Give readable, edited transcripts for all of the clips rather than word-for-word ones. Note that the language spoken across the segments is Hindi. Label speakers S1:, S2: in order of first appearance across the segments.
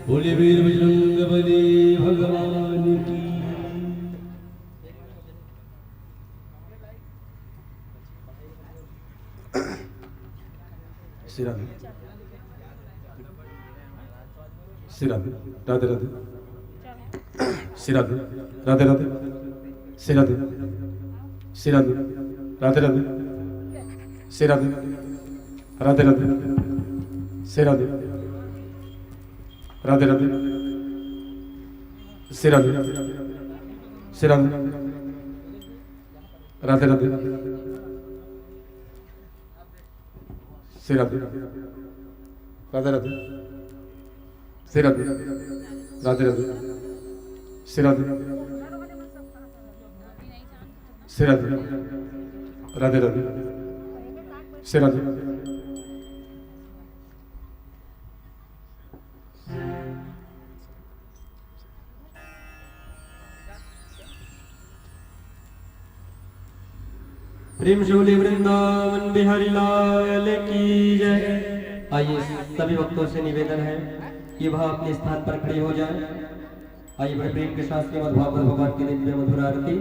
S1: बोले वीर बजरंग बली भगवान की। श्री राधे श्री राधे राधे राधे श्री राधे राधे राधे श्री राधे श्री राधे राधे राधे श्री राधे राधे राधे श्री राधे राधे राधे श्री राधे श्री राधे राधे राधे श्री राधे राधे राधे श्री राधे राधे राधे श्री राधे श्री राधे राधे राधे श्री राधे प्रेम शोले वृंदावन बिहारी लाल की जय। आइए सभी भक्तों से निवेदन है कि वह अपने स्थान पर खड़े हो जाएं। आइए बड़े प्रेम के साथ श्रीमद् भागवत भगवान की दिव्य मधुर आरती।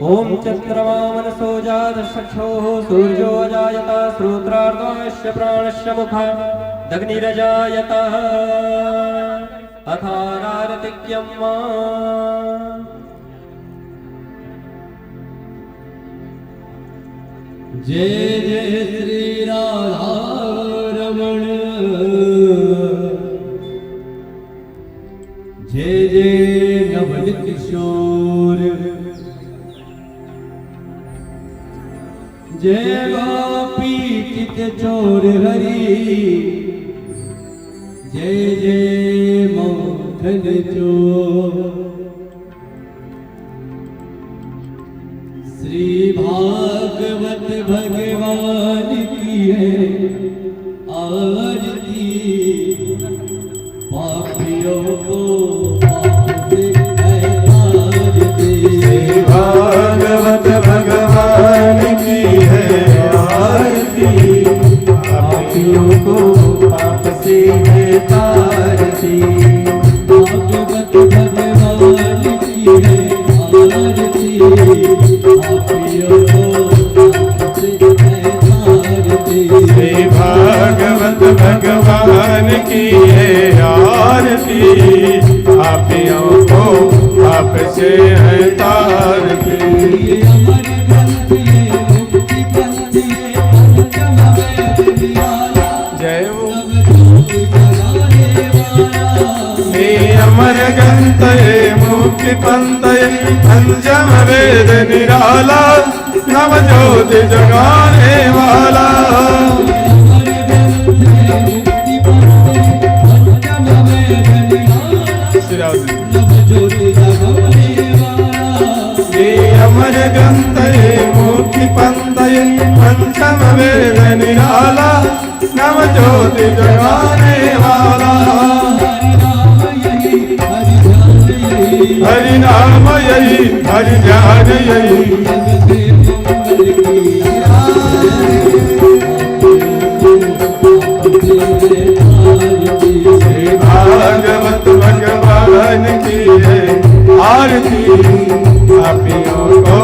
S1: ओम चंद्रमा मनसो जातचक्षो सूर्यो अजायत श्रोत्रार्धस्य प्राणस्य मुखा दग्निरजायत अथारारतिक्यं मा जय जय श्री राधा रमण जय जय नवल किशोर जय गोपी चित चोर हरि जय जय मोहन चोर श्री भागवत भगवान की है आरती पापियों को
S2: भागवत भगवान की है आरती पापियों को पाप से है तारती।
S1: भागवत भगवान की है आरती पापियों को पाप से है तारती।
S2: श्री भागवत भगवान की है आरती पापियों को पाप से है तारती। जय अमर ग्रंथ मुक्ति पंथ पंचम वेद निराला नव ज्योति जगाने वाला। अमर ग्रंथ मुक्ति पंथ पंचम वेद निराला नव ज्योति जगाने वाला। हरि नाम यही हरि ध्यान यही श्री भागवत भगवान की है आरती पापियों को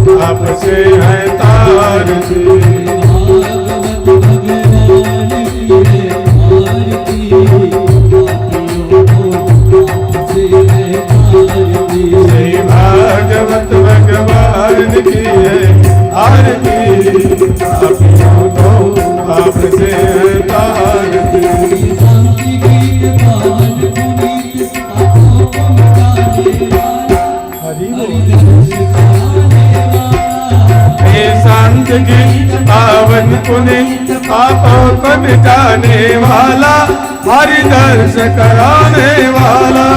S2: पाप से है तारती। श्री भागवत भगवान की है आरती पापियों को पाप से है तारती। शांत की पावन पुण्य पापों को मिटाने वाला हरि दर्श कराने वाला।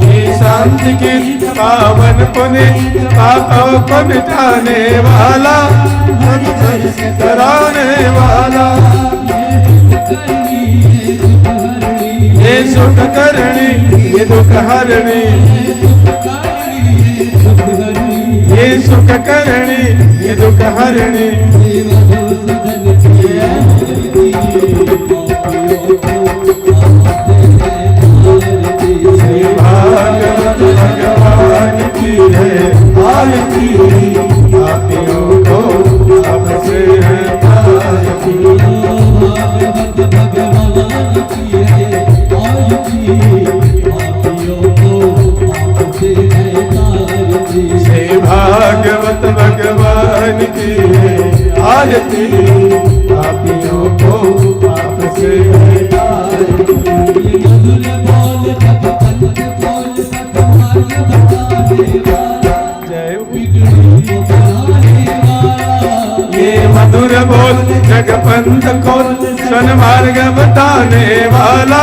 S2: ये शांति की पावन पुण्य पापों को मिटाने वाला, हरि दर्श कराने वाला। ये सुख करणी ये दुख हरणी, ये सुख करणी ये दुख हरणी। श्री भागवत भगवान की है आरती, पापियों को आपसे है आरती। श्री भागवत भगवान की है आरती, पापियों को आपसे है आरती। ये मधुर बोल जगपंथ खोल, सन्मार्ग बताने वाला,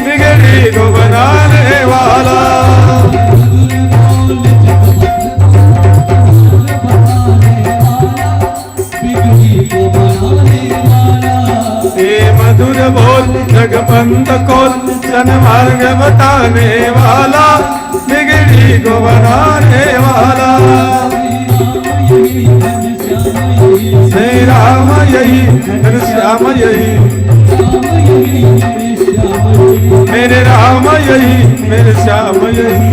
S2: बिगड़ी को बनाने वाला। ये मधुर बोल जगपंथ खोल, सन्मार्ग बताने वाला, बिगड़ी को बनाने वाला। श्री राम यही श्याम यही, मेरे राम यही मेरे श्याम यही।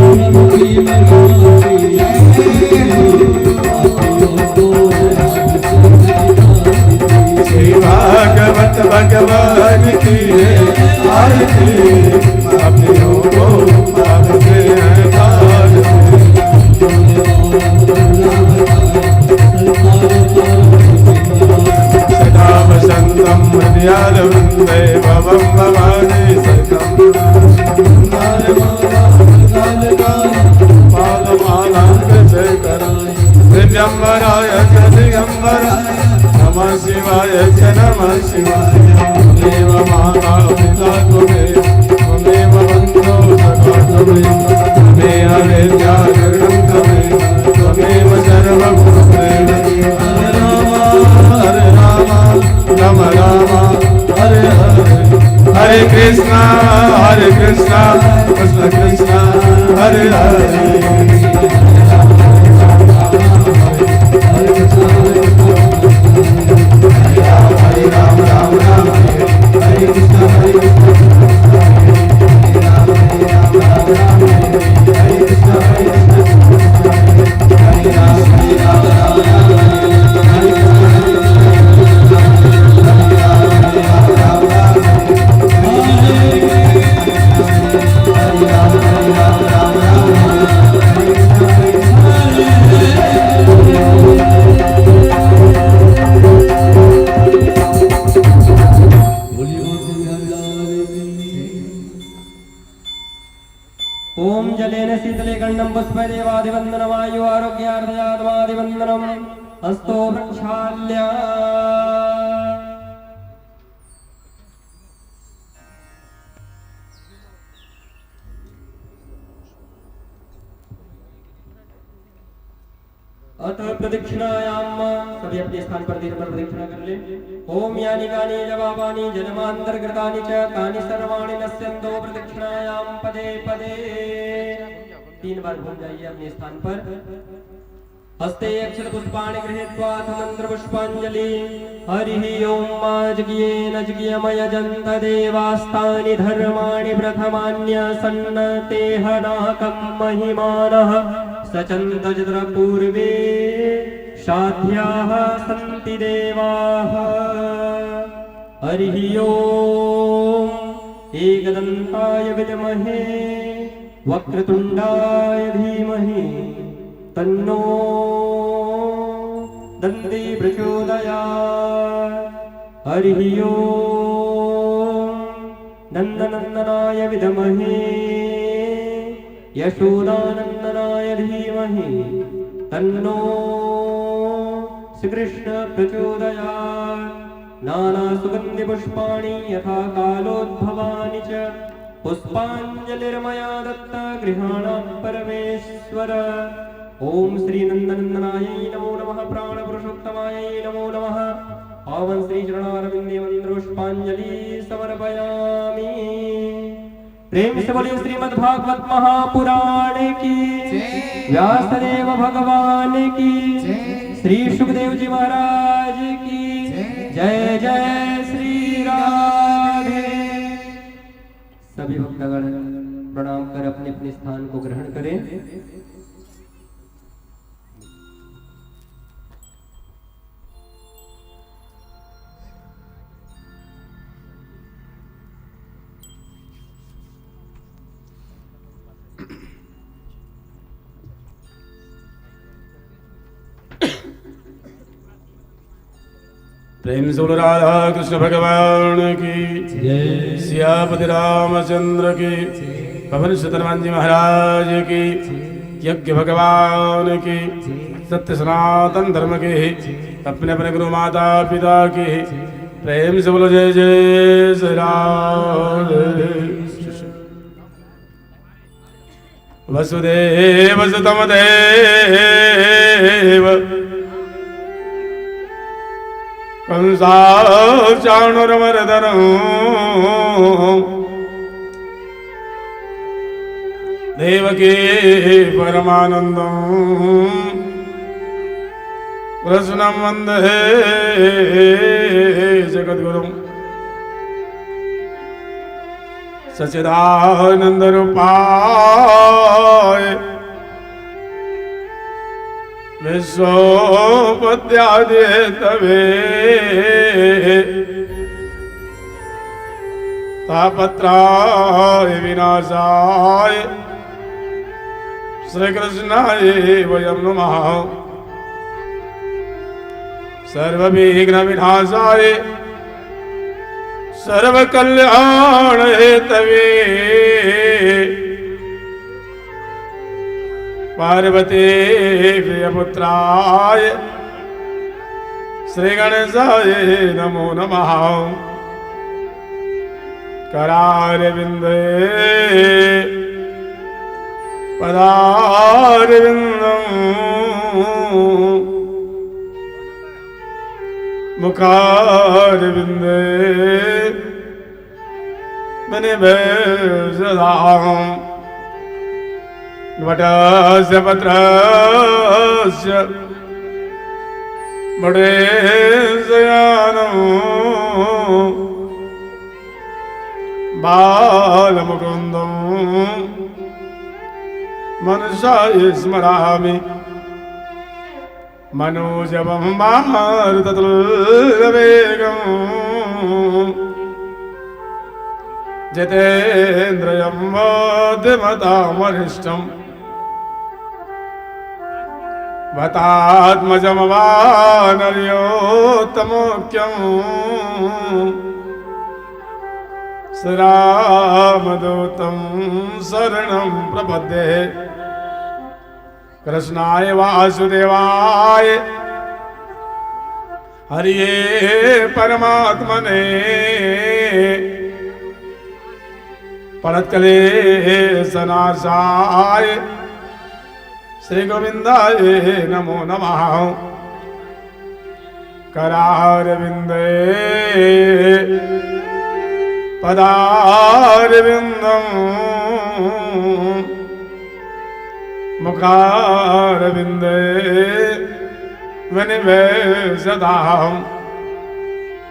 S2: श्री भागवत भगवान की है आरती, पापियों को आपसे है आरती। सदा वसंतम हृदयारविंदे भवं भवानी सकं पालमालांकशेखराय दिव्यंबराय च दिगंबराय नमः शिवाय च नमः शिवाय। त्वमेव माता पिता त्वमेव बन्धो सखा त्वमेव वेद्या जगतं त्वमेव सर्वं त्वमेव। हरे राम राम राम हरे हरे, हरे कृष्णा कृष्ण कृष्ण हरे हरे। राम राम राम हरे कृष्ण हरे कृष्ण राम राम हरे कृष्ण हरे कृष्ण हरे राम
S1: ओम जलेन शीतले गण्डं पुष्पदेवादिवन्दनमायु आरोग्यार्धजातमादिवन्दनम् हस्तो वृक्षाल्या। अतः प्रदक्षिणायाम सभी अपने स्थान पर दिन पर प्रदक्षिणा कर ले। ओम यानि कानि जवाबानि जन्मान्तर्गतानि च तानि सर्वाणि नश्यन्तो प्रदक्षिणायाम पदे पदे। 3 बार घूम जाइए अपने स्थान पर। हस्ते अक्षर पुष्पाणि गृहीत्वा मंत्र पुष्पांजलि। हरिः ओम माजगीयेन जगीयमयजन्त देवास्तानि धर्माणि प्रथमान्यसन्नतेह नाकं महिमानः सचन्त जत्र पूर्वे साध्याः सन्ति देवाः। हरिः ओम एकदन्ताय विद्महे वक्रतुण्डाय धीमहि तन्नो दन्ती प्रचोदयात्। हरिः ओम नन्दनन्दनाय विद्महे यशोदानन्दनाय धीमहि तन्नो श्रीकृष्ण प्रचोदयात्। नानासुगन्धिपुष्पाणि यथा कालोद्भवानि च पुष्पाञ्जलिर्मया दत्ता गृहाणां परमेश्वर। ओम श्री नंदनंदनायै नमो नमः। प्राणपुरुषोत्तमायै नमो नमः। पावन श्री चरणारविंदे पुष्पांजलि समर्पयामि। प्रेम से बोलिए श्रीमद्भागवत महापुराण की, व्यासदेव भगवान की, श्री सुखदेव जी महाराज की जय। जय श्री राधे। सभी भक्तगण प्रणाम कर अपने अपने स्थान को ग्रहण करें।
S2: प्रेम से बोलो राधा कृष्ण भगवान की जय। सियापति रामचंद्र की, पवन सुत हनुमान जी महाराज की, यज्ञ भगवान की, सत्य सनातन धर्म की, अपने अपने गुरु माता पिता की। प्रेम से बोलो जय जय श्री राम। वसुदेव सुतम देव कंसाचाणुरमर्दनं देवकी परमानन्दं कृष्णं वन्दे जगद्गुरुं। सच्चिदानन्दरूपाय विश्वोपत्यादिहेतवे तापत्राय विनाशाय श्रीकृष्णाय वयं नमः। सर्वविघ्नविनाशाय सर्वकल्याणहेतवे पार्वती प्रियपुत्राय श्रीगणेशाय नमो नमः। करारविन्दे पदारविन्दं मुखारविन्दे मणिभूषणाम्। वटस्य पत्रस्य बडेशयानं बालमुकुन्दं मनसा स्मरामि। मनोजवं मारुततुल्यवेगं जितेन्द्रियं बुद्धिमतामरिष्टम्। वतात्मजमवानर्योत्तमोक्यं श्रीरामदूतं शरणं प्रपद्ये। कृष्णाय वासुदेवाय हरिये परमात्मने प्रणतक्लेशनाशाय श्री गोविंदाय नमो नमः। करारविन्दे पदारविन्दं मुखारविन्दे मणिभूषणाम्।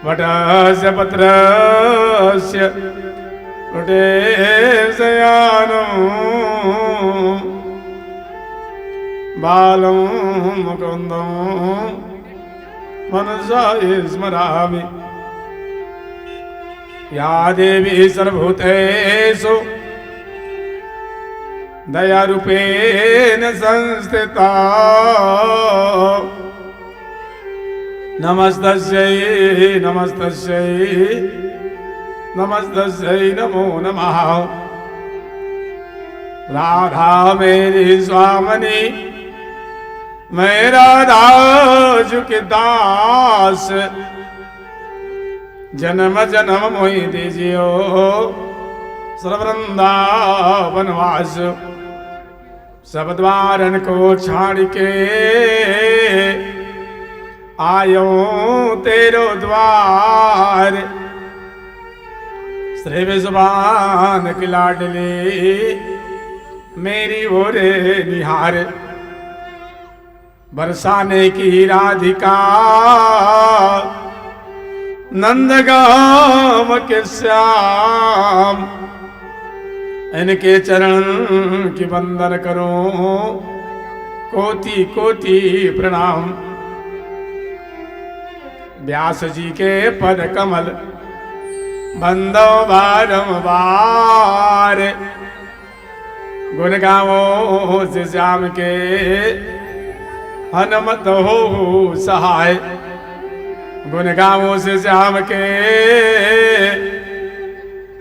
S2: वटस्य पत्रस्य कुटेशयानं बालं मुकुन्दं मनसा स्मरामि। या देवी सर्वभूतेषु दयारूपेण संस्थिता नमस्तस्यै नमस्तस्यै नमस्तस्यै नमो नमः। राधा मेरी स्वामनी मैं राधा के दास जन्म जन्म मोहि दीजियो वनवास सब द्वारन को छाड़ के आयो तेरो द्वार श्री विजबान की लाडली मेरी ओरे निहार बरसाने की राधिका नंदगाम के श्याम इनके चरण की वंदन करो कोटि कोटि प्रणाम व्यास जी के पद कमल बंदो बारंबार गुण गावो से श्याम के हनुमत हो सहाय गुण गावो से श्याम के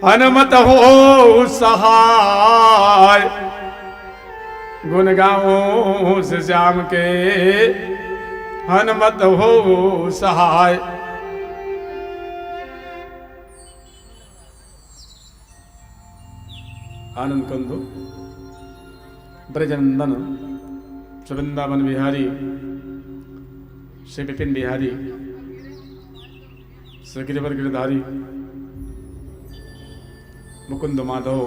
S2: हनुमत हो सहाय गुण गावो से श्याम के हनुमत हो सहाय। आनंद कंदु ब्रजनंदन श्री वृंदावन बिहारी श्री विपिन बिहारी श्री गिरिवर गिरधारी मुकुंद माधव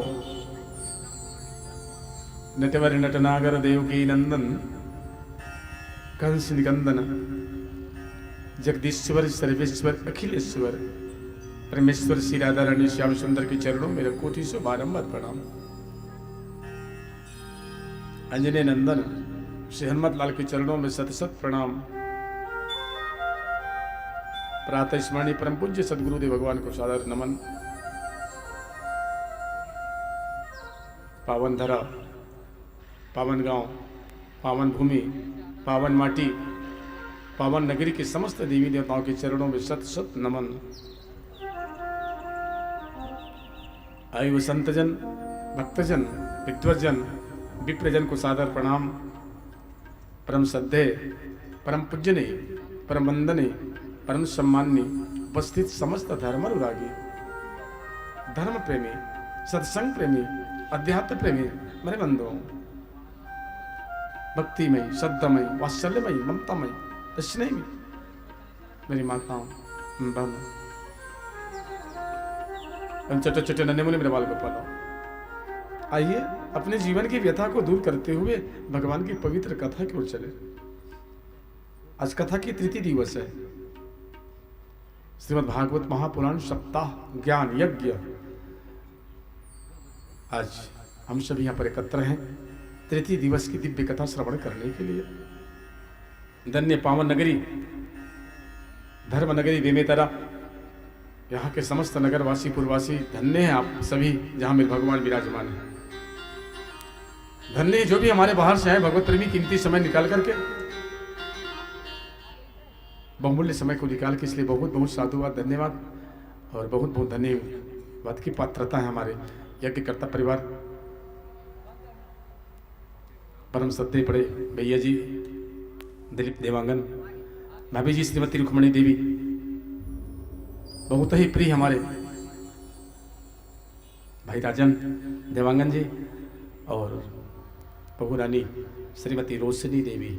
S2: नटवर नटनागर देवकी नंदन कंस निकंदन जगदीश्वर सर्वेश्वर अखिलेश्वर परमेश्वर श्री राधा रानी श्याम सुंदर के चरणों में कोटि सौ बारंबार प्रणाम। अंजने नंदन श्री हनुमत लाल के चरणों में सत सत प्रणाम। प्रातः स्मरणीय परम पूज्य सदगुरुदेव भगवान को सादर नमन। पावन धरा पावन गांव पावन भूमि पावन माटी पावन नगरी के समस्त देवी देवताओं के चरणों में सत सत नमन। आयु संतजन भक्तजन विद्वजन विप्रजन को सादर प्रणाम। परम श्रद्धे परम पूज्यने परम वंदने परम सम्माननीय उपस्थित समस्त धर्मानुरागी धर्म प्रेमी सत्संग प्रेमी अध्यात्म प्रेमी मेरे बंधुओं भक्तिमय श्रद्धामय वात्सल्यमय ममतामय स्नेहमय मेरी माताओं बहनों छोटे छोटे नन्हे मुन्ने मेरे बाल गोपालों, आइए अपने जीवन की व्यथा को दूर करते हुए भगवान की पवित्र कथा की ओर चले। आज कथा की तृतीय दिवस है। श्रीमद् भागवत महापुराण सप्ताह ज्ञान यज्ञ। आज हम सभी यहाँ पर एकत्र हैं तृतीय दिवस की दिव्य कथा श्रवण करने के लिए। धन्य पावन नगरी धर्म नगरी बेमेतरा, यहाँ के समस्त नगरवासी पूर्ववासी धन्य हैं आप सभी जहाँ मेरे भगवान विराजमान हैं। धन्य जो भी हमारे बाहर से आए भगवत प्रेमी कीमती समय निकाल करके बहुमूल्य समय को निकाल के, इसलिए बहुत बहुत साधुवाद धन्यवाद और बहुत बहुत धन्यवाद की पात्रता है हमारे यज्ञकर्ता परिवार। परम श्रद्धेय पड़े भैया जी दिलीप देवांगन, भाभी जी श्रीमती रुक्मणी देवी, बहुत ही प्रिय हमारे भाई राजन देवांगन जी और बहू रानी श्रीमती रोशनी देवी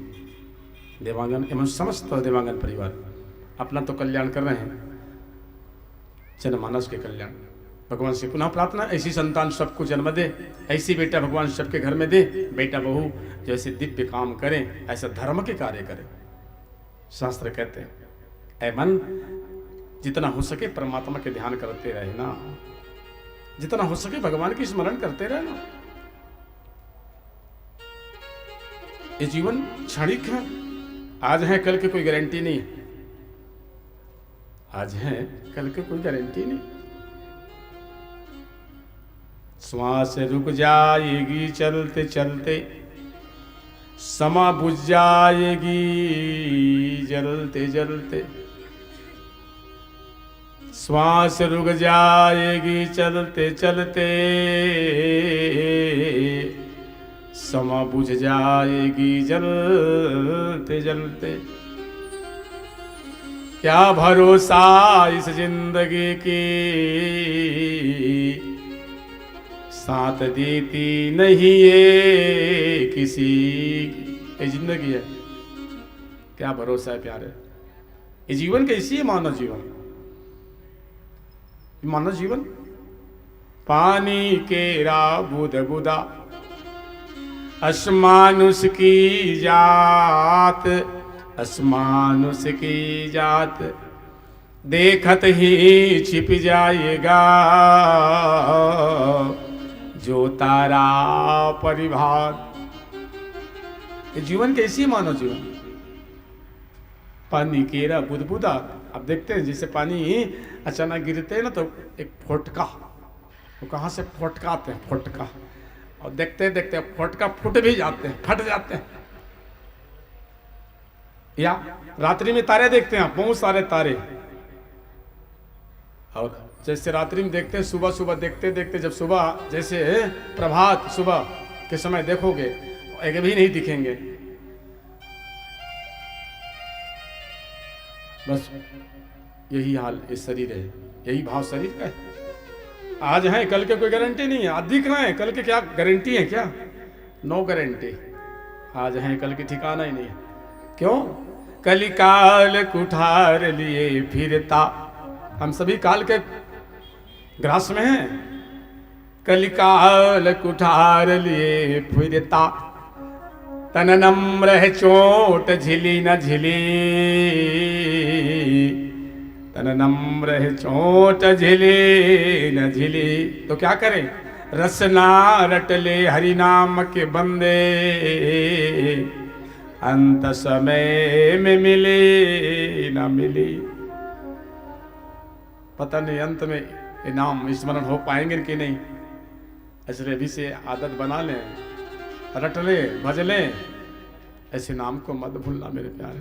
S2: देवांगन एवं समस्त देवांगन परिवार अपना तो कल्याण कर रहे हैं, जनमानस के कल्याण। भगवान से पुनः प्रार्थना ऐसी संतान सबको जन्म दे, ऐसी बेटा भगवान सबके घर में दे, बेटा बहू जैसे दिव्य काम करें, ऐसा धर्म के कार्य करें। शास्त्र कहते हैं ऐ मन जितना हो सके परमात्मा के ध्यान करते रहे ना, जितना हो सके भगवान की स्मरण करते रहे ना। ये जीवन क्षणिक है, आज है कल की कोई गारंटी नहीं, आज है कल की कोई गारंटी नहीं। श्वास रुक जाएगी चलते चलते, समा बुझ जाएगी जलते जलते। श्वास रुक जाएगी चलते चलते, समा बुझ जाएगी जलते जलते। क्या भरोसा इस जिंदगी की, साथ देती नहीं ये किसी की। ये जिंदगी है, क्या भरोसा है प्यारे। ये जीवन कैसी है मानव जीवन, मानव जीवन पानी केरा बुद बुदा, असमानुष की जात, असमानुष की जात, देखत ही छिप जाएगा जो तारा परिभात। ये जीवन कैसी है मानव जीवन, पानी केरा बुदबुदा। अब देखते हैं जैसे पानी अचानक गिरते हैं ना तो एक फोटका, वो कहाँ से फोटकाते हैं, फोटका, और देखते देखते फोटका फूट भी जाते हैं, फट जाते हैं। या रात्रि में तारे देखते हैं, बहुत सारे तारे, और जैसे रात्रि में देखते हैं, सुबह सुबह देखते देखते जब सुबह जैसे प्रभात सुबह के समय देखोगे एक भी नहीं दिखेंगे। बस यही हाल इस शरीर है, यही भाव शरीर का है। आज है कल के कोई गारंटी नहीं है, आज दिख रहे हैं कल के क्या गारंटी है, क्या नो गारंटी। आज है कल की ठिकाना ही नहीं है। क्यों? कलिकाल कुठार लिए फिरता, हम सभी काल के ग्रास में हैं। कलिकाल कुठार लिए फिरता, तन नम्र है चोट झिली न झिली, तन नम्र है चोट झिली न झिली। तो क्या करें? रसना रट ले हरि नाम के बंदे, अंत समय में मिले न मिली। पता नहीं अंत में इनाम स्मरण हो पाएंगे कि नहीं, इसलिए अभी से आदत बना लें, रट ले भज ले, ऐसे नाम को मत भूलना मेरे प्यारे।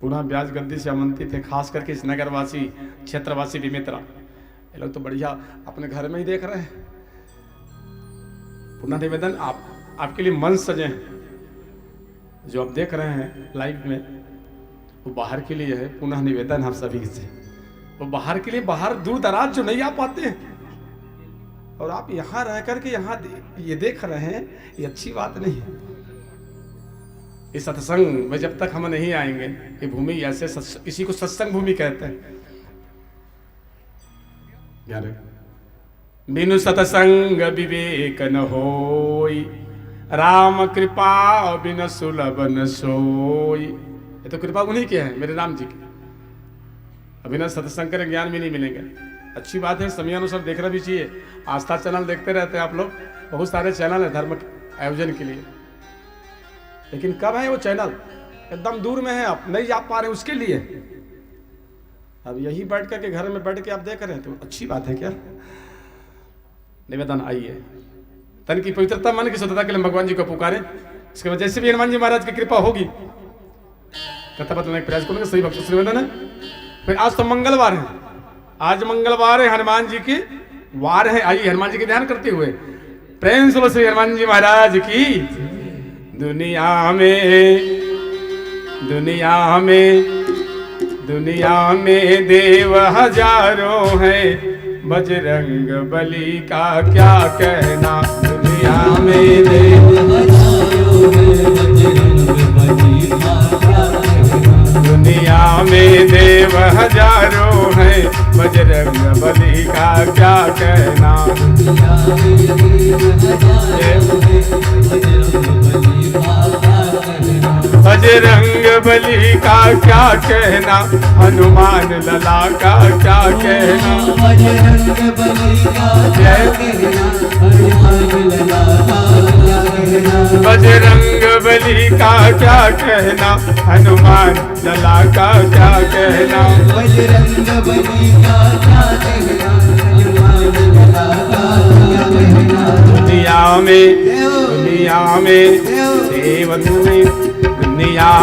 S2: पुनः ब्याज गद्दी से आमंत्रित थे, खास करके इस नगरवासी क्षेत्रवासी भी मित्र, ये लोग तो बढ़िया अपने घर में ही देख रहे हैं। पुनः निवेदन आपके लिए मंच सजे हैं, जो आप देख रहे हैं लाइव में, वो बाहर के लिए है। पुनः निवेदन हम सभी से, वो बाहर के लिए, बाहर दूर दराज जो नहीं आ पाते हैं, और आप यहाँ रह करके यहाँ ये देख रहे हैं, ये अच्छी बात नहीं है। इस सत्संग में जब तक हम नहीं आएंगे, ये भूमि ऐसे इसी को सत्संग भूमि कहते हैं। बिनु सत्संग विवेक न होई, राम कृपा बिन सुलभ न सोई। ये तो कृपा उन्हीं की है, मेरे राम जी की। बिना सत्संग के ज्ञान भी नहीं मिलेंगे। अच्छी बात है, समय अनुसार देखना भी चाहिए। आस्था चैनल देखते रहते हैं आप लोग, बहुत सारे चैनल है धर्म आयोजन के लिए, लेकिन कब है वो चैनल? एकदम दूर में है, आप नहीं जा पा रहे उसके लिए। अब यही बैठ करके घर में बैठ के आप देख रहे हैं, तो अच्छी बात है क्या? निवेदन आइए, तन की पवित्रता, मन की शुद्धता के लिए भगवान जी को पुकारें। इसके बाद जैसे भी हनुमान जी महाराज की कृपा होगी कथा बतलाने का प्रयास करूंगा। सही भक्त से निवेदन है। फिर आज तो मंगलवार है, आज मंगलवार है, हनुमान जी के वार है। आइए हनुमान जी के ध्यान करते हुए प्रेम से श्री हनुमान जी महाराज की। दुनिया में देव हजारों हैं, बजरंग बली का क्या कहना। दुनिया में देव हजारों हैं, बजरंग बली का क्या कहना। दुनिया में देव हजारों हैं, बजरंग बली का क्या कहना। बजरंग बली का क्या कहना, हनुमान लला का क्या कहना। बजरंग बली का क्या कहना, हनुमान लला का क्या कहना। बजरंग बली का क्या कहना, हनुमान लला का क्या कहना। बजरंग बली का क्या कहना, हनुमान लला का क्या कहना। दुनिया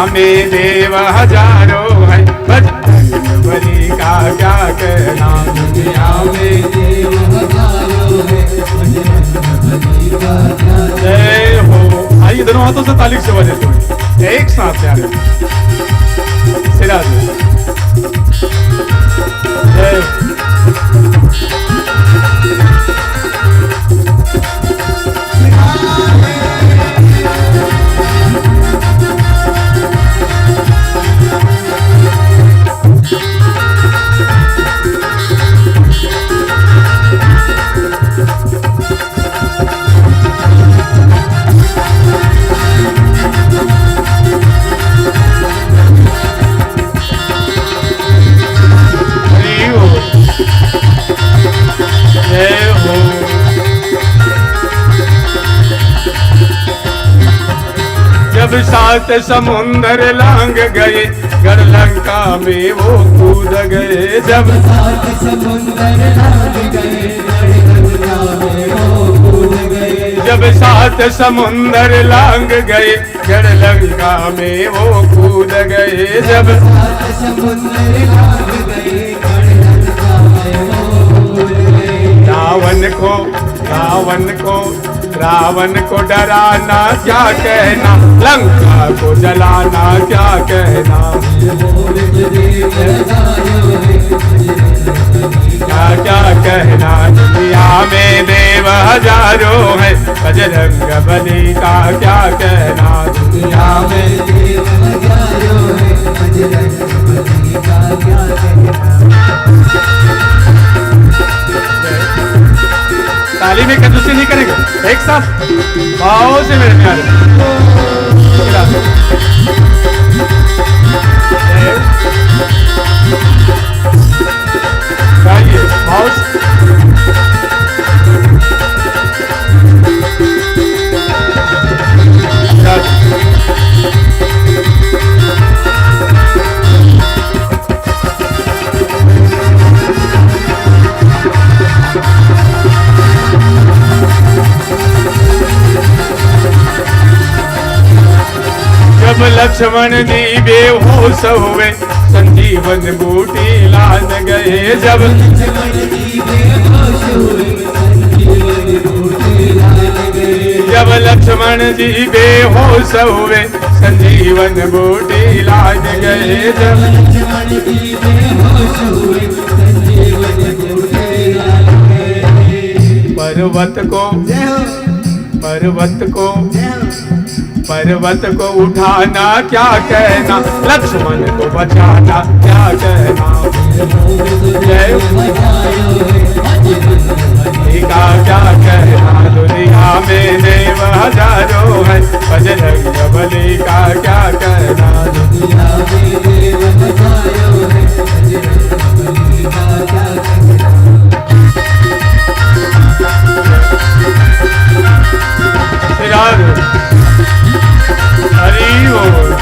S2: में देव हजारों हैं, बजरंग बली का क्या कहना। दुनिया में देव हजारों हैं, बजरंग जय हो। आइए दोनों हाथों से ताली से बजे तो एक साथ यार सिराज जय जब सात समुंदर लांग गए गढ़ लंका में वो कूद गए। जब
S1: सात समुंदर लांग गए गढ़ लंका में वो कूद गए।
S2: जब सात समुंदर लांग गए गढ़ लंका में वो कूद गए। जब
S1: सात समुंदर लांग गए गढ़ लंका में वो कूद गए।
S2: रावण को डराना क्या कहना, लंका को जलाना क्या कहना। क्या क्या कहना, दुनिया में देव हजारों है, बजरंग बली का क्या कहना। दुनिया में देव हजारों है, बजरंग बली का क्या कहना। ताली में कंजूसी नहीं करेंगे, एक साथ भाव से मेरे प्यारे गाइए भाव से। जब लक्ष्मण जी बेहोश हुए संजीवन बूटी लान गए। जब लक्ष्मण जी बेहोश हुए संजीवन बूटी लान गए। जब लक्ष्मण जी बेहोश हुए संजीवन बूटी लान गए। जब लक्ष्मण जी बेहोश हुए संजीवन बूटी लान गए। पर्वत को उठाना क्या कहना, लक्ष्मण को बचाना क्या कहना। जय का क्या कहना, दुनिया में देव हजारों है, बजरंग बली का क्या कहना। दुनिया में देव हजारों है, बजरंग बली का क्या कहना। हरि बोल।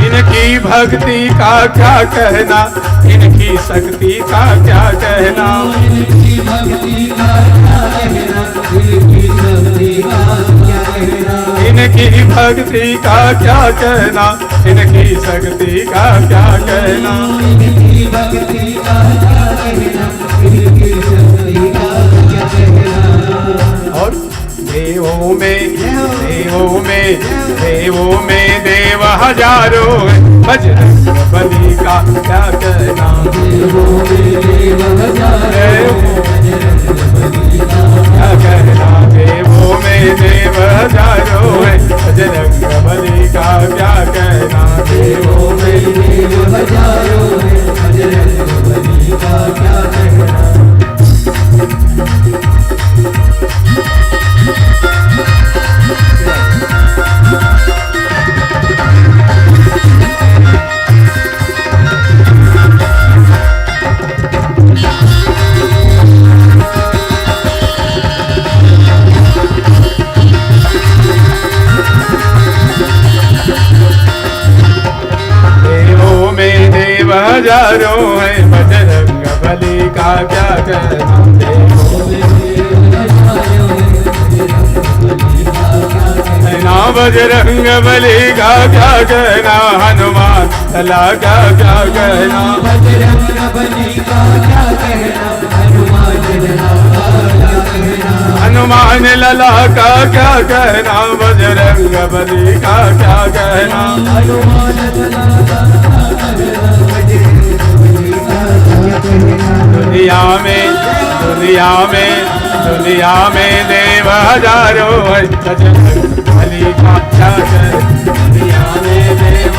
S2: इनकी भक्ति का क्या कहना, इनकी शक्ति का क्या कहना। इनकी भक्ति का क्या कहना, इनकी शक्ति का क्या कहना। इनकी भक्ति का क्या कहना, इनकी शक्ति का क्या कहना। इनकी भक्ति का क्या कहना, इनकी शक्ति का क्या कहना। और देवों में देव हजारों है, बजरंग बली का क्या कहना। देवों में देव हजारों क्या कहना। देवों में देव हजारों है, बजरंग बली का क्या कहना। देवों में देव हजारों है, बजरंग बली का क्या कहना। हजारों है, बजरंग बली का क्या कहना। देवों में देव हजारों है, बजरंग बली का क्या कहना। बजरंग बली का क्या कहना, हनुमान लला का क्या कहना,
S1: बजरंग बली का क्या कहना, हनुमान लला का क्या कहना,
S2: हनुमान लला का क्या कहना, बजरंग बली का क्या कहना,
S1: हनुमान लला का क्या कहना, बजरंग बली का क्या कहना।
S2: दुनिया में देव हजारों है, बजरंग बली का क्या कहना, दुनिया में देव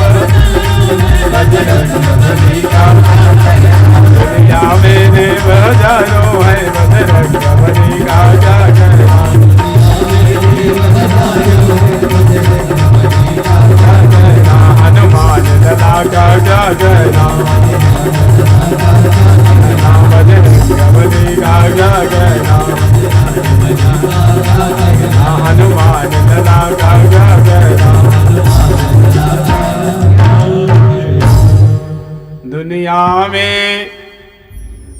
S2: बजरंग बली का क्या कहना, दुनिया में देव हजारों है, बजरंग बली का क्या कहना, हनुमान लला का क्या कहना, बजरंग बली का क्या कहना, हनुमान लला का क्या कहना।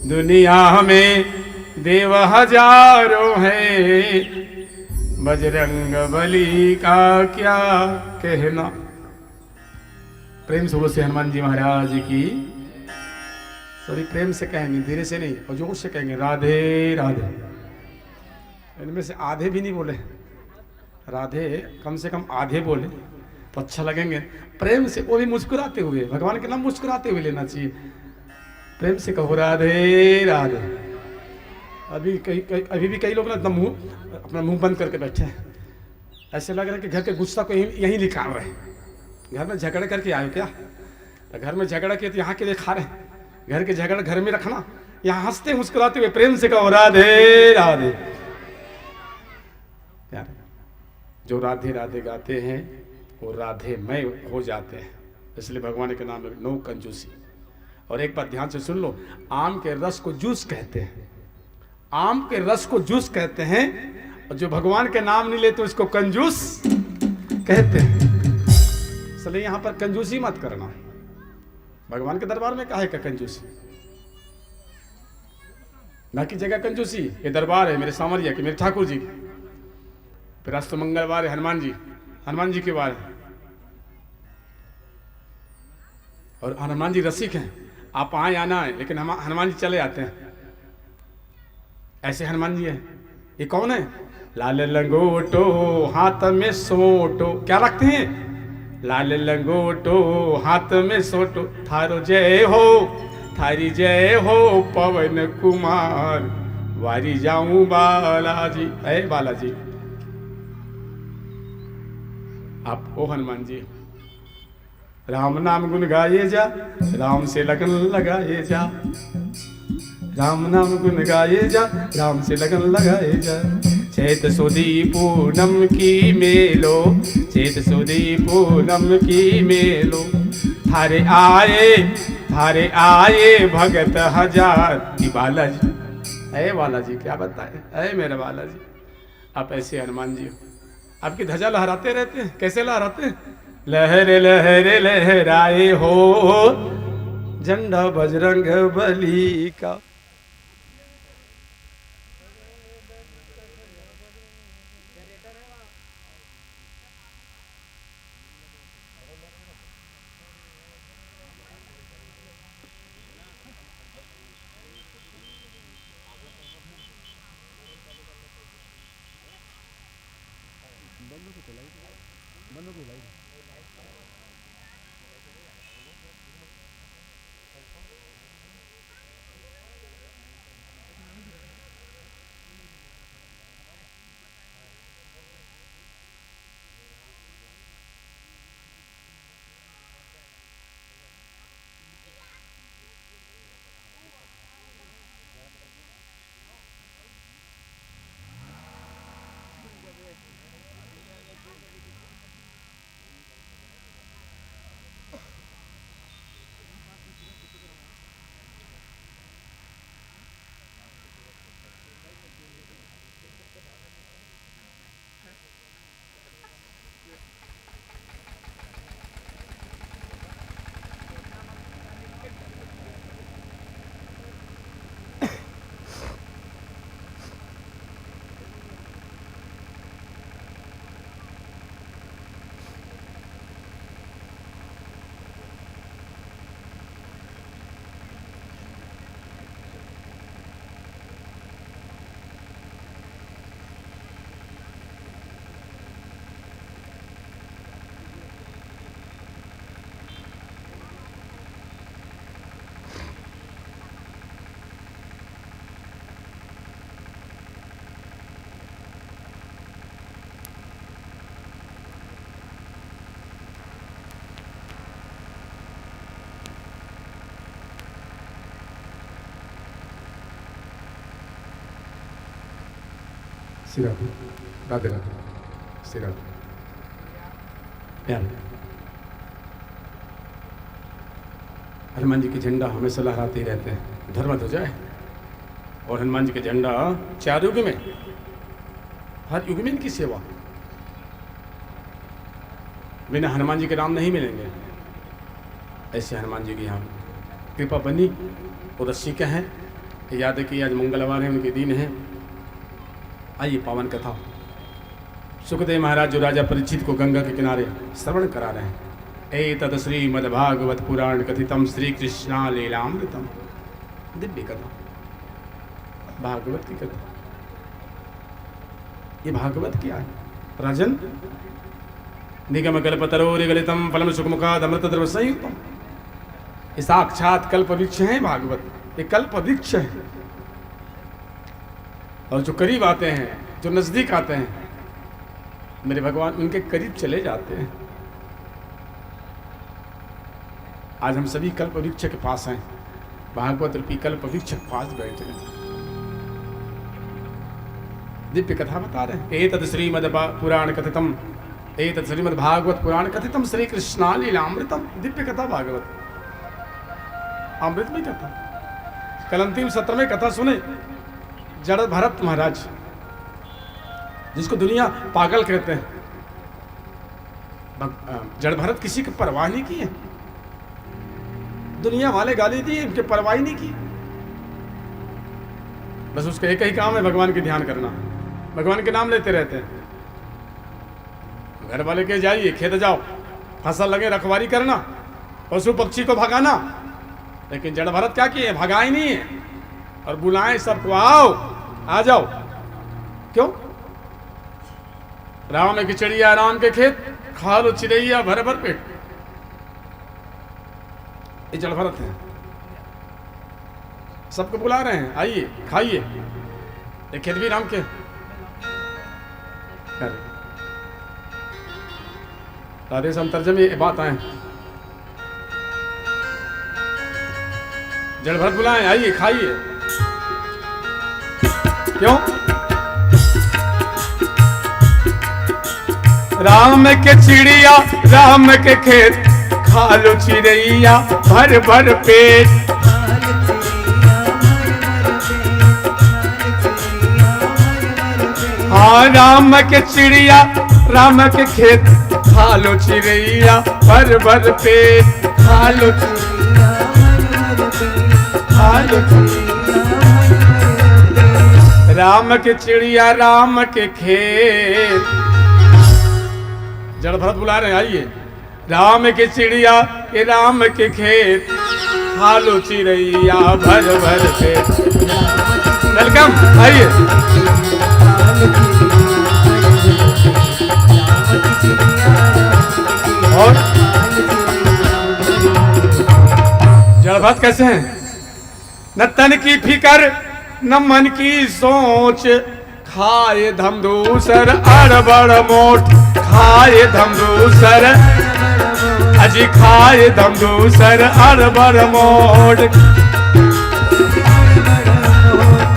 S2: दुनिया में देव हजारों हैं, बजरंग बली का क्या कहना। प्रेम से बोलो से हनुमान जी महाराज की। सभी प्रेम से कहेंगे, धीरे से नहीं और जोर से कहेंगे राधे राधे। इनमें से आधे भी नहीं बोले, राधे कम से कम आधे बोले तो अच्छा लगेंगे। प्रेम से, वो भी मुस्कुराते हुए, भगवान के नाम मुस्कुराते हुए लेना चाहिए। प्रेम से कहो राधे राधे। अभी भी कई लोग ना अपना मुंह बंद करके बैठे हैं, ऐसे लग रहा है कि घर के गुस्सा को यहीं लिखा हुआ है। घर में झगड़ा करके आए क्या? तो घर में झगड़ा किया तो यहाँ के लिए खा रहे हैं। घर के झगड़ा घर में रखना, यहाँ हंसते मुस्कुराते हुए प्रेम से कहो राधे राधे। यार जो राधे राधे गाते हैं वो राधे मय हो जाते हैं, इसलिए भगवान के नाम में नो कंजूसी। और एक बात ध्यान से सुन लो, आम के रस को जूस कहते हैं, आम के रस को जूस कहते हैं, और जो भगवान के नाम नहीं लेते उसको कंजूस कहते हैं। इसलिए यहां पर कंजूसी मत करना। भगवान के दरबार में काहे का कंजूसी? बाकी जगह कंजूसी, ये दरबार है मेरे सांवरिया के, मेरे ठाकुर जी। फिर आज तो मंगलवार है, हनुमान जी के बार है, और हनुमान जी रसिक हैं। आप आए आना है, लेकिन हम हनुमान जी चले आते हैं। ऐसे हनुमान जी हैं। ये कौन है? लाल लंगोटो हाथ में सोटो, क्या रखते हैं? लाल लंगोटो हाथ में सोटो, थारो जय हो, थारी जय हो पवन कुमार, वारी जाऊं बालाजी। ऐ बालाजी, आप ओ हनुमान जी, राम नाम गुण गाए जा, राम से लगन लगाए जा, राम नाम गुण गाए जा, राम से लगन लगाए जा। चैत सुदी पूनम की मेलो, चैत सुदी पूनम की मेलो, थारे आए भगत हजार। बालाजी, अरे बालाजी क्या बताए, अरे मेरे बालाजी, आप ऐसे हनुमान जी हो। आपकी ध्वजा लहराते रहते हैं, कैसे लहराते हैं? लहर लहर लहराए हो झंडा बजरंग बली का। सिरा राधे राधे सिरा प्यार। हनुमान जी के झंडा हमेशा लहराते ही रहते हैं, धर्म हो जाए। और हनुमान जी के झंडा 4 युग में, हर युग में इनकी सेवा। बिना हनुमान जी के नाम नहीं मिलेंगे। ऐसे हनुमान जी की यहाँ कृपा बनी और रसिक हैं। याद है कि आज मंगलवार है, उनके दिन है। आइए पावन कथा। सुखदेव महाराज जो राजा परीक्षित को गंगा के किनारे श्रवण करा रहे हैं। एतत् श्रीमद्भागवत पुराण कथितम श्री कृष्णा लीलामृतम। दिव्य कथा, भागवत की कथा। ये भागवत क्या है? राजन, निगम कल्पतरोर गलितम फलम सुखमुखाद अमृत द्रव संयुक्तम। ये साक्षात कल्प वृक्ष है भागवत। ये कल्प वृक्ष है। और जो करीब आते हैं, जो नजदीक आते हैं, मेरे भगवान उनके करीब चले जाते हैं। आज हम सभी कल्प वृक्ष के पास हैं। भागवत रूपी कल्प वृक्ष के पास बैठे हैं। दिव्य कथा बता रहे हैं। एतत् श्रीमद् पुराण कथितम, एतत् श्रीमद् भागवत पुराण कथितम श्री कृष्णा लीलामृतम। दिव्य कथा भागवत, अमृत में कथा। कल अंतिम सत्र में कथा सुने जड़ भरत महाराज, जिसको दुनिया पागल कहते हैं। जड़ भरत किसी की परवाह नहीं की है। दुनिया वाले गाली दी, उनके परवाह नहीं की। बस उसका एक ही काम है, भगवान के ध्यान करना। भगवान के नाम लेते रहते हैं। घर वाले के जाइए, खेत जाओ, फसल लगे, रखवारी करना, पशु पक्षी को भगाना। लेकिन जड़ भरत क्या किए? भगा ही नहीं है। और बुलाएं सबको, आओ, आ जाओ। क्यों? राम की चिड़िया राम के खेत, खा लो चिड़ैया भर भर पेट। ये जड़ भरत है। सबको बुला रहे हैं, आइए खाइए। ये खेत भी राम के। राधे सम तर्जमे बात आए। जड़ भरत बुलाएं, आइए खाइए। क्यों? राम के चिड़िया राम के खेत, खा लो चिड़ैया भर भर पेट। हाँ, राम के चिड़िया राम के खेत, खा लो चिड़ैया भर भर पेट। खा लो चिड़ैया, खा लो राम के चिड़िया राम के खेत। जड़ भरत बुला रहे हैं, आइए। राम के चिड़िया के राम के खेत, खा लो चिड़ैया भर भर पेट। वेलकम, आइए। और जड़ भरत कैसे हैं? न तन की फिकर न मन की सोच, खाए धम दूसर अड़बड़ मोट। खाए धम दूसर, अजी खाए धम दूसर अड़बड़ मोट।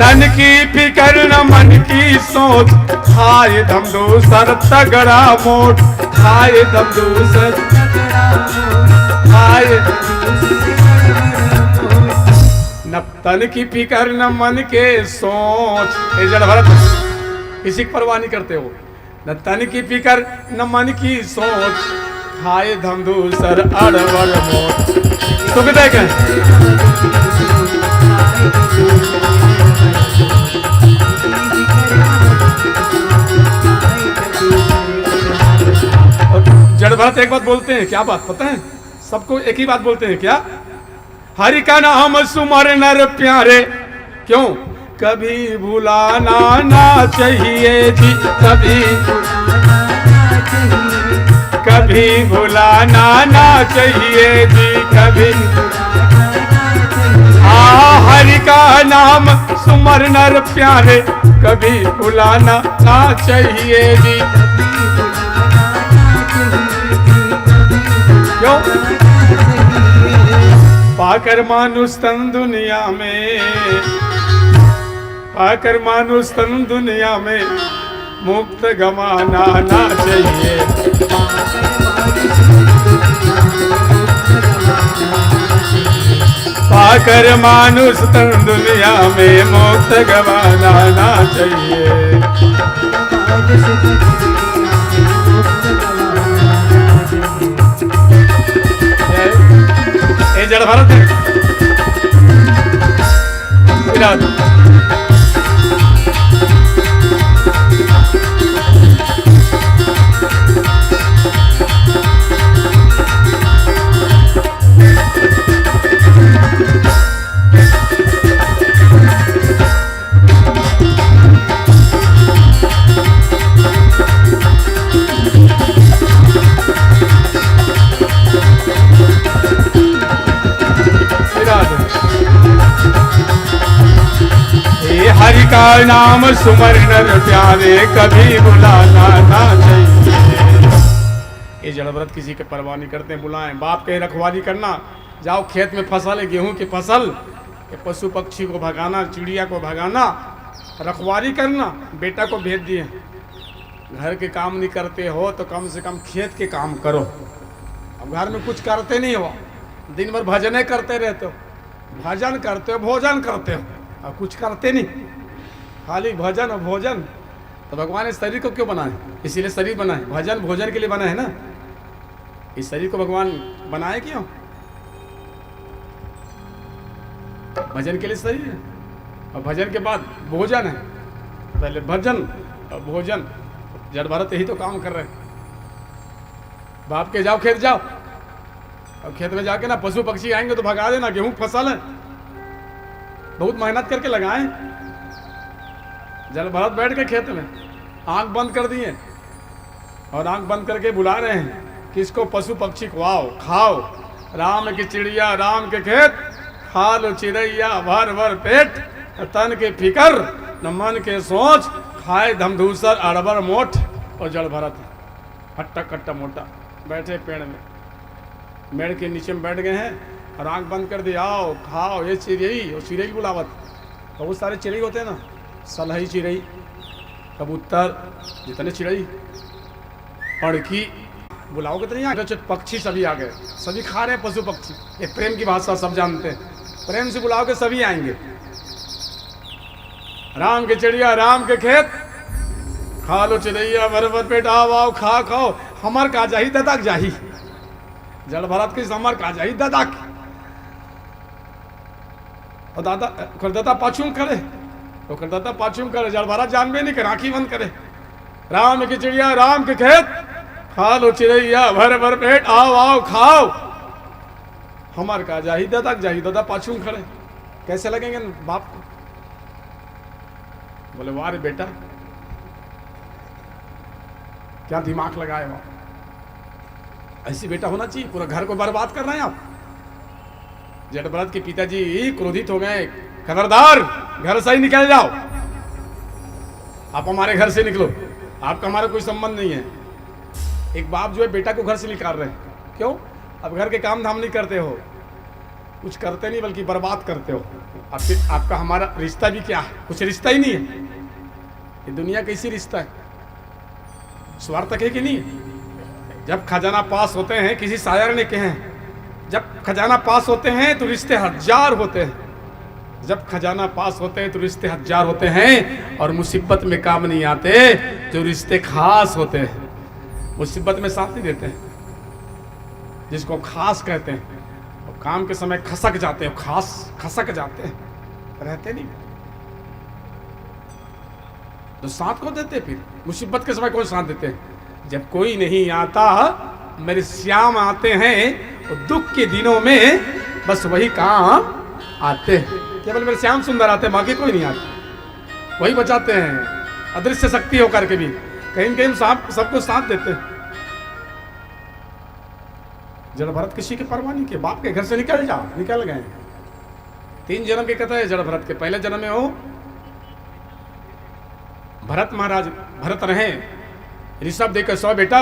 S2: तन की फिकर न मन की सोच, खाए धम दूसर तगड़ा मोट। खाए धम दूसर, खाए न तन की फिकर न मन के सोच। ये जड़ भरत किसी की परवाह नहीं करते हो। न तन की फिकर न मन की सोच, खाए धम दूसर अड़बड़ मोट। सुख देख जड़ भरत एक बात बोलते हैं। क्या बात पता है? सबको एक ही बात बोलते हैं। क्या? हरि का नाम सुमर नर प्यारे। क्यों? कभी भुलाना ना चाहिए जी, कभी भुलाना ना चाहिए जी, कभी। हरि का नाम सुमर नर प्यारे, कभी भुलाना ना चाहिए जी। क्यों? पाकर मानुष तन दुनिया में, पाकर मानुष तन दुनिया में, मुक्त गवाना ना चाहिए। पाकर मानुष तन दुनिया में मुक्त गवाना ना चाहिए। ये जड़ भरत है विराट। हरि का नाम सुमर नर प्यारे कभी बुलाना ना चाहिए। ये जड़ व्रत किसी के परवाह नहीं करते, बुलाएं बाप के रखवाली करना। जाओ खेत में फसल है, गेहूं की फसल, पशु पक्षी को भगाना, चिड़िया को भगाना, रखवाली करना। बेटा को भेज दिए, घर के काम नहीं करते हो तो कम से कम खेत के काम करो। अब घर में कुछ करते नहीं हो, दिन भर भजने करते रहते हो, भजन करते हो, भोजन करते हो, और कुछ करते नहीं, खाली भजन और भोजन। तो भगवान इस शरीर को क्यों बनाए? इसीलिए शरीर बनाए, भजन भोजन के लिए बना है ना। इस शरीर को भगवान बनाए क्यों? भजन के लिए शरीर है, और भजन के बाद भोजन है। पहले भजन और भोजन। जड़ भरत यही तो काम कर रहे हैं। बाप के जाओ खेत जाओ, और खेत में जाके ना पशु पक्षी आएंगे तो भगा देना। गेहूं फसल है, बहुत मेहनत करके लगाए। जल भरत बैठ के खेत में आंख बंद कर दिए, और आंख बंद करके बुला रहे हैं किसको? पशु पक्षी को, आओ खाओ राम की चिड़िया, राम के खेत, खा लो चिड़ैया भर भर पेट। तन के फिकर न मन के सोच, खाए धमधूसर अड़बर मोट। और जल भरत हट्टा कट्टा मोटा बैठे पेड़ में, मेड़ के नीचे में बैठ गए हैं और आंख बंद कर दी। आओ खाओ ये चिड़ई, और चिड़ई की बुलावत। बहुत सारे चिड़ई होते हैं ना, सलही चिड़ई, कबूतर, जितने चिड़ई, पड़की, बुलाओगे तो नहीं आ गए। पक्षी सभी आ गए, सभी खा रहे हैं पशु पक्षी। ये प्रेम की भाषा सब जानते हैं, प्रेम से बुलाओगे सभी आएंगे। राम के चिड़िया राम के खेत, खा लो चिड़ैया भर भर पेट, आओ आओ खा खाओ, हमर का जाही ददाक जाही। जड़ भरत के समर का जाही ददाक। और दादा करदाता पाछूम करे, तो करदाता पाछूम करे। जड़ भरत जानबे नहीं कि राखी बंद करे। राम की चिड़िया राम के खेत, खा लो चिड़ैया भर भर पेट, आओ आओ खाओ, हमार का जाही ददाक जाही। दादा पाछूम खड़े, कैसे लगेंगे बाप को? बोले वाह रे बेटा, क्या दिमाग लगाए हो, ऐसी बेटा होना चाहिए। पूरा घर को बर्बाद कर रहे हैं आप। जड़ भरत के पिताजी क्रोधित हो गए, खबरदार घर से ही निकल जाओ, आप हमारे घर से निकलो, आपका हमारा कोई संबंध नहीं है। एक बाप जो है बेटा को घर से निकाल रहे हैं, क्यों? अब घर के काम धाम नहीं करते हो, कुछ करते नहीं बल्कि बर्बाद करते हो। अब फिर आपका हमारा रिश्ता भी क्या है? कुछ रिश्ता ही नहीं है। ये दुनिया कैसी रिश्ता है? स्वार्थक है कि नहीं? जब खजाना पास होते हैं, किसी शायर ने कहे हैं, जब खजाना पास होते हैं तो रिश्ते हजार होते हैं। जब खजाना पास होते हैं तो रिश्ते हजार होते हैं, और मुसीबत में काम नहीं आते जो रिश्ते खास होते हैं। मुसीबत में साथ नहीं देते हैं, जिसको खास कहते हैं, और काम के समय खसक जाते हैं, खास खसक जाते हैं, रहते नहीं। तो साथ को देते, फिर मुसीबत के समय कौन साथ देते हैं? जब कोई नहीं आता, मेरे श्याम आते हैं, और दुख के दिनों में बस वही काम आते हैं। केवल मेरे श्याम सुंदर आते हैं, बाकी कोई नहीं आता, वही बचाते हैं। अदृश्य शक्ति होकर के भी कहीं कहीं सबको साथ देते हैं। जड़ भरत किसी की परवाह नहीं किए, बाप के घर से निकल जाओ, निकल गए। 3 जन्म की कथा है जड़ भरत के। पहले जन्म में हो भरत महाराज, भरत रहे, ऋषभ देकर 100 बेटा,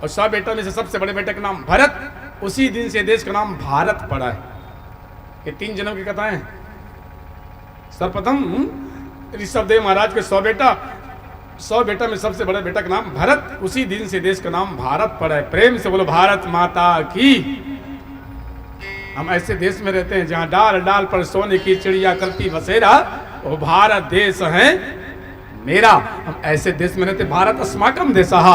S2: और 100 बेटा में से सबसे बड़े बेटे का नाम भरत। उसी दिन से देश का नाम भारत पड़ा है। ये 3 जन्म की कथा है। सर्वप्रथम ऋषभ देव महाराज के 100 बेटा, 100 बेटा में सबसे बड़ा बेटा का नाम भरत, उसी दिन से देश का नाम भारत पड़ा है। प्रेम से बोलो भारत माता की। हम ऐसे देश में रहते हैं जहां डाल डाल पर सोने की चिड़िया करती बसेरा, वो भारत देश है मेरा। हम ऐसे देश में रहते, भारत अस्माकम देशः,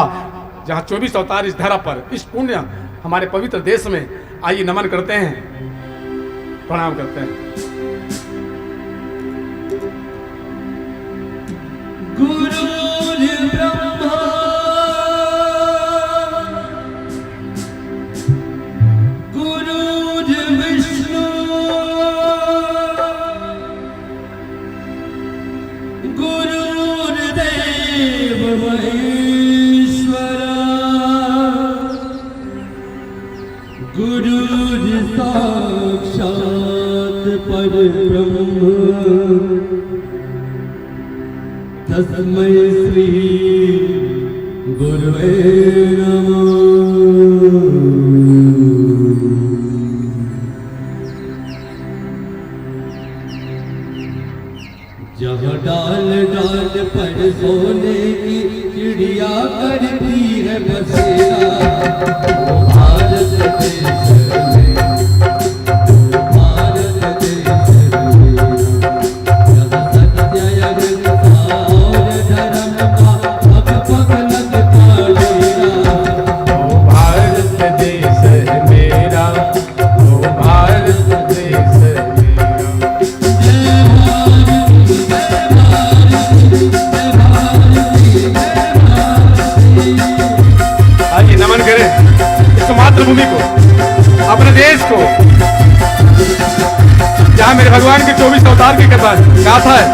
S2: जहां 24 अवतार इस धरा पर, इस पुण्य हमारे पवित्र देश में। आइए नमन करते हैं, प्रणाम करते हैं।
S1: गुरु ब्रह्मा गुरु विष्णु गुरुर्देव महेश्वरा गुरु साक्षात् परब्रह्म तस्मै श्री गुरुवे नमः। जहाँ डाल डाल पर सोने की चिड़िया करती है बसेरा, वो भारत देश में, भारत देश में। जहाँ सत्य अहिंसा और धर्म का पग पग लगता डेरा,
S2: वो भारत देश है मेरा, वो भारत देश है मेरा। आइए नमन करें इस मातृभूमि को, अपने देश को, जहां मेरे भगवान के 24 अवतार की कथा गाथा है।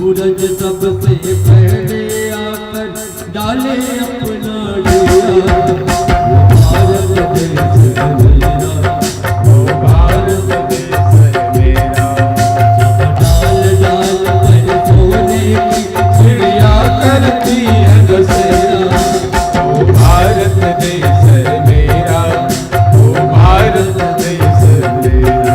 S2: सूरज सबसे पहले आकर डाले अपना डेरा, वो भारत देश है मेरा, वो भारत देश है मेरा। डाल डाल पर सोने की चिड़िया करती है बसेरा, वो भारत देश है मेरा, वो भारत देश है मेरा।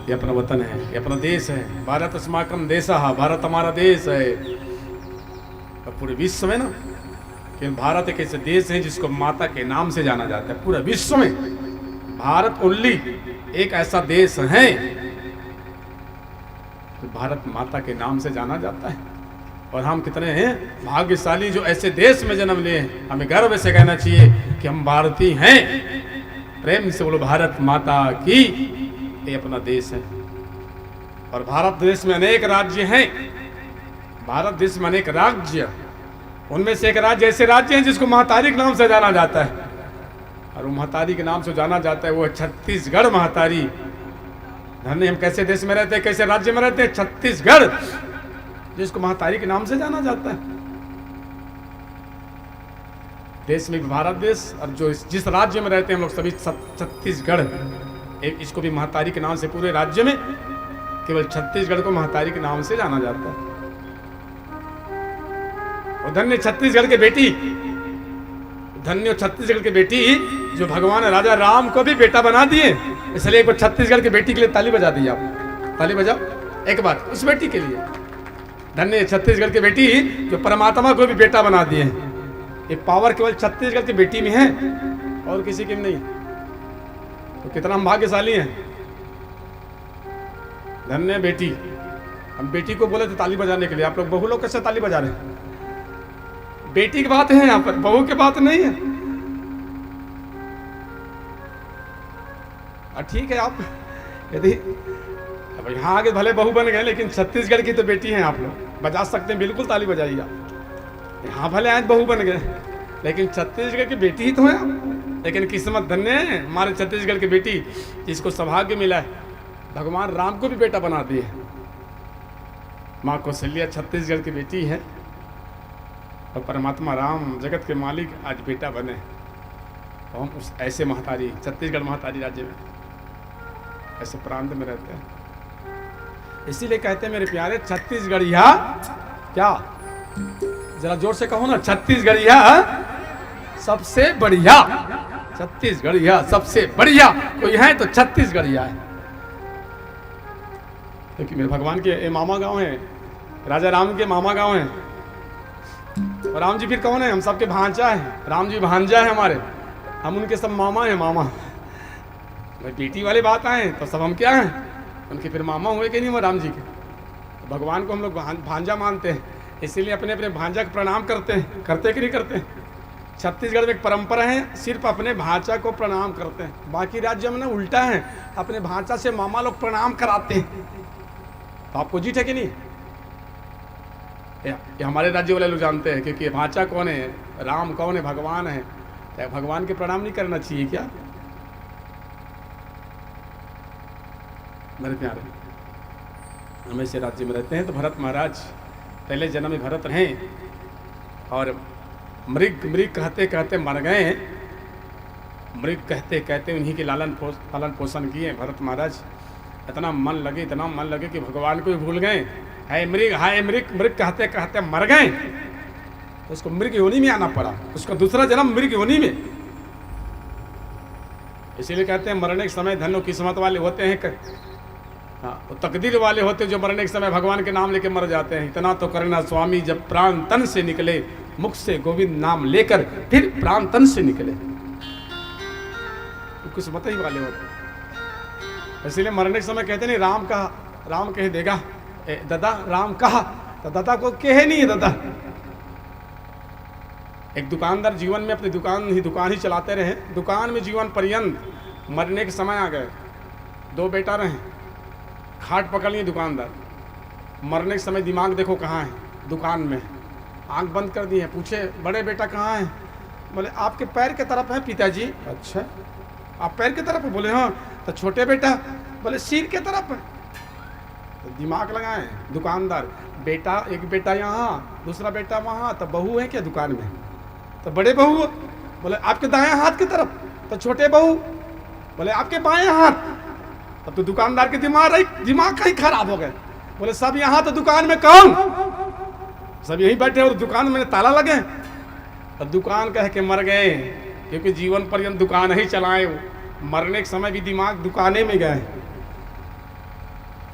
S2: ये अपना वतन है, ये अपना देश है। भारत अस्माकं देशः, भारत हमारा देश है। और पूरे विश्व में ना, कि भारत एक ऐसे देश है जिसको माता के नाम से जाना जाता है। पूरे विश्व में भारत ओनली एक ऐसा देश है तो भारत माता के नाम से जाना जाता है। और हम कितने हैं भाग्यशाली जो ऐसे देश में जन्म लिए हैं। हमें गर्व से कहना चाहिए कि हम भारतीय हैं। प्रेम से बोलो भारत माता की। ये अपना देश है। और भारत देश में अनेक राज्य हैं। भारत देश में अनेक राज्य, उनमें से एक राज्य ऐसे राज्य हैं जिसको महतारी के नाम से जाना जाता है, और वो महतारी के नाम से जाना जाता है वो है छत्तीसगढ़ महतारी। धन्य हम कैसे देश में रहते हैं, कैसे राज्य में रहते हैं, छत्तीसगढ़, जिसको महतारी के नाम से जाना जाता है। देश में भारत देश, और जो जिस राज्य में रहते हैं हम लोग सभी छत्तीसगढ़, इसको भी महतारी के नाम से, पूरे राज्य में केवल छत्तीसगढ़ को महतारी के नाम से जाना जाता है। और धन्य छत्तीसगढ़ के बेटी, धन्य छत्तीसगढ़ की बेटी जो भगवान राजा राम को भी बेटा बना दिए। इसलिए एक बार छत्तीसगढ़ की बेटी के लिए ताली बजा दी आप, ताली बजाओ एक बार उस बेटी के लिए। धन्य छत्तीसगढ़ की बेटी जो परमात्मा को भी बेटा बना दिए। ये पावर केवल छत्तीसगढ़ की बेटी में है और किसी की नहीं। तो कितना हम भाग्यशाली हैं। धन्य बेटी। हम बेटी को बोले थे ताली बजाने के लिए, आप लोग बहू लोग कैसे ताली बजा रहे हैं? बेटी की बात है यहाँ पर, बहू की बात नहीं है। ठीक है, आप यदि अब यहाँ आगे भले बहू बन गए, लेकिन छत्तीसगढ़ की तो बेटी हैं, आप लोग बजा सकते हैं, बिल्कुल ताली बजाइए आप। यहाँ भले आज बहू बन गए, लेकिन छत्तीसगढ़ की बेटी ही तो है आप। लेकिन किस्मत धन्य है हमारे छत्तीसगढ़ की बेटी, जिसको सौभाग्य मिला है, भगवान राम को भी बेटा बना दिए। माँ कौशल्या छत्तीसगढ़ की बेटी है, और परमात्मा राम जगत के मालिक आज बेटा बने। तो हम उस ऐसे महतारी, छत्तीसगढ़ महतारी राज्य में, ऐसे प्रांत में रहते हैं। इसीलिए कहते हैं मेरे प्यारे, छत्तीसगढ़िया क्या, जरा जोर से कहो ना, छत्तीसगढ़िया सबसे बढ़िया। छत्तीसगढ़िया सबसे बढ़िया कोई है तो छत्तीसगढ़िया है। क्योंकि मेरे भगवान के मामा गांव है, राजा राम के मामा गांव है। और राम जी फिर कौन है? हम सबके भांजा है। राम जी भांजा है हमारे, हम उनके सब मामा हैं। मामा भाई बेटी वाली बात आए तो सब हम क्या हैं, उनके फिर मामा हुए कि नहीं वो राम जी के। भगवान को हम लोग भांजा मानते हैं, इसीलिए अपने अपने भांजा को प्रणाम करते हैं। करते कि नहीं करते हैं? छत्तीसगढ़ में एक परंपरा है, सिर्फ अपने भांजा को प्रणाम करते हैं। बाकी राज्यों में ना उल्टा है, अपने भांजा से मामा लोग प्रणाम कराते हैं। तो आपको जीत है कि नहीं? ये हमारे राज्य वाले लोग जानते हैं, क्योंकि भांजा कौन है, राम कौन है, भगवान है। तो भगवान के प्रणाम नहीं करना चाहिए क्या? मेरे प्यारे, हम ऐसे राज्य में रहते हैं। तो भरत महाराज पहले जन्म में भरत रहे, और मृग मृग कहते कहते मर गए। मृग कहते कहते उन्हीं के पालन पोषण किए भरत महाराज। इतना मन लगे, इतना मन लगे कि भगवान को भी भूल गए। हाय मृग, हाय मृग, मृग कहते कहते मर गए। तो उसको मृग योनि में आना पड़ा, उसका दूसरा जन्म मृग योनि में। इसीलिए कहते हैं मरने के समय धन्य किस्मत वाले होते हैं। हाँ, तो तकदीर वाले होते जो मरने के समय भगवान के नाम लेके मर जाते हैं। इतना तो करना स्वामी, जब प्राण तन से निकले, मुख से गोविंद नाम लेकर फिर प्राण तन से निकले, तो किस्मत ही वाले होते हैं। इसीलिए मरने के समय कहते नहीं राम कहा, राम कह देगा दादा, राम कहा तो दादा को कहे नहीं है दादा। एक दुकानदार जीवन में अपनी दुकान ही चलाते रहे, दुकान में जीवन पर्यंत। मरने के समय आ गए, 2 बेटा रहे, खाट पकड़ लिए दुकानदार। मरने के समय दिमाग देखो कहाँ है, दुकान में, आंख बंद कर दी है। पूछे बड़े बेटा कहाँ है? बोले आपके पैर के तरफ है पिताजी। अच्छा, आप पैर के तरफ? बोले हाँ। तो छोटे बेटा? बोले सिर के तरफ है। तो दिमाग लगाए दुकानदार, बेटा एक बेटा यहाँ, दूसरा बेटा वहाँ, तो बहू है क्या दुकान में? तो बड़े बहू। बोले आपके दाएं हाथ की तरफ। तो छोटे बहू? बोले आपके बाएं हाथ। तब तो दुकानदार के दिमाग का ही खराब हो गए। बोले सब यहाँ, तो दुकान में कौन? सब यही बैठे और दुकान में ताला लगे। तो दुकान कह के मर गए, क्योंकि जीवन पर्यंत दुकान ही चलाए। मरने के समय भी दिमाग दुकाने में गए।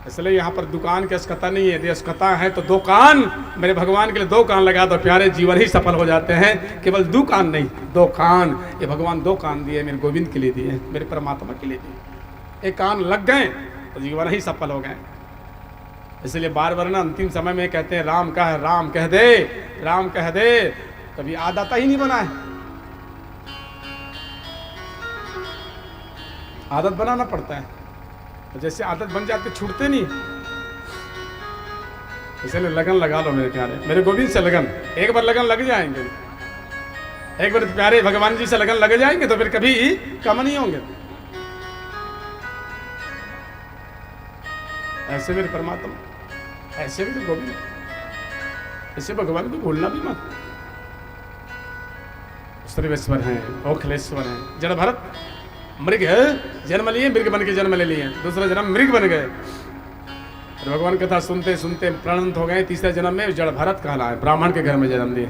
S2: इसलिए यहाँ पर दुकान की अस्कता नहीं है, यदि अस्कता है तो 2 कान। मेरे भगवान के लिए 2 कान लगा दो, प्यारे जीवन ही सफल हो जाते हैं। केवल 2 कान नहीं, 2 कान। ये भगवान 2 कान दिए, मेरे गोविंद के लिए दिए, मेरे परमात्मा के लिए दिए। 1 कान लग गए तो जीवन ही सफल हो गए। इसलिए बार बार ना अंतिम समय में कहते हैं राम कह, राम कह दे, राम कह दे। कभी आदत ही नहीं बना है, आदत बनाना पड़ता है। तो जैसे आदत बन जाती छूटते नहीं। इसलिए लगन लगा लो मेरे प्यारे, मेरे गोविंद से लगन, एक बार लगन लग जाएंगे, एक बार प्यारे भगवान जी से लगन लग जाएंगे तो फिर कभी कम नहीं होंगे। ऐसे मेरे परमात्मा, ऐसे मेरे गोविंद, ऐसे भगवान को भूलना भी मत। सर्वेश्वर हैं, अखिलेश्वर हैं। जड़ भरत मृग है, जन्म लिए मृग बन के जन्म ले लिए, दूसरा जन्म मृग बन गए। भगवान कथा सुनते सुनते प्रणत हो गए। तीसरे जन्म में जड़ भरत कहला है, ब्राह्मण के घर में जन्म लिए।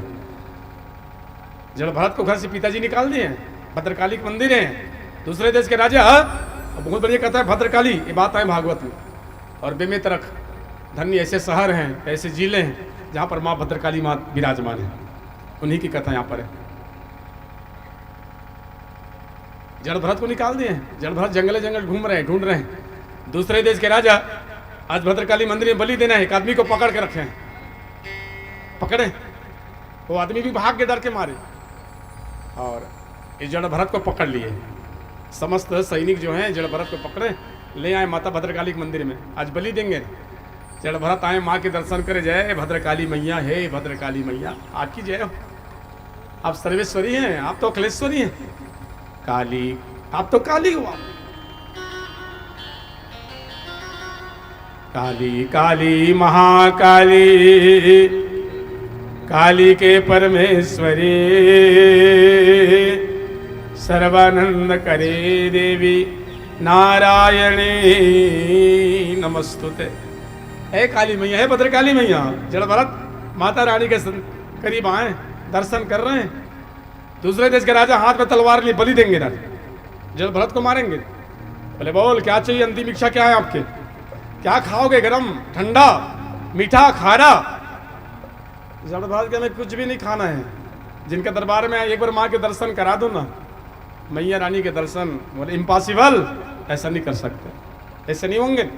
S2: जड़ भरत को घर से पिताजी निकाल दिए। भद्रकाली के मंदिर है, दूसरे देश के राजा, बहुत बढ़िया कथा है भद्रकाली, ये बात है भागवत में। और बेमेतरख धन्य ऐसे शहर हैं, ऐसे जिले हैं जहाँ पर माँ भद्रकाली माँ विराजमान है, उन्हीं की कथा यहाँ पर है। जड़ भरत को निकाल दिए। जड़ भरत जंगल जंगल घूम रहे हैं, ढूंढ रहे हैं। दूसरे देश के राजा आज भद्रकाली मंदिर में बलि देना है, एक आदमी को पकड़ के रखे हैं। पकड़े, वो आदमी भी भाग के डर के मारे, और इस जड़ भरत को पकड़ लिए। समस्त सैनिक जो हैं जड़ भरत को पकड़े, ले आए माता भद्रकाली के मंदिर में, आज बलि देंगे। जड़ भरत आए, माँ के दर्शन करे, जय भद्रकाली मैया, हे भद्रकाली मैया आपकी जय हो, आप सर्वेश्वरी हैं, आप तो अखिलेश्वरी हैं। काली, आप तो काली हुआ। काली काली महाकाली, काली के परमेश्वरी, सर्वानंद करे देवी नारायणी नमस्तुते। हे काली मैया, हे भद्रकाली मैया। जड़ भरत माता रानी के करीब आए, दर्शन कर रहे हैं। दूसरे देश के राजा हाथ में तलवार लिए बलि देंगे ना, जड़ भरत को मारेंगे। बोले बोल क्या चाहिए, अंतिम इच्छा क्या है आपके, क्या खाओगे, गरम ठंडा मीठा खारा। जड़ भरत के हमें कुछ भी नहीं खाना है, जिनके दरबार में एक बार माँ के दर्शन करा दो ना, मैया रानी के दर्शन। बोले इम्पॉसिबल, ऐसा नहीं कर सकते, ऐसे नहीं होंगे।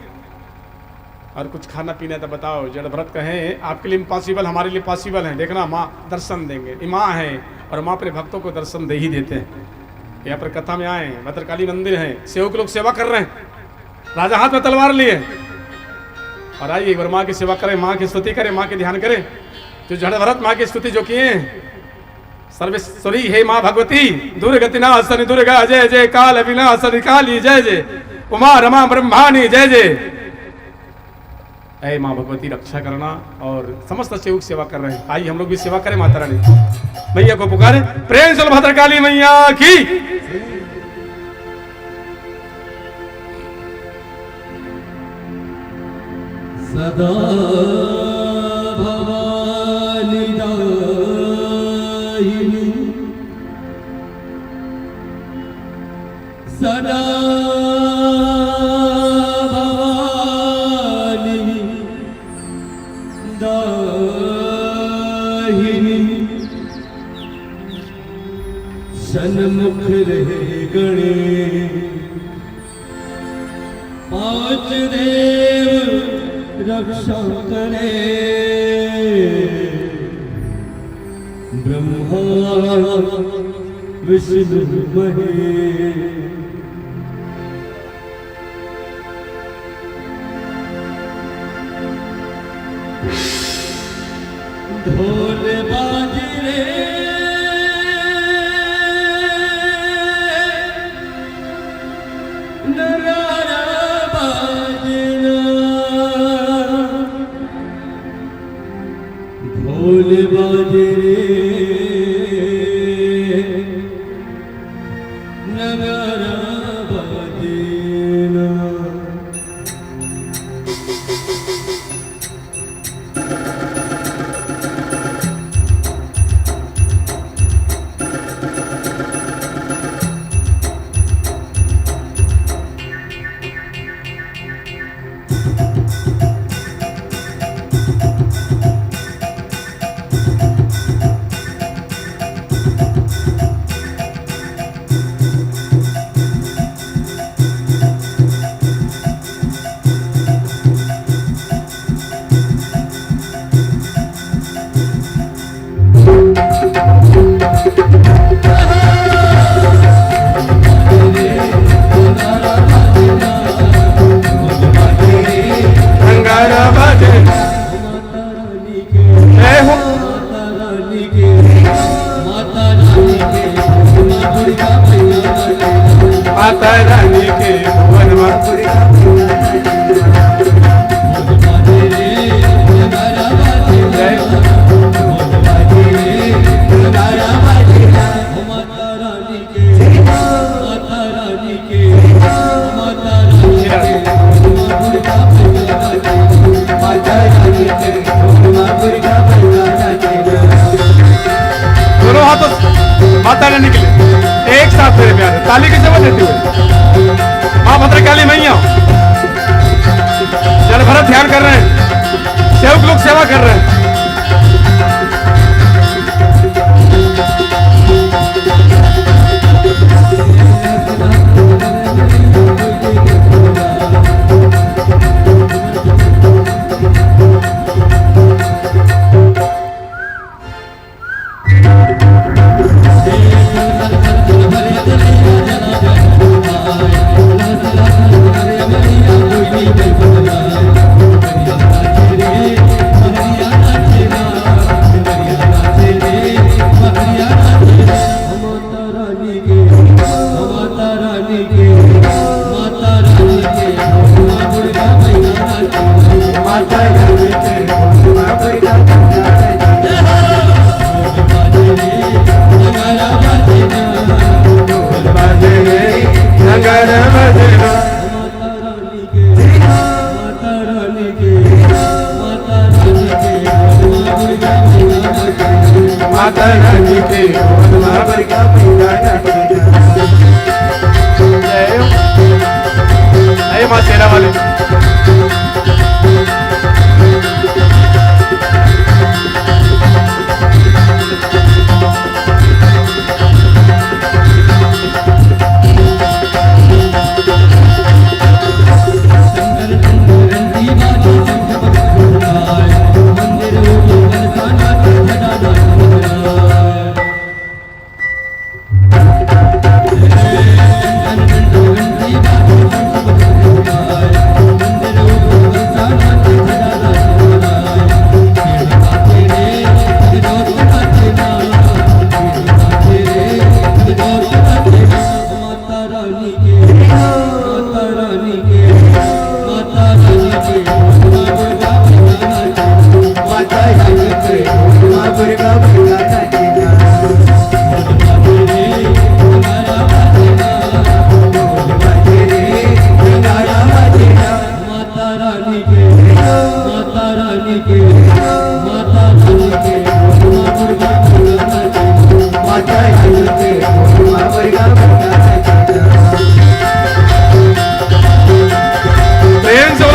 S2: और कुछ खाना पीना तो बताओ। जड़ भरत कहें आपके लिए इम्पॉसिबल, हमारे लिए पॉसिबल है, देखना माँ दर्शन देंगे। माँ है और माँ अपने भक्तों को दर्शन दे ही देते हैं। यहाँ पर कथा में आए, भद्रकाली मंदिर है, सेवक लोग सेवा कर रहे हैं, राजा हाथ में तलवार लिए। और आइए एक बार माँ की सेवा करें, माँ की स्तुति करें, माँ के ध्यान करें। जो जड़ भरत माँ की स्तुति जो किए, सर्वेश्वरी हे माँ भगवती, दुर्गति नाशनी दुर्गा जय जय, काल विनाशनी काली जय जय, उमा रमा ब्रह्माणी जय जय। ऐ माँ भगवती रक्षा करना। और समस्त सेवक सेवा कर रहे हैं, आइए हम लोग भी सेवा करें। माता रानी मैया को पुकारे, प्रेम से भद्रकाली मैया की।
S1: सदा भवानी दायिनी, सदा भवानी दायिनी, सन्मुख रहे गणे पांच देव रक्षा करे, ब्रह्मा विष्णु महेश। ढोल बाजरे नगारा बाजना, ढोल बाजरे नगारा बाजना।
S2: माता रानी के भुवन दोनों हाथों माता रानी के लिए एक साथ मेरे प्यारे ताली की जगह देते हुए मां भद्रकाली मैया जल भरत ध्यान कर रहे हैं, सेवक लोग सेवा कर रहे हैं। मां शेरा वाले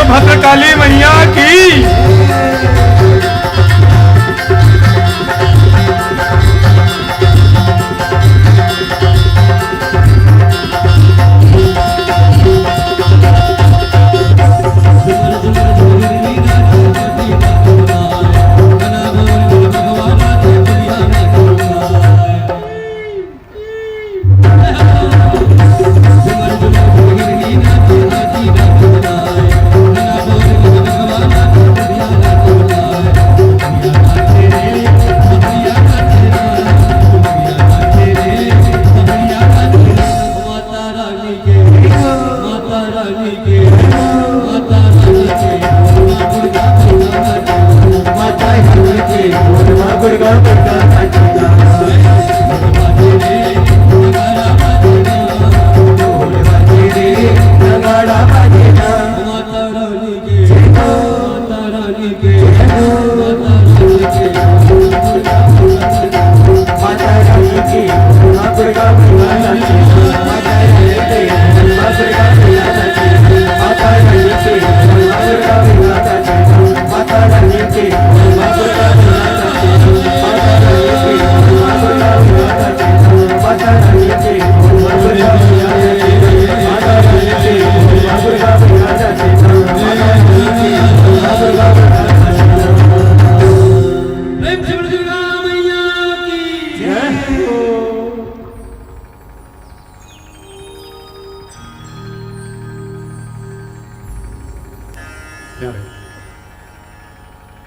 S2: भद्रकाली मैया की।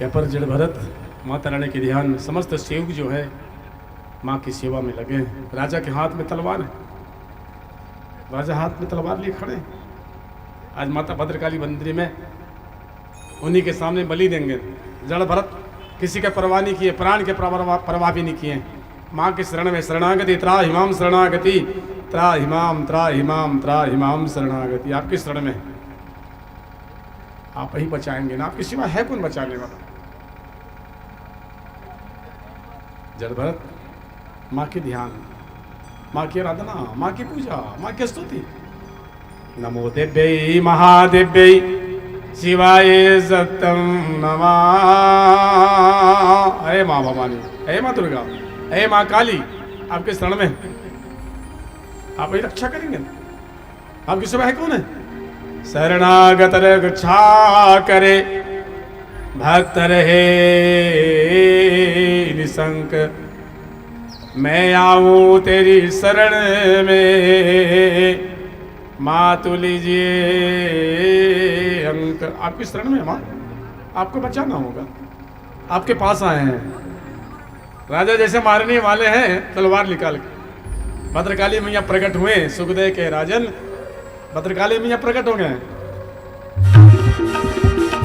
S2: यहाँ पर जड़ भरत माता रानी के ध्यान समस्त सेवक जो है माँ की सेवा में लगे हैं। राजा के हाथ में तलवार है, राजा हाथ में तलवार लिए खड़े हैं। आज माता भद्रकाली मंदिर में उन्हीं के सामने बलि देंगे। जड़ भरत किसी का परवाह नहीं किए, प्राण के परवाह भी नहीं किए। माँ के शरण में शरणागति, त्रा हिमाम शरणागति, त्रा हिमाम शरणागति। आपकी शरण में आप ही बचाएंगे ना, आपके सिवा है कौन बचाने वाला। जड़ भरत माँ की ध्यान, माँ की आराधना, माँ की पूजा, माँ की स्तुति। नमो देव्यै महादेव्यै शिवाय सत्यम नमः। हे माँ भवानी, हे माँ दुर्गा, हे माँ काली, आपके शरण में आप ही रक्षा करेंगे। आपकी सेवा है कौन है। शरणागत रक्षा करे, भक्त रहे निशंक। मैं आऊं तेरी शरण में, माँ तू लीजिए अंक। आपकी शरण में माँ, आपको बचाना होगा। आपके पास आए हैं, राजा जैसे मारने वाले हैं तलवार निकाल के। भद्रकाली मैया प्रकट हुए, सुखदेव के राजन भद्रकाली मैया प्रकट हो गए।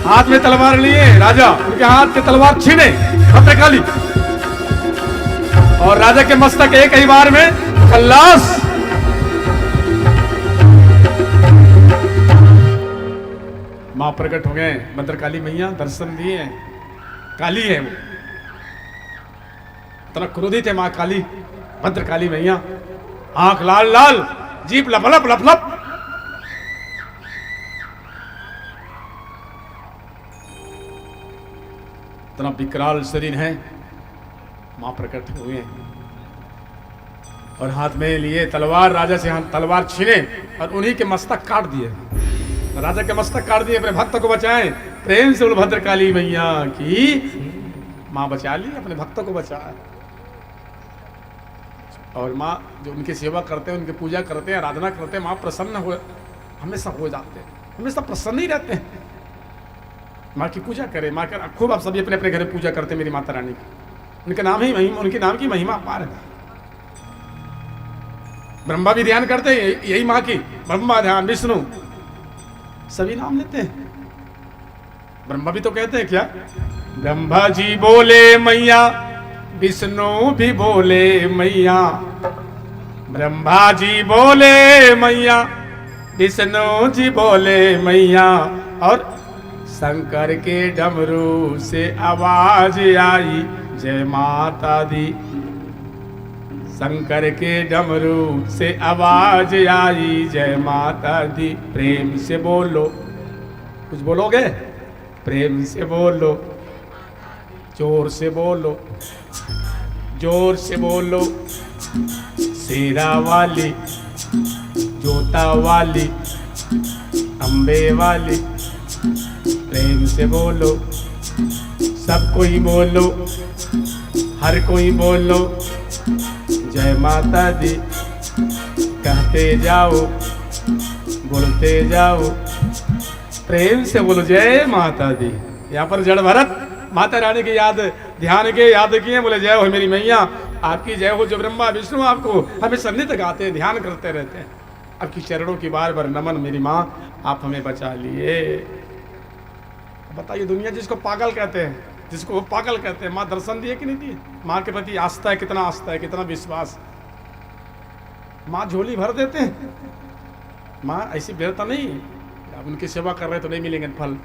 S2: हाथ में तलवार लिए राजा, उनके हाथ के तलवार छीने भद्रकाली, और राजा के मस्तक एक ही बार में खल्लास। मां प्रकट हो गए, भद्रकाली मैया दर्शन दिए। काली है वो, इतना क्रोधित है मां काली, भद्रकाली मैया। आंख लाल लाल, जीभ लपलप लपलप। इतना विकराल शरीर है। मां प्रकट हुए और हाथ में लिए तलवार, राजा से हाथ तलवार छीने और उन्हीं के मस्तक काट दिए। राजा के मस्तक काट दिए, अपने भक्त को बचाएं। प्रेम से बोलो भद्रकाली मैया की। मां बचा ली, अपने भक्तों को बचाया। और माँ जो उनकी सेवा करते हैं, उनकी पूजा करते हैं, आराधना करते हैं, माँ प्रसन्न हो हमेशा हो जाते हैं, हमेशा प्रसन्न ही रहते हैं। माँ की पूजा करें, माँ का खूब। आप सभी अपने अपने घर पूजा करते हैं मेरी माता रानी की। उनके नाम ही महिमा, उनके नाम की महिमा अपार है। ब्रह्मा भी ध्यान करते हैं यही माँ की, ब्रह्मा ध्यान, विष्णु सभी नाम लेते हैं। ब्रह्मा भी तो कहते हैं क्या, ब्रह्मा जी बोले मैया, विष्णु भी बोले मैया। ब्रह्मा जी बोले मैया, विष्णु जी बोले मैया। और शंकर के डमरू से आवाज आई, जय माता दी। शंकर के डमरू से आवाज आई, जय माता दी। प्रेम से बोलो, कुछ बोलोगे, प्रेम से बोलो, जोर से बोलो, जोर से बोलो। शेरा वाली, जोता वाली, अम्बे वाली। प्रेम से बोलो, सब कोई बोलो, हर कोई बोलो, जय माता दी। कहते जाओ, बोलते जाओ, प्रेम से बोलो जय माता दी। यहाँ पर जड़ भरत माता रानी की याद, ध्यान के याद किए, बोले जय हो मेरी मैया, आपकी जय हो। जो ब्रह्मा विष्णु आपको हमेशा नित्य गाते हैं, ध्यान करते रहते हैं। आपकी चरणों की बार बार नमन मेरी माँ, आप हमें बचा लिए। बताइए, दुनिया जिसको पागल कहते हैं, जिसको वो पागल कहते हैं, माँ दर्शन दिए कि नहीं दिए। माँ के प्रति आस्था है, कितना आस्था है, कितना विश्वास। माँ झोली भर देते हैं। माँ ऐसी बेरता नहीं, आप उनकी सेवा कर रहे तो नहीं मिलेंगे फल,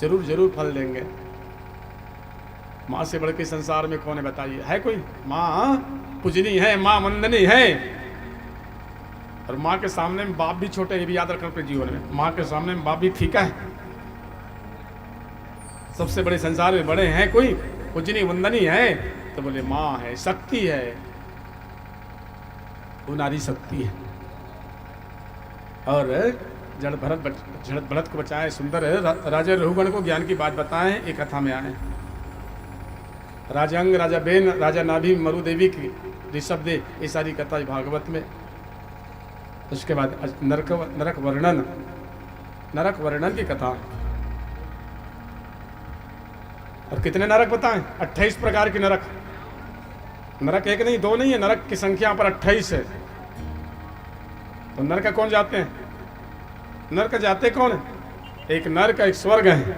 S2: जरूर जरूर फल देंगे। माँ से बढ़ के संसार में कौन है बताइए, है कोई। माँ पूजनी है, माँ वंदनी है। और माँ के सामने में बाप भी छोटे, ये भी याद रखना अपने जीवन में। माँ के सामने में बाप भी फीका है। सबसे बड़े संसार में बड़े हैं कोई, पूजनी वंदनी है तो बोले माँ है, शक्ति है, वो नारी शक्ति है। और जड़ भरत को बचाए, सुंदर है। राजा रघुगण को ज्ञान की बात बताएं, एक कथा में आए। राजा अंग, राजा बेन, राजा नाभि, मरुदेवी की ऋषभ दे, ये सारी कथा भागवत में। उसके बाद नरक वर्णन की कथा। और कितने नरक बताएं, 28 प्रकार के नरक। नरक एक नहीं, दो नहीं है, नरक की संख्या पर 28 है। तो नरक कौन जाते हैं? नरक जाते कौन है? एक नरक, एक स्वर्ग है।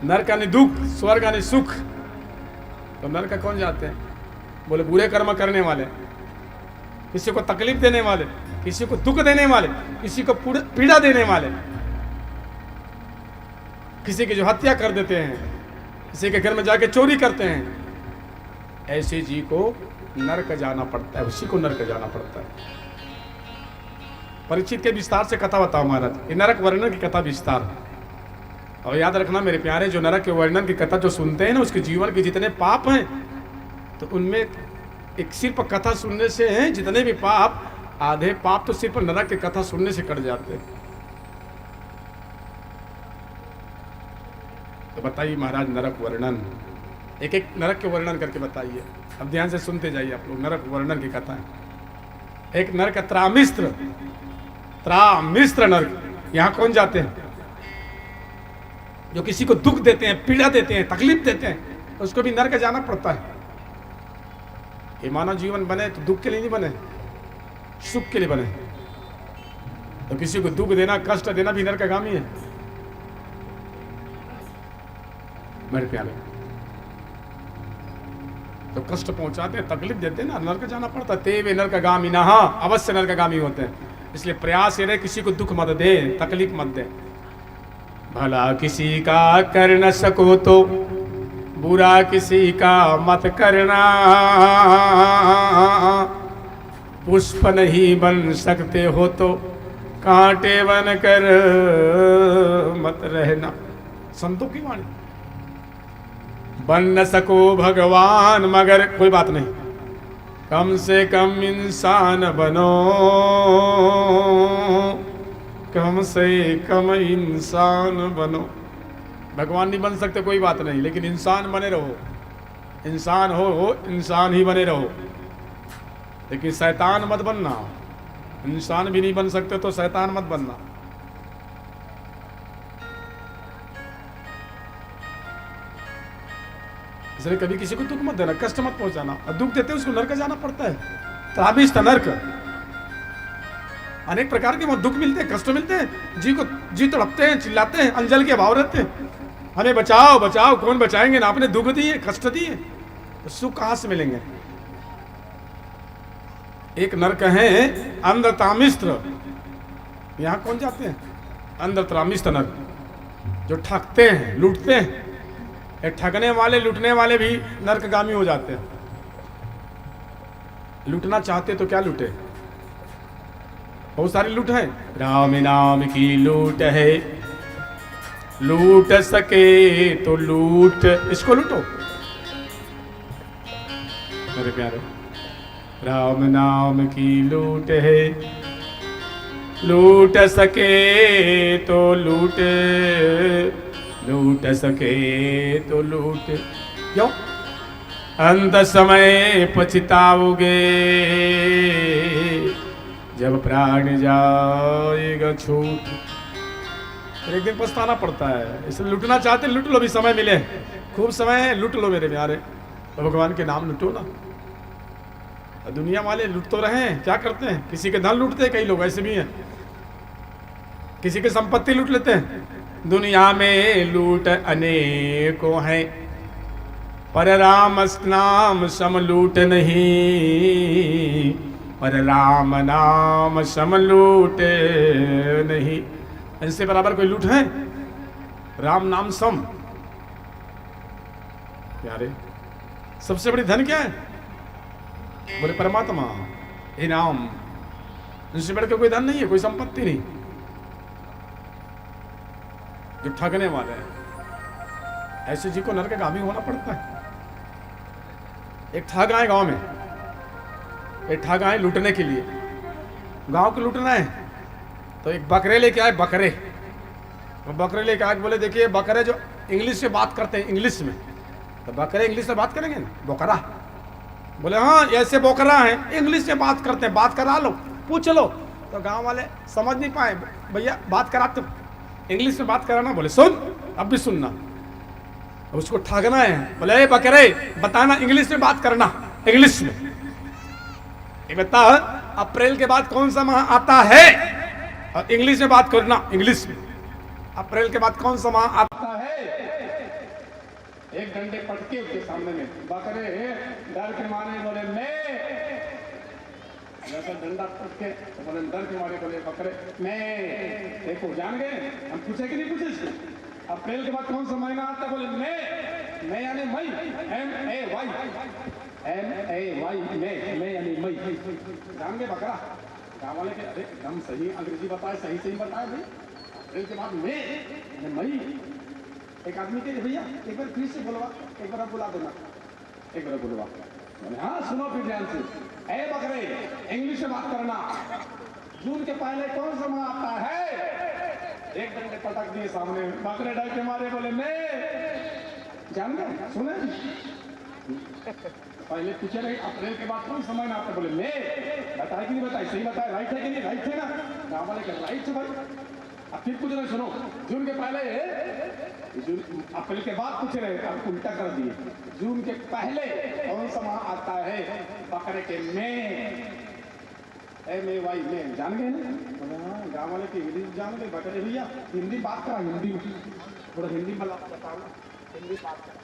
S2: नरक यानी दुख, स्वर्ग यानी सुख। तो नरक कौन जाते हैं? बोले बुरे कर्म करने वाले, किसी को तकलीफ देने वाले, किसी को दुख देने वाले, किसी को पीड़ा देने वाले, किसी की जो हत्या कर देते हैं, किसी के घर में जाके चोरी करते हैं, ऐसे जी को नरक जाना पड़ता है, उसी को नरक जाना पड़ता है। परीक्षित के विस्तार से कथा बताओ महाराज, ये नरक वर्णन की कथा विस्तार। और याद रखना मेरे प्यारे, जो नरक के वर्णन की कथा जो सुनते हैं ना, उसके जीवन के जितने पाप हैं, तो उनमें एक सिर्फ कथा सुनने से हैं जितने भी पाप, आधे पाप तो सिर्फ नरक की कथा सुनने से कट जाते हैं। तो बताइए महाराज, नरक वर्णन, एक एक नरक के वर्णन करके बताइए। अब ध्यान से सुनते जाइए आप लोग, नरक वर्णन की कथा है। एक नरक त्रामिस्त्र, त्रामिस्त्र नरक। यहाँ कौन जाते हैं? जो किसी को दुख देते हैं, पीड़ा देते हैं, तकलीफ देते हैं, तो उसको भी नरक जाना पड़ता है। ये मानव जीवन बने तो दुख के लिए नहीं बने, सुख के लिए बने। तो किसी को दुख देना, कष्ट देना भी नरकगामी है मेरे प्यारे। तो कष्ट पहुंचाते हैं, तकलीफ देते हैं ना, नरक जाना पड़ता है। ते वे नरकगामी ना, हाँ अवश्य नरकगामी होते हैं। इसलिए प्रयास ये रहे किसी को दुख मत दे, तकलीफ मत दे। भला किसी का कर न सको तो बुरा किसी का मत करना, पुष्प नहीं बन सकते हो तो कांटे बन कर मत रहना। संतों की वाणी। बन न सको भगवान मगर कोई बात नहीं, कम से कम इंसान बनो, कम से कम इंसान बनो। भगवान नहीं बन सकते कोई बात नहीं, लेकिन इंसान बने रहो। इंसान हो इंसान ही बने रहो, लेकिन शैतान मत बनना। इंसान भी नहीं बन सकते तो शैतान मत बनना। इसलिए कभी किसी को दुख मत देना, कष्ट मत पहुंचाना। और दुख देते उसको नरक जाना पड़ता है। त्रामिष्ट नरक, अनेक प्रकार के दुख मिलते हैं, कष्ट मिलते हैं, जी तड़पते हैं, चिल्लाते हैं, अंजल के भाव रहते हैं, हमें बचाओ बचाओ। कौन बचाएंगे ना? आपने दुख दिए, कष्ट दिए, तो सुख कहां से मिलेंगे? एक नरक है अंध त्रामिस्त्र। यहां कौन जाते हैं? अंध त्रामिस्त्र नरक, जो ठगते हैं, लूटते हैं। ठगने वाले, लूटने वाले भी नरकगामी हो जाते हैं। लूटना चाहते तो क्या लूटे? बहुत सारी लूट है। राम नाम की लूट है, लूट सके तो लूट, इसको लूटो मेरे प्यारे। राम नाम की लूट है, लूट सके तो लूट, लूट सके तो लूट। क्यों? अंत समय पछताओगे जब प्राण जाएगा छूट। एक दिन पछताना पड़ता है, इसलिए लूटना चाहते लूट लो, भी समय मिले, खूब समय है, लूट लो मेरे प्यारे। तो भगवान के नाम लूटो ना। दुनिया वाले लूट तो रहे हैं, क्या करते हैं? किसी के धन लूटते हैं, कई लोग ऐसे भी हैं, किसी की संपत्ति लूट लेते हैं। दुनिया में लूट अनेकों हैं, पर राम नाम सम लूट नहीं, पर राम नाम सम लूट नहीं। इससे बराबर कोई लूट है? राम नाम सम। प्यारे, सबसे बड़ी धन क्या है? बोले परमात्मा, इनाम। इससे बढ़कर कोई धन नहीं है, कोई संपत्ति नहीं। जो ठगने वाले हैं, ऐसे जी को नरकगामी होना पड़ता है। एक ठग आए गांव में, एक ठग आए लूटने के लिए। गांव को लूटना है तो एक बकरे लेके आए, बकरे। वो बकरे लेके आए, बोले देखिए बकरे जो इंग्लिश से बात करते हैं, इंग्लिश में, तो बकरे इंग्लिश में बात करेंगे ना, बोकरा। बोले हाँ ऐसे बोकरा है, इंग्लिश में बात करते हैं, बात करा लो, पूछ लो। तो गांव वाले समझ नहीं पाए, भैया बात कराते इंग्लिश में बात कराना। बोले सुन, अब भी सुनना। उसको ठगना है। बोले ए बकरे बताना, इंग्लिश में बात करना, इंग्लिश में ये बता अप्रैल के बाद कौन सा माह आता है, और इंग्लिश में बात करना, इंग्लिश में अप्रैल के बाद कौन सा माह आता है। एक डंडे पटके उसके सामने में, बकरे डर के मारे बोले मैं, जैसा डंडा पटके तो बोले डर के मारे बोले बकरे मैं। देखो जान गए, हम पूछे कि नहीं पूछे इसको, अप्रैल के बाद कौन सा महीना आता है, बोले मैं यानी मई, MAY, मैं यानी मई। जान गए बकरा, गाँव वाले के अरे एकदम सही अंग्रेजी बताए, सही बताए भाई, अप्रैल के बाद मई। एक आदमी के भैया एक बार फिर से बोलवा, एक बार बुला देना, एक बार बोलवा। हाँ सुनो फिर ध्यान से, ए बकरे इंग्लिश में बात करना, जून के पहले कौन सा माह आता है। एक डंडे पटक दिए सामने, बकरे डर के मारे बोले मैं। जान गए, सुने पहले पूछे नहीं अप्रैल के बाद कौन सा महीना आता है, बोले मैं। बताया कि नहीं बताया, सही बताया, राइट है कि नहीं, राइट है ना, गाँव वाले के राइट है भाई। अब फिर पूछ रहे, सुनो जून के पहले, जून अप्रैल के बाद पूछ रहे, अब उल्टा कर दिए, जून के पहले कौन सा माह आता है, बकरे के में, MAY में। जान गए ना, हाँ गाँव वाले की इंग्लिश जान गए, बकरे भैया हिंदी बात करा, हिंदी थोड़ा हिंदी बताओ ना, हिंदी बात करा।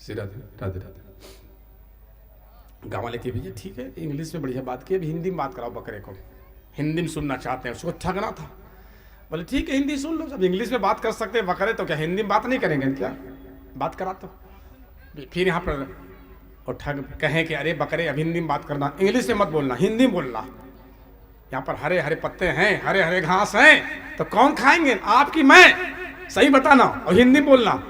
S2: राधे राधे राधे। गाँव वाले के भैया ठीक है, इंग्लिश में बढ़िया बात की, अब हिंदी में बात कराओ बकरे को, हिंदी में सुनना चाहते हैं, उसको ठगना था। बोले ठीक है हिंदी सुन लो, जब इंग्लिश में बात कर सकते हैं बकरे तो क्या हिंदी में बात नहीं करेंगे क्या, बात करा तो। फिर यहाँ पर और ठग कहें कि अरे बकरे अब हिंदी में बात करना, इंग्लिश में मत बोलना, हिंदी में बोलना। यहाँ पर हरे हरे पत्ते हैं, हरे हरे घास हैं, तो कौन खाएंगे, आपकी मैं, सही बताना और हिंदी में बोलना।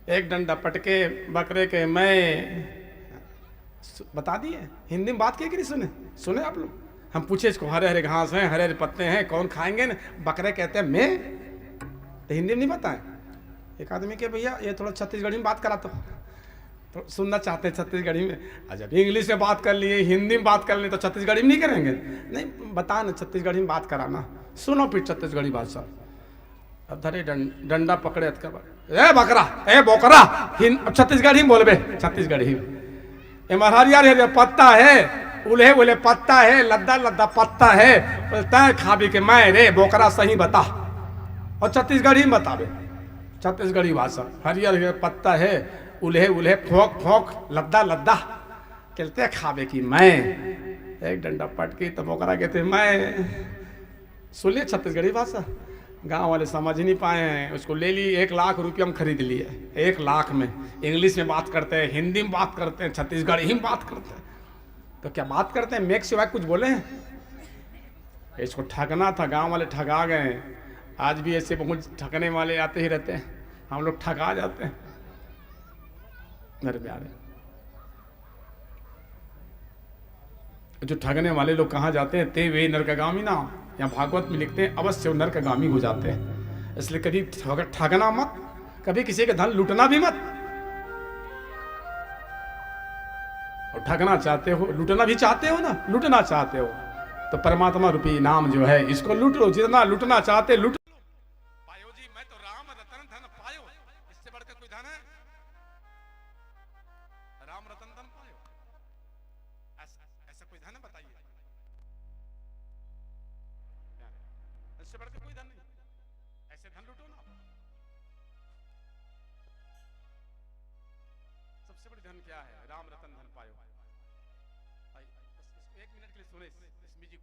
S2: एक डंडा पटके बकरे के मैं बता दिए, हिंदी में बात किए कि नहीं सुने, सुने आप लोग। हम पूछे इसको हरे हरे घास हैं, हरे हरे पत्ते हैं, कौन खाएंगे ना, बकरे कहते हैं मैं, तो हिंदी में नहीं बताएं। एक आदमी के भैया ये थोड़ा छत्तीसगढ़ी में बात करा तो सुनना चाहते हैं छत्तीसगढ़ी में। जब इंग्लिश में बात कर लिए, हिंदी में बात कर लिए, तो छत्तीसगढ़ी में नहीं करेंगे, नहीं बता ना छत्तीसगढ़ी में बात कराना, सुनो फिर छत्तीसगढ़ी भाषा। अब धरे डंडा पकड़े ए बकरा ए बोकरा, छत्तीसगढ़ी में बोलबे, छत्तीसगढ़ी हरियर पत्ता है, उल्हे उल्हे पत्ता है, लद्दा लद्दा पत्ता है, तय खाबी के मैं रे बोकरा सही बता, और छत्तीसगढ़ी में बतावे, छत्तीसगढ़ी भाषा। हरियर हरियर पत्ता है, उल्हे उल्हे फोक फोक लद्दा लद्दा, कहते खाबे की मैं। एक डंडा पटकी तो बोकरा कहते मैं। सुनिए छत्तीसगढ़ी भाषा, गांव वाले समझ ही नहीं पाए हैं, उसको ले ली, 1 लाख रुपये हम खरीद लिए, 1 लाख में। इंग्लिश में बात करते हैं, हिंदी में बात करते हैं, छत्तीसगढ़ी में बात करते हैं, तो क्या बात करते हैं, मेक सिवाय कुछ बोले हैं। इसको ठगना था, गांव वाले ठगा गए। आज भी ऐसे बहुत ठगने वाले आते ही रहते हैं, हम लोग ठगा जाते हैं। मेरे प्यारे जो ठगने वाले लोग कहाँ जाते हैं, ते वे नरकगामी ना, या भागवत में लिखते हैं अवश्य वो नरकगामी हो जाते हैं। इसलिए कभी ठगना मत, कभी किसी का धन लूटना भी मत। और ठगना चाहते हो, लूटना भी चाहते हो ना, लूटना चाहते हो तो परमात्मा रूपी नाम जो है इसको लूट लो, जितना लूटना चाहते लूट लो। पायो जी मैं तो राम रतन धन पायो, इससे बढ़कर कोई धन है, राम रतन धन पायो, ऐसा कोई धन है बताइए, इससे बढ़कर कोई धन नहीं, ऐसे धन लूटो ना। सबसे बड़ी धन क्या है, राम रतन धन पायो। बस 1 मिनट के लिए सुने इस म्यूजिक।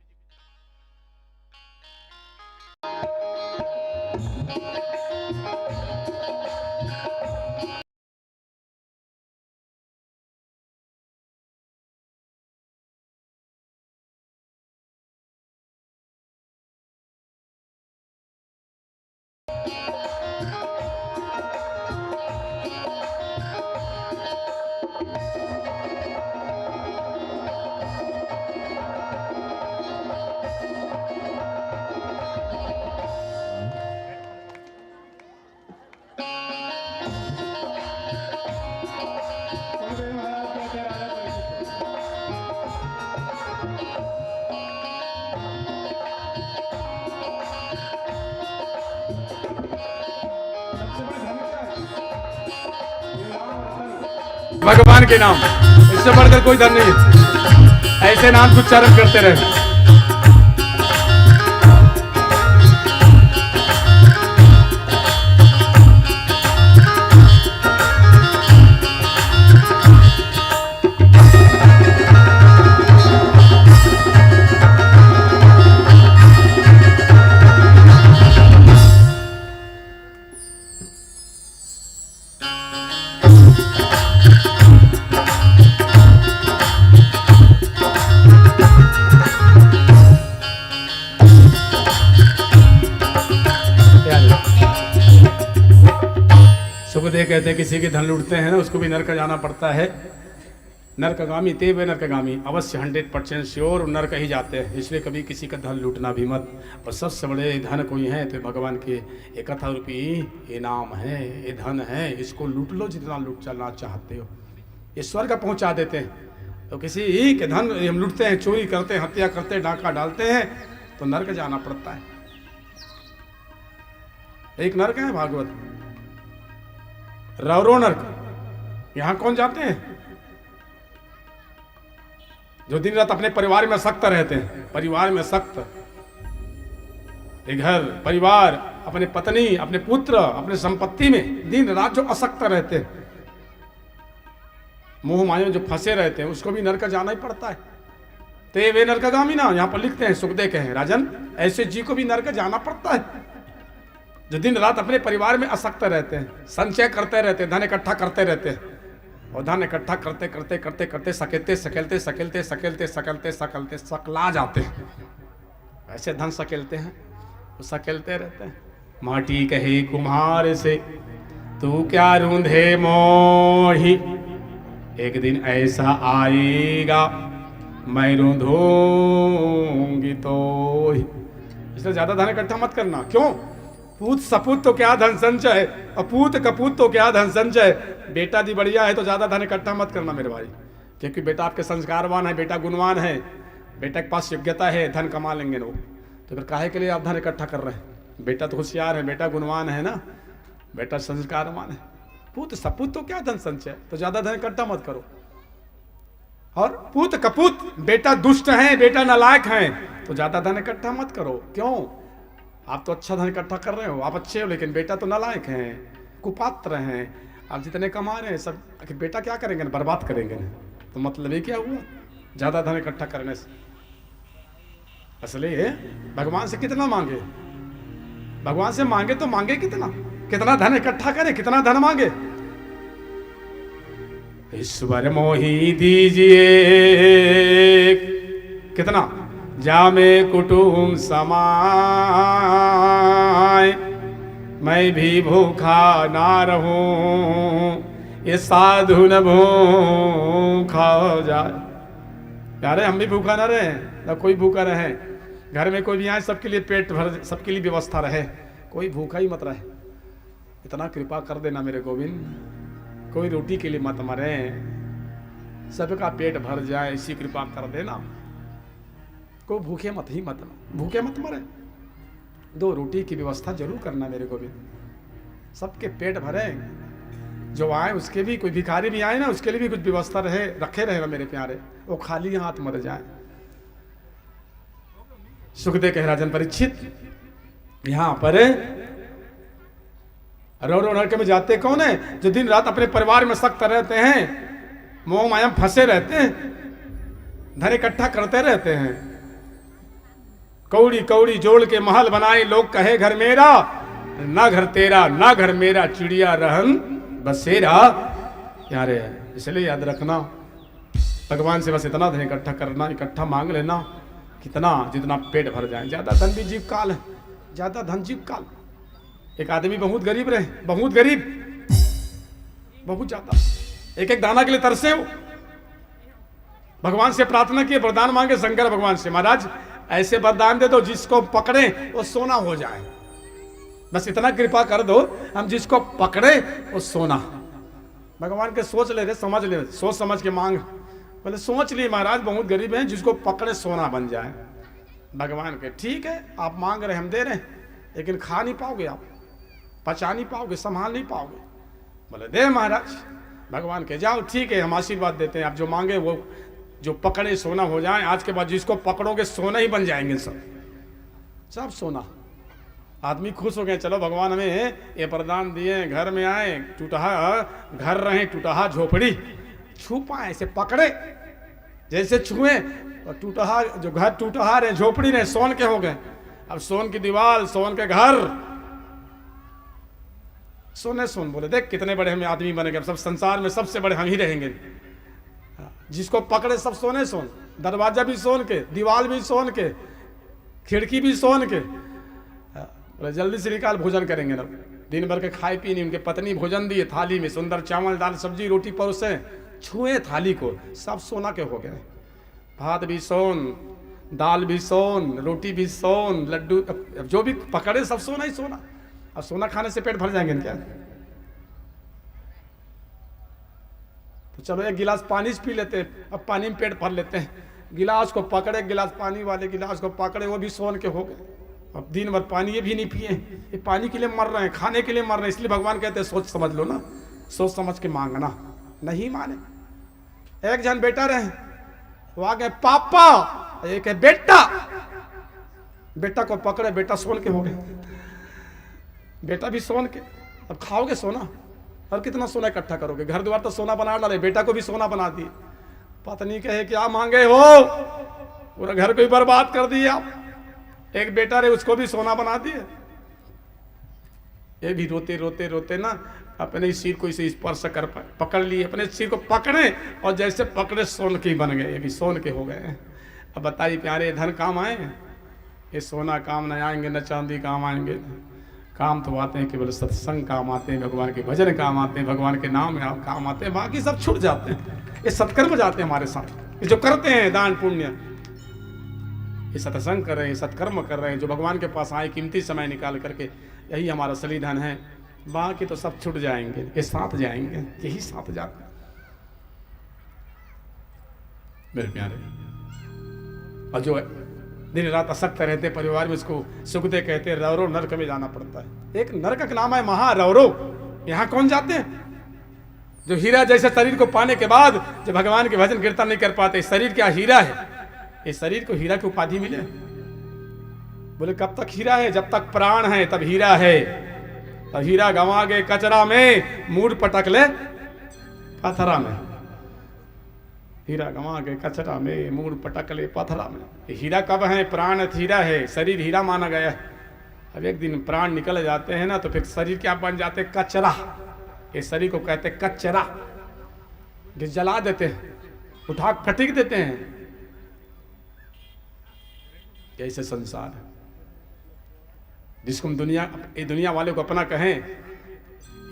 S2: भगवान के नाम, इससे बढ़कर कोई धन नहीं है। ऐसे नाम उच्चारण करते रहे। सुखदेव कहते हैं किसी के धन लूटते हैं ना उसको भी नरक जाना पड़ता है। नरकगामी तेव नरकगामी, अवश्य 100% श्योर नरक ही जाते हैं। इसलिए कभी किसी का धन लूटना भी मत। और सबसे बड़े धन कोई है तो भगवान के 71 रुपये इनाम है, ये धन है, इसको लूट लो जितना लूट चलना चाहते हो। ये स्वर्ग पहुंचा देते हैं। तो किसी के धन हम लूटते हैं, चोरी करते हैं, हत्या करते हैं, डाका डालते हैं तो नरक जाना पड़ता है। एक नरक है भागवत, रौरो नरक। यहां कौन जाते हैं? जो दिन रात अपने परिवार में सख्त रहते हैं। परिवार में सख्त, एक घर परिवार, अपने पत्नी, अपने पुत्र, अपने संपत्ति में दिन रात जो असक्त रहते हैं, मोह माया जो फंसे रहते हैं, उसको भी नरक जाना ही पड़ता है। ते वे नरकगामी ना, यहां पर लिखते हैं सुखदेव कहे राजन, ऐसे जी को भी नरक जाना पड़ता है जो दिन रात अपने परिवार में असक्त रहते हैं, संचय करते रहते हैं, धन इकट्ठा करते रहते हैं। और धन इकट्ठा करते करते करते करते सकेलते सकेलते सकेलते सकेलते सकेलते सकेलते सकला जाते हैं। ऐसे धन सकेलते हैं, वो सकेलते रहते हैं। माटी कहे कुम्हार से तू क्या रूंधे मोही, एक दिन ऐसा आएगा मैं रूंधूंगी तो ही। इसलिए ज्यादा धन इकट्ठा मत करना। क्यों? पूत सपूत तो क्या धन संचय, अपूत कपूत तो क्या धन संचय। बेटा दी बढ़िया है तो ज्यादा धन इकट्ठा मत करना मेरे भाई, क्योंकि बेटा आपके संस्कारवान है, बेटा गुणवान है, बेटा के पास योग्यता है, धन कमा लेंगे लोग। तो फिर काहे के लिए आप धन इकट्ठा कर रहे हैं? बेटा तो होशियार है, बेटा गुणवान है ना, बेटा संस्कारवान है। पूत सपूत तो क्या धन संचय, तो ज्यादा धन इकट्ठा मत करो। और पूत कपूत, बेटा दुष्ट है, बेटा नालायक है, तो ज्यादा धन इकट्ठा मत करो। क्यों? आप तो अच्छा धन इकट्ठा कर रहे हो, आप अच्छे हो, लेकिन बेटा तो नालायक हैं, कुपात्र हैं। आप जितने कमा रहे हैं सब, आखिर बेटा क्या करेंगे? बर्बाद करेंगे। तो मतलब ये क्या हुआ ज्यादा धन इकट्ठा करने से? असली भगवान से कितना मांगे? भगवान से मांगे तो मांगे कितना? कितना धन इकट्ठा करे, कितना धन मांगे? ईश्वर मोही दीजिए कितना, जामे कुटुंब समाय, मैं भी भूखा ना रहूं, ये साधु न भूखा हो जाए। यारे हम भी भूखा ना रहे, ना कोई भूखा रहे। घर में कोई भी आए सबके लिए पेट भर, सबके लिए व्यवस्था रहे, कोई भूखा ही मत रहे। इतना कृपा कर देना मेरे गोविंद, कोई रोटी के लिए मत मरे, सबका पेट भर जाए, इसी कृपा कर देना। को भूखे मत ही मत, भूखे मत मरे। 2 रोटी की व्यवस्था जरूर करना मेरे गोविंद, सबके पेट भरे। जो आए उसके भी, कोई भिखारी भी आए ना, उसके लिए भी कुछ व्यवस्था रहे, रखे रहे मेरे प्यारे, वो खाली हाथ मर जाए। सुखदेव कह राजन परीक्षित, यहां पर रौरव नरक में जाते कौन है? जो दिन रात अपने परिवार में सख्त रहते हैं, मोह माया में फंसे रहते हैं, धन इकट्ठा करते रहते हैं। कौड़ी कौड़ी जोड़ के महल बनाए, लोग कहे घर मेरा, ना घर तेरा, ना घर मेरा, चिड़िया रहन बसेरा। यारे इसलिए याद रखना, भगवान से बस इतना धन इकट्ठा करना, इकट्ठा मांग लेना, कितना जितना पेट भर जाए। ज्यादा धन भी जीव काल है, ज्यादा धन जीव काल। एक आदमी बहुत गरीब रहे, बहुत गरीब, बहुत ज्यादा, एक एक दाना के लिए तरसे हो। भगवान से प्रार्थना किए, वरदान मांगे शंकर भगवान से, महाराज ऐसे वरदान दे दो जिसको पकड़े वो सोना हो जाए। बस इतना कृपा कर दो, हम जिसको पकड़े वो सोना। भगवान के सोच ले रहे, समझ ले, सोच समझ के मांग। बोले सोच लिए महाराज बहुत गरीब हैं, जिसको पकड़े सोना बन जाए। भगवान के ठीक है, आप मांग रहे हम दे रहे हैं, लेकिन खा नहीं पाओगे, आप पचा नहीं पाओगे, संभाल नहीं पाओगे। बोले दे महाराज। भगवान के जाओ ठीक है, हम आशीर्वाद देते हैं, आप जो मांगे वो, जो पकड़े सोना हो जाए। आज के बाद जिसको पकड़ोगे सोना ही बन जाएंगे, सब सब सोना। आदमी खुश हो गए, चलो भगवान हमें ये वरदान दिए, घर में आए, टूटहा घर रहे, टूटहा झोपड़ी छू पाए, ऐसे पकड़े जैसे छुए, और टूटहा जो घर टूटहा रहे, झोपड़ी रहे, सोन के हो गए। अब सोन की दीवार, सोन के घर, सोने सोन बोले, देख कितने बड़े हम आदमी बनेंगे, अब सब संसार में सबसे बड़े हम ही रहेंगे। जिसको पकड़े सब सोने सोन, दरवाजा भी सोन के, दीवार भी सोन के, खिड़की भी सोन के। बोले जल्दी से निकाल, भोजन करेंगे ना। दिन भर के खाए पी नहीं, उनके पत्नी भोजन दिए थाली में, सुंदर चावल दाल सब्जी रोटी परोसे, छुए थाली को, सब सोना के हो गए। भात भी सोन, दाल भी सोन, रोटी भी सोन, लड्डू, जो भी पकड़े सब सोना ही सोना। अब सोना खाने से पेट भर जाएंगे क्या? तो चलो एक गिलास पानी से पी लेते हैं, अब पानी में पेट भर लेते हैं। गिलास को पकड़े, गिलास पानी वाले गिलास को पकड़े, वो भी सोन के हो गए। अब दिन भर पानी ये भी नहीं पिए, ये पानी के लिए मर रहे हैं, खाने के लिए मर रहे हैं। इसलिए भगवान कहते हैं सोच समझ लो ना, सोच समझ के मांगना। नहीं माने। एक जन बेटा रहे, वो आ गए पापा, एक है बेटा। बेटा को पकड़े, बेटा सोन के हो गए, बेटा भी सोन के। अब खाओगे सोना, और कितना सोना इकट्ठा करोगे? घर द्वार तो सोना बना डाले, बेटा को भी सोना बना दिए। पत्नी कहे क्या मांगे हो, पूरा घर को ही बर्बाद कर दिए आप। एक बेटा रहे, उसको भी सोना बना दिए। ये भी रोते रोते रोते ना अपने सिर को इसे स्पर्श कर पकड़ लिए, अपने सिर को पकड़े, और जैसे पकड़े सोन के बन गए, ये भी सोन के हो गए। अब बताइए प्यारे, धन काम आए? ये सोना काम नहीं आएंगे, न चांदी काम आएंगे। काम तो आते हैं केवल सत्संग काम आते हैं, भगवान के भजन काम आते हैं, भगवान के नाम काम आते हैं, बाकी सब छूट जाते हैं। ये सत्कर्म जाते हैं हमारे साथ, ये जो करते हैं दान पुण्य, ये सत्संग कर रहे हैं, सत्कर्म कर रहे हैं, जो भगवान के पास आए कीमती समय निकाल करके, यही हमारा असली धन है। बाकी तो सब छूट जाएंगे, ये साथ जाएंगे, यही साथ जाते हैं मेरे प्यारे। और जो दिन रात असक्त रहते परिवार में, इसको सुखदे कहते हैं, रौरो नरक में जाना पड़ता है। एक नरक का नाम है महारौरो। यहाँ कौन जाते हैं? जो हीरा जैसे शरीर को पाने के बाद जो भगवान के भजन कीर्तन नहीं कर पाते। शरीर क्या हीरा है, इस शरीर को हीरा की उपाधि मिले। बोले कब तक हीरा है? जब तक प्राण है तब हीरा है। तब हीरा गंवा गए कचरा में, मूड पटक ले पथरा में। हीरा गंवा गए कचरा में, मूड पटक ले पथरा में। हीरा कब है? प्राण हीरा है, शरीर हीरा माना गया है। अब एक दिन प्राण निकल जाते हैं ना, तो फिर शरीर क्या बन जाते हैं? कचरा। इस शरीर को कहते हैं कचरा। जला देते हैं, उठा फटिक देते हैं। ऐसे संसार है जिसको हम दुनिया वाले को अपना कहें,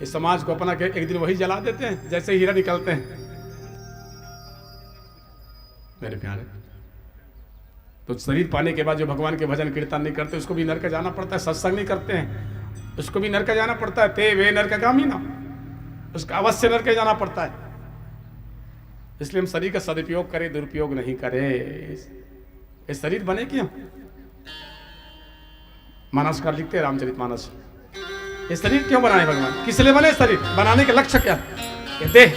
S2: इस समाज को अपना कहें, एक दिन वही जला देते हैं जैसे हीरा निकलते हैं मेरे प्यारे। तो शरीर पाने के बाद जो भगवान के भजन कीर्तन नहीं करते, उसको भी नरक जाना पड़ता है। सत्संग नहीं करते हैं, उसको भी नरक जाना पड़ता है। ते वे नरकगामी ना, उसका अवश्य नरक जाना पड़ता है। इसलिए हम शरीर का सदुपयोग करें, दुरुपयोग नहीं करें। ये शरीर बने क्यों? मानसकार लिखते हैं रामचरितमानस, ये शरीर क्यों बनाए भगवान? किस लिए बने शरीर? बनाने के लक्ष्य क्या? देह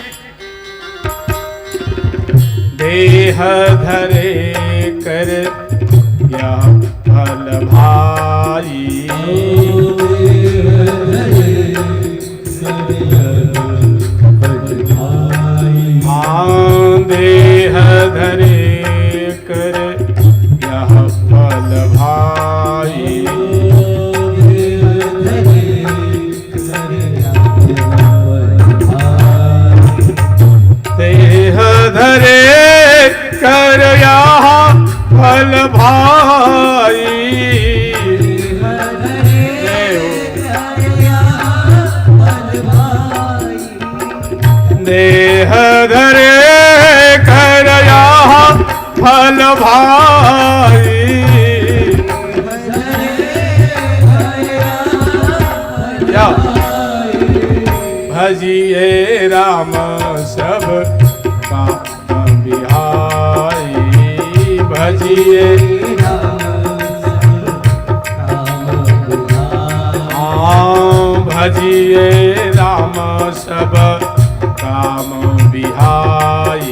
S2: देह धरे कर या फल भाई। हाँ देह धरे कर यह फल भाई। देह धरे कर यह फल भाई। देह धरे कर यह फल भाई। भजिए राम सब काम बिहारी। भजिए भजिए राम सब राम बिहाई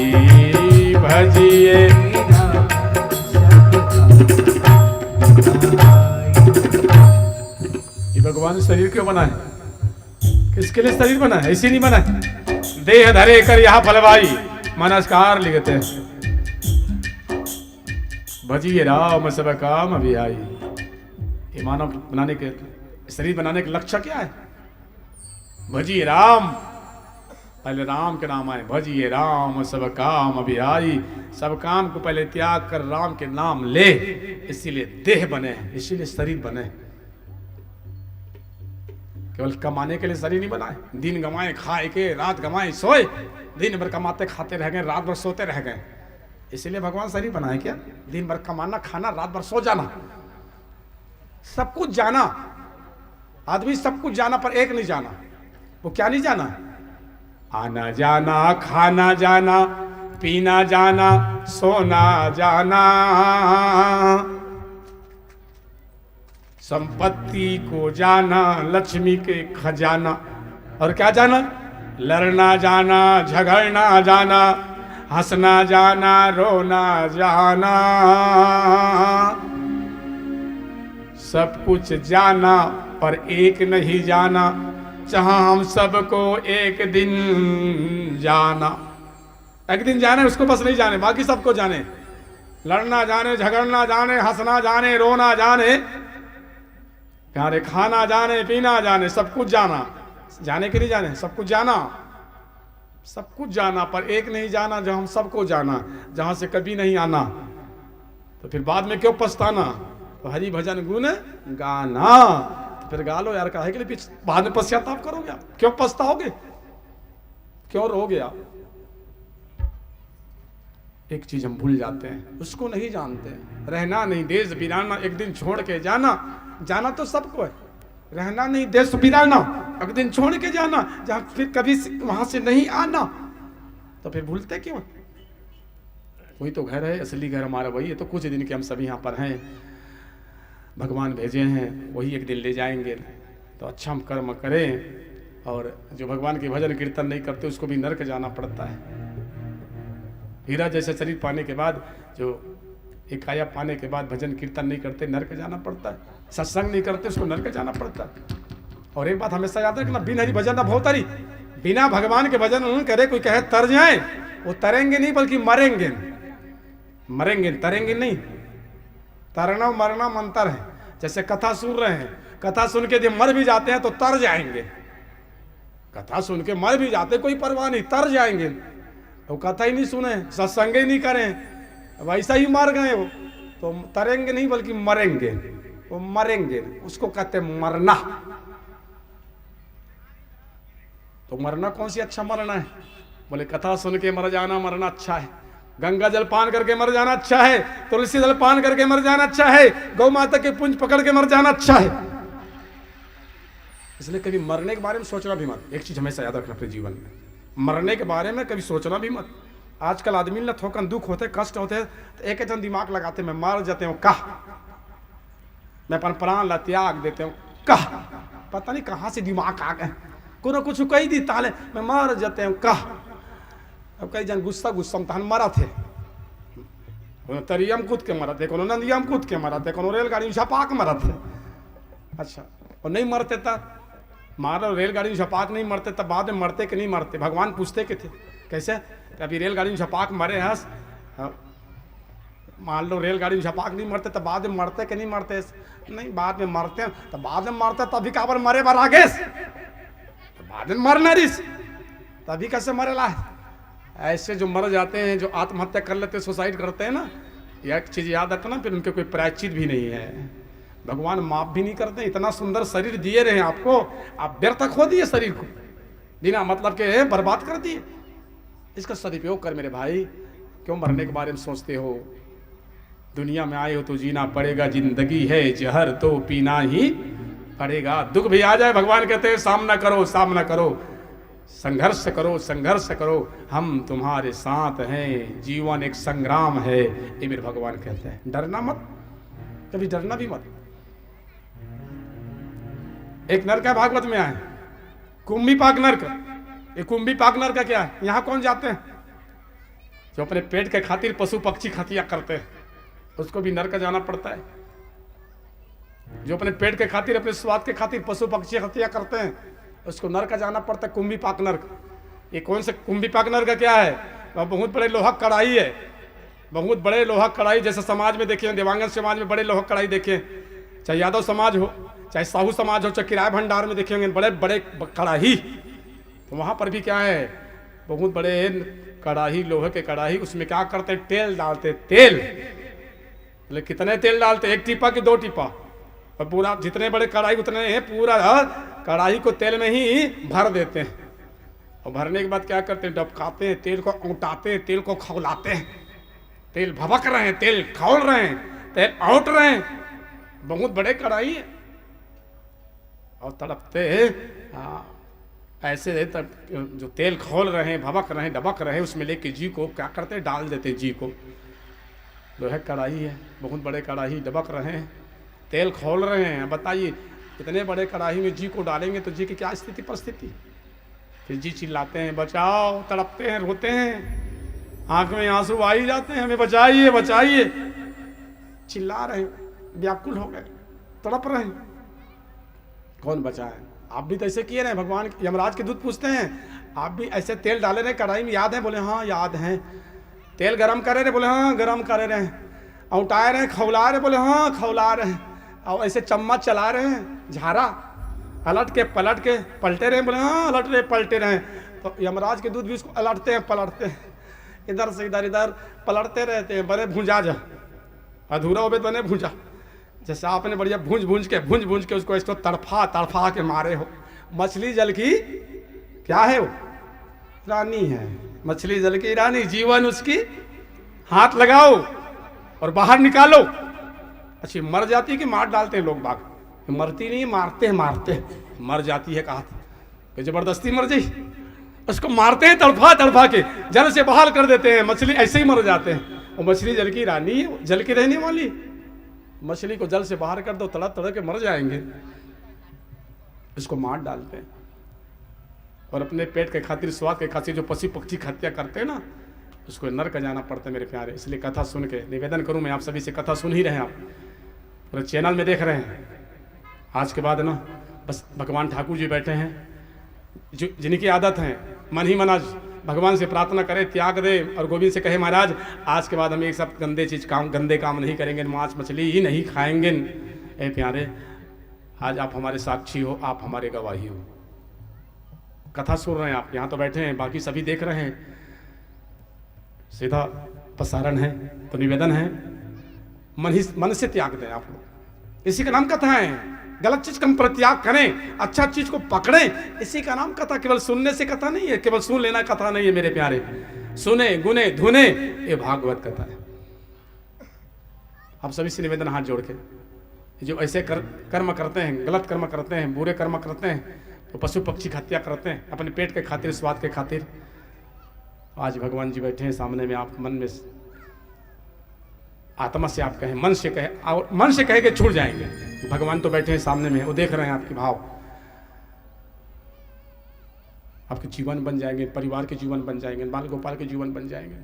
S2: भजिए। ये भगवान शरीर क्यों बनाए? किसके लिए शरीर बना है? ऐसे नहीं बना है। देह धरे कर यहाँ फलवाई मनस्कार लिखते हैं। भजिए राम सब काम अभियाई। ये मानव बनाने के, शरीर बनाने का लक्ष्य क्या है? भजिए राम, पहले राम के नाम आए। भजिए राम सब काम अभियाई, सब काम को पहले त्याग कर राम के नाम ले। इसीलिए देह बने, इसीलिए शरीर बने। केवल कमाने के लिए शरीर नहीं बनाए। दिन गंवाए खाए के, रात गंवाए सोए। दिन भर कमाते खाते रह गए, रात भर सोते रह गए। इसीलिए भगवान शरीर बनाए क्या? दिन भर कमाना, खाना, रात भर सो जाना, सब कुछ जाना। आदमी सब कुछ जाना पर एक नहीं जाना। वो क्या नहीं जाना? आना जाना, खाना जाना, पीना जाना, सोना जाना, संपत्ति को जाना, लक्ष्मी के खजाना। और क्या जाना? लड़ना जाना, झगड़ना जाना, हंसना जाना, रोना जाना, सब कुछ जाना पर एक नहीं जाना। जहां हम सबको एक दिन जाना। एक दिन जाने, उसको बस नहीं जाने, बाकी सबको जाने। लड़ना जाने, झगड़ना जाने, हंसना जाने, रोना जाने, प्यारे खाना जाने, पीना जाने, सब कुछ जाना। जाने के नहीं जाने, सब कुछ जाना। सब कुछ जाना पर एक नहीं जाना, जहां हम सबको जाना, जहां से कभी नहीं आना। तो फिर बाद में क्यों पछताना? तो हरि भजन गुण गाना। तो फिर गा लो यार, काहे के लिए बाद में पश्चाताप करोगे आप? क्यों पछताओगे? क्यों रोगे आप? एक चीज हम भूल जाते हैं, उसको नहीं जानते। रहना नहीं देश बिराना, एक दिन छोड़ के जाना। जाना तो सबको है, रहना नहीं देश बिराना, एक दिन छोड़ के जाना, जहां फिर कभी वहां से नहीं आना। तो फिर भूलते क्यों? वही तो घर है, असली घर हमारा वही है। तो कुछ दिन के हम सभी यहाँ पर हैं, भगवान भेजे हैं, वही एक दिन ले जाएंगे। तो अच्छा हम कर्म करें। और जो भगवान के भजन कीर्तन नहीं करते उसको भी नरक जाना पड़ता है। हीरा जैसे शरीर पाने के बाद, जो एक काया पाने के बाद भजन कीर्तन नहीं करते, नरक जाना पड़ता है। सत्संग नहीं करते, उसको नरक जाना पड़ता है। और एक बात हमेशा याद रखना, बिन हरि भजन न भव तरी। बिना भगवान के भजन करे कोई कहे तर जाए, वो तरेंगे नहीं बल्कि मरेंगे। मरेंगे, तरेंगे नहीं। तरना मरना में अंतर है। जैसे कथा सुन रहे हैं, कथा सुन के जब मर भी जाते हैं तो तर जाएंगे। कथा सुन के मर भी जाते, कोई परवाह नहीं, तर जाएंगे। वो कथा ही नहीं सुने, सत्संग ही नहीं करें, वैसा ही मर गए वो, तो तरेंगे नहीं बल्कि मरेंगे। वो मरेंगे, उसको कहते मरना। तो मरना कौन सी अच्छा मरना है? बोले कथा सुन के मर जाना, मरना अच्छा है। गंगा जल पान करके मर जाना अच्छा है। तुलसी जल पान करके मर जाना अच्छा है। गौ माता के पुंज पकड़ के मर जाना अच्छा है। इसलिए कभी मरने के बारे में सोचना भी मत। एक चीज हमेशा याद रखना अपने जीवन में, मरने के बारे में कभी सोचना भी मत। आजकल आदमी ना थोकन दुख होते, कष्ट होते, तो एक जन दिमाग लगाते, मैं मर जाते हूँ कहा, मैं अपन प्राण ला त्याग देते हूँ कहा। पता नहीं कहाँ से दिमाग आ गए, कोनो कुछ कही दी ताले मैं मर जाते हूँ कहा। अब कई जन गुस्सा गुस्सा में तहन मरा थे, कोनो तरियम कूद के मरा थे, कोनो नंदियम कूद के मरा थे, कोनो रेलगाड़ी में झपाक मरा थे। अच्छा, और नहीं मरते तब मारो, रेलगाड़ी में झपाक नहीं मरते तब बाद में मरते कि नहीं मरते? भगवान पूछते के थे कैसे? अभी रेलगाड़ी में झपाक मरे हंस, मान लो रेलगाड़ी में झपाक नहीं मरते तब बाद में मरते कि नहीं मरते? नहीं, बाद में मरते हैं तो बाद में मरते, तभी काबर मरे बार आगे तो बाद में मरना रिस, तभी कैसे मरेला है? ऐसे जो मर जाते हैं, जो आत्महत्या कर लेते, सुसाइड करते हैं ना, यह एक चीज याद रखना, फिर उनके कोई प्रायश्चित भी नहीं है। भगवान माफ भी नहीं करते। इतना सुंदर शरीर दिए रहे आपको, आप व्यर्थ खो दिए शरीर को, बिना मतलब के बर्बाद कर दिए। इसका सदुपयोग कर मेरे भाई। क्यों मरने के बारे में सोचते हो? दुनिया में आए हो तो जीना पड़ेगा, जिंदगी है जहर तो पीना ही पड़ेगा। दुख भी आ जाए, भगवान कहते हैं सामना करो, सामना करो, संघर्ष करो, संघर्ष करो, हम तुम्हारे साथ हैं। जीवन एक संग्राम है, ये मेरे भगवान कहते हैं। डरना मत, कभी डरना भी मत। एक नरक है, भागवत में आए, कुंभी पाक नरक, ये कुंभी पाक नर का क्या है? यहाँ कौन जाते हैं? जो अपने पेट के खातिर पशु पक्षी हत्या करते हैं, उसको भी नर का जाना पड़ता है। जो अपने पेट के खातिर, अपने स्वाद के खातिर पशु पक्षी हत्या करते हैं, उसको नर का जाना पड़ता है, कुंभी पाक नर का। ये कौन से कुंभी पाक नर का क्या है? वह बहुत बड़े लोहा कढ़ाई है, बहुत बड़े लोहा कढ़ाई। जैसे समाज में देखिए, देवांगन समाज में बड़े लोहा कढ़ाई देखे, चाहे यादव समाज हो, चाहे साहू समाज हो, चाहे किराए भंडार में देखेंगे बड़े बड़े कढ़ाई। तो वहाँ पर भी क्या है? बहुत बड़े कढ़ाई, लोहे के कढ़ाई। उसमें क्या करते? तेल डालते, तेल। बोले कितने तेल डालते? 1 टीपा कि 2 टीपा? और पूरा जितने बड़े कढ़ाई उतने हैं, पूरा कढ़ाई को तेल में ही भर देते हैं। और भरने के बाद क्या करते हैं? डबकाते हैं, तेल को औंटाते हैं, तेल को खौलाते हैं। तेल भभक रहे हैं, तेल खौल रहे हैं, तेल औंट रहे हैं। बहुत बड़े कढ़ाई है और तड़पते ऐसे तब जो तेल खोल रहे हैं, भबक रहे हैं, डबक रहे हैं, उसमें लेके जी को क्या करते हैं? डाल देते हैं जी को। लोहे कढ़ाई है, बहुत बड़े कढ़ाई, डबक रहे हैं, तेल खोल रहे हैं। बताइए इतने बड़े कढ़ाई में जी को डालेंगे तो जी की क्या स्थिति परिस्थिति? फिर जी चिल्लाते हैं, बचाओ, तड़पते हैं, रोते हैं, आंख में आंसू आ ही जाते हैं, हमें बचाइए बचाइए। चिल्ला रहे हैं, व्याकुल हो गए, तड़प रहे हैं, कौन बचाए? आप भी तो ऐसे किए रहे। भगवान यमराज के दूत पूछते हैं, आप भी ऐसे तेल डाले रहे कढ़ाई में, याद है? बोले हाँ याद है। तेल गरम करे रहे? बोले हाँ गरम करे रहे। औंटाए रहे, खौला रहे? बोले हाँ खौला रहे। और ऐसे चम्मच चला रहे हैं, झारा अलट के पलट के पलटे रहे? बोले हाँ अलट रहे पलटे रहे। तो यमराज के दूत भी उसको अलटते हैं, पलटते हैं, इधर से इधर इधर पलटते रहते हैं। बने भूंजा जा, अधूरा हो बने भूंजा। जैसे आपने बढ़िया भूंज भूंज के उसको इसको तड़फा के मारे हो। मछली जल की क्या है? वो रानी है, मछली जल की रानी। जीवन उसकी, हाथ लगाओ और बाहर निकालो। अच्छी मर जाती कि मार डालते हैं लोग बाग? मरती नहीं, मारते मर जाती है। कहा कि जबरदस्ती मर जाई, उसको मारते हैं तड़फा के, जल से बाहर कर देते हैं। मछली ऐसे ही मर जाते हैं। और मछली जल की रानी है, जल की रहने वाली। मछली को जल से बाहर कर दो, तड़प के मर जाएंगे, इसको मार डालते हैं। और अपने पेट के खातिर, स्वाद के खातिर जो पशु पक्षी हत्या करते हैं ना, उसको नर का जाना पड़ता है मेरे प्यारे। इसलिए कथा सुन के निवेदन करूं मैं आप सभी से, कथा सुन ही रहे हैं आप, पूरे चैनल में देख रहे हैं। आज के बाद ना बस भगवान ठाकुर जी बैठे हैं, जो जिनकी आदत है मन ही मन आज भगवान से प्रार्थना करें, त्याग दे और गोविंद से कहे महाराज आज के बाद हम एक सब गंदे काम नहीं करेंगे, मांस मछली ही नहीं खाएंगे। ए प्यारे, आज आप हमारे साक्षी हो, आप हमारे गवाही हो। कथा सुन रहे हैं आप, यहाँ तो बैठे हैं, बाकी सभी देख रहे हैं, सीधा प्रसारण है। तो निवेदन है मन से त्याग दें आप लोग। इसी का नाम कथा है। गलत चीज का हम परित्याग करें, अच्छा चीज को पकड़ें, इसी का नाम कथा। केवल सुनने से कथा नहीं है, केवल सुन लेना कथा नहीं है मेरे प्यारे। सुने गुने धुने ये भागवत कथा है। आप सभी से निवेदन हाथ जोड़ के, जो ऐसे कर्म करते हैं, गलत कर्म करते हैं, बुरे कर्म करते हैं, तो पशु पक्षी हत्या करते हैं अपने पेट के खातिर, स्वाद के खातिर, आज भगवान जी बैठे हैं सामने में। आप मन में आत्मा से आप कहें, मन से कहें, और मन से कहे के छूट जाएंगे। भगवान तो बैठे हैं सामने में, वो देख रहे हैं आपके भाव। आपके जीवन बन जाएंगे, परिवार के जीवन बन जाएंगे, बाल गोपाल के जीवन बन जाएंगे।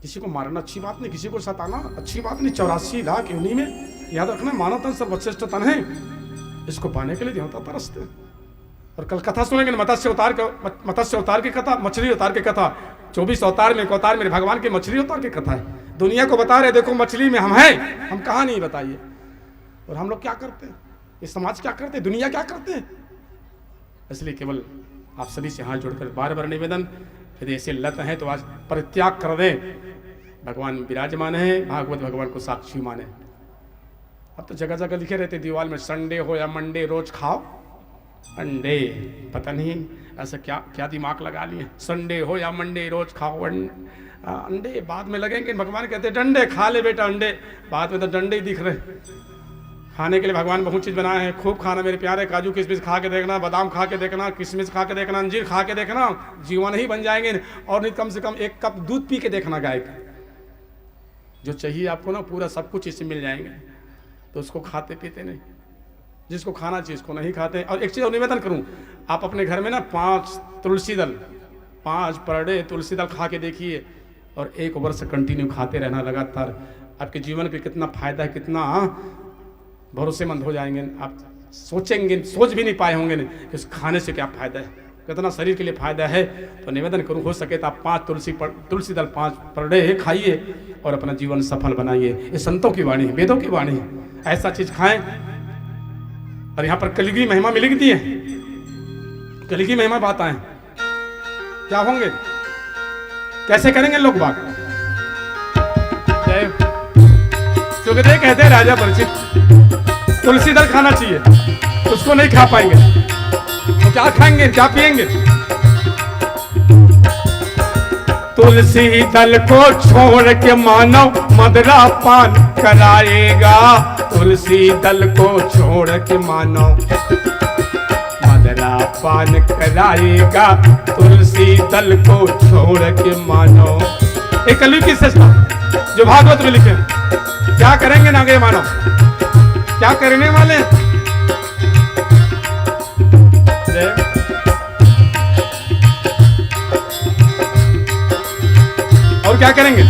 S2: किसी को मारना अच्छी बात नहीं, किसी को सताना अच्छी बात नहीं। 84 लाख योनि में याद रखना, मानव तन सर्वश्रेष्ठ तन है, इसको पाने के लिए देवता तरसते हैं। और कल कथा सुनेंगे मत्स्य अवतार की कथा, मछली अवतार की कथा। 24 अवतार में एक अवतार मेरे भगवान के मछली अवतार की कथा है। दुनिया को बता रहे देखो मछली में हम हैं, हम कहाँ नहीं बताइए। और हम लोग क्या करते हैं, ये समाज क्या करते हैं, दुनिया क्या करते हैं। इसलिए केवल आप सभी से हाथ जोड़कर बार बार निवेदन, यदि ऐसे लत है तो आज परित्याग कर दें। भगवान विराजमान है, भागवत भगवान को साक्षी माने। अब तो जगह जगह लिखे रहते दीवार में, संडे हो या मंडे रोज खाओ अंडे। पता नहीं ऐसा क्या क्या दिमाग लगा लिए, संडे हो या मंडे रोज खाओ अंडे। बाद में लगेंगे, भगवान कहते डंडे खा ले बेटा अंडे, बाद में तो डंडे ही दिख रहे। खाने के लिए भगवान बहुत चीज़ बनाए हैं, खूब खाना मेरे प्यारे। काजू किशमिश खा के देखना, बादाम खा के देखना, किशमिश खा के देखना, अंजीर खा के देखना, जीवन ही बन जाएंगे। और नहीं कम से कम 1 कप दूध पी के देखना गाय का, जो चाहिए आपको ना पूरा सब कुछ इससे मिल जाएंगे। तो उसको खाते पीते नहीं, जिसको खाना चाहिए उसको नहीं खाते। और एक चीज़ और निवेदन करूं, आप अपने घर में ना 5 तुलसी दल, 5 पर डे तुलसी दल खा के देखिए और 1 वर्ष कंटिन्यू खाते रहना लगातार, आपके जीवन पे कितना फायदा है, कितना भरोसेमंद हो जाएंगे। आप सोचेंगे, सोच भी नहीं पाए होंगे कि उस खाने से क्या फायदा है, कितना शरीर के लिए फायदा है। तो निवेदन करूँ, हो सके तो आप 5 तुलसी दल 5 पर डे खाइए और अपना जीवन सफल बनाइए। ये संतों की वाणी, वेदों की वाणी है, ऐसा चीज खाएं। और यहाँ पर कलयुगी महिमा मिलती है, कलयुगी महिमा बात आए क्या होंगे, कैसे करेंगे लोग बात। सुखदेव कहते हैं राजा परीक्षित तुलसी दल खाना चाहिए, उसको नहीं खा पाएंगे तो क्या खाएंगे, क्या पिएंगे। तुलसी दल को छोड़ के मानव मदरा पान कराएगा, तुलसी दल को छोड़ के मानव मदरा पान कराएगा, तुलसी दल को छोड़ के मानव। एक कलयुग की सस्ता जो भागवत में लिखे, क्या करेंगे ना गए मानव, क्या करने वाले। और क्या करेंगे,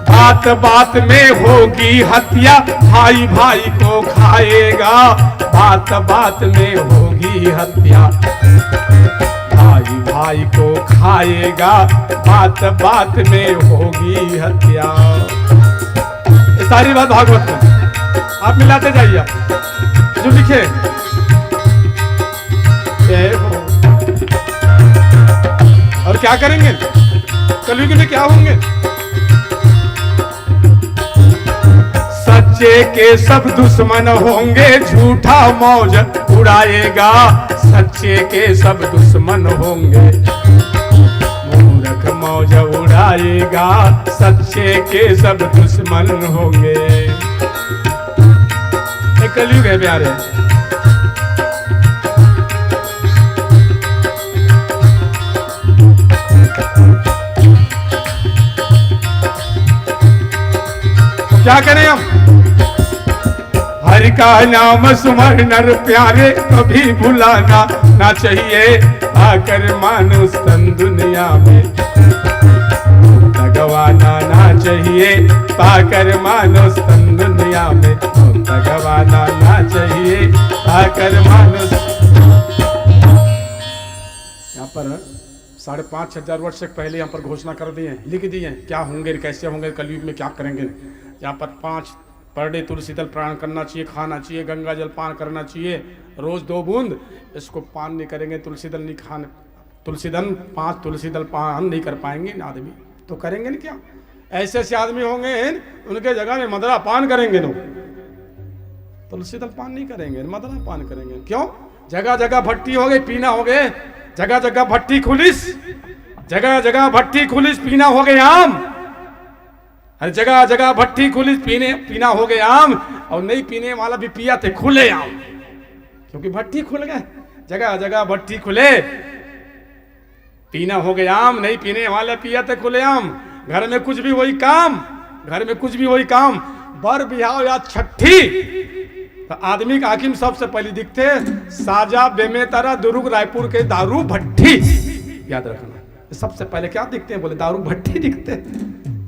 S2: बात बात में होगी हत्या, भाई भाई को खाएगा, बात बात में होगी हत्या, भाई भाई को खाएगा, बात बात में होगी हत्या। ये सारी बात भागवत में आप मिलाते जाइए, जो लिखे और क्या करेंगे, कलयुग में क्या होंगे। सच्चे के सब दुश्मन होंगे, झूठा मौज उड़ाएगा, सच्चे के सब दुश्मन होंगे, मूर्ख मौज उड़ाएगा, सच्चे के सब दुश्मन होंगे। एक कलयुग है प्यारे, क्या करें हम। हरि का नाम सुमर नर प्यारे, कभी भुलाना ना चाहिए, आकर मानुष तन दुनिया में गवाना ना चाहिए, पाकर मानुष तन दुनिया में गवाना ना चाहिए, पाकर मानुष। यहाँ पर 5,500 वर्ष से पहले यहाँ पर घोषणा कर दिए, लिख दिए क्या होंगे, कैसे होंगे, कलयुग में क्या करेंगे। यहाँ पर 5 पर डे तुलसी दल पान करना चाहिए, खाना चाहिए, गंगा जल पान करना चाहिए, रोज 2 बूंद। इसको पान नहीं करेंगे, तुलसी दल नहीं खाने, तुलसी दल 5 तुलसी दल पान नहीं कर पाएंगे ना आदमी, तो करेंगे ना क्या। ऐसे ऐसे आदमी होंगे उनके जगह में मदरा पान करेंगे, नो तुलसी दल पान नहीं करेंगे, मदरा पान करेंगे। क्यों, जगह जगह भट्टी हो गई, पीना हो गए, जगह जगह भट्टी खुलिस, जगह जगह भट्टी खुलिस, पीना हो गए आम, हर जगह जगह भट्टी खुलिस, पीना हो गए आम। और नहीं पीने वाला भी पिया थे खुले आम, क्योंकि भट्टी खुल गए, जगह जगह भट्टी खुले, पीना हो गया आम, नहीं पीने वाले पिया थे खुले आम। घर में कुछ भी वही काम, घर में कुछ भी वही काम, बर बिहाव या छठी तो आदमी का हाकिम सबसे पहले दिखते साजा बेमेतरा दुर्ग रायपुर के दारू भट्टी, याद रखना। सबसे पहले क्या दिखते हैं, बोले दारू भट्टी दिखते।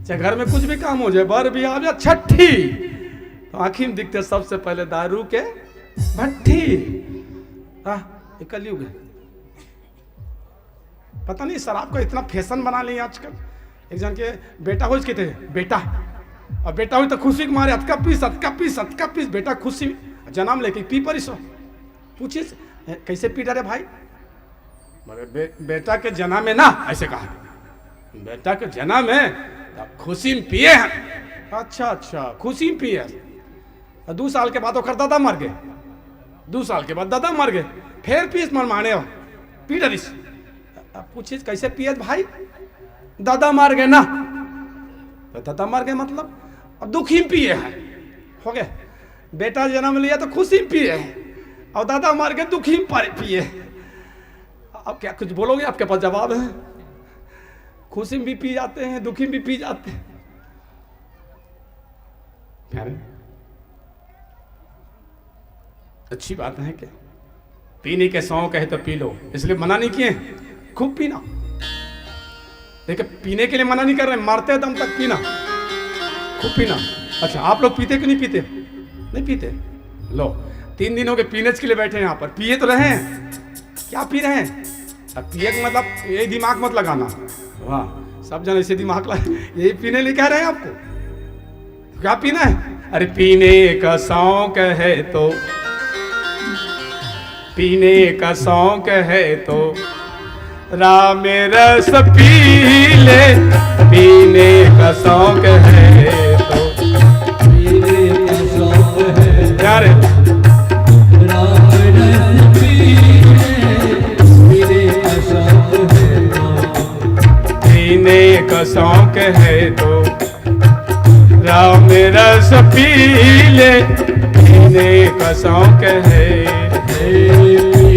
S2: चाहे घर में कुछ भी काम हो जाए, बर बिहाव या छठी, तो हाकिम दिखते सबसे पहले दारू के भट्टी। कलयुग है, पता नहीं शराब का इतना फैशन बना लिया आजकल। एक जन के बेटा हो इसके थे, बेटा और बेटा हुई तो खुशी के मारे अतका पीस बेटा खुशी जन्म लेके पी परिसो। पूछिए कैसे पी डरे भाई, बेटा के जन्म में ना, ऐसे कहा बेटा के जन्म में खुशी में पिए हैं। अच्छा खुशी में पिए, 2 साल के बाद ओकर दादा मर गए, 2 साल के बाद दादा मर गए, फिर पीस मन माने हो पी डरिस। पूछिए कैसे पिए भाई, दादा मार गए ना, तो दादा मार गए मतलब अब दुखी पिए हैं, हो गए। बेटा जन्म लिया तो खुशी पिए और दादा मार गए दुखी पिए। अब क्या कुछ बोलोगे, आपके पास जवाब है। खुशी में भी पी जाते हैं, दुखी में भी पी जाते हैं। प्यारे अच्छी बात है क्या, पीने के शौक है तो पी लो, इसलिए मना नहीं किए, खूब पीना। देखिए पीने के लिए मना नहीं कर रहे, मारते दम तक पीना, खूब पीना। अच्छा आप लोग पीते कि नहीं पीते? नहीं पीते। लो 3 दिन हो गए पीने के लिए बैठे हैं यहाँ पर, पिए तो रहे हैं, क्या पी रहे हैं? अब पिए का मतलब यही दिमाग मत लगाना, वाह सब जन ऐसे दिमाग लगा, यही पीने लिए कह रहे हैं आपको, क्या पीना है? अरे पीने का शौक है तो, पीने का शौक है तो राम रस पी ले, पीने का शौक है तो,
S1: पीने का शौक है
S2: यार
S1: राम रस पीने का शौक है तो,
S2: पीने का शौक है तो राम रस पी ले, पीने का शौक है,
S1: पीने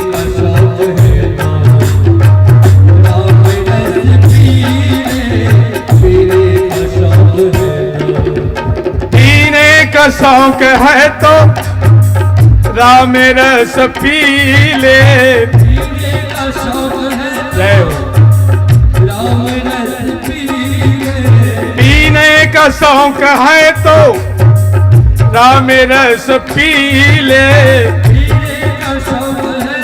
S1: का शौक है राम रस पीने का शौक है,
S2: पीने का शौक है तो राम रस पी ले,
S1: पीने का शौक है
S2: जय हो।
S1: राम रस
S2: पीने का शौक है तो राम रस पी ले,
S1: पीने का शौक है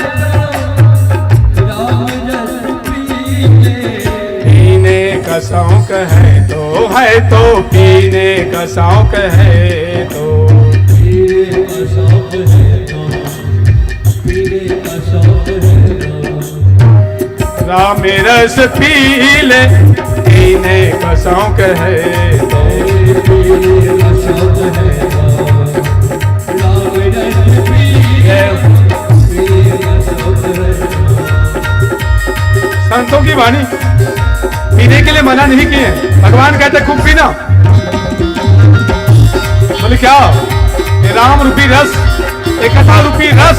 S1: राम रस
S2: पीने का शौक है तो पीने का शौक है तो,
S1: पीने का शौक है पीने का शौक है
S2: राम रस पी ले, पीने का शौक है तो,
S1: पीने का शौक है राम रस पीने का शौक है।
S2: संतों की वाणी पीने के लिए मना नहीं किए, भगवान कहते खूब पीना। बोले क्या? ये राम रूपी रस, एक कथा रूपी रस,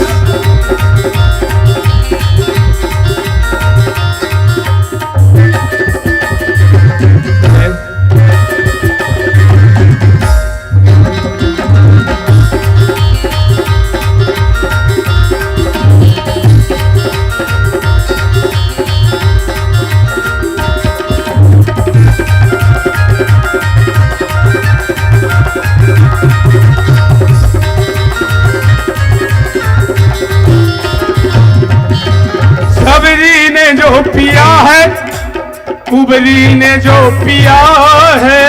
S2: जो पिया है, कुबरी ने जो पिया है,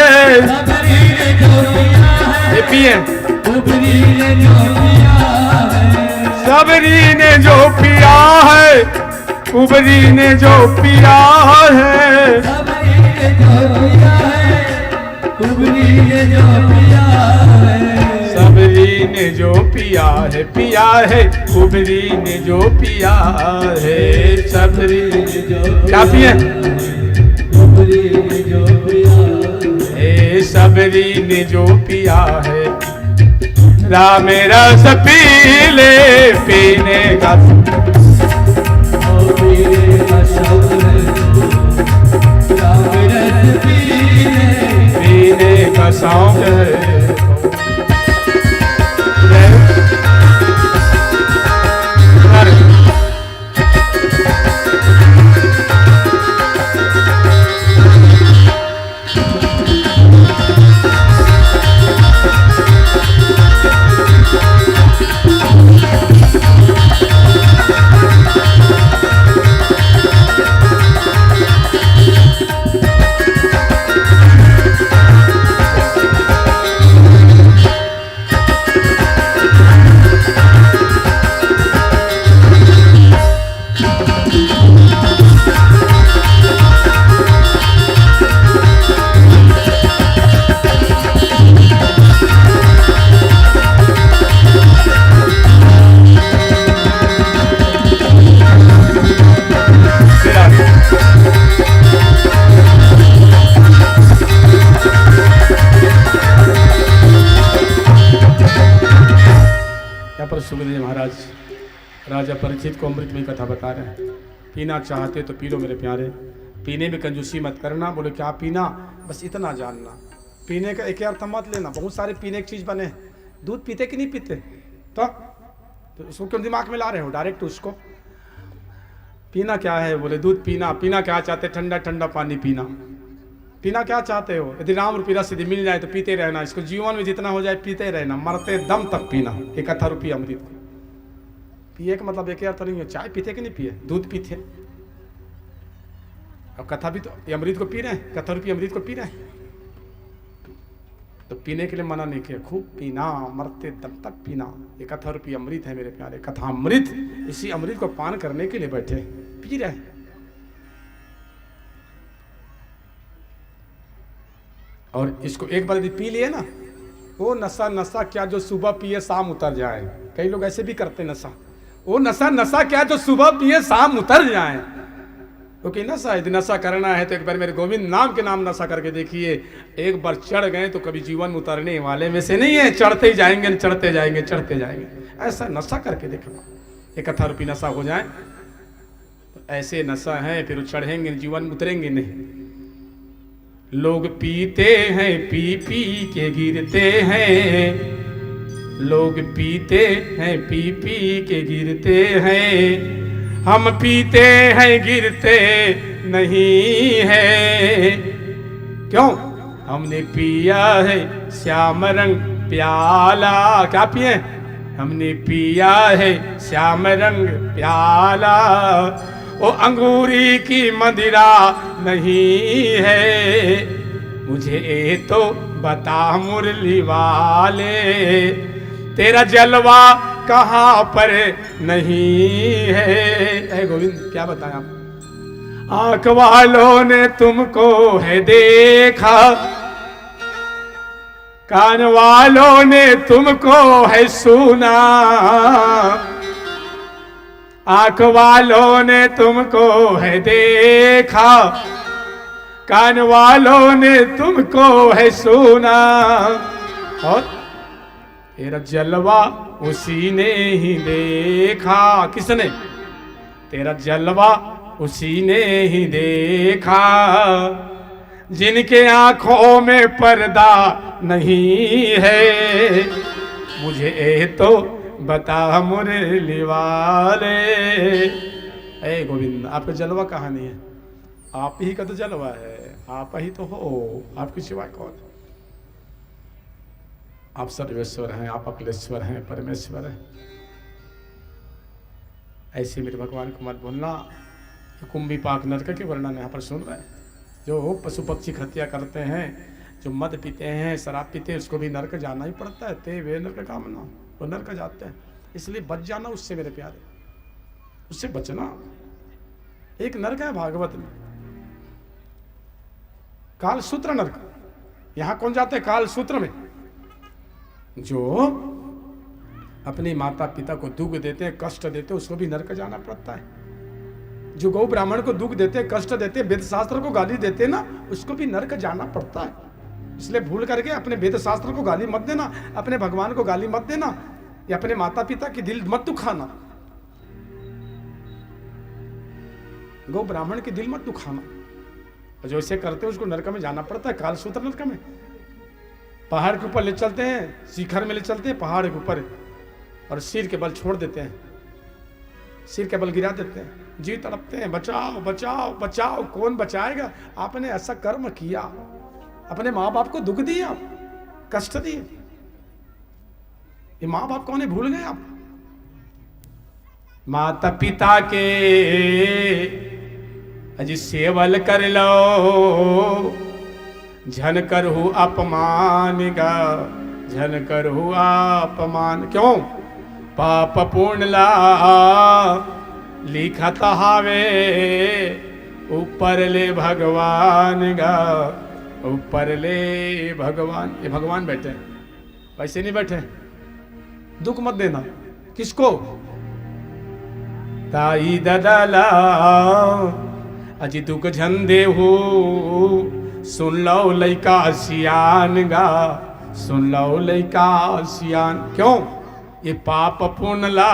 S2: ये पिए सबरी ने जो पिया है, कुबरी ने जो पिया है, सबरी ने जो पिया है, कुबरी ने जो पिया है, सबरी ने जो क्या पिए? सबरी ने जो पिया है, राम रस पी ले, पीने का
S1: शौक है राम रस
S2: पीने का शौक है। सुखदेव महाराज राजा परीक्षित को अमृतमयी कथा बता रहे हैं। पीना चाहते तो पी लो मेरे प्यारे, पीने में कंजूसी मत करना। बोले क्या पीना? बस इतना जानना, पीने का एक अर्थ मत लेना। बहुत सारे पीने की चीज़ बने, दूध पीते कि नहीं पीते? तो तो इसको क्यों दिमाग में ला रहे हो? डायरेक्ट उसको पीना क्या है? बोले दूध पीना। पीना क्या चाहते? ठंडा ठंडा पानी पीना। पीना क्या चाहते हो? यदि राम रुपी रसीद मिल जाए तो पीते रहना, इसको जीवन में जितना हो जाए पीते रहना, मरते दम तक पीना। 71 रुपये अमृत को पिए का मतलब एक अर्थ नहीं है चाय पीते कि नहीं पिए, दूध पीते। और कथा भी तो ये अमृत को पी रहे हैं, 71 रुपये अमृत को पी रहे हैं, तो पीने के लिए मना नहीं किया। खूब पीना, मरते दम तक पीना। 71 रुपये अमृत है मेरे प्यारे, कथा अमृत। इसी अमृत को पान करने के लिए बैठे पी रहे हैं। और इसको एक बार यदि पी लिए ना, वो नशा नशा क्या जो सुबह पिए शाम उतर जाए। कई लोग ऐसे भी करते नशा, वो नशा नशा क्या जो सुबह पिए शाम उतर जाए। क्योंकि नशा यदि नशा करना है तो एक बार मेरे गोविंद नाम के नाम नशा करके देखिए। एक बार चढ़ गए तो कभी जीवन में उतरने वाले में से नहीं है, चढ़ते ही जाएंगे, चढ़ते जाएंगे, चढ़ते जाएंगे। ऐसा नशा करके देखना, 71 रुपये नशा हो जाए तो ऐसे नशा है, फिर चढ़ेंगे जीवन में उतरेंगे नहीं। लोग पीते हैं पी पी के गिरते हैं, लोग पीते हैं पी पी के गिरते हैं, हम पीते हैं गिरते नहीं है। क्यों? हमने पिया है श्याम रंग प्याला। क्या पिए? हमने पिया है श्याम रंग प्याला, वो अंगूरी की मदिरा नहीं है। मुझे तो बता मुरली वाले, तेरा जलवा कहाँ पर नहीं है। ऐ गोविंद क्या बताएं आप? आंख वालों ने तुमको है देखा, कान वालों ने तुमको है सुना, आंख वालों ने तुमको है देखा, कान वालों ने तुमको है सुना, और तेरा जलवा उसी ने ही देखा। किसने? तेरा जलवा उसी ने ही देखा, जिनके आंखों में पर्दा नहीं है। मुझे तो बता मुरली वाले। ए गोविंद, आपका जलवा कहाँ नहीं है? आप ही का तो जलवा है, आप ही तो हो, आपके सिवाय कौन है? आप सर्वेश्वर हैं, आप अखिलेश्वर हैं, परमेश्वर हैं। ऐसे मेरे भगवान को मत भूलना। कुंभी पाक नरक के वर्णन यहाँ पर सुन रहे हैं। जो पशु पक्षी हत्या करते हैं, जो मद पीते हैं, शराब पीते हैं, उसको भी नरक जाना ही पड़ता है। ते वे नरक कामना, वो नरक जाते हैं। इसलिए बच जाना उससे मेरे प्यारे, उससे बचना। एक नरक है भागवत में, काल सूत्र नरक। यहां कौन जाते हैं? काल सूत्र में। जो अपने माता पिता को दुख देते हैं, कष्ट देते हैं, उसको भी नरक जाना पड़ता है। जो गौ ब्राह्मण को दुख देते, कष्ट देते, वेद शास्त्र को गाली देते ना, उसको भी नरक जाना पड़ता है। इसलिए भूल करके अपने वेद शास्त्र को गाली मत देना, अपने भगवान को गाली मत देना, या अपने माता पिता की दिल मत दुखाना, गौ ब्राह्मण की दिल मत दुखाना। और जो ऐसे करते हैं उसको नरक में जाना पड़ता है, कालसूत्र नरक में। पहाड़ के ऊपर ले चलते हैं, शिखर में ले चलते हैं पहाड़ के ऊपर, और सिर के बल छोड़ देते हैं, सिर के बल गिरा देते हैं। जी तड़पते हैं, बचाओ बचाओ बचाओ। कौन बचाएगा? आपने ऐसा कर्म किया, अपने माँ बाप को दुख दिया, कष्ट दिए। ये माँ बाप कौन है? भूल गए आप? माता पिता के अजी सेवल कर लो, झन करहु अपमान गा, झन करहु अपमान। क्यों? पाप पूर्ण ला लिखत हावे, ऊपर ले भगवान गा, ऊपर ले भगवान। ये भगवान बैठे हैं, वैसे नहीं बैठे। दुख मत देना। किसको? ताई ददला अजी दुख झंदे हो, सुन लो लइका सियान गा, सुन लो लइका सियान। क्यों? ये पाप पुण्य ला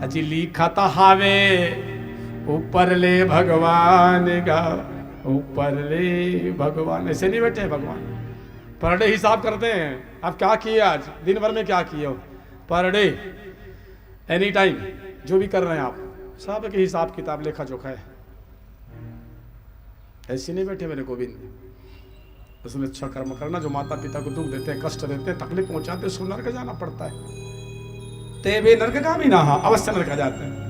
S2: अजी लिखत हावे, ऊपर ले भगवान गा, ऊपर ले भगवान। ऐसे नहीं बैठे भगवान, पर डे हिसाब करते हैं। आप क्या किए आज दिन भर में, क्या किए हो? पर डे एनी टाइम जो भी कर रहे हैं आप सब के हिसाब किताब लेखा जोखा है। ऐसे नहीं बैठे मेरे गोविंद, उसमें अच्छा कर्म करना। जो माता पिता को दुख देते हैं, कष्ट देते हैं, तकलीफ पहुंचाते हैं, उसको नरक जाना पड़ता है। ते वे नरक का भी ना अवश्य नरक जाते हैं।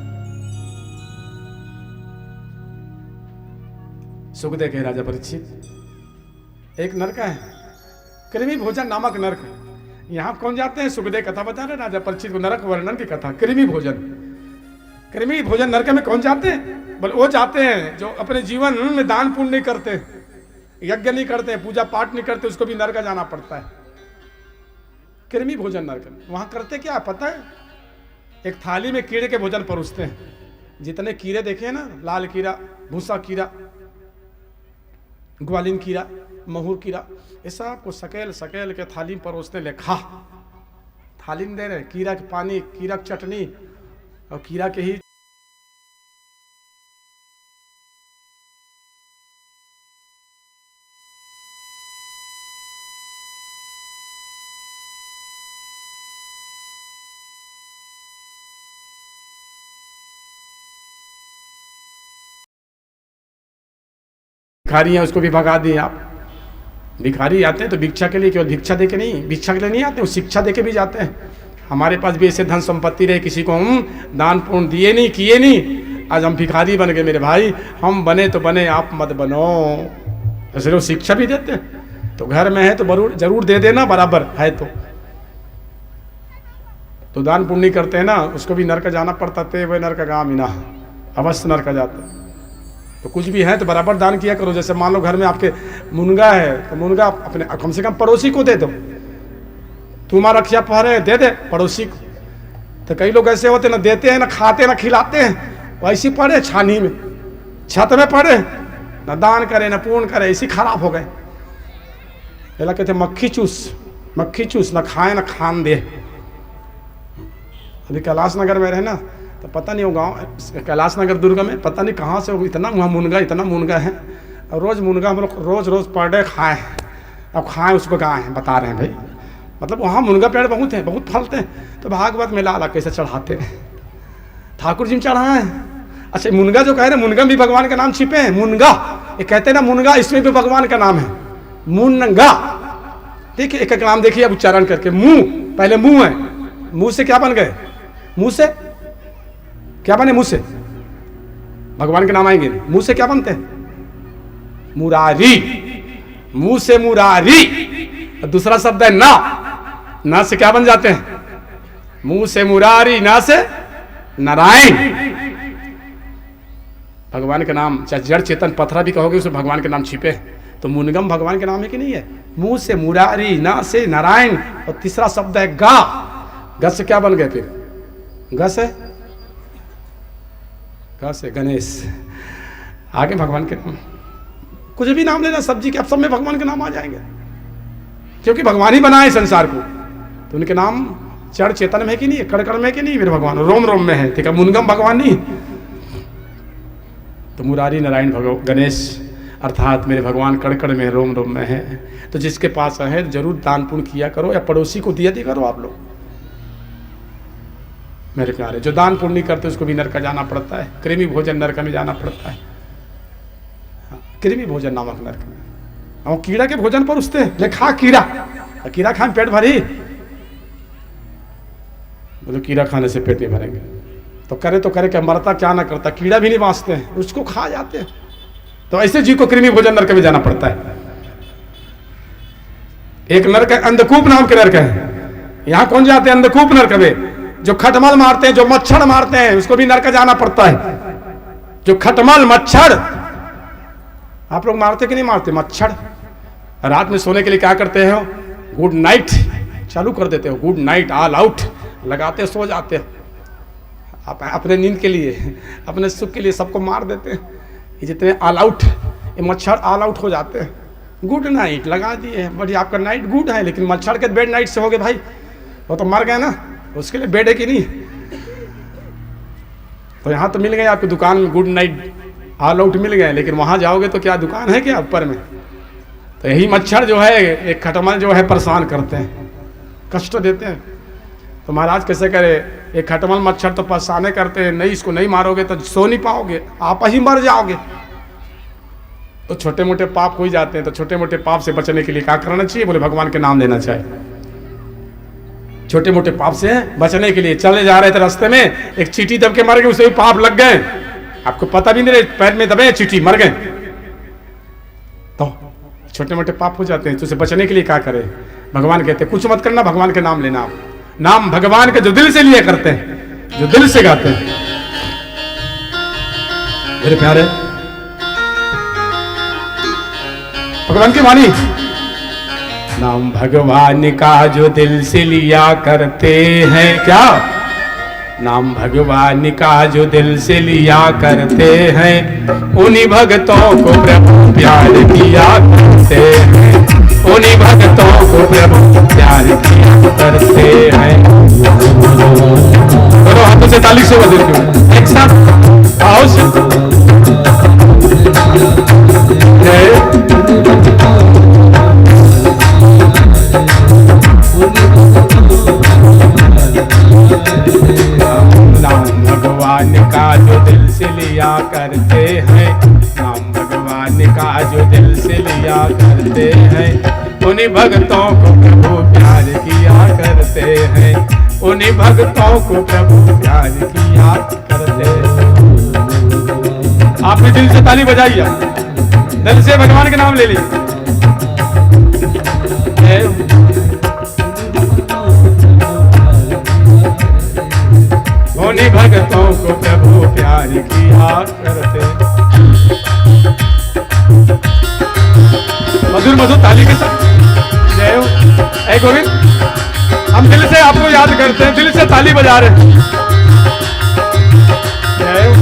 S2: सुखदेव के राजा परीक्षित एक नरक है, कृमि भोजन नामक नरक। यहाँ कौन जाते हैं? सुखदेव कथा बता रहे राजा परीक्षित को, नरक वर्णन की कथा। कृमि भोजन, कृमि भोजन नरक में कौन जाते हैं? बोले वो जाते हैं जो अपने जीवन में दान पुण्य नहीं करते, यज्ञ नहीं करते, पूजा पाठ नहीं करते, उसको भी नरक जाना पड़ता है। कृमि भोजन नरक। वहां करते क्या पता है? एक थाली में कीड़े के भोजन परोसते हैं। जितने कीड़े देखे हैं ना, लाल कीड़ा, भूसा कीड़ा, ग्वालिन कीड़ा, महूर कीड़ा, ये सब को सकेल सकेल के थाली में परोसते, ले खा। थाली में दे रहे कीड़ा के पानी, कीड़ा की चटनी और कीड़ा के ही भिखारी हैं, उसको भी भगा दिए आप। भिखारी आते हैं तो भिक्षा के लिए, केवल भिक्षा दे के नहीं, भिक्षा के लिए नहीं आते, वो शिक्षा दे के भी जाते हैं। हमारे पास भी ऐसे धन संपत्ति रहे, किसी को हम दान पुण्य दिए नहीं, किए नहीं, आज हम भिखारी बन गए। मेरे भाई हम बने तो बने, आप मत बनो। ऐसे लोग शिक्षा भी देते हैं। तो घर में है तो जरूर दे देना, बराबर है तो दान पुण्य नहीं करते हैं ना, उसको भी नरक जाना पड़ता थे। वह नरक गामी ना अवश्य नरक जाते। तो कुछ भी है तो बराबर दान किया करो। जैसे मान लो घर में आपके मुनगा है तो मुनगा अपने कम से कम पड़ोसी को दे दो। तुम्हारा रखिया पहरे दे दे पड़ोसी को। तो कई लोग ऐसे होते ना, देते हैं ना खाते ना खिलाते हैं, वैसे पड़े छानी में, छत में पड़े, ना दान करे ना पूर्ण करे, इसी खराब हो गए। पहला कहते मक्खी चूस, ना खाए ना खान दे। अभी कैलाश नगर में रहे ना, तो पता नहीं वो गाँव कैलाश नगर दुर्ग में पता नहीं कहाँ से इतना वहाँ इतना मुनगा है। और रोज़ मुनगा हम लोग रोज़ पर डे खाए। अब खाएं उसको गाय हैं, बता रहे हैं भाई। मतलब वहाँ मुनगा पेड़ बहुत हैं, बहुत फलते हैं। तो भागवत में लाला कैसे चढ़ाते हैं, ठाकुर जी में चढ़ाए। अच्छा मुनगा जो कह रहे हैं, मुनगा भी भगवान का नाम छिपे हैं। मुनगा ये कहते हैं ना, मुनगा इसमें भी भगवान का नाम है, मुनगा। देखिए एक एक नाम देखिए अब उच्चारण करके। मुंह, पहले मुंह है, मुंह से क्या बन गए? मुंह से क्या बने? मुंह से भगवान के नाम आएंगे। मुंह से क्या बनते हैं? मुरारी, मुंह से मुरारी। दूसरा शब्द है ना से क्या बन जाते हैं? मुंह से मुरारी, ना से नारायण। भगवान के नाम चाहे जड़ चेतन पत्थरा भी कहोगे उसमें भगवान के नाम छिपे। तो मुनगम भगवान के नाम है कि नहीं है? मुंह से मुरारी, ना से नारायण। और तीसरा शब्द है गा से क्या बन गए? फिर ग से गणेश। आगे भगवान के नाम, कुछ भी नाम लेना सब्जी के, अब सब में भगवान के नाम आ जाएंगे, क्योंकि भगवान ही बनाए संसार को। तो उनके नाम जड़ चेतन में है कि नहीं है? कण में है कि नहीं? मेरे भगवान रोम रोम में है। ठीक है, मुनगम भगवान नहीं। तो मुरारी नारायण गणेश अर्थात मेरे भगवान कण में, रोम रोम में है। तो जिसके पास है जरूर दान पुण्य किया करो, या पड़ोसी को दिया करो आप लोग। मेरे प्यारे, जो दान पुण्य करते उसको भी नरक जाना पड़ता है। कृमि भोजन नरक में जाना पड़ता है। कृमि भोजन नामक नरक में। और कीड़ा के भोजन पर उसते ले खा कीड़ा, कीड़ा खाने पेट भरी। बोलो कीड़ा खाने से पेट नहीं भरेंगे। तो करे क्या, मरता क्या ना करता, कीड़ा भी नहीं बांचते हैं, उसको खा जाते हैं। तो ऐसे जीव को कृमि भोजन नरक में जाना पड़ता है। एक नरक है अंधकूप नाम के नरक है। यहां कौन जाते हैं? अंधकूप नरक में। जो खटमल मारते हैं, जो मच्छर मारते हैं, उसको भी नरक जाना पड़ता है। जो खटमल मच्छर, आप लोग मारते कि नहीं मारते? मच्छर रात में सोने के लिए क्या करते हो? गुड नाइट चालू कर देते हो, गुड नाइट ऑल आउट लगाते सो जाते हैं। अपने नींद के लिए, अपने सुख के लिए सबको मार देते हैं। ये जितने ऑल आउट, ये मच्छर ऑल आउट हो जाते हैं। गुड नाइट लगा दिए, बड़ी आपका नाइट गुड है, लेकिन मच्छर के बेड नाइट से हो गए भाई, वो तो मर गए ना, उसके लिए बेड है कि नहीं? तो यहाँ तो मिल गए आपकी दुकान में गुड नाइट ऑल आउट मिल गए, लेकिन वहाँ जाओगे तो क्या दुकान है क्या ऊपर में? तो यही मच्छर जो है, एक खटमल जो है, परेशान करते हैं, कष्ट देते हैं। तो महाराज कैसे करे? ये खटमल मच्छर तो परेशान करते हैं, नहीं इसको नहीं मारोगे तो सो नहीं पाओगे, आप ही मर जाओगे। तो छोटे मोटे पाप हो ही जाते हैं, तो छोटे मोटे पाप से बचने के लिए क्या करना चाहिए? बोले भगवान के नाम लेना चाहिए। छोटे मोटे पाप से बचने के लिए चले जा रहे थे, रास्ते में एक चींटी दब के मर गए, उसे भी पाप लग गए, आपको पता भी नहीं रहे, पैर में दबे चींटी मर गए। तो छोटे मोटे पाप हो जाते हैं, तो उसे बचने के लिए क्या करें? भगवान कहते हैं कुछ मत करना, भगवान के नाम लेना। आप नाम भगवान के जो दिल से लिए करते हैं, जो दिल से गाते हैं। मेरे प्यारे भगवान की वाणी, नाम भगवान का जो दिल से लिया करते हैं, क्या नाम भगवान का जो दिल से लिया करते हैं, उन्हीं भक्तों को प्रभु प्यार किया करते हैं, उन्हीं भक्तों को प्रभु प्यार किया करते हैं। दोनों हाथों से ताली से बजाते हो एक साथ, आओ से नाम भगवान का जो दिल से लिया करते हैं, नाम भगवान का जो दिल से लिया करते हैं, उन्हीं भक्तों को प्रभु प्यार किया करते हैं, उन्हीं भक्तों को प्रभु प्यार किया करते हैं। आप भी दिल से ताली बजाइए, दिल से भगवान के नाम ले लीजिए। उन्हीं भक्तों को प्रभु प्यार किया करते। मधुर मधुर ताली के साथ जय हो। ऐ गोविंद, हम दिल से आपको याद करते हैं, दिल से ताली बजा रहे हैं। जय हो।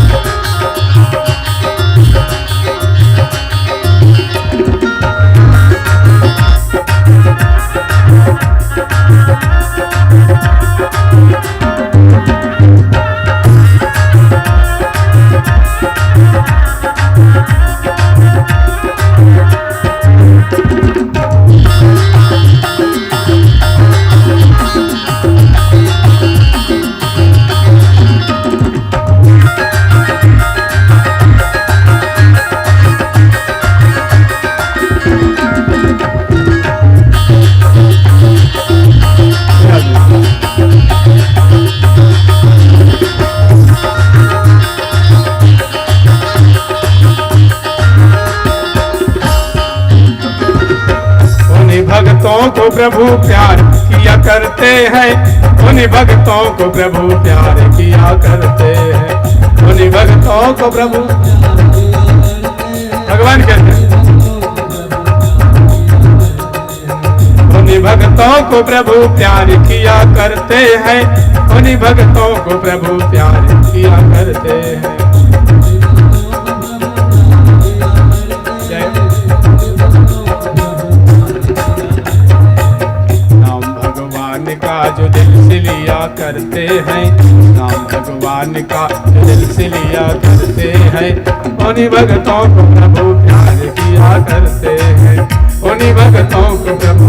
S2: भक्तों को प्रभु प्यार किया करते हैं, उन्हीं भक्तों को प्रभु प्यार किया करते हैं, उन्हीं भक्तों को प्रभु भगवान कहते हैं, उन्हीं भक्तों को प्रभु प्यार किया करते हैं, उन्हीं भक्तों को प्रभु प्यार किया करते हैं। जो दिल से लिया करते हैं, नाम भगवान का जो दिल से लिया करते हैं, उन्हीं भक्तों को प्रभु प्यार किया करते हैं, उन्हीं भक्तों को प्रभु।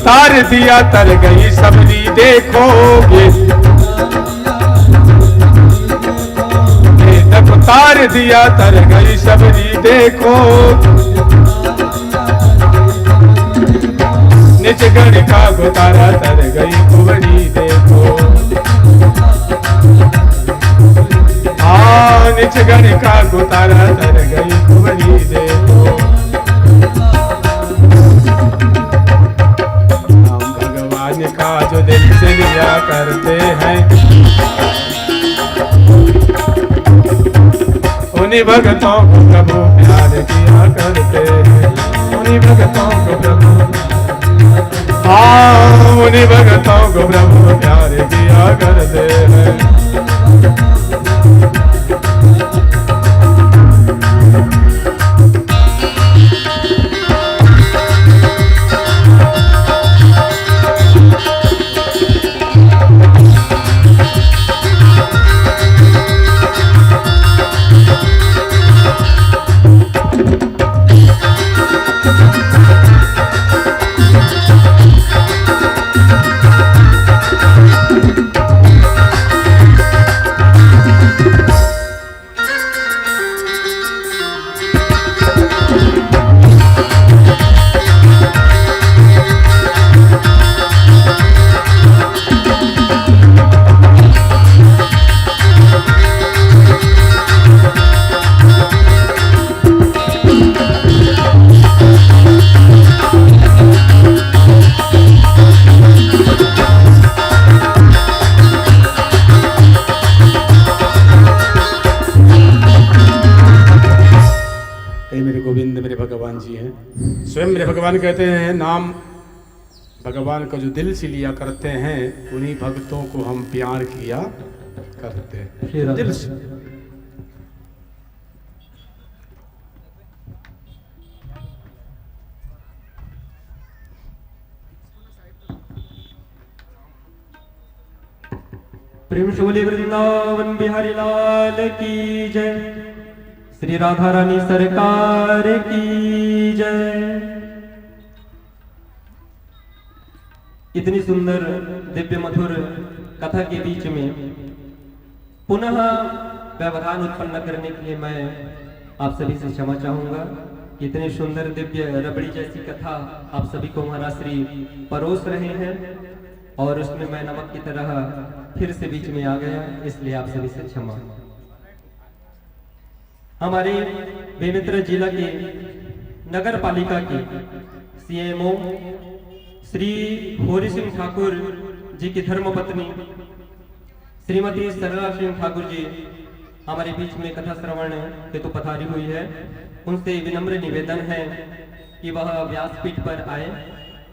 S2: तार दिया तर गई सबरी देखोगे, तब तार दिया तर गई सबरी देखो, निज गण का गोतारा तर गई कुबड़ी देखो। निच गणिका को तारा तर गई कुंवरी देखो। नाम भगवान का जो दिल से लिया करते हैं उन्हीं भगतों को प्रभु प्यार किया करते हैं। उन्हीं भगतों को प्रभु, हाँ उन्हीं भगतों को प्रभु प्यार किया करते हैं। स्वयं मेरे भगवान कहते हैं नाम भगवान का जो दिल से लिया करते हैं उन्हीं भक्तों को हम प्यार किया करते हैं दिल से।
S1: प्रेम से बोले वृंदावन बिहारी लाल की जय, श्री राधा रानी सरकार की जय। इतनी सुंदर दिव्य मधुर कथा के बीच में पुनः व्यवधान उत्पन्न करने के लिए मैं आप सभी से क्षमा चाहूंगा। इतनी सुंदर दिव्य रबड़ी जैसी कथा आप सभी को महाराज श्री परोस रहे हैं और उसमें मैं नमक की तरह फिर से बीच में आ गया, इसलिए आप सभी से क्षमा। हमारे बेमेतरा जिला के नगर पालिका के सीएमओ श्री होरी सिंह ठाकुर जी की धर्मपत्नी श्रीमती सरला सिंह ठाकुर जी हमारे बीच में कथा श्रवण हेतु पधारी हुई है। उनसे विनम्र निवेदन है कि वह व्यासपीठ पर आए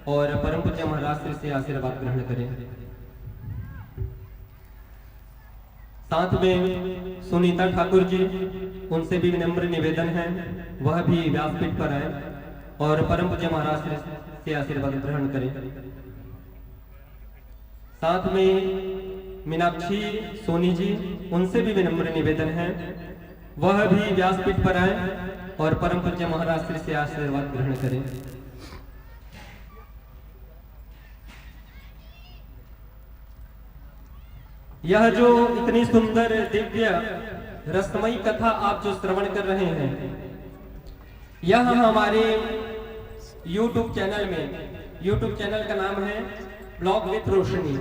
S1: और परम पूज्य महाराज श्री से आशीर्वाद ग्रहण करें। साथ में सुनीता ठाकुर जी, उनसे भी विनम्र निवेदन है वह भी व्यासपीठ पर आए और परम पूज्य महाराज श्री से आशीर्वाद ग्रहण करें। साथ में मीनाक्षी सोनी जी, उनसे भी विनम्र निवेदन है वह भी व्यासपीठ पर आए और परम पूज्य महाराज श्री से आशीर्वाद ग्रहण करें। यह जो इतनी सुंदर दिव्य रसमयी कथा आप जो श्रवण कर रहे हैं, यह हमारे YouTube चैनल में, YouTube चैनल का नाम है ब्लॉग विथ रोशनी।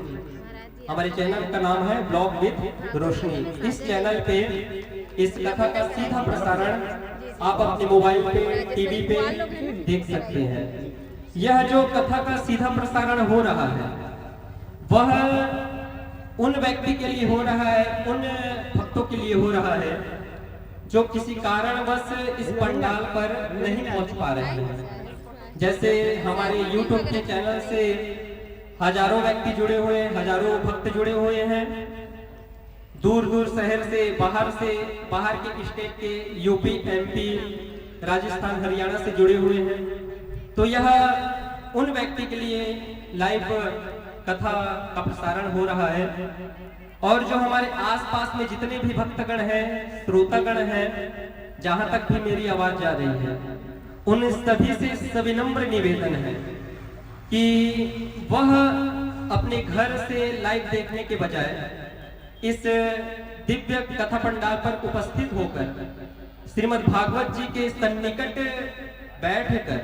S1: हमारे चैनल का नाम है ब्लॉग विथ रोशनी। इस चैनल पे इस कथा का सीधा प्रसारण आप अपने मोबाइल पे, टीवी पे देख सकते हैं। यह जो कथा का सीधा प्रसारण हो रहा है वह उन व्यक्ति के लिए हो रहा है, उन भक्तों के लिए हो रहा है जो किसी कारणवश इस पंडाल पर नहीं पहुंच पा रहे हैं। जैसे हमारे YouTube के चैनल से हजारों व्यक्ति जुड़े हुए हैं, हजारों भक्त जुड़े हुए हैं, दूर दूर शहर से, बाहर के स्टेट के, यूपी, एमपी, राजस्थान, हरियाणा से जुड़े हुए हैं। तो यह उन व्यक्ति के लिए लाइव कथा का प्रसारण हो रहा है और जो हमारे आसपास में जितने भी भक्तगण हैं, श्रोतागण हैं, जहां तक भी मेरी आवाज जा रही है, उन सभी से सविनम्र निवेदन है कि वह अपने घर से लाइव देखने के बजाय इस दिव्य कथा पंडाल पर उपस्थित होकर श्रीमद् भागवत जी के सन्निकट बैठकर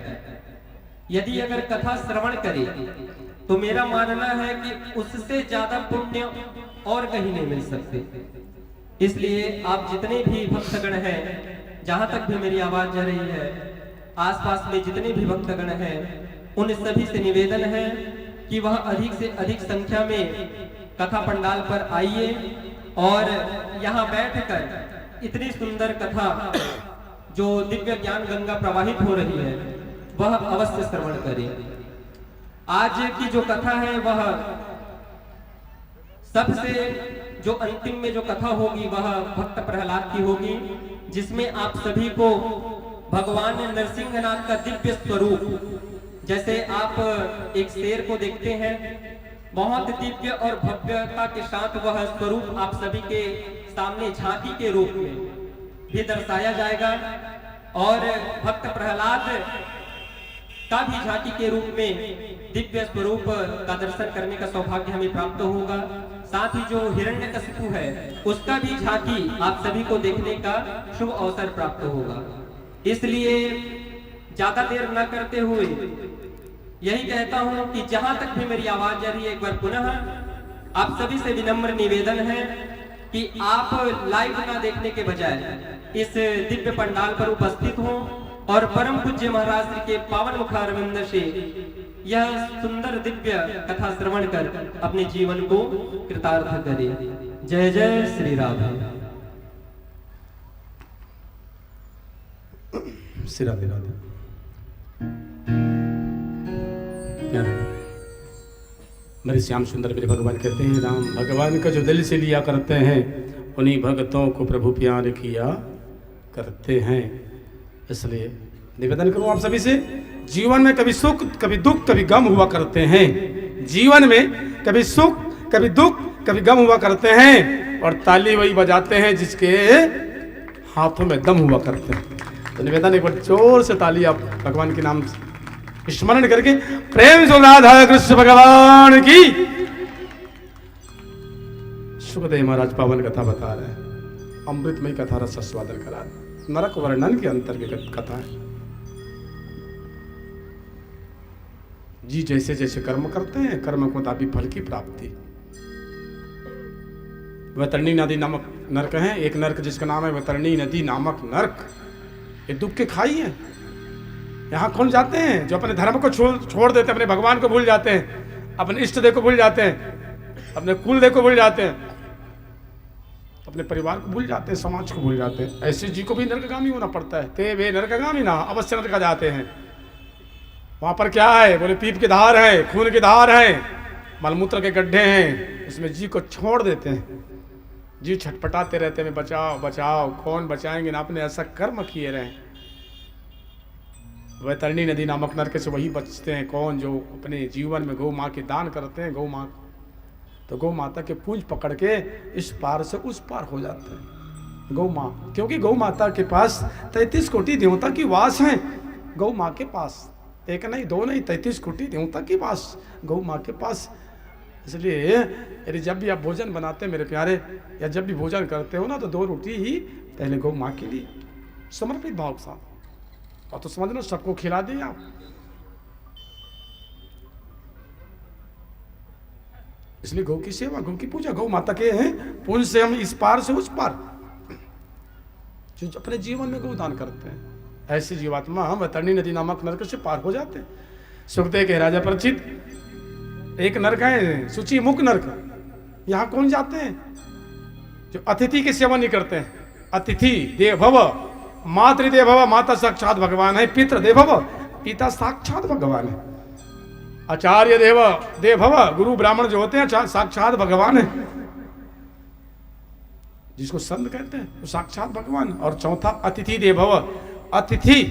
S1: यदि अगर कथा श्रवण करे तो मेरा मानना है कि उससे ज्यादा पुण्य और कहीं नहीं मिल सकते। इसलिए आप जितने भी भक्तगण हैं, जहां तक भी मेरी आवाज जा रही है, आसपास में जितने भी भक्तगण हैं, उन सभी से निवेदन है कि वह अधिक से अधिक संख्या में कथा पंडाल पर आइए और यहाँ बैठकर इतनी सुंदर कथा जो दिव्य ज्ञान गंगा प्रवाहित हो रही है वह अवश्य श्रवण करें। आज की जो कथा है वह सबसे जो अंतिम में जो कथा होगी वह भक्त प्रहलाद की होगी, जिसमें आप सभी को भगवान नरसिंहनाथ का दिव्य स्वरूप, जैसे आप एक शेर को देखते हैं, बहुत दिव्य और भव्यता के साथ वह स्वरूप आप सभी के सामने झांकी के रूप में भी दर्शाया जाएगा और भक्त प्रहलाद का भी झांकी के रूप में दिव्य स्वरूप का दर्शन करने का सौभाग्य हमें प्राप्त होगा। साथ ही जो हिरण्यकशिपु है उसका भी झांकी आप सभी को देखने का शुभ अवसर प्राप्त होगा। इसलिए ज्यादा देर न करते हुए यही कहता हूं कि जहां तक भी मेरी आवाज जा रही है, एक बार पुनः आप सभी से विनम्र निवेदन है कि आप लाइव ना देखने के बजाय इस दिव्य पंडाल पर उपस्थित हों और परम पूज्य महाराज श्री के पावन मुखारविंद से यह सुंदर दिव्य कथा श्रवण कर अपने जीवन को कृतार्थ करें। जय जय श्री राधे।
S2: श्री राधे राधे। मेरे श्याम सुंदर मेरे भगवान कहते हैं, राम भगवान का जो दिल से लिया करते हैं उन्हीं भक्तों को प्रभु प्यार किया करते हैं। इसलिए निवेदन करूं आप सभी से, जीवन में कभी सुख कभी दुख कभी गम हुआ करते हैं। जीवन में कभी सुख कभी दुख कभी गम हुआ करते हैं और ताली वही बजाते हैं जिसके हाथों में दम हुआ करते हैं। तो निवेदन एक बार जोर से ताली आप भगवान के नाम स्मरण करके प्रेम से राधा कृष्ण भगवान की। सुखदेव महाराज पावन कथा बता रहे हैं, अमृतमय कथा रस आस्वादन करा रहे, नरक वर्णन के अंतर्गत कथा है। जी जैसे जैसे कर्म करते हैं कर्म को मुताबिक फल की प्राप्ति। वैतरणी नदी नामक नरक है, एक नरक जिसका नाम है वैतरणी नदी नामक नरक। ये दुख के खाई है। यहाँ कौन जाते हैं जो अपने धर्म को छोड़ देते हैं, अपने भगवान को भूल जाते हैं, अपने इष्ट देव को भूल जाते हैं, अपने कुल देव को भूल जाते हैं, अपने परिवार को भूल जाते हैं, समाज को भूल जाते हैं। ऐसे जी को भी नरकगामी होना पड़ता है। ते वे नरकगामी ना अवश्य नरक जाते हैं। वहां पर क्या है, बोले पीप की धार है, खून की धार है, मलमूत्र के गड्ढे हैं, उसमें जी को छोड़ देते हैं। जी छटपटाते रहते हैं, बचाओ बचाओ, कौन बचाएंगे ना, अपने ऐसा कर्म किए रहे। वैतरणी नदी नामक नरक से वही बचते हैं कौन, जो अपने जीवन में गौ माँ के दान करते हैं। गौ माँ तो गौ माता के पूंछ पकड़ के इस पार से उस पार हो जाते हैं। गौ माँ, क्योंकि गौ माता के पास 33 कोटि देवता की वास है। गौ माँ के पास एक नहीं दो नहीं 33 कोटि देवता की वास गौ माँ के पास। इसलिए यदि जब भी आप भोजन बनाते हैं मेरे प्यारे, या जब भी भोजन करते हो ना, तो 2 रोटी ही पहले गौ माँ के लिए समर्पित भाव के साथ, और तो समझना सबको खिला दें आप। इसलिए गौ की सेवा, गौ की पूजा, गौ माता के हैं पुण्य से हम इस पार से उस पार, जो अपने जीवन में गौ दान करते हैं, ऐसे जीवात्मा हम वैतरणी नदी नामक नरक से पार हो जाते हैं। सुखदेव के राजा परिचित एक नरक है सूची मुख नरक। यहाँ कौन जाते हैं जो अतिथि की सेवा नहीं करते हैं। अतिथि देव भव, मातृदेव भव, माता साक्षात भगवान है, पितृ देव भव, पिता साक्षात भगवान है, आचार्य देव भव, गुरु ब्राह्मण जो होते हैं साक्षात भगवान है, जिसको संत कहते हैं वो साक्षात भगवान। और चौथा अतिथि देव भव, अतिथि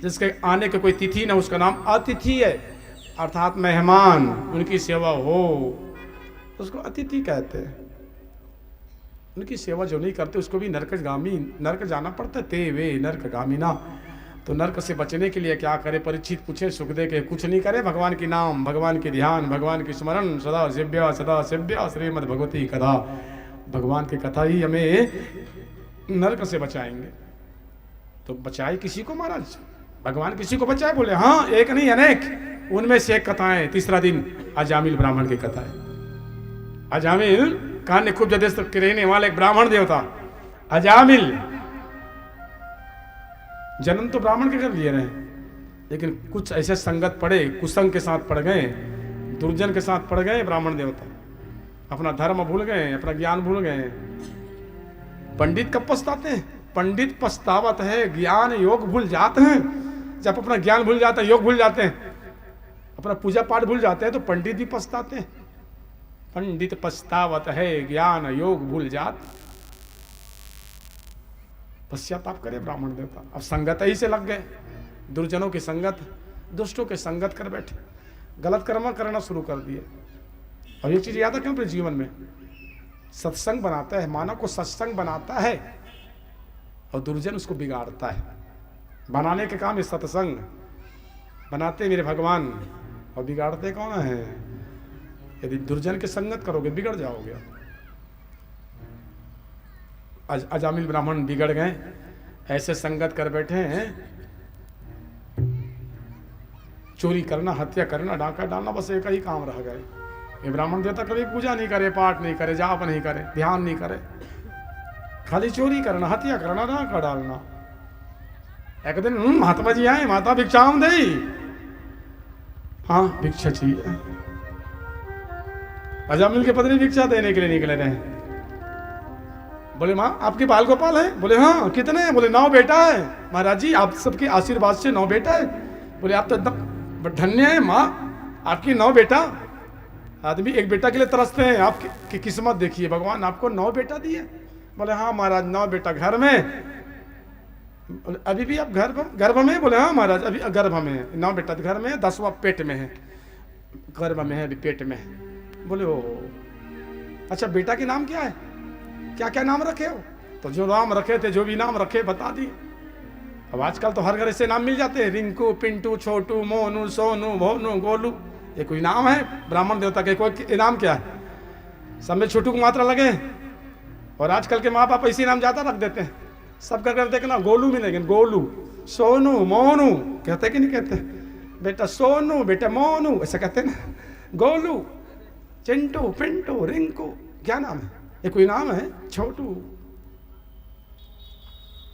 S2: जिसके आने की कोई तिथि ना, उसका नाम अतिथि है, अर्थात मेहमान, उनकी सेवा हो उसको अतिथि कहते हैं। उनकी सेवा जो नहीं करते उसको भी नरक जाना पड़ता है। ते वे नरकगामी ना। तो नरक से बचने के लिए क्या करे, परीक्षित पूछे सुखदेव के, कुछ नहीं करे, भगवान की नाम, भगवान के ध्यान, भगवान की स्मरण, सदा सेव्या श्रीमद् भगवती कथा। भगवान की कथा ही हमें नरक से बचाएंगे। तो बचाए किसी को महाराज, भगवान किसी को बचाए, बोले हाँ एक नहीं अनेक, उनमें से एक कथा है। तीसरा दिन अजामिल ब्राह्मण की कथा है। अजामिल कान्य खूब देश के रहने वाले एक ब्राह्मण देवता अजामिल, जन्म तो ब्राह्मण के घर लिए रहे, लेकिन कुछ ऐसे संगत पड़े, कुसंग के साथ पड़ गए, दुर्जन के साथ पड़ गए ब्राह्मण देवता, अपना धर्म भूल गए, अपना ज्ञान भूल गए। पंडित कब पछताते हैं? पंडित पछतावत है, ज्ञान योग भूल जाते हैं। जब अपना ज्ञान भूल जाता है, योग भूल जाते हैं, अपना पूजा पाठ भूल जाते हैं, तो पंडित भी पछताते हैं। पंडित पछतावत है, ज्ञान योग भूल जात। पश्चाताप करे ब्राह्मण देवता। अब संगत ही से लग गए, दुर्जनों की संगत, दुष्टों के संगत कर बैठे, गलत कर्म करना शुरू कर दिए। और ये चीज याद रखें अपने जीवन में, सत्संग बनाता है, मानव को सत्संग बनाता है और दुर्जन उसको बिगाड़ता है। बनाने के काम है सत्संग, बनाते मेरे भगवान और बिगाड़ते कौन है? यदि दुर्जन के संगत करोगे बिगड़ जाओगे। अजामिल ब्राह्मण बिगड़ गए, ऐसे संगत कर बैठे हैं, चोरी करना, हत्या करना, डाका डालना, बस एक ही काम रह गए। ये ब्राह्मण देवता कभी पूजा नहीं करे, पाठ नहीं करे, जाप नहीं करे, ध्यान नहीं करे, खाली चोरी करना, हत्या करना, डाका डालना। एक दिन महात्मा जी आए, माता भिक्षाम दे। हाँ भिक्षा चाहिए। अजामिल के पत्नी भिक्षा देने के लिए निकले रहे। बोले माँ आपके बाल गोपाल है? बोले हाँ। कितने हैं? बोले 9 बेटा है। महाराज जी आप सबके आशीर्वाद से 9 बेटा है। बोले आप तो एकदम धन्य है माँ, आपकी 9 बेटा। आदमी एक बेटा के लिए तरसते हैं, आपकी किस्मत देखिए, भगवान आपको 9 बेटा दिए। बोले हाँ महाराज 9 बेटा घर में। अभी भी आप गर्भ में? बोले हाँ महाराज अभी गर्भ में है। 9 बेटा घर में है, 10वां पेट में है, गर्भ में है, अभी पेट में है। बोले ओ अच्छा बेटा के नाम क्या है? क्या क्या नाम रखे हो? तो जो नाम रखे थे, जो भी नाम रखे बता दिए। अब आजकल तो हर घर ऐसे नाम मिल जाते हैं, रिंकू, पिंटू, छोटू, मोनू, सोनू, भोनू, गोलू। ये कोई नाम है ब्राह्मण देवता के? कोई नाम क्या है? सब में छोटू को मात्रा लगे। और आजकल के माँ बाप ऐसे नाम ज्यादा रख देते हैं, सब कर करते ना गोलू मिलेंगे, गोलू, सोनू, मोनू कहते कि नहीं कहते? बेटा सोनू, बेटा मोनू ऐसा कहते ना। गोलू, चिंटू, पिंटू, रिंकू, क्या नाम है? ये कोई नाम है? छोटू।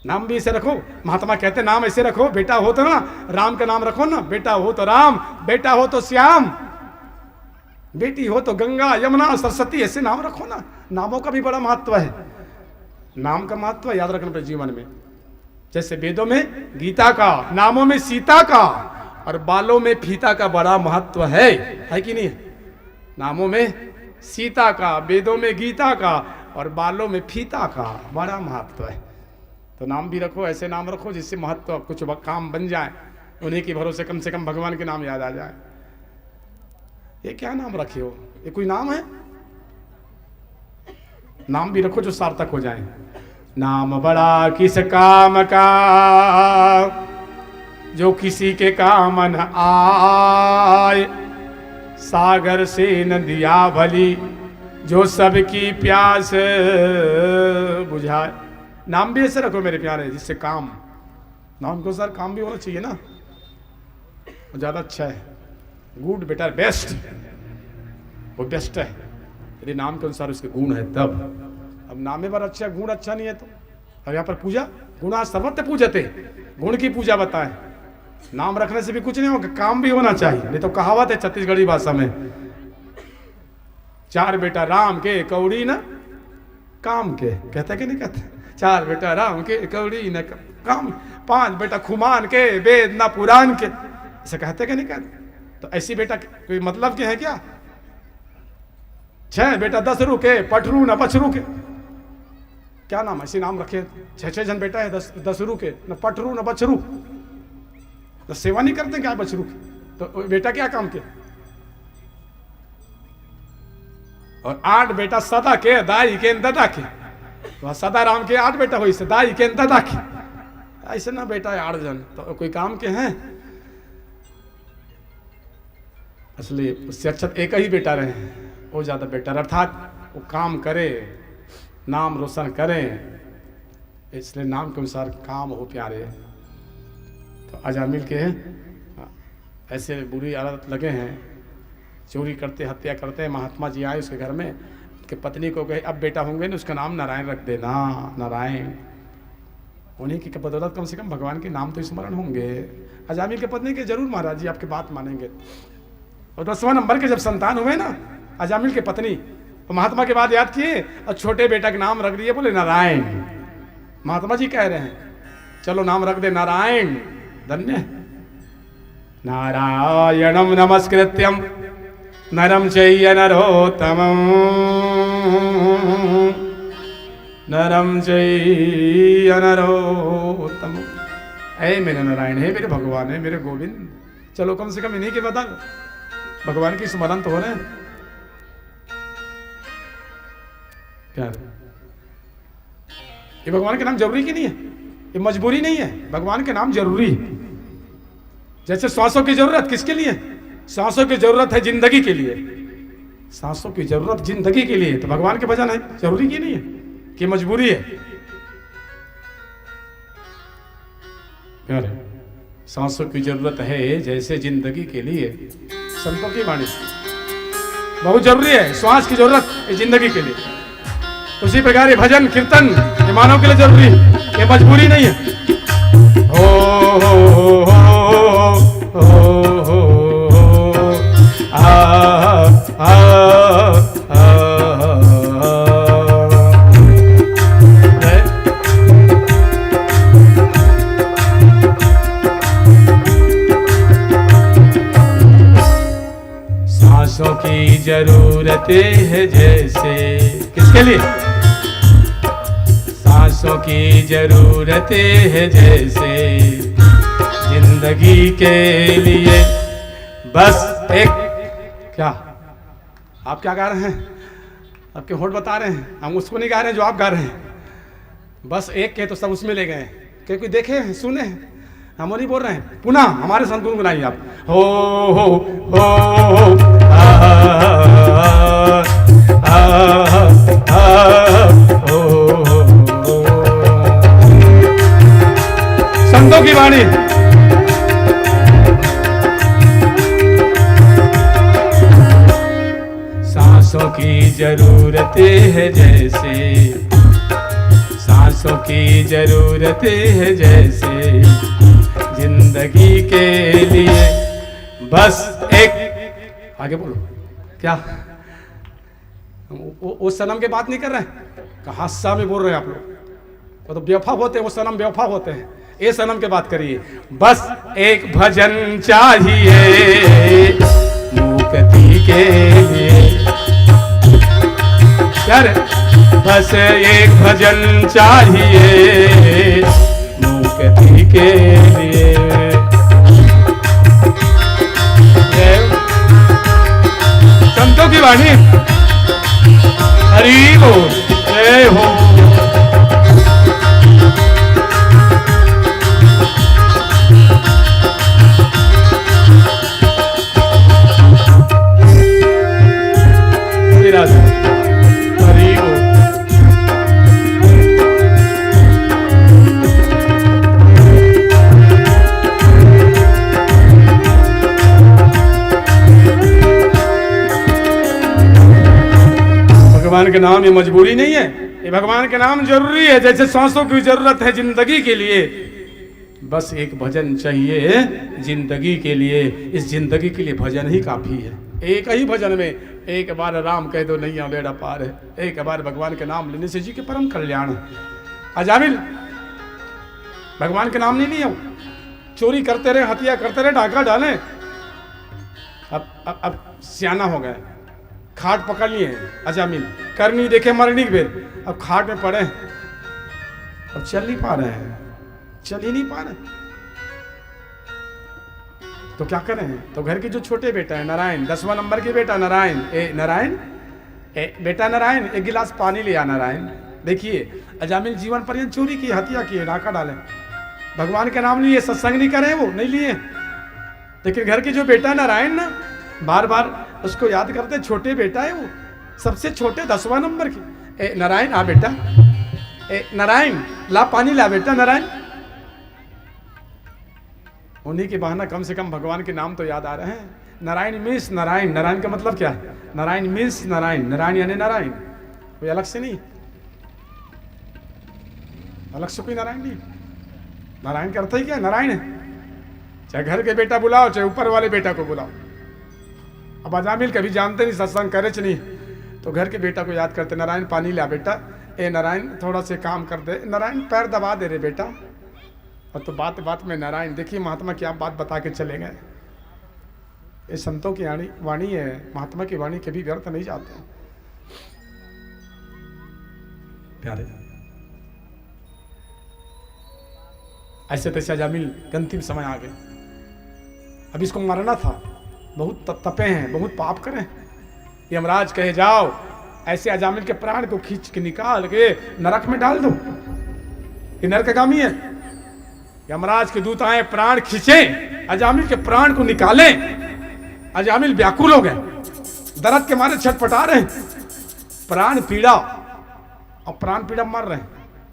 S2: नाम भी ऐसे रखो, महात्मा कहते नाम ऐसे रखो। बेटा हो तो ना राम का नाम रखो ना, बेटा हो तो राम, बेटा हो तो श्याम, बेटी हो तो गंगा, यमुना, सरस्वती, ऐसे नाम रखो ना। नामों का भी बड़ा महत्व है। नाम का महत्व याद रखना अपने जीवन में। जैसे वेदों में गीता का, नामों में सीता का और बालों में फीता का बड़ा महत्व है कि नहीं? नामों में सीता का, वेदों में गीता का और बालों में फीता का बड़ा महत्व है। तो नाम भी रखो, ऐसे नाम रखो जिससे महत्व कुछ काम बन जाए, उन्हीं के भरोसे कम से कम भगवान के नाम याद आ जाए। ये क्या नाम रखे हो? ये कोई नाम है? नाम भी रखो जो सार्थक हो जाए। नाम बड़ा किस काम का जो किसी के काम न आए, सागर से नदिया भली जो सबकी प्यास बुझाए। नाम भी ऐसे रखो मेरे प्यारे जिससे काम, नाम को सर काम भी होना चाहिए ना, ज्यादा अच्छा है। गुड बेटर बेस्ट, वो बेस्ट है यदि नाम के अनुसार उसके गुण है तब। अब नामे पर अच्छा, गुण अच्छा नहीं है तो। अब यहाँ पर पूजा गुणा सर्वत्र पूजते, गुण की पूजा बताए। नाम रखने से भी कुछ नहीं होगा, काम भी होना चाहिए। नहीं तो कहावत है छत्तीसगढ़ी भाषा में, 4 बेटा राम के कौड़ी न काम के, कहते कि नहीं कहते? 4 बेटा राम के कौड़ी न काम, 5 बेटा खुमान के वेद न पुराण के, ऐसे कहते कि नहीं कहते? तो ऐसी बेटा कोई मतलब के है क्या? 6 बेटा 10 रू के, पठरू न बछरू के, क्या नाम ऐसे नाम रखे? 6 जन बेटा है, 10 रू के, न पठरू न बछरू, तो सेवा नहीं करते क्या बछरू की? तो बेटा क्या काम के? और 8 बेटा सदा के, दाई के, दादा के, तो सदा राम के 8 बेटा हुई से, दाई के, दादा के, ऐसे ना बेटा है 8 जन, तो कोई काम के हैं? इसलिए उससे अच्छा एक ही बेटा रहे, वो ज्यादा बेटर, अर्थात वो काम करे, नाम रोशन करें, इसलिए नाम के अनुसार काम हो प्यारे। तो अजामिल के ऐसे बुरी आदत लगे हैं, चोरी करते, हत्या करते हैं। महात्मा जी आए उसके घर में, कि पत्नी को कहे अब बेटा होंगे ना उसका नाम नारायण रख देना, नारायण। उन्हीं की बदौलत कम से कम भगवान के नाम तो स्मरण होंगे। अजामिल के पत्नी के जरूर महाराज जी आपकी बात मानेंगे। और 10वां नंबर के जब संतान हुए ना अजामिल के पत्नी, तो महात्मा के बाद याद किए और छोटे बेटा का नाम रख दिए, बोले नारायण। महात्मा जी कह रहे हैं चलो नाम रख दे नारायण, धन्य। नारायणम नमस्कृत्यम नरम चैव नरोत्तमं, नरम चैव नरोत्तमं। हे मेरे नारायण, हे मेरे भगवान, है मेरे गोविंद। चलो कम से कम इन्हीं के बदल भगवान की स्मरण तो हो रहे हैं। क्या ये भगवान के नाम जरूरी की नहीं है? ये मजबूरी नहीं है, भगवान के नाम जरूरी है। जैसे सांसों की जरूरत किसके लिए? सांसों की जरूरत है जिंदगी के लिए, सांसों की जरूरत जिंदगी के लिए। तो भगवान के भजन है जरूरी की नहीं है कि मजबूरी है? सांसों की जरूरत है जैसे जिंदगी के लिए। संतों की वाणी बहुत जरूरी है, श्वास की जरूरत है जिंदगी के लिए। उसी प्रकार ये भजन कीर्तन ये मानव के लिए जरूरी है, ये मजबूरी नहीं है। हो सांसों की जरूरत है जैसे, किसके लिए? सांसों की जरूरत है जैसे जिंदगी के लिए। बस एक, क्या आप क्या गा रहे हैं? आपके होठ बता रहे हैं, हम उसको नहीं गा रहे हैं जो आप गा रहे हैं। बस एक के तो सब उसमें ले गए, क्योंकि देखे हैं सुने हैं, हम नहीं बोल रहे हैं। पुनः हमारे संत गुनगुनाइए आप। हो संतों की वाणी। सांसों की जरूरत है जैसे, सांसों की जरूरत है जैसे जिंदगी के लिए। बस एक, आगे बोलो क्या? वो सनम की बात नहीं कर रहे हैं, हादसा में बोल रहे हैं आप लोग। वो तो बेवफा होते हैं, वो सनम बेवफा होते हैं। ये सनम की बात करिए। बस एक भजन चाहिए मुक्ति के लिए। क्या रे? बस एक भजन चाहिए मुक्ति के लिए। संतों की वाणी। हरि बोल, जय हो। हरि बोल। भगवान के नाम ये मजबूरी नहीं है, ये भगवान के नाम जरूरी है जैसे सांसों की जरूरत है जिंदगी के लिए। बस एक भजन चाहिए जिंदगी के लिए। इस जिंदगी के लिए भजन ही काफी है। एक ही भजन में एक बार राम कह दो नैया बेड़ा पार है, एक बार भगवान के नाम लेने से जी के परम कल्याण है। अजामिल भगवान के नाम नहीं लिया, चोरी करते रहे, हत्या करते रहे, डाका डाले। अब सियाना हो गए, खाट पकड़ लिए अजामिल, कर नहीं देखे मरनी के बेर, अब खाट में पड़े, अब चल नहीं पा रहे हैं, चल ही नहीं पा रहे। तो क्या करें? तो घर के जो छोटे बेटा है नारायण, 10वां नंबर के बेटा नारायण, नारायण बेटा नारायण, एक गिलास पानी लिया नारायण। देखिए अजामिल जीवन पर्यंत चोरी की, हत्या की, डाका डाले, भगवान के नाम लिए, सत्संग नहीं करे, वो नहीं लिए। लेकिन घर के जो बेटा नारायण ना बार बार उसको याद करते, छोटे बेटा है वो, सबसे छोटे 10वां नंबर की। नारायण आ बेटा, नारायण ला पानी ला बेटा नारायण। उन्हीं के बहाना कम से कम भगवान के नाम तो याद आ रहे हैं। नारायण मीन्स नारायण, नारायण का मतलब क्या है? नारायण मीन्स नारायण, नारायण यानी नारायण। कोई अलग से नहीं, अलग से कोई नारायण नहीं। नारायण का अर्थ ही क्या है? नारायण है। चाहे घर के बेटा बुलाओ, चाहे ऊपर वाले बेटा को बुलाओ। अब अजामिल कभी जानते नहीं, सत्संग करे नहीं, तो घर के बेटा को याद करते, नारायण पानी ला बेटा, ए नारायण थोड़ा से काम कर दे, नारायण पैर दबा दे रे बेटा। और तो बात बात में नारायण। देखिए महात्मा क्या बात बता के चले गए। ये संतों की वाणी है, महात्मा की वाणी कभी व्यर्थ नहीं जाते। प्यारे ऐसे तैसे अजामिल के अंतिम समय आ गए। अब इसको मरना था, बहुत तपे हैं, बहुत पाप करें। यमराज कहे जाओ ऐसे अजामिल के प्राण को खींच के निकाल के नरक में डाल दो, ये नरकगामी है। यमराज के दूत आए, प्राण खींचे, अजामिल के प्राण को निकाले। अजामिल व्याकुल हो गए, दर्द के मारे छटपटा रहे, प्राण पीड़ा, और प्राण पीड़ा मर रहे।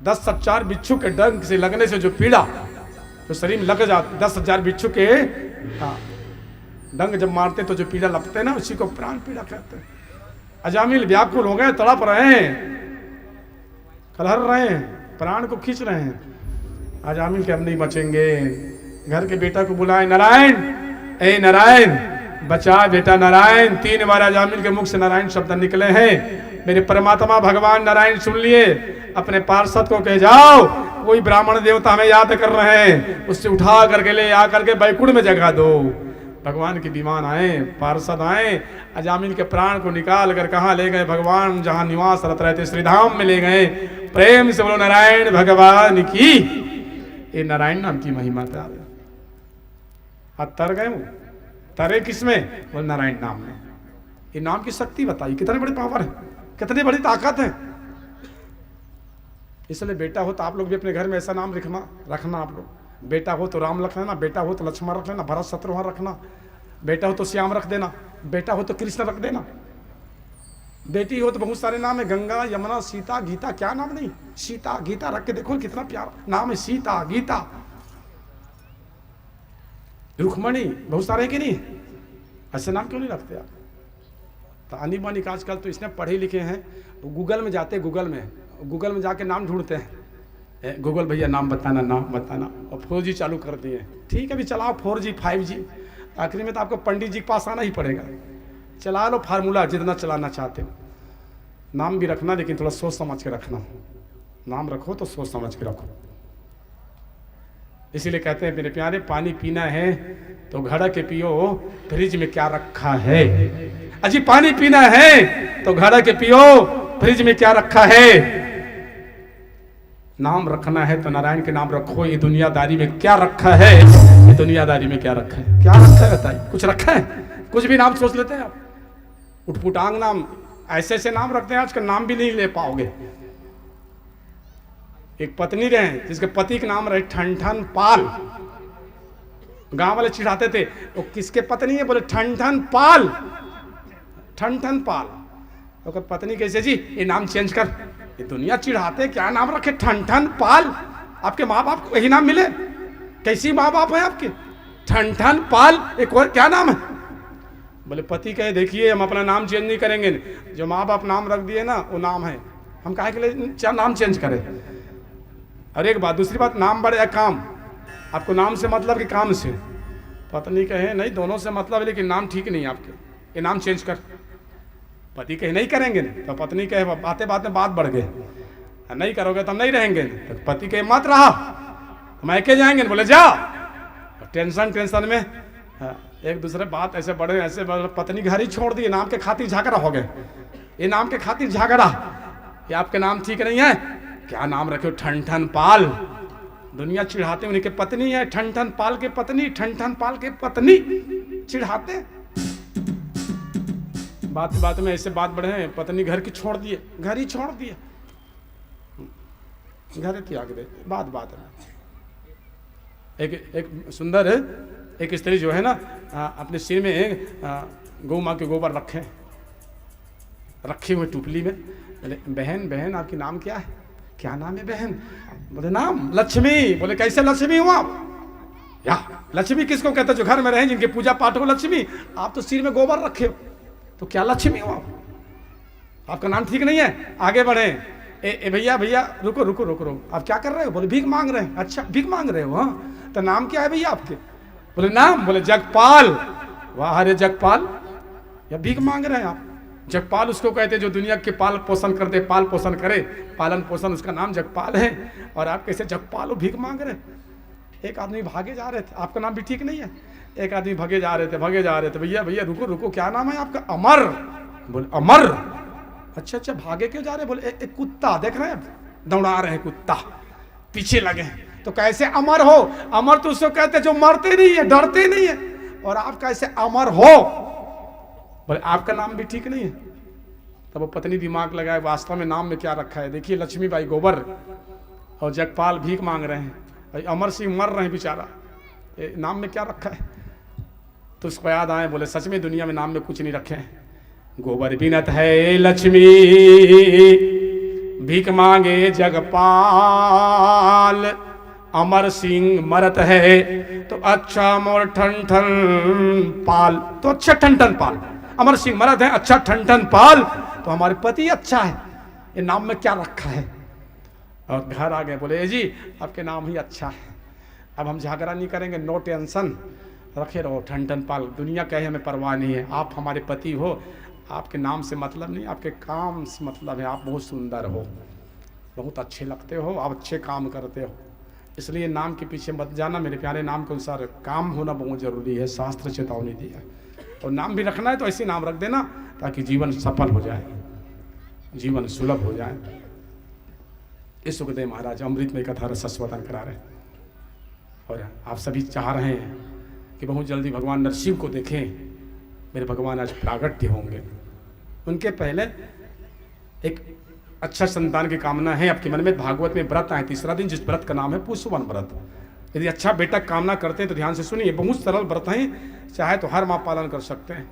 S2: 10,000 बिच्छू के डंक से लगने से जो पीड़ा तो शरीर में लग जाती, 10,000 बिच्छू के डंक जब मारते तो जो पीड़ा लगते ना, उसी को प्राण पीड़ा कहते हैं। अजामिल व्याकुल हो गए, तड़प रहे हैं, कलहर रहे हैं, प्राण को खींच रहे हैं। अजामिल के हम नहीं बचेंगे। घर के बेटा को बुलाए, नारायण, ए नारायण बचा बेटा नारायण। 3 बार अजामिल के मुख से नारायण शब्द निकले हैं। मेरे परमात्मा भगवान नारायण सुन लिए। अपने पार्षद को कह जाओ, कोई ब्राह्मण देवता हमें याद कर रहे हैं, उससे उठा करके ले आकर के बैकुंठ में जगह दो। भगवान के विमान आए, पार्षद आए, अजामिल के प्राण को निकाल कर कहाँ ले गए? भगवान जहां निवास रत रहते श्रीधाम में ले गए। प्रेम से बोलो नारायण भगवान की। ये नारायण नाम की महिमा तर गए वो, तरे किसमें? बोल नारायण नाम में। ये नाम की शक्ति बताई, कितने बड़ी पावर है, कितनी बड़ी ताकत है। इसलिए बेटा हो तो आप लोग भी अपने घर में ऐसा नाम रखना आप लोग। बेटा हो तो राम रख लेना, बेटा हो तो लक्ष्मण रख लेना, भरत शत्रुघ्न रखना, बेटा हो तो श्याम रख देना, बेटा हो तो कृष्ण रख देना, बेटी हो तो बहुत सारे नाम है, गंगा यमुना सीता गीता, क्या नाम नहीं? सीता गीता रख के देखो कितना प्यारा नाम है, सीता गीता रुक्मणी, बहुत सारे हैं कि नहीं? ऐसे नाम क्यों नहीं रखते आप? तो आनी बानी का आजकल तो इसने पढ़े लिखे हैं, गूगल में जाते, गूगल में जाके नाम ढूंढते हैं, गूगल भैया नाम बताना, नाम बताना, और 4G चालू कर दिए। ठीक है भी चलाओ 4G 5G, आखिरी में तो आपको पंडित जी के पास आना ही पड़ेगा। चला लो फार्मूला जितना चलाना चाहते हो। नाम भी रखना लेकिन थोड़ा सोच समझ के रखना। नाम रखो तो सोच समझ के रखो। इसीलिए कहते हैं मेरे प्यारे, पानी पीना है तो घड़ा के पियो, फ्रिज में क्या रखा है। अजी पानी पीना है तो घड़ा के पियो, फ्रिज में क्या रखा है। नाम रखना है तो नारायण के नाम रखो। ये दुनियादारी में क्या रखा है? ये दुनियादारी में क्या रखा है? क्या रखा है बताइए? कुछ रखा है? कुछ भी नाम सोच लेते हैं आप, उठपुटांग नाम, ऐसे ऐसे नाम रखते हैं आजकल, नाम भी नहीं ले पाओगे। एक पत्नी रहे जिसके पति का नाम रहे ठन पाल। गांव वाले चिढ़ाते थे, वो किसके पत्नी है? बोले ठन पाल, ठन पाल। तो पत्नी कैसे जी, ये नाम चेंज कर। ये दुनिया चिढ़ाते, क्या नाम रखे? ठन पाल। आपके माँ बाप को यही नाम मिले? कैसी माँ बाप है आपके? ठन पाल, एक और क्या नाम है? बोले पति कहे देखिए हम अपना नाम चेंज नहीं करेंगे, जो माँ बाप नाम रख दिए ना वो नाम है, हम काहे के लिए नाम चेंज करें। और एक बात, दूसरी बात, नाम बड़े काम, आपको नाम से मतलब कि काम से। पत्नी कहे नहीं, दोनों से मतलब है लेकिन नाम ठीक नहीं है आपके, ये नाम चेंज कर। पति कहे नहीं करेंगे, तो पत्नी कहे बातें बातें बात बढ़ गए, नहीं करोगे तो हम नहीं रहेंगे। तो पति कहे मत रहा, हम ऐके जाएंगे। बोले जाओ। टेंशन में एक दूसरे बात ऐसे बढ़े, ऐसे पत्नी घर ही छोड़ दी, नाम के खातिर झगड़ा हो गए। ये नाम के खातिर झगड़ा, ये आपके नाम ठीक नहीं है, क्या नाम रखे हो? ठन पाल। दुनिया चिढ़ाते, उनके पत्नी है ठन पाल के पत्नी, ठन पाल के पत्नी चिढ़ाते। बात में ऐसे बात बढ़े, पत्नी घर की छोड़ दिए, घर ही छोड़ दिए, घर त्याग दे। बात में एक सुंदर एक स्त्री जो है ना, अपने सिर में गौ माँ के गोबर रखे हुए टुपली में। बोले बहन आपकी नाम क्या है? क्या नाम है बहन? बोले नाम लक्ष्मी। बोले कैसे लक्ष्मी हो आप? या लक्ष्मी किसको कहते हैं? जो घर में रहे, जिनके पूजा पाठ हो लक्ष्मी। आप तो सिर में गोबर रखे हो, तो क्या लक्ष्मी हो आप? आपका नाम ठीक नहीं है, आगे बढ़े। ए भैया भैया रुको रुको रुको रुको, आप क्या कर रहे हो? बोले भीख मांग रहे हैं। अच्छा भीख मांग रहे हो, हाँ तो नाम क्या है भैया आपके? बोले नाम, बोले जगपाल। वाह रे जगपाल, या भीख मांग रहे हैं आप? जगपाल उसको कहते जो दुनिया के पाल पोषण करते, पाल पोषण करे, पालन पोषण, उसका नाम जगपाल है। और आप कैसे जगपाल हो, भीख मांग रहे? एक आदमी भागे जा रहे थे, आपका नाम भी ठीक नहीं है। एक आदमी भागे जा रहे थे, भैया भैया रुको रुको, क्या नाम है आपका? अमर। बोले अमर, अच्छा अच्छा भागे क्यों जा रहे? बोले एक कुत्ता देख रहे हैं, दौड़ा रहे हैं कुत्ता, पीछे लगे हैं। तो कैसे अमर हो? अमर तो उसको कहते जो मरते नहीं है, डरते नहीं है, और आप कैसे अमर हो? बोले आपका नाम भी ठीक नहीं है। तब वो पत्नी दिमाग लगाए, वास्तव में नाम में क्या रखा है। देखिए लक्ष्मीबाई गोबर और जगपाल भीख मांग रहे हैं, अमर सिंह मर रहे हैं बेचारा, नाम में क्या रखा है? तो उसको याद आए, बोले सच में दुनिया में नाम में कुछ नहीं रखे हैं। गोबर बिनत है लक्ष्मी, भीख मांगे जगपाल, अमर सिंह मरत है तो अच्छा मोर ठन ठन पाल। तो अच्छा ठन ठन पाल, अमर सिंह मरत है, अच्छा ठन ठन पाल, तो हमारे पति अच्छा है, ये नाम में क्या रखा है? और घर आ गए, बोले जी आपके नाम ही अच्छा है, अब हम झगड़ा नहीं करेंगे, नो टेंशन, रखे रहो ठन ठन पाल, दुनिया कहे हमें परवाह नहीं है, आप हमारे पति हो, आपके नाम से मतलब नहीं, आपके काम से मतलब है। आप बहुत सुंदर हो, बहुत अच्छे लगते हो, आप अच्छे काम करते हो, इसलिए नाम के पीछे मत जाना मेरे प्यारे। नाम के अनुसार काम होना बहुत जरूरी है, शास्त्र चेतावनी दी है। और नाम भी रखना है तो ऐसे नाम रख देना ताकि जीवन सफल हो जाए, जीवन सुलभ हो जाए। इस सुखदेव महाराज अमृत में कथा रसस्वदन करा रहे हैं, और आप सभी चाह रहे हैं कि बहुत जल्दी भगवान नरसिंह को देखें। मेरे भगवान आज प्रागट्य होंगे, उनके पहले एक अच्छा संतान की कामना है आपके मन में। भागवत में व्रत है, तीसरा दिन, जिस व्रत का नाम है पुष्पवन व्रत। यदि अच्छा बेटा कामना करते हैं तो ध्यान से सुनिए, बहुत सरल व्रत है, चाहे तो हर माँ पालन कर सकते हैं।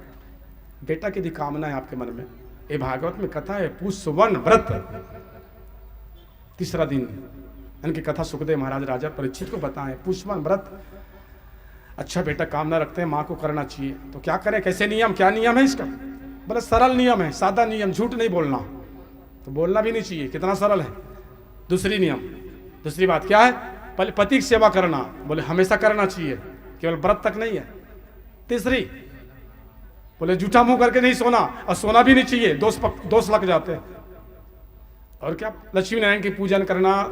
S2: बेटा की यदि कामना है आपके मन में, ये भागवत में कथा है पुष्पवन व्रत, तीसरा दिन। इनकी कथा सुखदेव महाराज राजा परीक्षित को बताएं, पुष्पवन व्रत। अच्छा बेटा कामना रखते हैं, माँ को करना चाहिए, तो क्या करें, कैसे नियम, क्या नियम है इसका? बोले सरल नियम है, सादा नियम, झूठ नहीं बोलना, तो बोलना भी नहीं चाहिए, कितना सरल है। दूसरी नियम, दूसरी बात क्या है? पहले पति की सेवा करना, बोले हमेशा करना चाहिए, केवल व्रत तक नहीं है। तीसरी, बोले झूठा मुंह करके नहीं सोना, और सोना भी नहीं चाहिए, दोष लग जाते हैं। और क्या? लक्ष्मी नारायण की पूजन करना,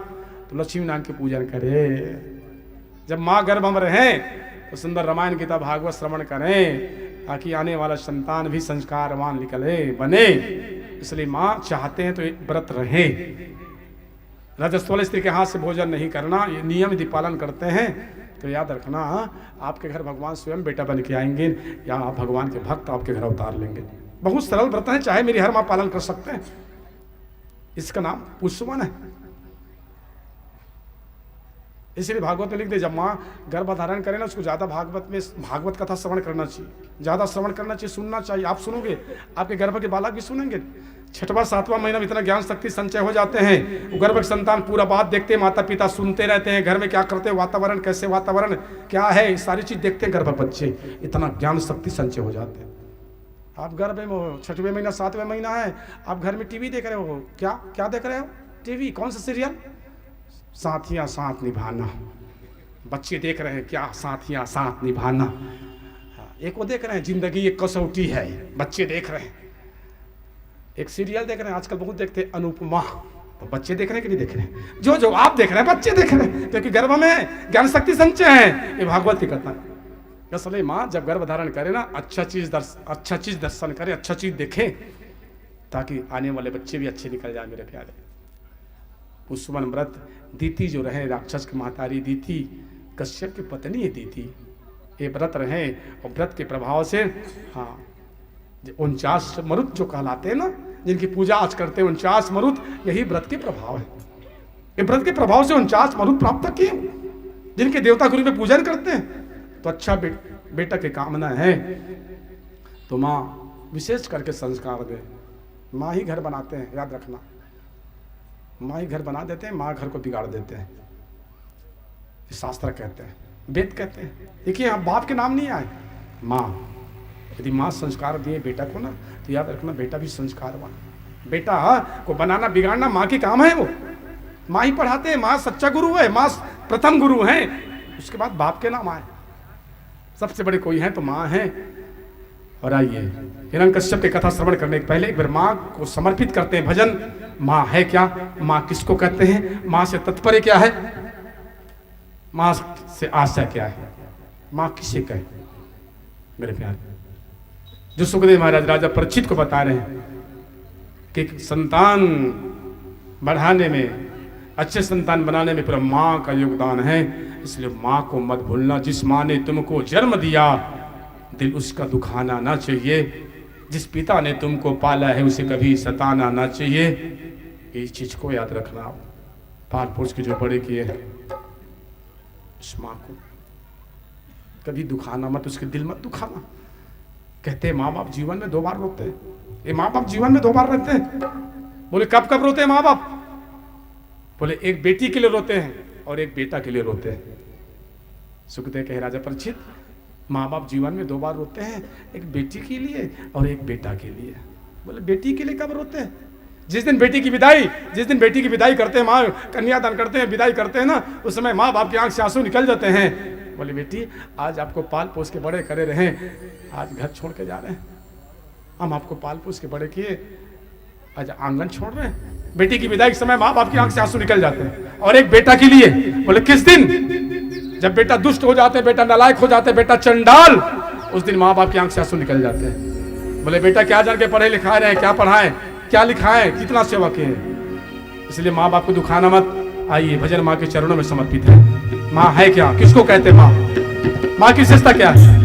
S2: तो लक्ष्मी नारायण की पूजन करे। जब माँ गर्भ में रहे तो सुंदर रामायण गीता भागवत श्रवण करें, ताकि आने वाला संतान भी संस्कारवान निकले, बने। इसलिए माँ चाहते हैं तो व्रत रहे। रजस्वल स्त्री के हाथ से भोजन नहीं करना, ये नियम यदि पालन करते हैं तो याद रखना, आपके घर भगवान स्वयं बेटा बन के आएंगे, या आप भगवान के भक्त आपके घर उतार लेंगे। बहुत सरल व्रत है, चाहे मेरी हर माँ पालन कर सकते हैं। इसका नाम पुष्पवन है। इसलिए भागवत में लिख दे, जब माँ गर्भ धारण करे ना, उसको ज़्यादा भागवत में भागवत कथा श्रवण करना चाहिए, ज़्यादा श्रवण करना चाहिए, सुनना चाहिए। आप सुनोगे, आपके गर्भ के बालक भी सुनेंगे। 6वां 7वां महीना में इतना ज्ञान शक्ति संचय हो जाते हैं, गर्भ के संतान पूरा बात देखते हैं, माता पिता सुनते रहते हैं, घर में क्या करते हैं, वातावरण कैसे, वातावरण क्या है, सारी चीज़ देखते हैं गर्भ बच्चे, इतना ज्ञान शक्ति संचय हो जाते हैं। आप गर्भ में हो, 6वें महीना 7वें महीना है, आप घर में टीवी देख रहे हो, क्या देख रहे हो? टीवी, कौन सा सीरियल? साथियाँ साथ निभाना। बच्चे देख रहे हैं क्या? साथियाँ साथ निभाना। एक वो देख रहे हैं जिंदगी एक कसौटी है, बच्चे देख रहे हैं। एक सीरियल देख रहे हैं, आजकल बहुत देखते हैं अनुपमा, तो बच्चे देख रहे हैं कि नहीं देख रहे हैं? जो आप देख रहे हैं बच्चे देख रहे हैं, क्योंकि गर्भ में ज्ञान शक्ति संचय है। ये भागवत की कथा है। इसलिए माँ जब गर्भ धारण करे ना, अच्छा चीज दर्शन करे, अच्छा चीज देखे, ताकि आने वाले बच्चे भी अच्छे निकल जाए। मेरे प्यारे, पुष्पवन व्रत। दीति जो रहे, राक्षस की महतारी दीति, कश्यप की पत्नी है दीति, ये व्रत रहे, और व्रत के प्रभाव से 49 मरुत जो कहलाते हैं ना, जिनकी पूजा आज करते हैं 49 मरुत, यही व्रत के प्रभाव है। ये व्रत के प्रभाव से 49 मरुत प्राप्त किए, जिनके देवता गुरु में पूजन करते हैं। तो अच्छा बेटा की कामना है तो माँ विशेष करके संस्कार दे। माँ ही घर बनाते हैं, याद रखना, माँ ही घर बना देते हैं, माँ घर को बिगाड़ देते हैं। शास्त्र कहते हैं, वेद कहते हैं। देखिए आप बाप के नाम नहीं आए, माँ। यदि माँ संस्कार दिए बेटा को ना, तो याद रखना बेटा भी संस्कारवान। बेटा को बनाना बिगाड़ना माँ के काम है। वो माँ ही पढ़ाते हैं, माँ सच्चा गुरु है, माँ प्रथम गुरु है, उसके बाद बाप के नाम आए, सबसे बड़े कोई है तो माँ है। और आइए हिरण्यकश्यप की कथा श्रवण करने के पहले एक बार माँ को समर्पित करते हैं भजन। माँ है क्या, माँ किसको कहते हैं, माँ से तात्पर्य क्या है, माँ से आशा क्या है, माँ किसे कहे। मेरे प्यारे, जो सुखदेव महाराज राजा परीक्षित को बता रहे हैं कि संतान बढ़ाने में, अच्छे संतान बनाने में पूरा माँ का योगदान है, इसलिए माँ को मत भूलना। जिस माँ ने तुमको जन्म दिया दिल उसका दुखाना ना चाहिए, जिस पिता ने तुमको पाला है उसे कभी सताना ना चाहिए। इस चीज को याद रखना। पाल पोष के जो बड़े किए हैं उस माँ को कभी दुखाना मत, उसके दिल मत दुखाना। कहते हैं माँ बाप जीवन में 2 बार रोते हैं। ये माँ बाप जीवन में 2 बार रोते हैं। बोले कब कब रोते हैं माँ बाप? बोले एक बेटी के लिए रोते हैं और एक बेटा के लिए रोते हैं। सुखदेव कहे राजा परीक्षित, माँ बाप जीवन में 2 बार रोते हैं, एक बेटी के लिए और एक बेटा के लिए। बोले बेटी के लिए कब रोते हैं? जिस दिन बेटी की विदाई करते हैं, माँ कन्यादान करते हैं, विदाई करते हैं ना, उस समय माँ बाप की आंख से आंसू निकल जाते हैं। बोले बेटी आज आपको पाल पोस के बड़े करे रहे, आज घर छोड़ के जा रहे हैं, हम आपको पाल पोस के बड़े किए, आज आंगन छोड़ रहे हैं। बेटी की विदाई के समय माँ बाप की आंख से आंसू निकल जाते हैं। और एक बेटा के लिए, बोले किस दिन? जब बेटा दुष्ट हो जाते, बेटा नालायक हो जाते, बेटा चंडाल, उस दिन माँ बाप की आंख से आंसू निकल जाते हैं। बोले बेटा क्या जान के पढ़े लिखा रहे हैं, क्या पढ़ाएं, क्या लिखाएं, कितना सेवा किए। इसलिए माँ बाप को दुखाना मत। आइए भजन माँ के चरणों में समर्पित है। माँ है क्या, किसको कहते हैं माँ, माँ की विशेषता क्या है?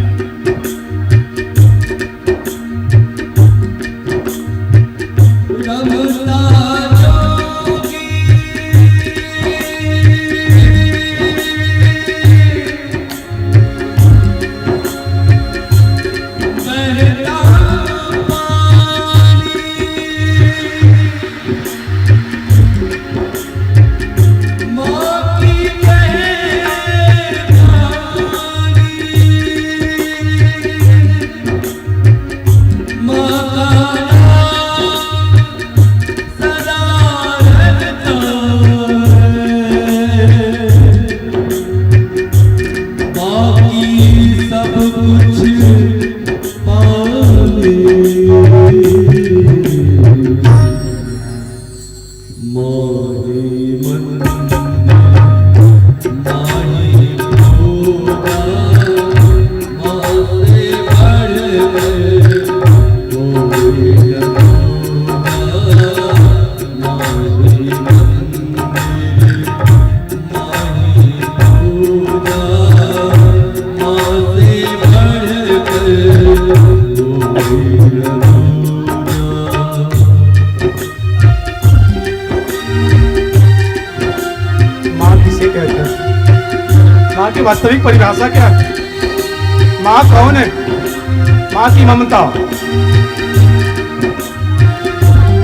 S2: माँ की वास्तविक परिभाषा क्या है? माँ कौन है? माँ की ममता।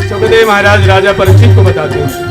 S2: सुखदेव महाराज राजा परीक्षित को बताते हैं।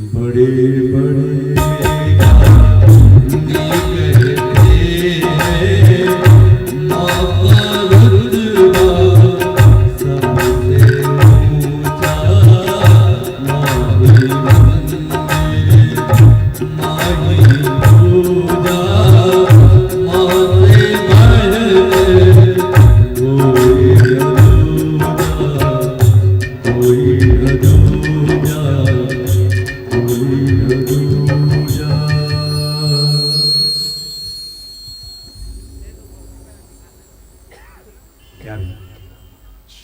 S3: बड़े बड़े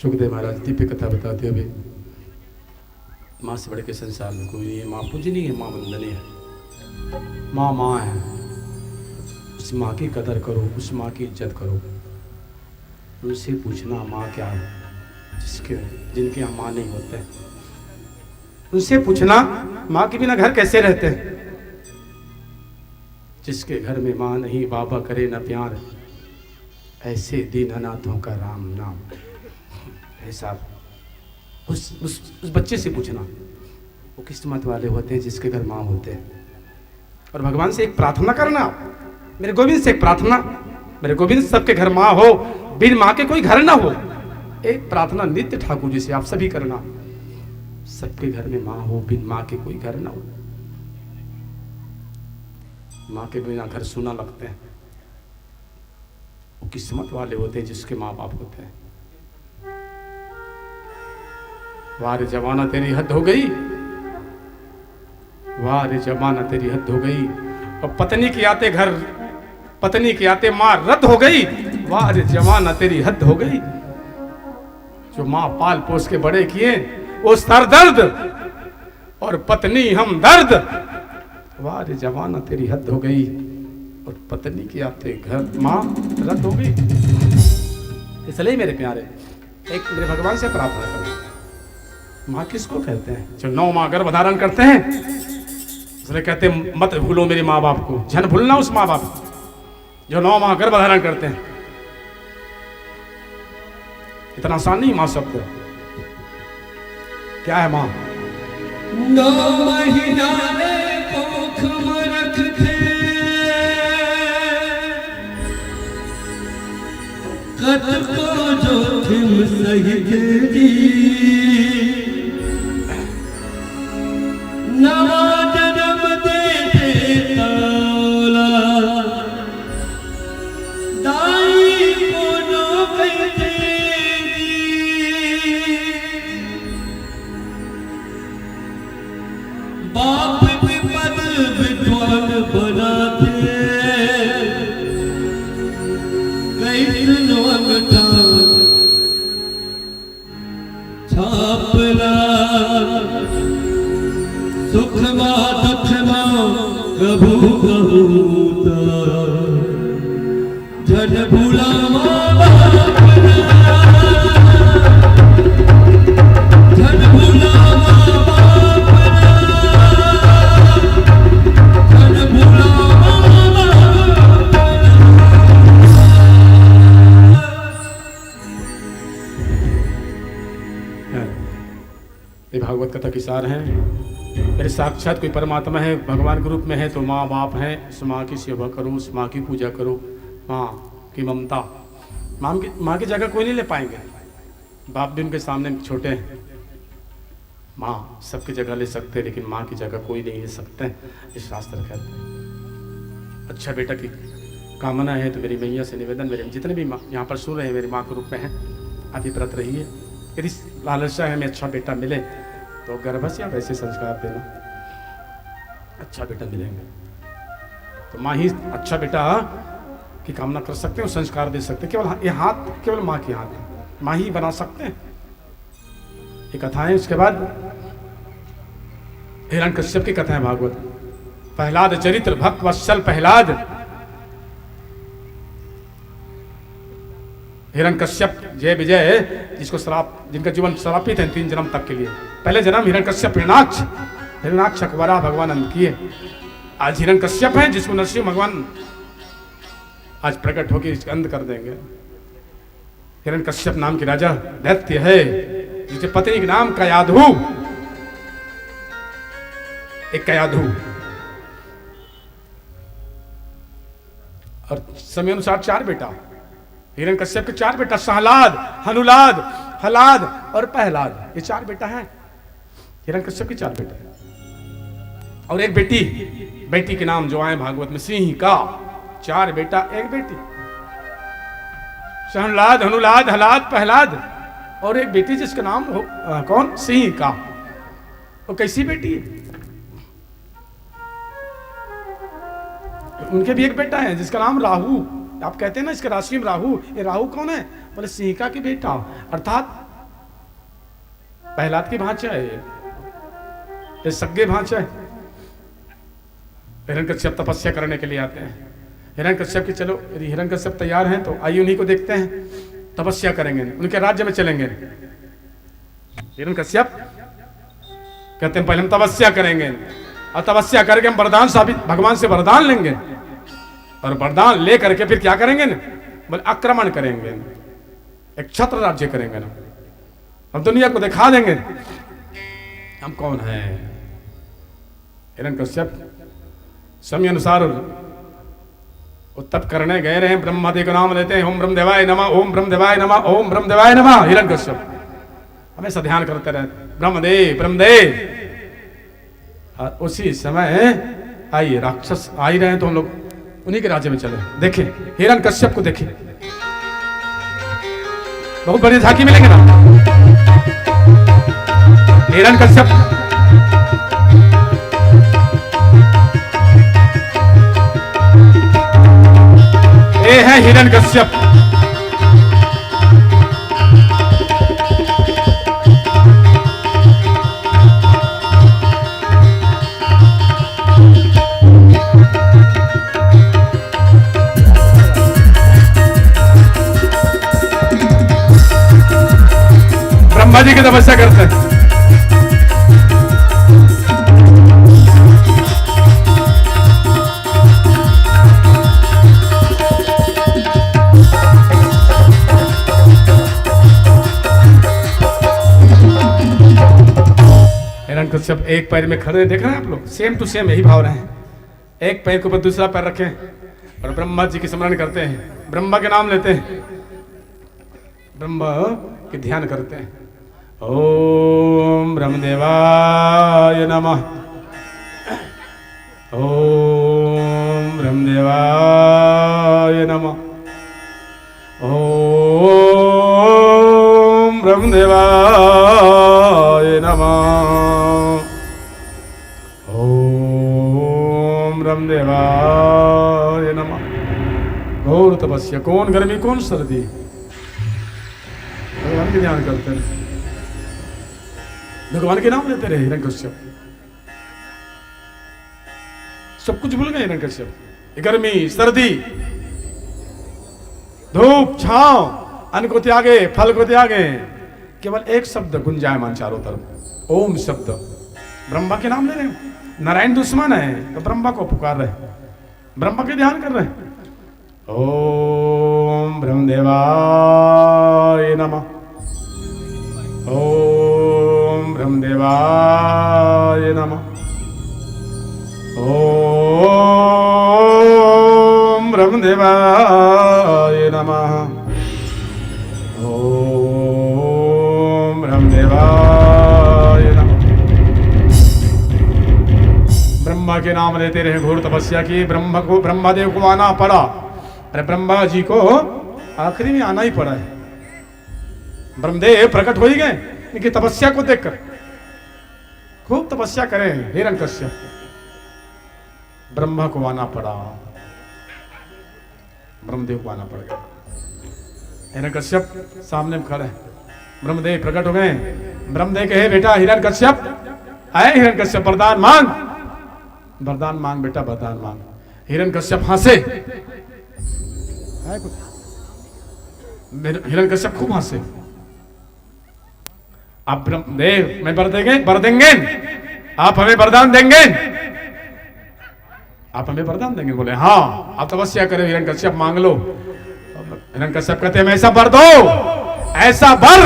S2: सुखदेव महाराज दिव्य कथा बताते हुए, माँ से बढ़ के संसार में कोई नहीं है। माँ पूजनीय है, माँ वंदनीय है। माँ माँ है, उस माँ की कदर करो, उस माँ की इज्जत करो। उनसे पूछना माँ क्या है, जिनके यहाँ माँ नहीं होते। उनसे पूछना माँ के बिना घर कैसे रहते हैं। जिसके घर में माँ नहीं, बाबा करे न प्यार, ऐसे दीन अनाथों का राम नाम। ऐसा उस बच्चे से पूछना, वो किस्मत वाले होते हैं जिसके घर माँ होते हैं। और भगवान से एक प्रार्थना करना, मेरे गोविंद से एक प्रार्थना, मेरे गोविंद सबके घर माँ हो, बिन माँ के कोई घर ना हो। एक प्रार्थना नित्य ठाकुर जी से आप सभी करना, सबके घर में माँ हो, बिन माँ के कोई घर ना हो। माँ के बिना घर सूना लगते हैं। वो किस्मत वाले होते हैं जिसके माँ बाप होते हैं। वारे जमाना तेरी हद हो गई, वारे जमाना तेरी हद हो गई। और पत्नी के आते घर, पत्नी के आते माँ रद्द हो गई। वारे जमाना तेरी हद हो गई। जो माँ पाल पोस के बड़े किए वो सर दर्द, और पत्नी हम दर्द। वारे जमाना तेरी हद हो गई, और पत्नी के आते घर माँ रद्द हो गई। इसलिए मेरे प्यारे, एक मेरे भगवान से प्रार्थना करो। माँ किसको कहते हैं? जो 9 माह गर्भ धारण करते हैं। इसलिए कहते हैं मत भूलो मेरे माँ बाप को, जन भूलना उस माँ बाप को जो 9 माह गर्भ धारण करते हैं। इतना आसान नहीं माँ शब्द। क्या है माँ?
S3: 9 महीना कोख में रखते, कद को जोखिम सहित जी, नवा जन्म देते तौला, दाई कोनो कहते बाप विपद विद्वान बनाते, कैसन अंगठा छापला, सुख मा दुख मा कभू कहूता, जन भूला माँ बाप जन भूला माँ बाप, जन भूला माँ बाप।
S2: ये भागवत कथा की सार है। मेरे साक्षात कोई परमात्मा है, भगवान के रूप में है, तो माँ बाप है। उस माँ की सेवा करो, उस माँ की पूजा करो। माँ की ममता, माँ की जगह कोई नहीं ले पाएंगे। बाप भी उनके सामने छोटे हैं। माँ सबकी जगह ले सकते हैं, लेकिन माँ की जगह कोई नहीं ले सकते। इस शास्त्र कहते हैं। अच्छा बेटा की कामना है तो मेरी मैया से निवेदन, मेरे जितने भी यहाँ पर सुन रहे हैं मेरी माँ के रूप में हैं, अभी व्रत रहिए। यदि लालसा है हमें अच्छा बेटा मिले तो गर्भस्य या वैसे संस्कार देना, अच्छा बेटा मिलेंगे। तो माँ ही अच्छा बेटा की कामना कर सकते हैं और संस्कार दे सकते हैं। केवल ये हाथ केवल माँ के हाथ है, माँ ही बना सकते हैं। ये कथा है। उसके बाद हिरण्यकश्यप की कथा है भागवत। प्रहलाद चरित्र, भक्त वत्सल प्रहलाद। हिरण्यकश्यप जय विजय, जिसको श्राप, जिनका जीवन श्रापित है 3 जन्म तक के लिए। पहले जन्म हिरण्यकश्यप हिरण्याक्ष अकबरा भगवान अंत किए। आज हिरण्यकश्यप है जिसको नरसिंह भगवान आज प्रकट होकर इसका अंत कर देंगे। हिरण्यकश्यप नाम के राजा दैत्य है, जिसे पत्नी के नाम का याद हो। एक कयाधु, और समय अनुसार 4 बेटा। हिरण्यकश्यप के 4 बेटा, सहलाद, हनुलाद, हलाद और पहलाद, ये 4 बेटा हैं। हिरण्यकश्यप के 4 बेटे और एक बेटी। बेटी के नाम जो आए भागवत में सिंह का। 4 बेटा 1 बेटी, सहलाद, हनुलाद, हलाद, पहलाद और एक बेटी जिसका नाम हो कौन, सिंह का। वो कैसी बेटी है? उनके भी एक बेटा है जिसका नाम राहु। आप कहते हैं ना इसके राशि में राहु, ये राहु कौन है? बोले सिंहिका की बेटा, अर्थात पहलाद की भांचा है, ये सगे भांचा है। हिरण्यकश्यप तपस्या करने के लिए आते हैं। हिरण्यकश्यप की चलो, यदि हिरण्यकश्यप तैयार हैं तो आइए उन्हीं को देखते हैं, तपस्या करेंगे, उनके राज्य में चलेंगे। हिरण्यकश्यप कहते हैं पहले हम तपस्या करेंगे और तपस्या करके हम वरदान साबित, भगवान से वरदान लेंगे और वरदान ले करके फिर क्या करेंगे ना, बोले आक्रमण करेंगे, एक छत्र राज्य करेंगे ना, हम दुनिया को दिखा देंगे हम कौन हैं। हिरण्यकश्यप समय अनुसार वो तप करने गए रहे, ब्रह्मादि का नाम लेते हैं, ओम ब्रह्मदेवाय नमः, ओम ब्रह्मदेवाय नमः, ओम ब्रह्मदेवाय नमः। हिरण्यकश्यप हमेशा ध्यान करते रहे, ब्रह्मदेव ब्रह्मदेव। और उसी समय आइए राक्षस आ ही रहे हैं तो हम लोग उन्हीं के राज्य में चले। देखें हिरण्यकश्यप को, देखें बहुत बड़ी झांकी मिलेंगे ना। हिरण्यकश्यप ये है हिरण्यकश्यप। ब्रह्मा जी की तपस्या करते हैं। हिरण्यकश्यप एक पैर में खड़े, देख रहे हैं आप लोग, सेम टू सेम यही भाव रहे हैं। एक पैर के ऊपर दूसरा पैर रखें और ब्रह्मा जी की स्मरण करते हैं, ब्रह्मा के नाम लेते हैं, ब्रह्मा के ध्यान करते हैं। ओम ब्रह्मदेवाय नमः, ओम ब्रह्मदेवाय नमः, ओम ब्रह्मदेवाय नमः, ओम ब्रह्मदेवाय नमः। घोर तपस्या, कौन गर्मी कौन सर्दी, भगवान के ध्यान करते रहे, भगवान के नाम लेते रहे। हिरण्यकश्यप सब कुछ भूल गए। हिरण्यकश्यप गर्मी सर्दी, धूप छांव, अन्न को त्यागे, फल को त्यागे, केवल एक शब्द गुंजायमान चारों तरफ, ओम शब्द। ब्रह्मा के नाम ले रहे हैं, नारायण दुश्मन है तो ब्रह्मा को पुकार रहे, ब्रह्मा के ध्यान कर रहे हैं। ओम ब्रह्मदेवाय नमः, ओम ब्रह्मदेवाय नमः, ओम ब्रह्मदेवाय नमः, ओम ब्रह्मदेवाय नमः। ब्रह्मा के नाम लेते रहे, घोर तपस्या की। ब्रह्मादेव को आना पड़ा, अरे ब्रह्मा जी को आखिरी में आना ही पड़ा है। ब्रह्मदेव प्रकट हो ही गए इनकी तपस्या को देखकर, खूब तपस्या करें हिरण्यकश्यप, ब्रह्मा को आना पड़ा, ब्रह्मदेव को आना पड़ गया। हिरण्यकश्यप सामने में खड़े हैं, ब्रह्मदेव प्रकट हो गए। ब्रह्मदेव कहे बेटा हिरण्यकश्यप, आए हिरण्यकश्यप वरदान मांग, वरदान मांग बेटा वरदान मांग। हिरण्यकश्यप हंसे, हिरण्यकश्यप खूब हंसे। आप ब्रह्मदेव मैं वर देंगे, आप हमें वरदान देंगे, आप हमें वरदान देंगे। बोले हाँ, आप तपस्या करें हिरण्यकश्यप, मांग लो। हिरण्यकश्यप कहते हैं ऐसा वर दो, ऐसा वर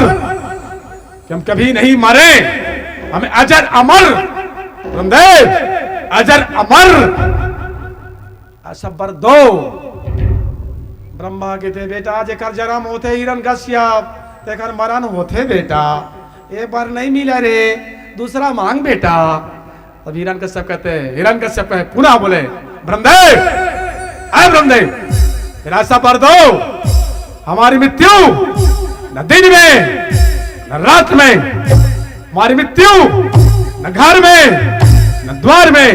S2: कि हम कभी नहीं मरे, हमें अजर अमर ब्रह्मदेव अजर अमर असबर दो ब्रह्मा के थे बेटा जेकर जन्म होते हिरण्यकश्यप तेकर मरण होते बेटा एक बार नहीं मिला रे दूसरा मांग बेटा। अब हिरण्यकश्यप कहते हैं हिरण्यकश्यप पुनः बोले ब्रह्मदेव अरे ब्रह्मदेव मेरा सबर दो हमारी मृत्यु न दिन में न रात में हमारी मृत्यु न घर में न द्वार में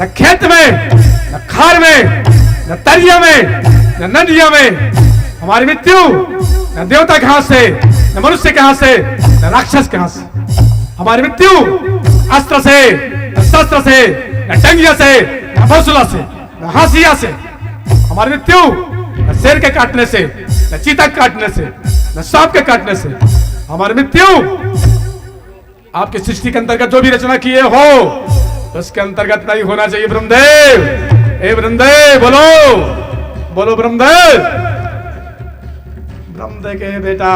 S2: न खेत में न खार में न तरिया में न नदिया में हमारी मृत्यु न देवता के हाथ से न मनुष्य के हाथ से न राक्षस के हाथ से हमारी मृत्यु अस्त्र से न शस्त्र से न डंगिया से न बसुला से न हासिया से हमारी मृत्यु न शेर के काटने से न चीता के काटने से न सांप के काटने से हमारी मृत्यु आपकी सृष्टि के अंतर्गत जो भी रचना किए हो उसके अंतर्गत नहीं होना चाहिए। ब्रह्मदेव ए ब्रह्मदेव बोलो बोलो ब्रह्मदेव। ब्रह्मदेव के बेटा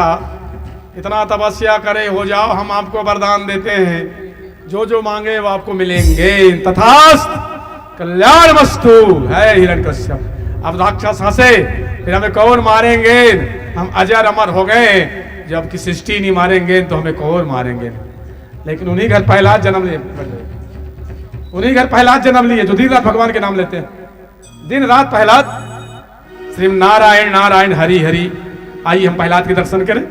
S2: इतना तपस्या करे हो जाओ हम आपको वरदान देते हैं जो जो मांगे वो आपको मिलेंगे तथास्तु कल्याण वस्तु है हिरण्यकश्यप। अब राक्षस हंसे फिर हमें कौन मारेंगे हम अजर अमर हो गए जब की सृष्टि नहीं मारेंगे तो हमें कौन मारेंगे। लेकिन उन्हीं घर प्रहलाद जन्म लिए उन्हीं घर प्रहलाद जन्म लिए जो दिन रात भगवान के नाम लेते हैं दिन रात प्रहलाद श्री नारायण नारायण हरि हरि। आइए हम प्रहलाद के दर्शन करें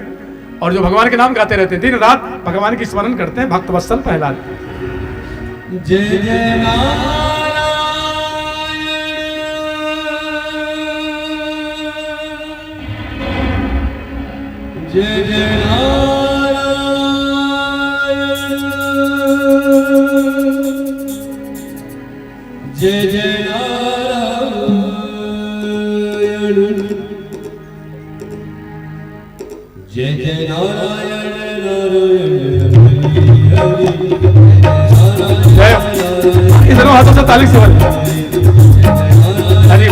S2: और जो भगवान के नाम गाते रहते हैं दिन रात भगवान की स्मरण करते हैं भक्त वत्सल प्रहलाद।
S3: जय जय जय जय जय जय जय जय नारायण नारायण
S2: इन दोनों हाथों से ताली से हरि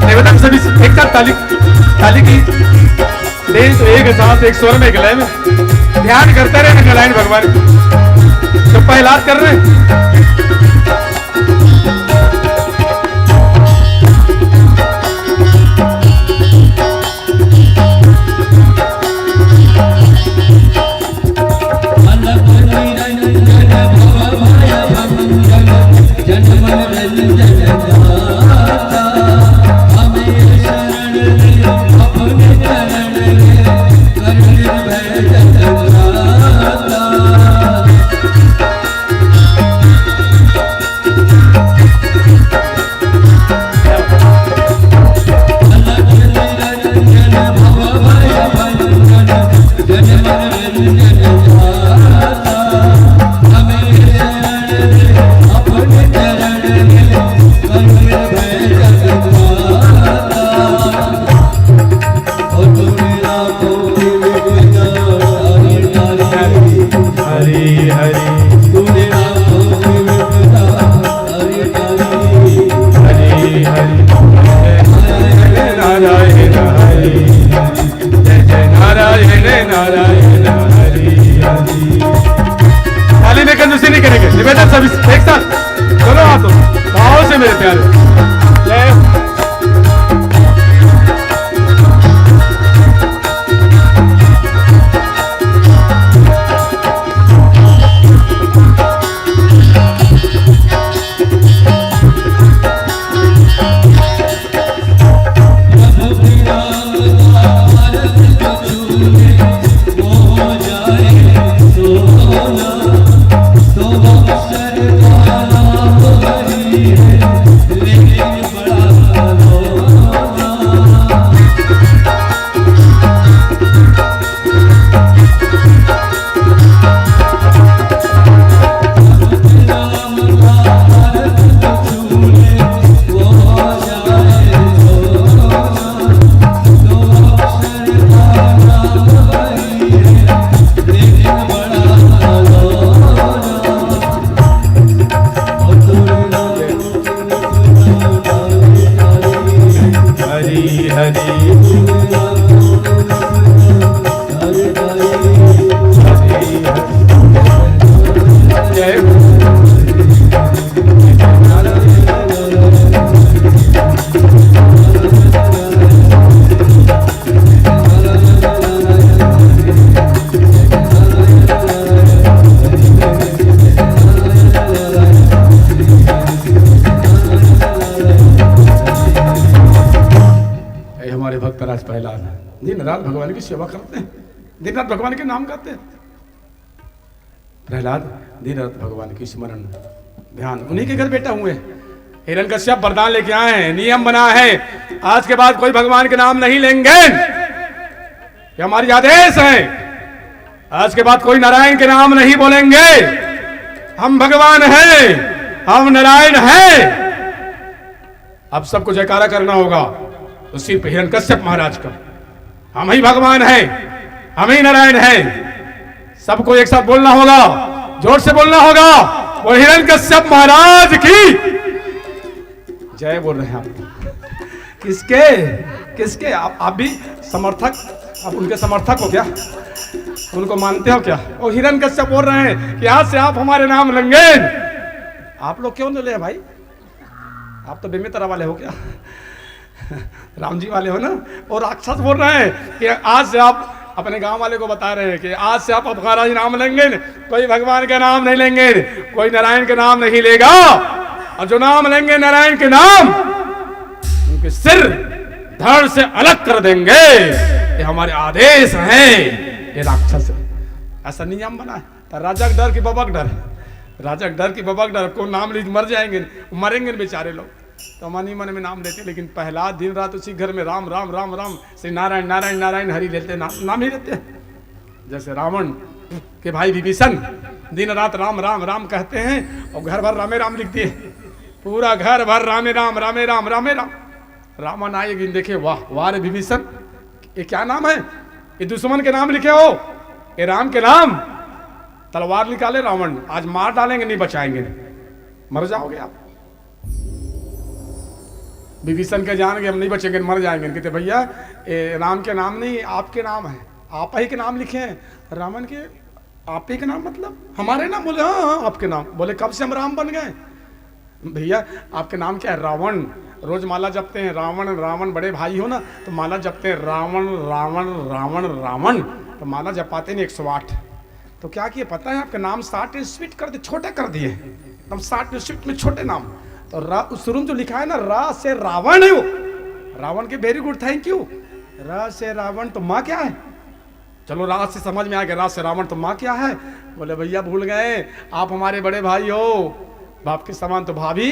S2: निवेदन सभी एक साथ ताली ताली की दें तो एक साथ एक स्वर में एक लय में ध्यान करते रहे नारायण भगवान तो प्रहलाद कर रहे दिन रात भगवान की सेवा करते हैं, दिन रात भगवान के नाम करते हैं। प्रहलाद दिन रात भगवान की स्मरण ध्यान, उन्हीं के घर बेटा हुए। हिरण्यकश्यप वरदान लेके आए हैं, नियम बना है आज के बाद कोई भगवान के नाम नहीं लेंगे, ये हमारी आदेश है। आज के बाद कोई नारायण के नाम नहीं बोलेंगे। हम भगवान हैं, हम नारायण हैं। अब सबको जयकारा करना होगा तो सिर्फ हिरण्यकश्यप महाराज का, हम ही भगवान हैं, हम ही नारायण हैं। सबको एक साथ बोलना होगा, जोर से बोलना होगा, वो हिरण्यकश्यप महाराज की जय बोल रहे हैं आप। किसके किसके आप भी समर्थक, आप उनके समर्थक हो क्या? उनको मानते हो क्या? और हिरण्यकश्यप बोल रहे हैं कि आज से आप हमारे नाम लेंगे। आप लोग क्यों नहीं ले भाई? आप तो बेमित्र वाले हो क्या? राम जी वाले हो ना। और राक्षस बोल रहे हैं कि आज से आप अपने गांव वाले को बता रहे हैं कि आज से आप हमारा ही नाम लेंगे, कोई भगवान का नाम नहीं लेंगे, कोई नारायण के नाम नहीं लेगा। और जो नाम लेंगे नारायण के नाम, उनके सिर धड़ से अलग कर देंगे। ये हमारे आदेश हैं। ये राक्षस ऐसा नियम बना है। तो राजा का डर की बबक डर, राजा का डर की बबक डर, को नाम ली मर जाएंगे, मरेंगे बेचारे लोग। तो मन ही मन में नाम लेते, लेकिन पहला दिन रात उसी घर में राम राम राम राम श्री नारायण नारायण नारायण हरि लेते, नाम ही लेते। जैसे रावण के भाई विभीषण दिन रात राम राम राम कहते हैं और घर भर रामे राम लिख दिए, पूरा घर भर रामे राम रामे राम रामे राम। रावण आएगी देखे, वाह वाह रे विभीषण, ये क्या नाम है? ये दुश्मन के नाम लिखे हो, ये राम के नाम। तलवार निकाले रावण, आज मार डालेंगे, नहीं बचाएंगे, मर जाओगे आप। विभीषण के जान के हम नहीं बचेंगे, मर जाएंगे। कहते भैया ये राम के नाम नहीं, आपके नाम है, आप ही के नाम लिखे हैं। रावण के आप ही के नाम मतलब हमारे नाम? बोले हाँ हाँ आपके नाम। बोले कब से हम राम बन गए? भैया आपके नाम क्या है? रावण। रोज माला जपते हैं, रावण रावण, बड़े भाई हो ना तो माला जपते हैं, रावण रावण रावण रावण। तो माला जपाते नहीं 108। तो क्या किए पता है? आपका नाम 60 स्वीट कर दिए, छोटे कर दिए, एकदम 60 स्वीट में छोटे नाम। तो शुरू में जो लिखा है ना, रा से रावण है वो, रावण के वेरी गुड, थैंक यू। रा से रावण तो माँ क्या है? चलो रा से समझ में आ गया, रा से रावण तो माँ क्या है? बोले भैया भूल गए, आप हमारे बड़े भाई हो, बाप के समान तो भाभी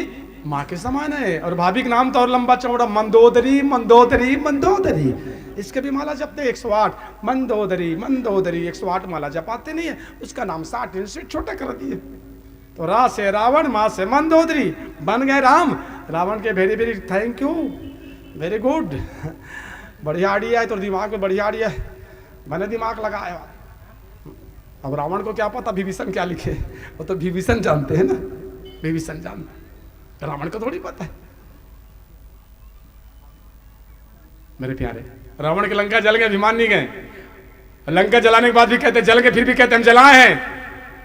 S2: माँ के समान है। और भाभी का नाम तो और लंबा चौड़ा, मंदोदरी मंदोदरी मंदोदरी। इसके भी माला जपते 108, मंदोदरी मंदोदरी 108 माला जपाते नहीं है, उसका नाम 60 से छोटा कर दिए। तो रा से रावण, माँ से मंदोदरी, बन गए राम। रावण के very very thank you, very good, बढ़िया आइडिया है, तो दिमाग में बढ़िया आइडिया है, मैंने दिमाग लगाया। अब रावण को क्या पता विभीषण क्या लिखे? वो तो विभीषण जानते हैं ना, विभीषण जानते, रावण को थोड़ी पता है। मेरे प्यारे, रावण के लंका जल गए, अभिमान नहीं गए। लंका जलाने के बाद भी कहते जल गए, फिर भी कहते हम जलाए हैं।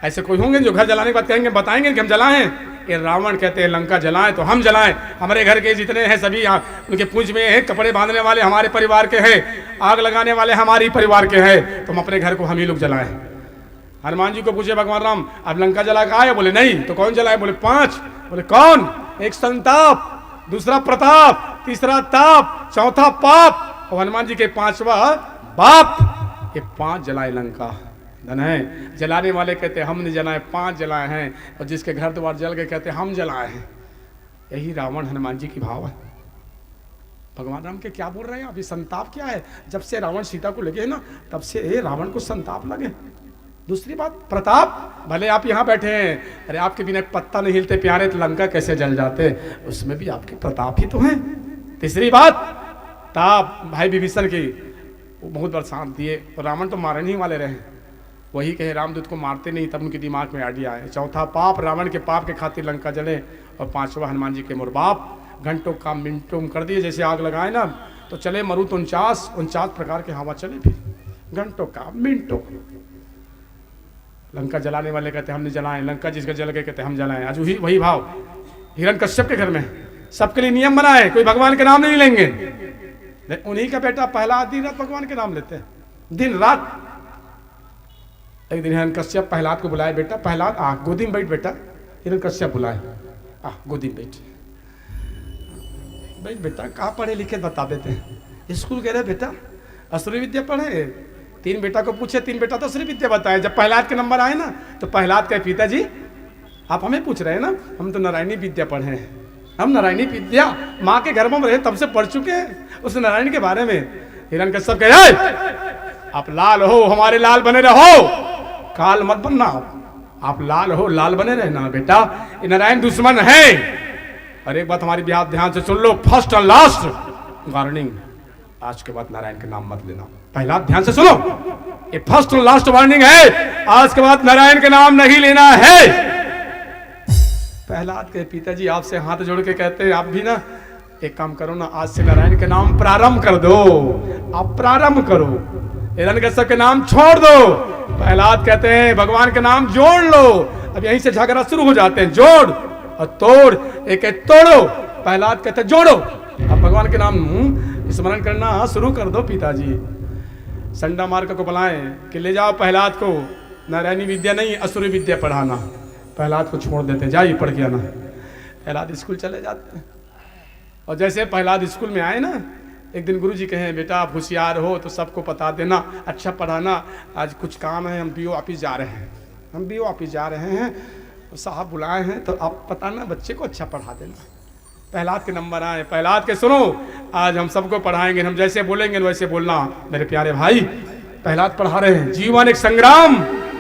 S2: ऐसे कोई होंगे जो घर जलाने के बाद कहेंगे, बताएंगे कि हम जलाए हैं? ये रावण कहते हैं लंका जलाएं तो हम जलाएं। हमारे घर के जितने हैं सभी यहाँ उनके पूंछ में हैं, कपड़े बांधने वाले हमारे परिवार के हैं, आग लगाने वाले हमारी परिवार के हैं, तो हम अपने घर को हम ही लोग जलाएं। हनुमान जी को पूछे भगवान राम, अब लंका जला के आए? बोले नहीं। तो कौन जलाए? बोले 5। बोले कौन? एक संताप, दूसरा प्रताप, तीसरा ताप, चौथा पाप, और हनुमान जी के 5वां बाप। ये 5 जलाए लंका। धन है जलाने वाले कहते हम नहीं जलाए, 5 जलाए हैं, और जिसके घर द्वार जल गए कहते हम जलाए हैं। यही रावण हनुमान जी की भाव है। भगवान राम के क्या बोल रहे हैं अभी? संताप क्या है? जब से रावण सीता को लगे ना, तब से रावण को संताप लगे। दूसरी बात प्रताप, भले आप यहाँ बैठे हैं, अरे आपके बिना पत्ता नहीं हिलते प्यारे, तो लंका कैसे जल जाते? उसमें भी आपके प्रताप ही तो हैं। तीसरी बात ताप, भाई विभीषण की बहुत बरसात दिए, तो रावण तो मारने ही वाले रहे, वही कहे रामदूत को मारते नहीं, तब उनके दिमाग में आइडिया है। चौथा पाप, रावण के पाप के खातिर लंका जले, और 5वां हनुमान जी के मुरबाप, घंटों का मिनटों में कर दिए। जैसे आग लगाए ना तो चले मरुत 49 प्रकार के हवा चले, फिर घंटों का मिनटों। लंका जलाने वाले कहते हम नहीं जलाएं, लंका जिसका जल गए कहते हम जलाएं। आज वही भाव हिरण्यकश्यप के घर में। सबके लिए नियम बना है, कोई भगवान के नाम नहीं लेंगे। उन्हीं का बेटा पहला दिन रात भगवान के नाम लेते हैं, दिन रात। एक दिन हिरण्यकश्यप प्रहलाद को बुलाए, बेटा प्रहलाद आ गोदी में बैठ बेटा। हिरण्यकश्यप बुलाए, आ गोदी में बैठ, बैठ बेटा, कहाँ पढ़े लिखे बता देते हैं, स्कूल गए रहे बेटा, असुरी विद्या पढ़े? 3 बेटा को पूछे, 3 बेटा तो असुरी विद्या बताए। जब प्रहलाद के नंबर आए ना तो प्रहलाद कहे पिताजी आप हमें पूछ रहे हैं ना, हम तो नारायणी विद्या पढ़े हैं, हम नारायणी विद्या माँ के गर्भ में रहे तब से पढ़ चुके हैं उस नारायण के बारे में। हिरण्यकश्यप कहे आप लाल हो, हमारे लाल बने रहो, काल मत बनना, आप लाल हो, लाल बने रहना बेटा, ये नारायण दुश्मन है। और एक बात हमारी बात ध्यान से सुन लो, फर्स्ट और लास्ट वार्निंग, आज के बाद नारायण के नाम मत लेना। पहला ध्यान से सुनो, ये फर्स्ट और लास्ट वार्निंग है, आज के बाद नारायण के नाम नहीं लेना है। प्रहलाद के पिताजी आपसे हाथ जोड़ के कहते हैं आप भी ना एक काम करो ना, आज से नारायण के नाम प्रारंभ कर दो, आप प्रारंभ करो, हिरण्यकश्यप के नाम छोड़ दो। प्रहलाद कहते हैं भगवान के नाम जोड़ लो। अब यहीं से झगड़ा शुरू हो जाते हैं, जोड़ और तोड़, एक एक तोड़ो। प्रहलाद कहते हैं जोड़ो, अब भगवान के नाम स्मरण करना शुरू कर दो। पिताजी संडा मार्ग को बुलाएं कि ले जाओ प्रहलाद को, नारायणी विद्या नहीं असुरी विद्या पढ़ाना। प्रहलाद को छोड़ देते, जाइए पढ़ के आना। प्रहलाद स्कूल चले जाते हैं और जैसे प्रहलाद स्कूल में आए ना, एक दिन गुरुजी कहें बेटा आप होशियार हो तो सबको बता देना, अच्छा पढ़ाना, आज कुछ काम है, हम बीओ ऑफिस जा रहे हैं, हम बीओ ऑफिस जा रहे हैं, तो साहब बुलाए हैं तो आप बताना बच्चे को अच्छा पढ़ा देना। प्रहलाद के नंबर आए, प्रहलाद के सुनो आज हम सबको पढ़ाएंगे, हम जैसे बोलेंगे वैसे बोलना। मेरे प्यारे भाई प्रहलाद पढ़ा रहे हैं, जीवन एक संग्राम,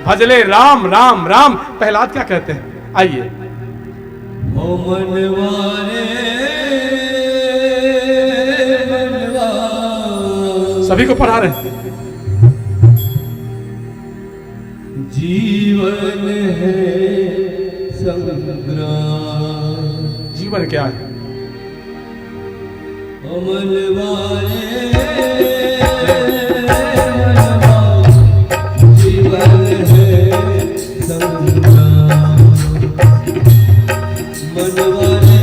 S2: भजले राम राम राम। प्रहलाद क्या कहते हैं आइए।
S3: ओ मनवारे
S2: सभी को पढ़ा रहे हैं।
S3: जीवन है संग्राम,
S2: जीवन क्या है?
S3: मनवारे जीवन है संग्राम, मनवारे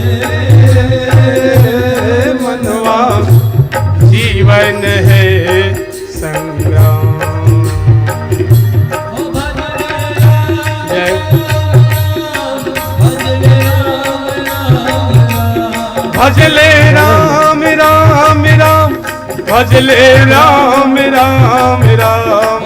S2: मनवा जीवन है संग्राम। भजले राम राम राम, भजले राम राम राम,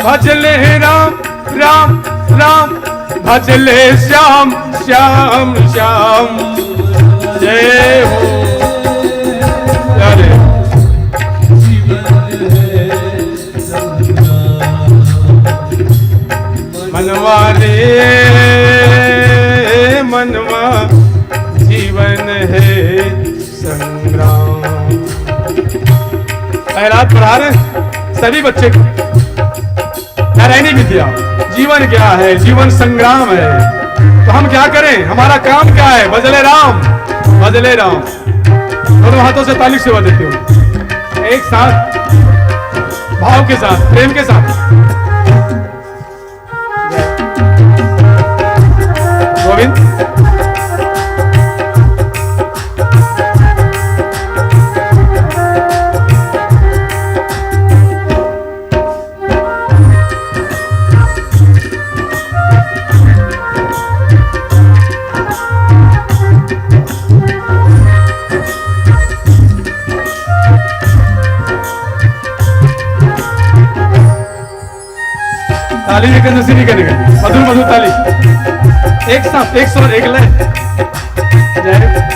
S2: भजले राम राम राम, भजले श्याम श्याम श्याम। जय हो अरे मनवा रे मनवा जीवन है संग्राम। प्रहलाद पढ़ा रहे सभी बच्चे को नारायणी विद्या, जीवन क्या है? जीवन संग्राम है। तो हम क्या करें? हमारा काम क्या है? भजले राम, भजले राम। दोनों हाथों से ताली सेवा देते हो, एक साथ भाव के साथ, प्रेम के साथ। गोविंद ताली लेकर नसीबी करेगा, मधुर मधुर ताली, एक साथ, एक स्वर, एक लय। जय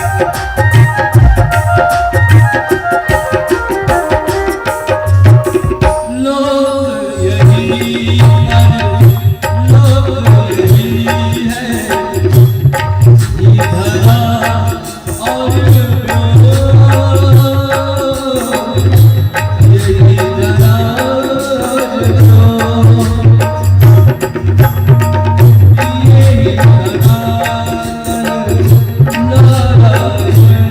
S3: नारायण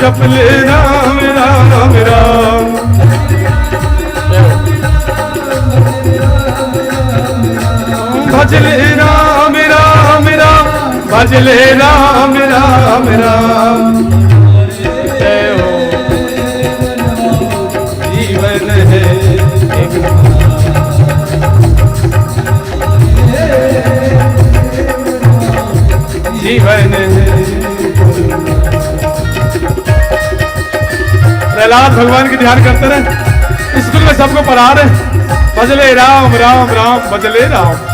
S2: जप ले राम राम राम। भजले राम राम राम, भजले राम राम राम। जय हो जीवन है एक जीवन है। प्रहलाद भगवान की ध्यान करते रहे, स्कूल में सबको पढ़ा रहे, भजले राम राम राम, भजले राम।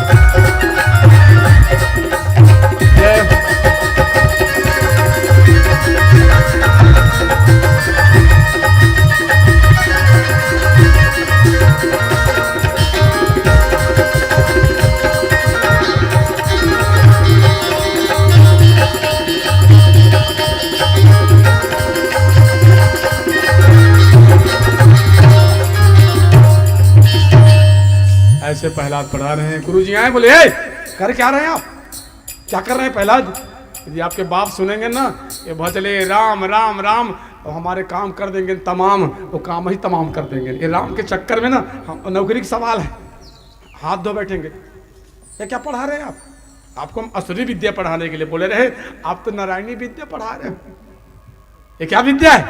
S2: ऐसे प्रहलाद पढ़ा रहे हैं। गुरु जी आए, बोले ए, कर क्या रहे हैं आप, क्या कर रहे हैं प्रहलाद? यदि आपके बाप सुनेंगे ना, ये भजले राम राम राम, और हमारे काम कर देंगे तमाम, वो काम ही तमाम कर देंगे। ये राम के चक्कर में ना हम नौकरी का सवाल है, हाथ धो बैठेंगे। ये क्या पढ़ा रहे हैं आप? आपको हम असुरी विद्या पढ़ाने के लिए बोले रहे, आप तो नारायणी विद्या पढ़ा रहे हो। ये क्या विद्या है?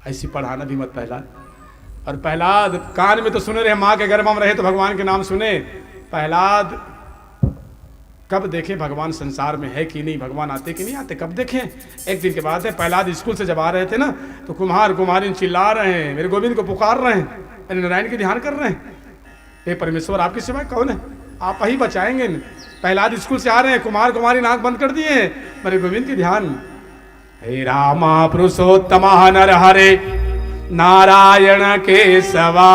S2: ऐसी पढ़ाना भी मत प्रहलाद। और प्रहलाद कान में तो सुने रहे, माँ के गर्भ में रहे तो भगवान के नाम सुने। प्रहलाद कब देखे भगवान संसार में है कि नहीं, भगवान आते कि नहीं आते, कब देखें? एक दिन के बाद है, प्रहलाद स्कूल से जब आ रहे थे ना, तो कुम्हार कुम्हारी चिल्ला रहे हैं, मेरे गोविंद को पुकार रहे हैं, मेरे नारायण के ध्यान कर रहे हैं। हे परमेश्वर, आपके सिवाय कौन है? आप ही बचाएंगे। प्रहलाद स्कूल से आ रहे हैं, कुम्हार कुम्हारी नाक बंद कर दिए हैं, मेरे गोविंद के ध्यान। हे रामा पुरुषोत्तम नर हरे नारायण केशवा,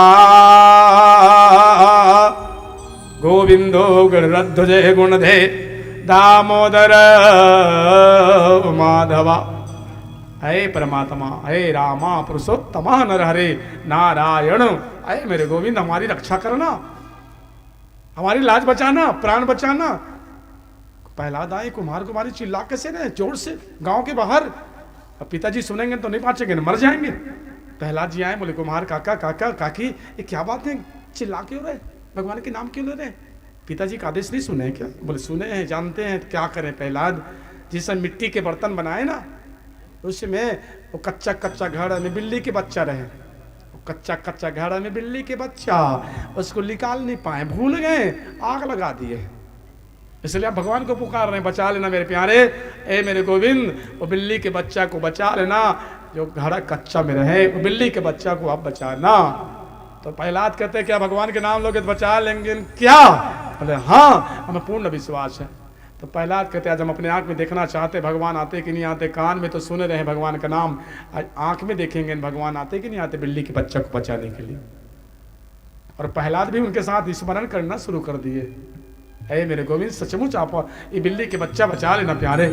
S2: गोविंदो गणध्वज गुणधे दामोदर माधवा। हे परमात्मा, हे रामा पुरुषोत्तम नर हरे नारायण, अरे मेरे गोविंद हमारी रक्षा करना, हमारी लाज बचाना, प्राण बचाना। प्रहलाद आए, कुम्हार कुमारी चिल्ला कैसे रहे, जोर से, गांव के बाहर। अब पिताजी सुनेंगे तो नहीं बाँचेंगे, मर जाएंगे। प्रहलाद जी आए, बोले कुम्हार काका काका काकी, ये क्या बात है, चिल्ला क्यों रहे, भगवान के नाम क्यों ले रहे? पिताजी का आदेश नहीं सुने हैं क्या? बोले सुने हैं, जानते हैं, तो क्या करें प्रहलाद? जिससे मिट्टी के बर्तन बनाए ना, उसमें वो कच्चा कच्चा घड़ा में बिल्ली के बच्चा रहे, कच्चा कच्चा घड़ा में बिल्ली के बच्चा, उसको निकाल नहीं पाए, भूल गए, आग लगा दिए। इसलिए आप भगवान को पुकार रहे हैं, बचा लेना मेरे प्यारे, ए मेरे गोविंद, वो बिल्ली के बच्चा को बचा लेना, जो घड़ा कच्चा में रहे, वो बिल्ली के बच्चा को आप बचाना। तो प्रहलाद कहते हैं क्या भगवान के नाम लोगे तो बचा लेंगे क्या? बोले हाँ, हमें पूर्ण विश्वास है। तो प्रहलाद कहते हैं आज हम अपने आंख में देखना चाहते भगवान आते कि नहीं आते, कान में तो सुने रहे भगवान का नाम, आज आंख में देखेंगे भगवान आते कि नहीं आते बिल्ली के बच्चा को बचाने के लिए। और प्रहलाद भी उनके साथ स्मरण करना शुरू कर दिए, हे मेरे गोविंद सचमुच आप ये बिल्ली के बच्चा बचा लेना प्यारे,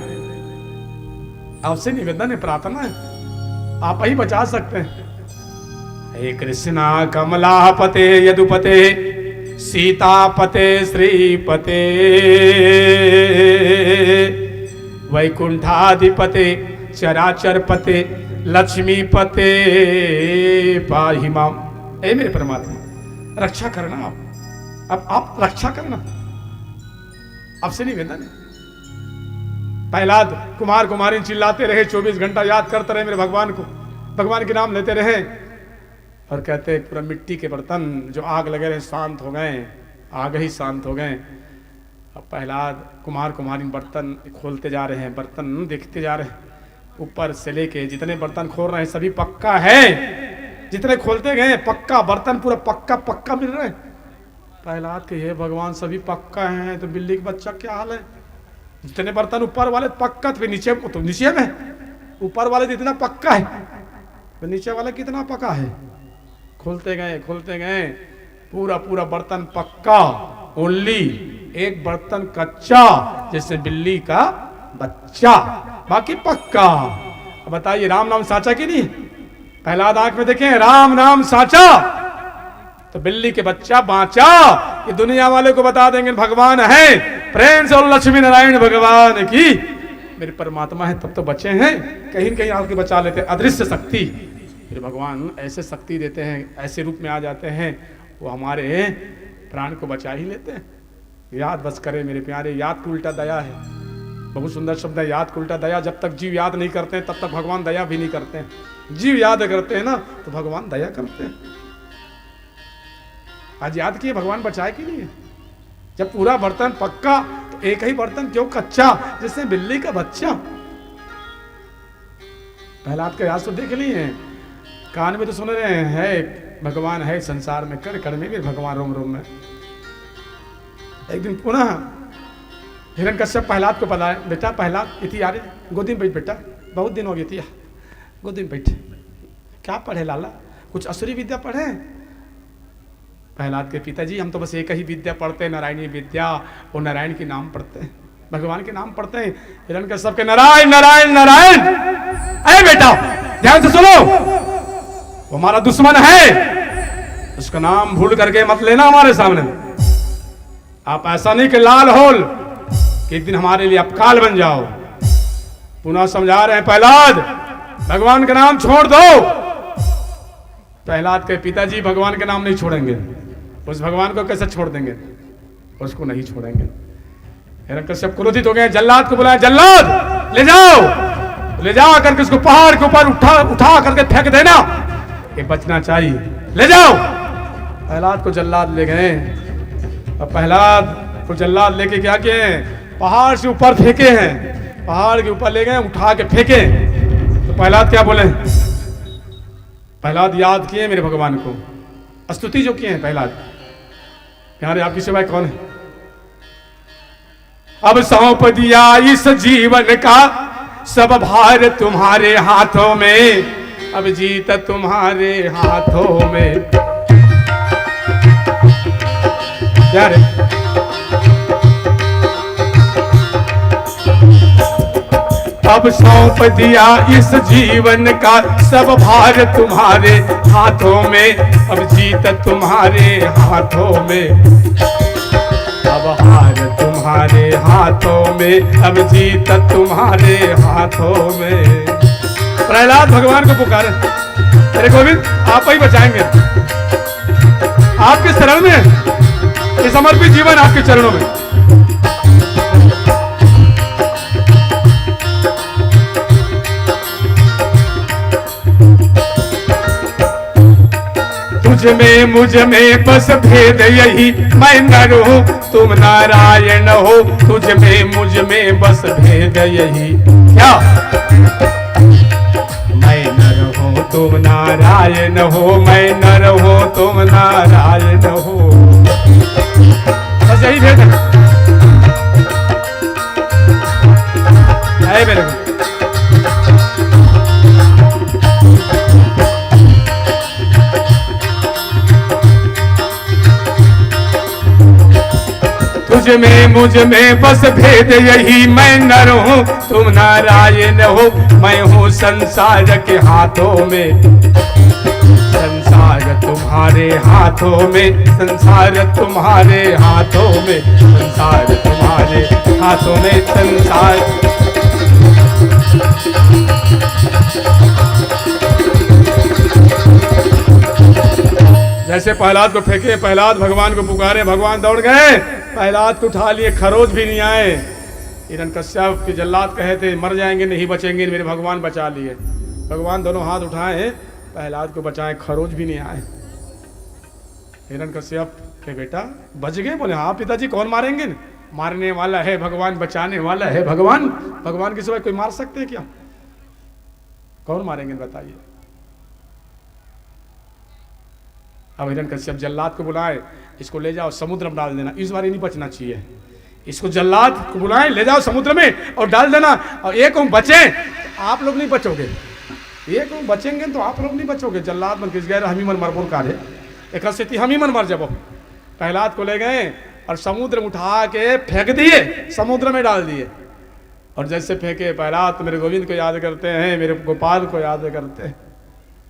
S2: आपसे निवेदन है, प्रार्थना है, आप ही बचा सकते हैं। हे कृष्णा कमलापते यदुपते सीतापते श्रीपते वैकुंठाधिपते चराचरपते लक्ष्मीपते पाहि माम। हे मेरे परमात्मा रक्षा करना, आप रक्षा करना, आपसे निवेदन है। प्रहलाद कुमार कुमारी चिल्लाते रहे, 24 घंटा याद करते रहे मेरे भगवान को, भगवान के नाम लेते रहे, और कहते पूरा मिट्टी के बर्तन जो आग लगे रहे शांत हो गए, आग ही शांत हो गए। अब प्रहलाद कुमार कुमारी बर्तन खोलते जा रहे हैं, बर्तन देखते जा रहे हैं, ऊपर से लेके जितने बर्तन खोल रहे हैं सभी पक्का है, जितने खोलते गए पक्का बर्तन पूरा पक्का पक्का मिल रहे हैं। प्रहलाद के हे भगवान सभी पक्का हैं, तो बिल्ली का बच्चा क्या हाल है? जितने बर्तन ऊपर वाले पक्का, तो नीचे तो नीचे में ऊपर वाले जितना पक्का है तो नीचे वाला कितना पक्का है? खोलते गए पूरा पूरा बर्तन पक्का, ओनली एक बर्तन कच्चा जैसे बिल्ली का बच्चा, बाकी पक्का। बताइए राम नाम साचा कि नहीं? प्रहलाद आंख में देखें, राम नाम साचा, तो बिल्ली के बच्चा बांचा। ये दुनिया वाले को बता देंगे भगवान है। प्रेम से और लक्ष्मी नारायण भगवान की मेरे परमात्मा है तब तो बचे हैं, कहीं न कहीं आके बचा लेते हैं। अदृश्य शक्ति, मेरे भगवान ऐसे शक्ति देते हैं, ऐसे रूप में आ जाते हैं, वो हमारे प्राण को बचा ही लेते हैं। याद बस करें मेरे प्यारे, याद को उल्टा दया है। बहुत सुंदर शब्द है, याद को उल्टा दया। जब तक जीव याद नहीं करते हैं तब तक भगवान दया भी नहीं करते हैं। जीव याद करते हैं ना तो भगवान दया करते हैं। आज याद किए भगवान बचाए कि नहीं है? जब पूरा बर्तन पक्का तो एक ही बर्तन क्यों कच्चा, जैसे बिल्ली का बच्चा। प्रहलाद का याद तो देख लिए हैं, कान में तो सुन रहे हैं, है भगवान है संसार में, कण कण में भी भगवान, रोम रोम में। एक दिन पुनः हिरण्यकश्यप प्रहलाद को पता है, बेटा प्रहलाद इति यारे गोदी में बैठ बेटा, बहुत दिन हो गई थी, गोदी में बैठ। क्या पढ़े लाला? कुछ असुरी विद्या पढ़े? प्रहलाद के पिताजी हम तो बस एक ही विद्या पढ़ते हैं, नारायणी विद्या। वो नारायण के नाम पढ़ते हैं, भगवान के नाम पढ़ते हैं। हिरण्यकश्यप के नारायण नारायण नारायण। अरे बेटा ध्यान से सुनो, वो हमारा दुश्मन है, उसका नाम भूल करके मत लेना हमारे सामने। आप ऐसा नहीं कि लाल होल कि एक दिन हमारे लिए आप काल बन जाओ। पुनः समझा रहे हैं प्रहलाद, भगवान का नाम छोड़ दो। प्रहलाद के पिताजी भगवान के नाम नहीं छोड़ेंगे, उस भगवान को कैसे छोड़ देंगे? उसको नहीं छोड़ेंगे। हिरण्यकश्यप क्रोधित हो गए, जल्लाद को बुलाया, जल्लाद ले जाओ, ले जाओ करके उसको पहाड़ के ऊपर उठा करके फेंक देना, ये बचना चाहिए, ले जाओ। प्रहलाद को जल्लाद ले गए, और प्रहलाद को जल्लाद लेके क्या किए? पहाड़ से ऊपर फेंके हैं, पहाड़ के ऊपर ले गए, उठा के फेंके। तो प्रहलाद क्या बोले? प्रहलाद याद किए मेरे भगवान को, स्तुति जो किए हैं प्रहलाद, यार आपकी सिवाय कौन है? अब सौंप दिया इस जीवन का सब भार तुम्हारे हाथों में, अब जीत तुम्हारे हाथों में। यार अब सौंप दिया इस जीवन का सब भार तुम्हारे हाथों में, अब जीत तुम्हारे हाथों में। अब हार तुम्हारे हाथों में, अब जीत तुम्हारे हाथों में। प्रहलाद भगवान को पुकारे, अरे गोविंद आप ही बचाएंगे, आपके शरण में, ये समर्पित जीवन आपके चरणों में। तुझ में मुझ में बस भेद यही, मैं नर हूँ तुम नारायण हो, तुझ में मुझ में बस भेद यही। क्या? मैं नर हूँ तुम नारायण हो, मैं नर हूँ तुम नारायण हो, बस यही भेद है मेरे को। तुझ में मुझ में बस भेद यही, मैं नर हूँ तुम नारायण हो, मैं हूँ संसार के हाथों में, संसार तुम्हारे हाथों में, संसार तुम्हारे हाथों में, संसार तुम्हारे हाथों में, संसार। जैसे प्रहलाद को फेंके, प्रहलाद भगवान को पुकारे, भगवान दौड़ गए, प्रहलाद को उठा लिए, खरोच भी नहीं आए। हिरण्यकश्यप के जल्लाद कहे थे मर जाएंगे नहीं बचेंगे, मेरे भगवान बचा लिए। भगवान दोनों हाथ उठाए, प्रहलाद को बचाए, खरोच भी नहीं आए। हिरण्यकश्यप के बेटा बच गए? बोले हाँ पिताजी, कौन मारेंगे? मारने वाला है भगवान, बचाने वाला है भगवान। भगवान के सिवाय कोई मार सकते हैं क्या? कौन मारेंगे बताइए? अब हिरण्यकश्यप जल्लाद को बुलाए, इसको ले जाओ समुद्र में डाल देना, इस बार नहीं बचना चाहिए। इसको जल्लाद को बुलाए, ले जाओ समुद्र में और डाल देना, और एक हम बचे, आप लोग नहीं बचोगे। एक हम बचेंगे तो आप लोग नहीं बचोगे। जल्लाद मन किस गए, हम ही मन मरबोर काढ़े, एक स्थिति हम ही मन मर जाबो। प्रहलाद को ले गए और समुद्र में उठा के फेंक दिए, समुद्र में डाल दिए। और जैसे फेंके, प्रहलाद मेरे गोविंद को याद करते हैं, मेरे गोपाल को याद करते हैं।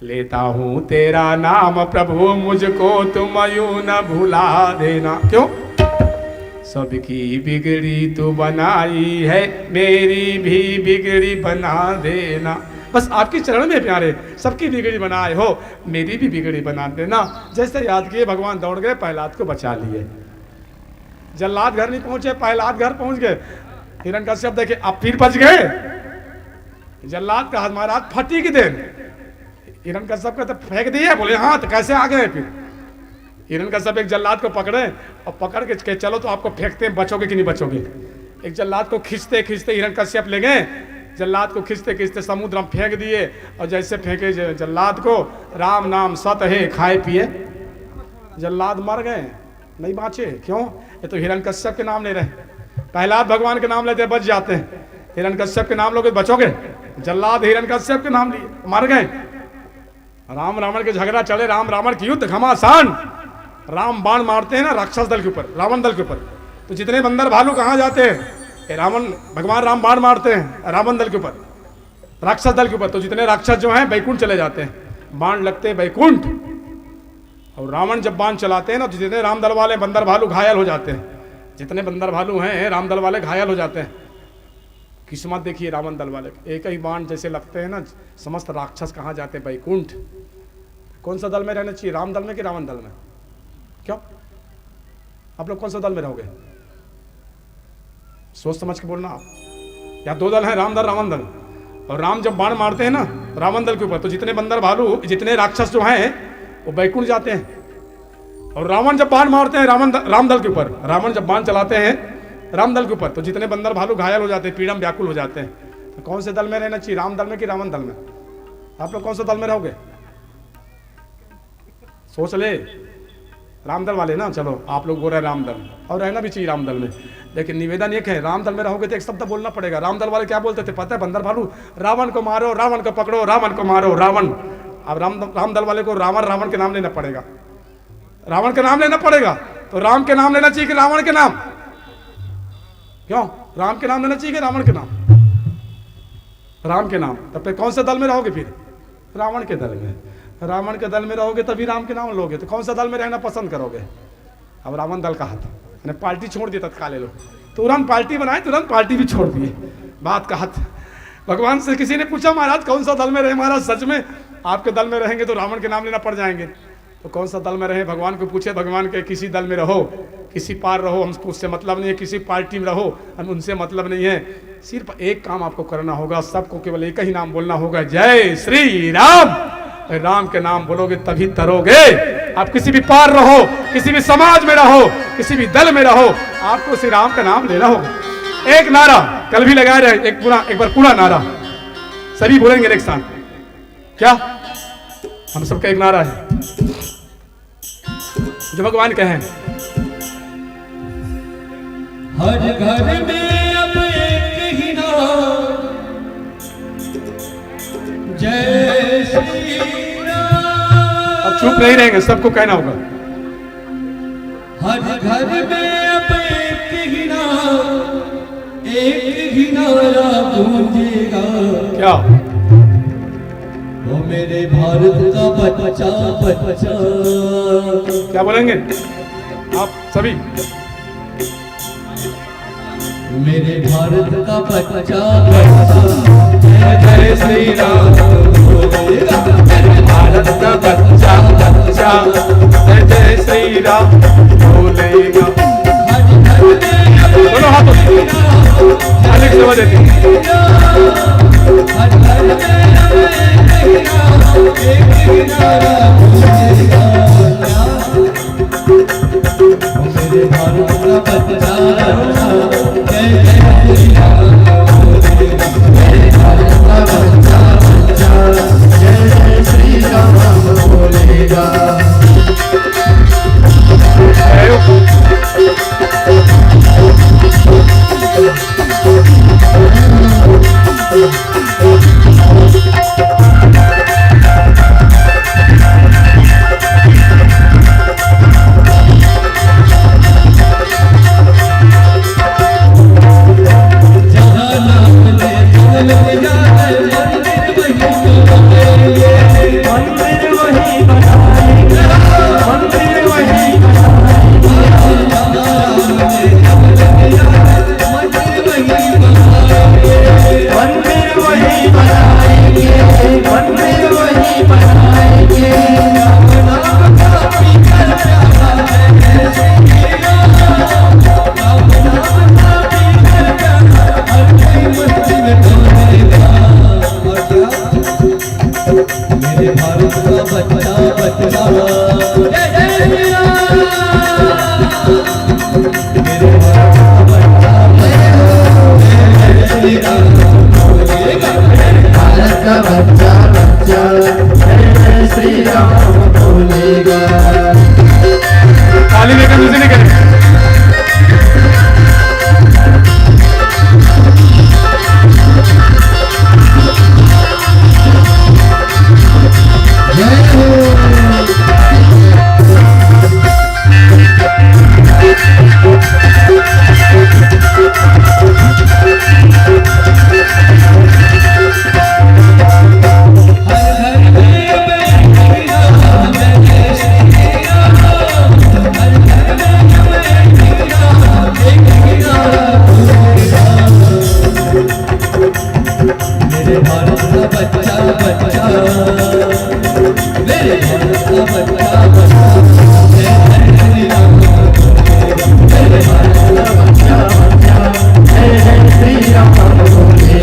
S2: लेता हूँ तेरा नाम प्रभु, मुझको तुम यूं न भुला देना। क्यों? सबकी बिगड़ी तो बनाई है, मेरी भी बिगड़ी बना देना। बस आपके चरण में प्यारे, सबकी बिगड़ी बनाए हो, मेरी भी बिगड़ी बना देना। जैसे याद किए भगवान दौड़ गए, प्रहलाद को बचा लिए। जल्लाद घर नहीं पहुंचे, प्रहलाद घर पहुंच गए। हिरण्यकश्यप देखे अब फिर बच गए। जल्लाद का हाथ महाराज फटी की देन। हिरण्यकश्यप को तो फेंक दिए, बोले हाँ तो कैसे आ गए फिर। हिरण्यकश्यप एक जल्लाद को पकड़े और पकड़ के चलो तो आपको फेंकते हैं, बचोगे कि नहीं बचोगे। एक जल्लाद को खींचते खींचते हिरण्यकश्यप ले गए, जल्लाद को खींचते खींचते समुद्र में फेंक दिए। और जैसे फेंके जल्लाद को, राम नाम सत है खाए पिए, जल्लाद मर गए, नहीं बाँचे। क्यों? ये तो हिरण्यकश्यप के नाम ले रहे। प्रहलाद भगवान के नाम लेते बच जाते हैं, हिरण्यकश्यप के नाम लोगे बचोगे। जल्लाद हिरण्यकश्यप के नाम लिए मर गए। राम रावण के झगड़ा चले, राम रावण की युद्ध घमासान। राम बाण मारते हैं ना राक्षस दल के ऊपर, रावण दल के ऊपर, तो जितने बंदर भालू कहाँ जाते हैं? रावण भगवान राम बाण मारते हैं रावण दल के ऊपर, राक्षस दल के ऊपर, तो जितने राक्षस जो हैं वैकुंठ चले जाते हैं। बाण लगते हैं वैकुंठ। और रावण जब बाण चलाते हैं ना, तो जितने राम दल वाले बंदर भालू घायल हो जाते हैं। जितने बंदर भालू हैं राम दल वाले घायल हो जाते हैं। किस्मत देखिए रावण दल वाले, एक ही बाण जैसे लगते हैं ना, समस्त राक्षस कहाँ जाते हैं? वैकुंठ। कौन सा दल में रहना चाहिए, राम दल में कि रावण दल में? क्यों आप लोग कौन सा दल में रहोगे? सोच समझ के बोलना। या दो दल हैं, राम दल रावण दल। और राम जब बाण मारते हैं ना रावण दल के ऊपर, तो जितने बंदर भालू, जितने राक्षस जो हैं वो वैकुंठ जाते हैं। और रावण जब बाण मारते हैं राम दल के ऊपर, रावण जब बाण चलाते हैं राम दल के ऊपर, तो जितने बंदर भालू घायल हो जाते हैं, पीड़म व्याकुल हो जाते हैं। तो कौन से दल में रहना चाहिए, राम दल में कि रावण दल में? आप लोग कौन सा दल में रहोगे? सोच ले। राम दल वाले ना, चलो आप लोग बोल रहे हैं राम दल, और रहना भी चाहिए राम दल में। लेकिन निवेदन एक है, राम दल में रहोगे तो एक शब्द बोलना पड़ेगा। राम दल वाले क्या बोलते थे पता है? बंदर भालू, रावण को मारो, रावण को पकड़ो, रावण को मारो, रावण। अब राम दल वाले को रावण के नाम लेना पड़ेगा, रावण के नाम लेना पड़ेगा। तो राम के नाम लेना चाहिए कि रावण के नाम? क्यों राम के नाम लेना चाहिए कि रावण के नाम? राम के नाम। तब फिर कौन सा दल में रहोगे फिर? रावण के दल में। रावण के दल में रहोगे तभी राम के नाम लोगे। तो कौन सा दल में रहना पसंद करोगे? अब रावण दल का हाथ, मैंने पार्टी छोड़ दी तत्काल लोग, तुरंत पार्टी बनाए, तुरंत पार्टी भी छोड़ दिए। बात का हाथ। भगवान से किसी ने पूछा महाराज कौन सा दल में रहे? महाराज सच में आपके दल में रहेंगे तो रावण के नाम लेना पड़ जाएंगे। तो कौन सा दल में रहे? भगवान को पूछे, भगवान के किसी दल में रहो, किसी पार रहो, हमको उससे मतलब नहीं है, किसी पार्टी में रहो, हम उनसे मतलब नहीं है। सिर्फ एक काम आपको करना होगा, सबको केवल एक ही नाम बोलना होगा, जय श्री राम। राम के नाम बोलोगे तभी तरोगे। आप किसी भी पार रहो, किसी भी समाज में रहो, किसी भी दल में रहो, आपको श्री राम का नाम लेना होगा। एक नारा कल भी लगा रहे, एक बार पूरा नारा सभी बोलेंगे एक साथ। क्या हम सबका एक नारा है जो भगवान कहे,
S3: हर घर में अब एक ही नाम, जय श्री राम।
S2: अब चुप नहीं रहेंगे, सबको कहना होगा।
S3: हर घर में अब एक ही नाम, एक ही नारा गूंजेगा।
S2: क्या?
S3: वो मेरे भारत का बच्चा बच्चा।
S2: क्या बोलेंगे आप सभी?
S3: मेरे भारत का बच्चा बच्चा, जय श्री राम बोलेगा।
S2: मेरे भारत का बच्चा बच्चा, जय श्री राम बोलेगा। दोनों हाथों से अलग सेवा देती।
S3: हर घर में एक ही नारा गूंजेगा। मेरे भारत का बच्चा जय जय श्री राम बोलेगा। मेरे भारत का बच्चा बच्चा जय जय श्री राम बोलेगा। मंदिर वही बनाएंगे। भारत का बच्चा बच्चा जय श्री राम बोलेगा।
S2: ताली लेकर दूसरे नहीं करें।
S3: जय हो। मेरे भारत का बच्चा बच्चा मेरे भारत का बच्चा बच्चा जय श्री राम मेरे भारत का बच्चा बच्चा जय श्री राम बोलेगा।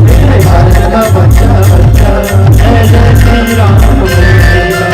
S3: मेरे भारत का बच्चा बच्चा जय श्री राम बोलेगा।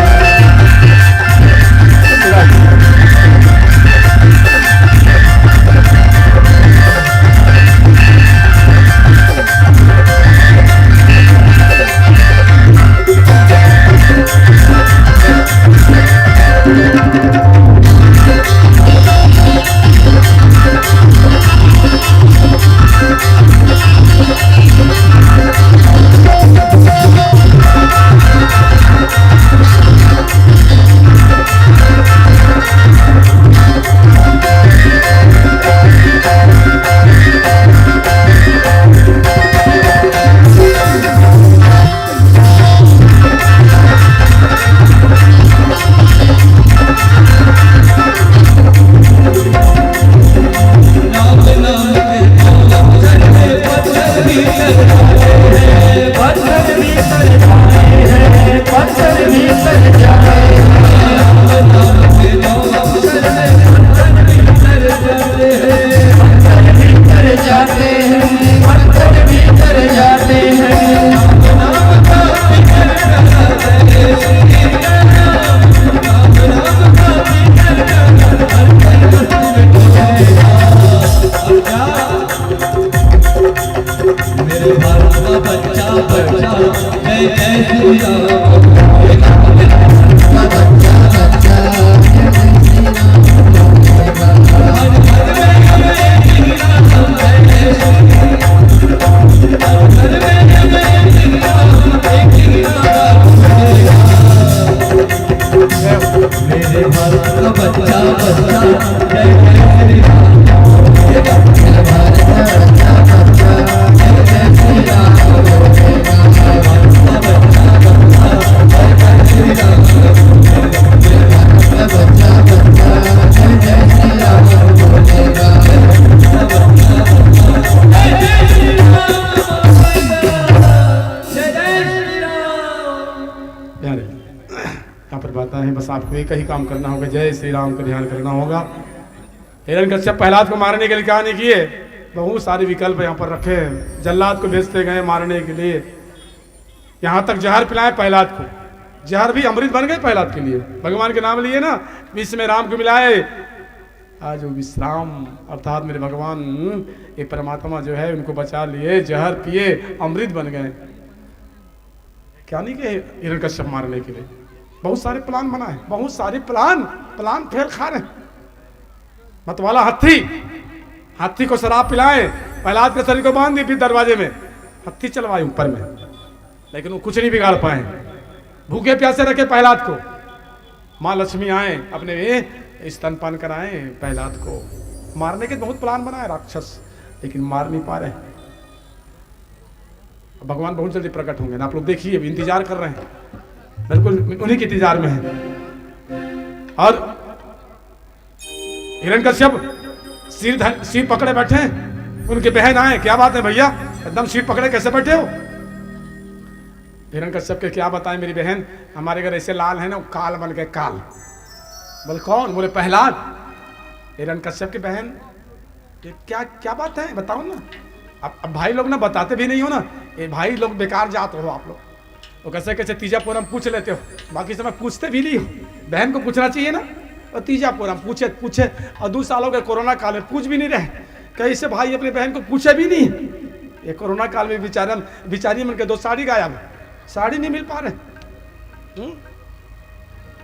S3: मेरे भारत का बच्चा बच्चा जय श्री राम बोलेगा।
S2: बस आपको एक ही काम करना होगा, जय श्री राम का ध्यान करना होगा। हिरण्यकश्यप प्रहलाद को मारने के लिए क्या नहीं किए, बहुत सारे विकल्प यहाँ पर रखे हैं। जल्लाद को भेजते गए मारने के लिए, यहाँ तक जहर पिलाए प्रहलाद को, जहर भी अमृत बन गए प्रहलाद के लिए। भगवान के नाम लिए ना, विष में राम को मिलाए, आज वो विश्राम अर्थात मेरे भगवान ये परमात्मा जो है उनको बचा लिए, जहर पिए अमृत बन गए। क्या नहीं किए हिरण्यकश्यप मारने के लिए, बहुत सारे प्लान बनाए, बहुत सारे प्लान फेल खा रहे। मतवाला हाथी को शराब पिलाए, प्रहलाद के शरीर को बांध दी, फिर दरवाजे में हाथी चलवाए ऊपर में, लेकिन वो कुछ नहीं बिगाड़ पाए। भूखे प्यासे रखे प्रहलाद को, माँ लक्ष्मी आए अपने स्तनपान कराए प्रहलाद को। मारने के बहुत प्लान बनाए राक्षस, लेकिन मार नहीं पा रहे। भगवान बहुत जल्दी प्रकट होंगे ना, आप लोग देखिए, इंतजार कर रहे हैं, बिल्कुल उन्हीं के इंतजार में है। और हिरण्यकश्यप सिर पकड़े बैठे हैं, उनके बहन आए, क्या बात है भैया, एकदम सिर पकड़े कैसे बैठे हो। हिरण्यकश्यप के क्या बताएं मेरी बहन, हमारे घर ऐसे लाल है ना, वो काल बन गए काल। बोले कौन, बोले प्रहलाद। हिरण्यकश्यप की बहन, क्या बात है बताओ ना। अब भाई लोग ना बताते भी नहीं हो ना, ये भाई लोग बेकार जात हो आप लोग, वो कैसे तीजा पूरम पूछ लेते हो, बाकी समय पूछते भी नहीं हो। बहन को पूछना चाहिए ना, और तीजा पूरा पूछे पूछे और 2 सालों के कोरोना काल में पूछ भी नहीं रहे, कैसे भाई अपने बहन को पूछे भी नहीं। ये कोरोना काल में बेचारी मन के 2 साड़ी गायब, साड़ी नहीं मिल पा रहे।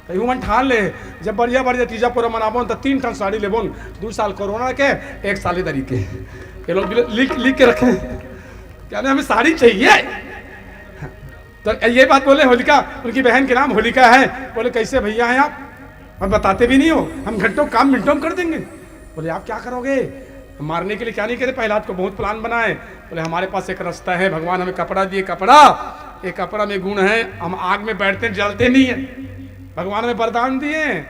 S2: कहीं मन ठान ले जब बढ़िया बढ़िया तीजा पूरा मनाबो तो 3 टन साड़ी लेबो, 2 साल कोरोना के 1 साल इधर के। ये लोग लिख के रखे क्या हमें साड़ी चाहिए। तो ये बात बोले होलिका, उनकी बहन के नाम होलिका है। बोले कैसे भैया हैं आप, हम बताते भी नहीं हो, हम घंटों काम मिनटों में कर देंगे। बोले आप क्या करोगे, मारने के लिए क्या नहीं करे, प्रहलाद को बहुत प्लान बनाए। बोले हमारे पास एक रास्ता है, भगवान हमें कपड़ा दिए, कपड़ा ये कपड़ा में गुण है, हम आग में बैठते हैं जलते नहीं है। भगवान हमें वरदान दिए,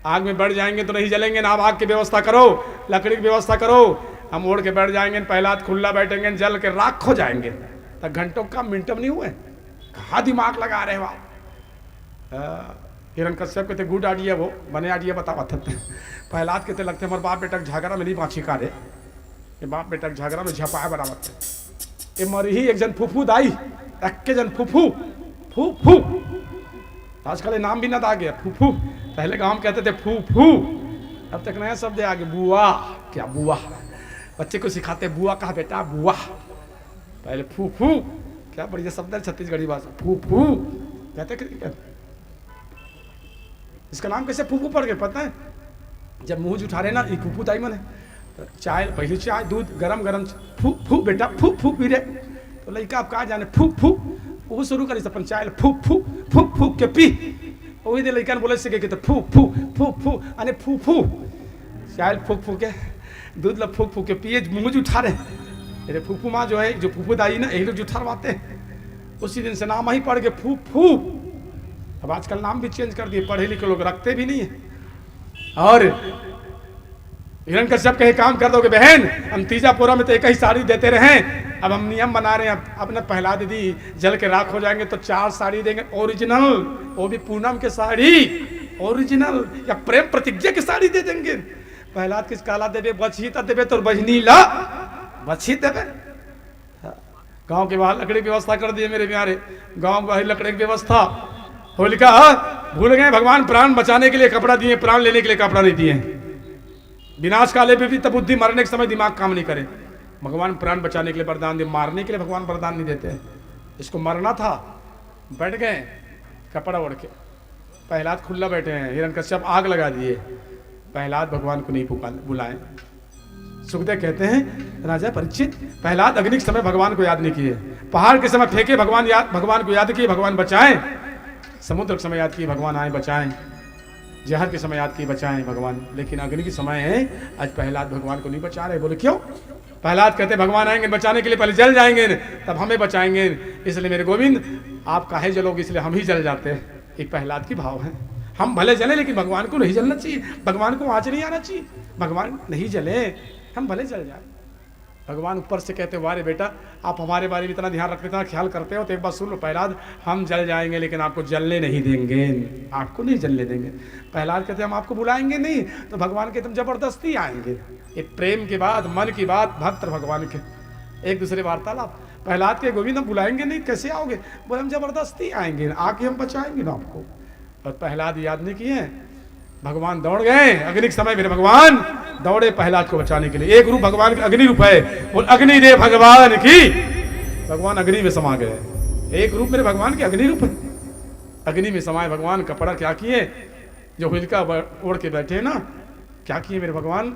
S2: आग में बैठ जाएंगे तो नहीं जलेंगे ना, आप आग की व्यवस्था करो, लकड़ी की व्यवस्था करो, हम ओढ़ के बैठ जाएंगे, प्रहलाद खुला बैठेंगे, जल के राख हो जाएंगे। तो घंटों का मिनटों नहीं हुए, कहाँ दिमाग लगा रहे हो आप। हिरण्यकश्यप कहते गुड आइडिया, वो बने आइडिया बतावा थे। प्रहलाद कहते लगते हमारे बाप बेटा झगड़ा में नहीं बाछी कारे, ये बाप बेटा झगड़ा में झपाए बराबर थे। ये मरी एक जन फूफू दाई, एक जन फूफू फूफू, आजकल ये नाम भी ना आ गया फूफू, पहले गांव कहते थे फूफू, अब तक नया शब्द आ गया बुआ। क्या बुआ, बच्चे को सिखाते बुआ कहा बेटा बुआ, पहले फूफू, क्या बढ़िया शब्द है छत्तीसगढ़ी भाषा, फूफू कहते। इसका नाम कैसे फूफू पड़ गया पता है, जब मुंह उठा रहे ना ये फूफू दाई मन है, चाय पहले चाय दूध गरम गरम फू फू बेटा फू फू पी रहे, तो लड़का आप कहा जाने फू फू, वो शुरू करी अपन चाय फू फू फू फू के पी, वही दे लड़का बोले से कहते फू फू फू फू अने फू फू, चाय फूक फूक के दूध ला फूक फूक के पिए, मुंह उठा रहे। अरे फूफू माँ जो है, जो फूफू दाई ना यही लोग जुठारवाते हैं, उसी दिन से नाम ही पड़ गए फूफू। अब आजकल नाम भी चेंज कर दिए, पढ़े लिखे लोग रखते भी नहीं है। और हिरण्यकश्यप कहे काम कर दोगे बहन, हम तीजापुरा में तो एक ही साड़ी देते रहे, अब हम नियम बना रहे हैं, अब ना प्रहलाद दीदी जल के राख हो जाएंगे तो 4 साड़ी देंगे ओरिजिनल, वो भी पूनम के साड़ी ओरिजिनल, या प्रेम प्रतिज्ञा की साड़ी दे देंगे। प्रहलाद किस काला देवे, बछी देवे तो बजनी ला बछी देवे। गांव के बाहर लकड़ी की व्यवस्था कर दिए मेरे प्यारे, गांव के बाहर लकड़ी की व्यवस्था। होलिका भूल गए भगवान प्राण बचाने के लिए कपड़ा दिए, प्राण लेने के लिए कपड़ा नहीं दिए। विनाश काले पे भी तब बुद्धि, मरने के समय दिमाग काम नहीं करे। भगवान प्राण बचाने के लिए वरदान दिए, मारने के लिए भगवान वरदान नहीं देते। इसको मरना था, बैठ गए कपड़ा ओढ़ के, प्रहलाद खुला बैठे हैं, हिरण्यकश्यप आग लगा दिए, प्रहलाद भगवान को नहीं बुलाए। सुखदेव कहते हैं राजा परीक्षित, प्रहलाद अग्नि के समय भगवान को याद नहीं किए, पहाड़ के समय फेंके भगवान को याद किए भगवान बचाएं, समुद्र के समय याद किए भगवान आए बचाएं, जहर के समय याद किए बचाएं भगवान, लेकिन अग्नि के समय है आज प्रहलाद भगवान को नहीं बचा रहे। बोले क्यों? प्रहलाद कहते भगवान आएंगे बचाने के लिए, पहले जल जाएंगे तब हमें बचाएंगे, इसलिए मेरे गोविंद आप काहे जलोगे, इसलिए हम ही जल जाते हैं। एक प्रहलाद की भाव है, हम भले जले लेकिन भगवान को नहीं जलना चाहिए, भगवान को आँच नहीं आना चाहिए, भगवान नहीं जले हम भले जल जाए। भगवान ऊपर से कहते वारे बेटा आप हमारे बारे में इतना ध्यान रखते, इतना ख्याल करते हो, तो एक बात सुन लो प्रहलाद, हम जल जाएंगे लेकिन आपको जलने नहीं देंगे, आपको नहीं जलने देंगे। प्रहलाद कहते हम आपको बुलाएंगे नहीं, तो भगवान के तुम जबरदस्ती आएंगे। ये प्रेम की बात, मन की बात, भक्त भगवान के एक दूसरे वार्तालाप। प्रहलाद के गोविंद हम बुलाएंगे नहीं, कैसे आओगे? बोले हम जबरदस्ती आएंगे, आके हम बचाएंगे ना आपको। और प्रहलाद याद नहीं किए, भगवान दौड़ गए अग्नि के समय, मेरे भगवान दौड़े प्रहलाद को बचाने के लिए। एक रूप भगवान का अग्नि रूप है, बोल अग्नि दे भगवान की, भगवान अग्नि में समा गए। एक रूप मेरे भगवान के अग्नि रूप है, अग्नि में समाये भगवान। कपड़ा क्या किए, जो होलिका ओढ़ के बैठे ना, क्या किए मेरे भगवान,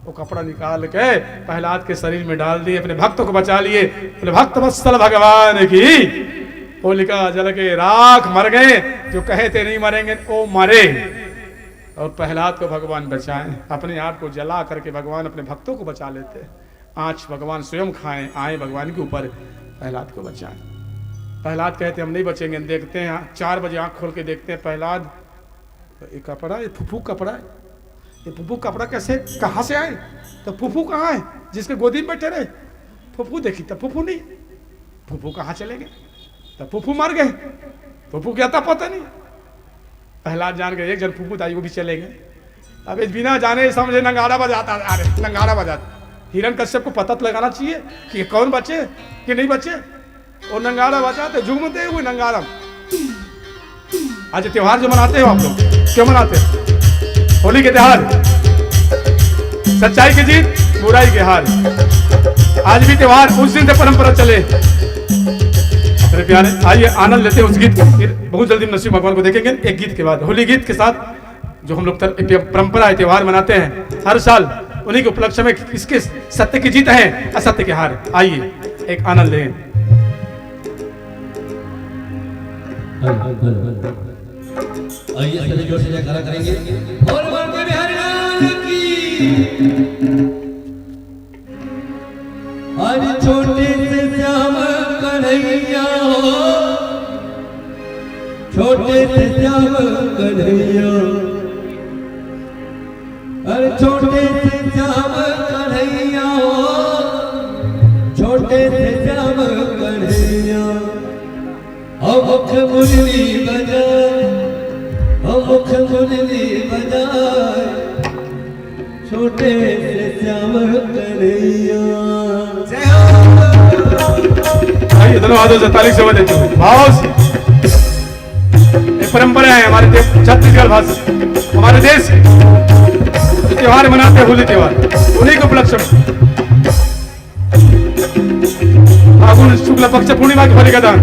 S2: वो कपड़ा निकाल के प्रहलाद के शरीर में डाल दिए, अपने भक्तों को बचा लिए। बोले भक्त वत्सल भगवान की। होलिका जल के राख, मर गए, जो कहे थे नहीं मरेंगे वो मरे, और प्रहलाद को भगवान बचाएं। अपने आप को जला करके भगवान अपने भक्तों को बचा लेते। आँच भगवान स्वयं खाएं, आए भगवान के ऊपर, प्रहलाद को बचाएं। प्रहलाद कहते हम नहीं बचेंगे। देखते हैं 4 बजे आँख खोल के देखते हैं प्रहलाद, ये कपड़ा, ये फूफू कपड़ा है, ये फूफू कपड़ा कैसे कहाँ से आए? तो फूफू कहाँ है जिसके गोदी में बैठे रहे? फूफू देखी तब फूफू नहीं, फूफू कहाँ चले गए? तब फूफू मर गए, फूफू क्या था पता नहीं। प्रहलाद जान गए एक जन फूफू ताई वो भी चले गए। अब इस बिना जाने समझे नंगाड़ा बजाता, अरे नंगाड़ा बजाता। हिरण्यकश्यप को पता तो लगाना चाहिए कि कौन बचे कि नहीं बचे, और नंगाड़ा बजाते झूमते हुए नंगाड़ा। आज त्योहार जो मनाते हो आप लोग, क्यों मनाते हो? होली के त्योहार, सच्चाई की जीत, बुराई के हार। आज भी त्योहार उस दिन से परंपरा चले। मेरे प्यारे आइए आनंद लेते हैं उस गीत को। फिर बहुत जल्दी नरसिंह भगवान को देखेंगे एक गीत के बाद, होली गीत के साथ जो हम लोग परंपरा है, त्योहार मनाते हैं हर साल, उन्हीं के उपलक्ष्य में किसके सत्य की जीत है, असत्य के हार। आइए एक आनंद लें।
S3: आइए सभी जोर से जयकारा करेंगे। और बोल के बिहारी लाल की। आज छोटे से श्याम कन्हैया हो, छोटे से श्याम कन्हैया, अरे छोटे से श्याम कन्हैया हो, छोटे से श्याम कन्हैया। हम मुख मुरली बजाए, हम मुख मुरली बजाए, छोटे से श्याम कन्हैया।
S2: आइए दोनों हाथों से ताली से देते हैं भाव से। एक परंपरा है हमारे छत्तीसगढ़ भाषा, हमारे देश की जो त्योहार मनाते हैं, होली त्योहार, उन्हीं के उपलक्ष्य में फागुन शुक्ल पक्ष पूर्णिमा की होलिका दहन।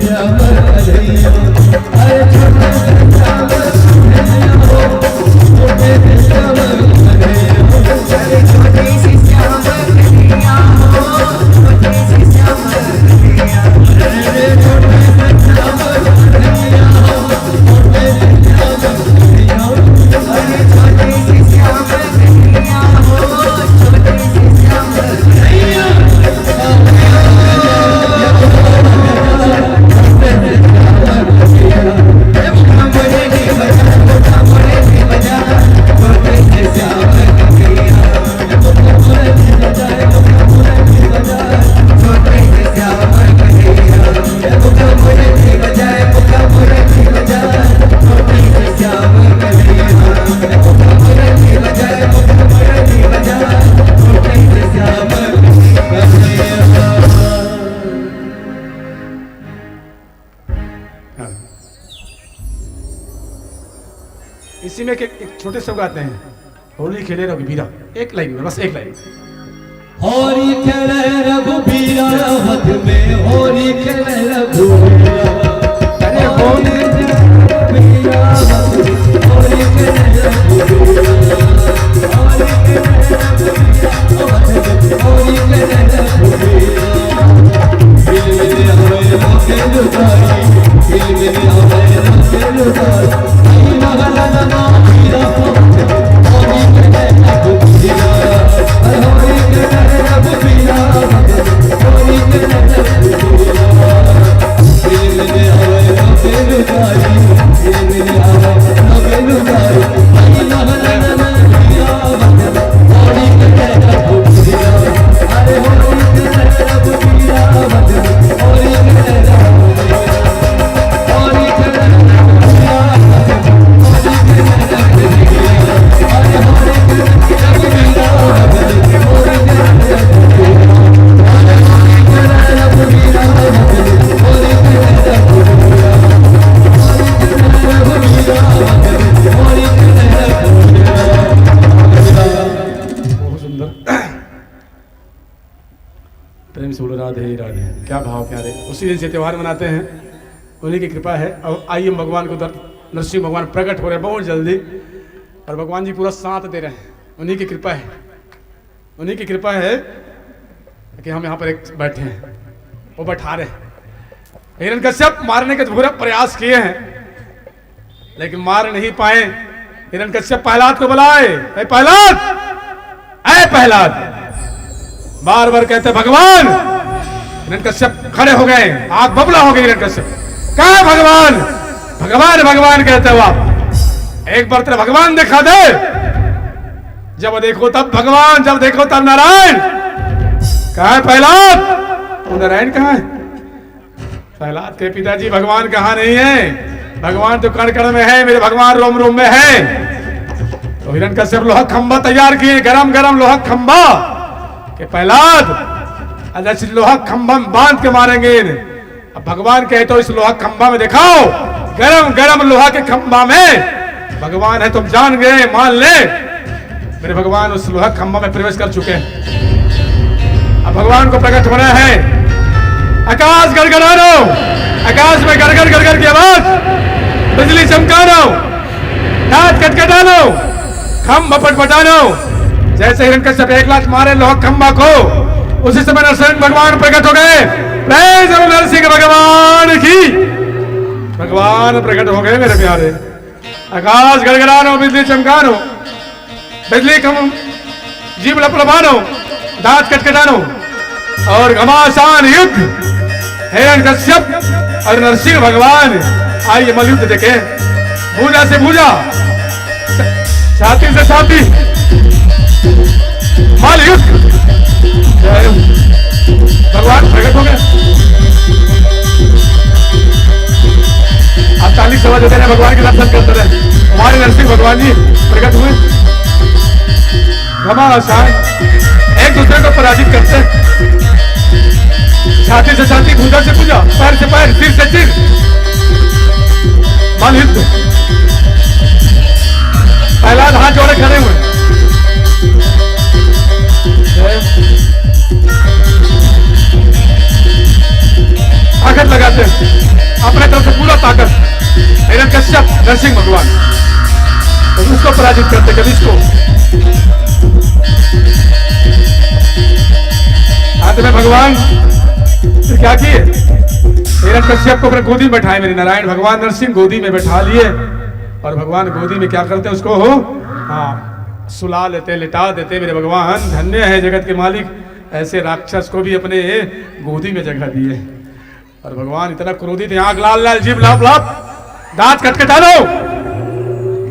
S3: श्यामल कन्हैया, अरे छोटे से श्यामल कन्हैया हो, छोटे से श्यामल कन्हैया हो, अरे छोटे से श्यामल कन्हैया हो, छोटे से श्यामल कन्हैया, अरे छोटे से श्यामल कन्हैया हो, छोटे से श्यामल कन्हैया हो, अरे छोटे से श्यामल कन्हैया हो, छोटे से श्यामल कन्हैया।
S2: इसी में एक छोटे से गाते हैं, होली खेले रघुबीरा, एक लाइन में, बस एक लाइन।
S3: होली खेले रघुबीरा वध में, होली खेले रघुबीरा, अरे होली खेले रघुबीरा वध में, होली खेले रघुबीरा, होली खेले रघुबीरा वध में, होली खेले रघुबीरा। दिल में आवे राखे लुटाई, दिल में आवे राखे लुटाई, आई महला ना हीरा वध में, होली खेले रघुबीरा, अरे होली खेले रघुबीरा वध में, होली खेले रघुबीरा। दिल में आवे राखे लुटाई, दिल में आवे राखे लुटाई, आई महला ना हीरा वध में, होली खेले रघुबीरा, अरे होली खेले रघुबीरा वध में, होली खेले रघुबीरा, होली खेले रघुबीरा वध में, होली खेले रघुबीरा, अरे होली खेले रघुबीरा वध में, होली खेले रघुबीरा, अरे होली खेले रघुबीरा वध में, होली खेले रघुबीरा, होली खेले रघुबीरा वध में, होली खेले रघुबीरा।
S2: बहुत सुंदर, प्रेम से बोलो राधे राधे। क्या भाव प्यारे, उसी दिन से त्यौहार मनाते हैं, उन्हीं की कृपा है। और आइए भगवान को नरसिंह भगवान प्रकट हो रहे हैं बहुत जल्दी, और भगवान जी पूरा साथ दे रहे हैं, उन्हीं की कृपा है, उन्हीं की कृपा है कि हम यहाँ पर एक बैठे हैं, वो बैठा रहे हैं। हिरण्यकश्यप मारने के पूरा प्रयास किए हैं, लेकिन मार नहीं पाए। हिरण्यकश्यप प्रहलाद को बुलाए, ऐ प्रहलाद, ऐ प्रहलाद, बार बार कहते भगवान। हिरण्यकश्यप खड़े हो गए, आग बबला हो गई। हिरण्यकश्यप कहा भगवान भगवान भगवान कहते हो आप, एक बार तेरा भगवान दिखा दे। जब देखो तब भगवान, जब देखो तब नारायण। कहा है प्रहलाद, वो नारायण कहाँ है? प्रहलाद के पिताजी भगवान कहाँ नहीं है, भगवान तो कण कण में है, मेरे भगवान रोम रोम में है। तो हिरण्यकश्यप लोहा खंबा तैयार किए, गरम गरम लोहा खंबा के प्रहलाद आज लोहा खंबा बांध के मारेंगे। अब भगवान कहे तो इस लोहा खंबा में दिखाओ, गरम गरम लोहा के खंबा में भगवान है, तुम जान गए, मान ले। मेरे भगवान उस लोहा खंबा में प्रवेश कर चुके हैं। अब भगवान को प्रकट होना है। आकाश गड़गड़ाना, आकाश में गड़गड़ गड़गड़ की आवाज, बिजली चमकाना, दांत कटकटाना, खंबा पटपटाना। जैसे हिरण्यकश्यप एक लात मारे लोहा खंबा को, उसी समय नरसिंह भगवान प्रकट हो गए। प्रेज नरसिंह भगवान की। भगवान प्रकट हो गए मेरे प्यारे। आकाश गड़गड़ानो, बिजली चमकानो, बिजली कम जीव लपलपानो, दांत कटकटानो, और घमासान युद्ध हिरण्यकश्यप और नरसिंह भगवान। आइए मलयुद्ध देखें, भुजा से भुजा, छाती से छाती, मलयुद्ध। भगवान प्रकट हो गए। आप ताली सभा देते रहे, भगवान के दर्शन करते रहे। हमारे नरसिंह भगवान जी प्रकट हुए, घमासान एक दूसरे को पराजित करते, छाती से छाती, भुजा से भुजा, पैर से पैर, सिर से सिर, मलयुद्ध। प्रहलाद हाथ जोड़े खड़े हुए, ताकत लगाते हैं। अपने तरफ से पूरा ताकत हिरण्यकश्यप नरसिंह भगवान तो उसको पराजित करते कभी इसको। अंत में भगवान फिर क्या किए, हिरण्यकश्यप को अपने गोदी में बैठाए। मेरे नारायण भगवान नरसिंह गोदी में बैठा लिए और भगवान गोदी में क्या करते हैं उसको हो हाँ सुला लेते लिटा देते। मेरे भगवान धन्य है जगत के मालिक, ऐसे राक्षस को भी अपने गोदी में जगह दिए। और भगवान इतना क्रोधित है, आंख लाल लाल, जीभ लाप लाप, दांत कटकटा दो।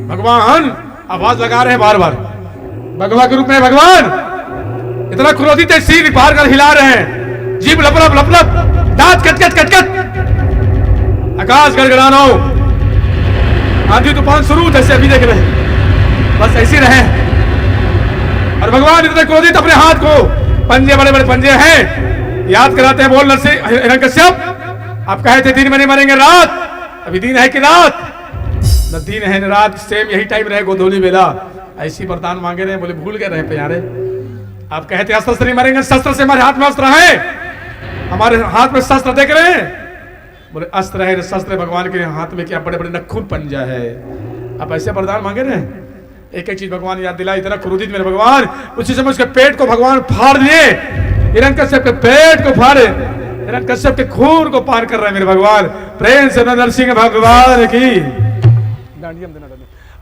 S2: भगवान आवाज लगा रहे हैं बार बार, भगवान के रूप में भगवान इतना क्रोधित है, सिर बाहर कर हिला रहे हैं, जीभ लपलप लपलप, दांत कटकट कटकट, आकाश गड़गड़ाना हो, आंधी तूफान शुरू जैसे अभी देख रहे हैं, बस ऐसे रहे। और भगवान इतने क्रोधित अपने हाथ को, पंजे बड़े बड़े पंजे हैं, याद कराते हैं। बोल नरसिंह हिरण्यकश्यप, आप कहे थे दिन में नहीं मरेंगे, रात अभी दिन है कि रात, न दिन है न रात, सेम यही टाइम रहे गोधूली बेला। ऐसी वरदान मांगे रहे, बोले भूल गए रहे प्यारे। आप कहते अस्त्र से नहीं मरेंगे, शस्त्र से, हमारे हाथ में अस्त्र है, हमारे हाथ में शस्त्र देख रहे हैं। बोले अस्त्र है शस्त्र, भगवान के हाथ में क्या बड़े बड़े नखून पंजा है। आप ऐसे वरदान मांगे रहे, एक एक चीज भगवान याद दिला। इतना क्रोधित मेरे भगवान, उसी समय उसके पेट को भगवान फाड़ दिए, हिरण्यकश्यप के पेट को फाड़े, हिरण्यकश्यप के खून को पार कर रहे हैं मेरे भगवान। प्रेम से नरसिंह भगवान की।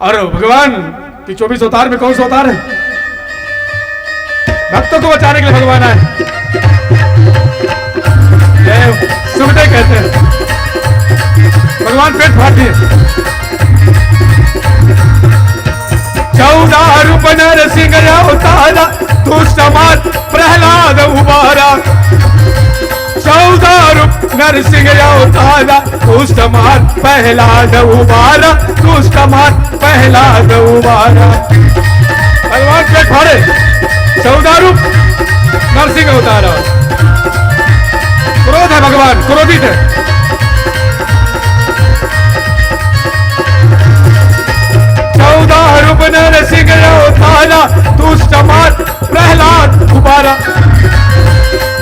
S2: और भगवान की 24 अवतार में कौन सा अवतार है, भक्तों को बचाने के लिए भगवान आए। सुखदेव कहते हैं भगवान पेट फाड़ दिए। 14 रूप नरसिंह अवतारा, दुष्ट मार प्रहलाद उबारा। 14 रूप नरसिंह अवतारा, दुष्ट मार प्रहलाद उबारा, दुष्ट मार प्रहलाद उबारा। भगवान पेट फाड़े, 14 रूप नरसिंह अवतारा। क्रोध है भगवान, क्रोधित है। 14 रूप नरसिंह अवतारा, दुष्ट मार प्रहलाद उबारा।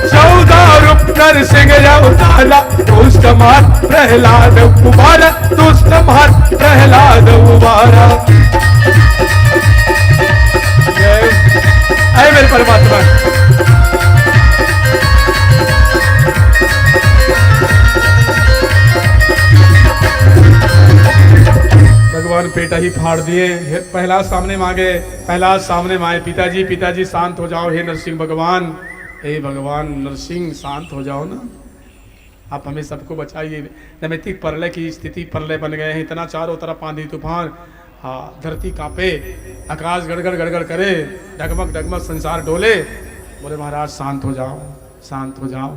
S2: 14 रूप नरसिंह अवतारा, दुष्ट मार प्रहलाद उबारा, दुष्ट मार प्रहलाद उबारा। ऐ मेरे परमात्मा, भगवान पेटा ही फाड़ दिए। पहला सामने मांगे, पहला सामने मांगे, पिताजी पिताजी शांत हो जाओ, हे नरसिंह भगवान, हे भगवान नरसिंह शांत हो जाओ ना, आप हमें सबको बचाइए। नैमित्तिक प्रलय की स्थिति, प्रलय बन गए हैं, इतना चारों तरफ आंधी तूफान, हाँ धरती कांपे, आकाश गड़गड़ गड़गड़ करे, डगमग डगमग संसार डोले। बोले महाराज शांत हो जाओ, शांत हो जाओ।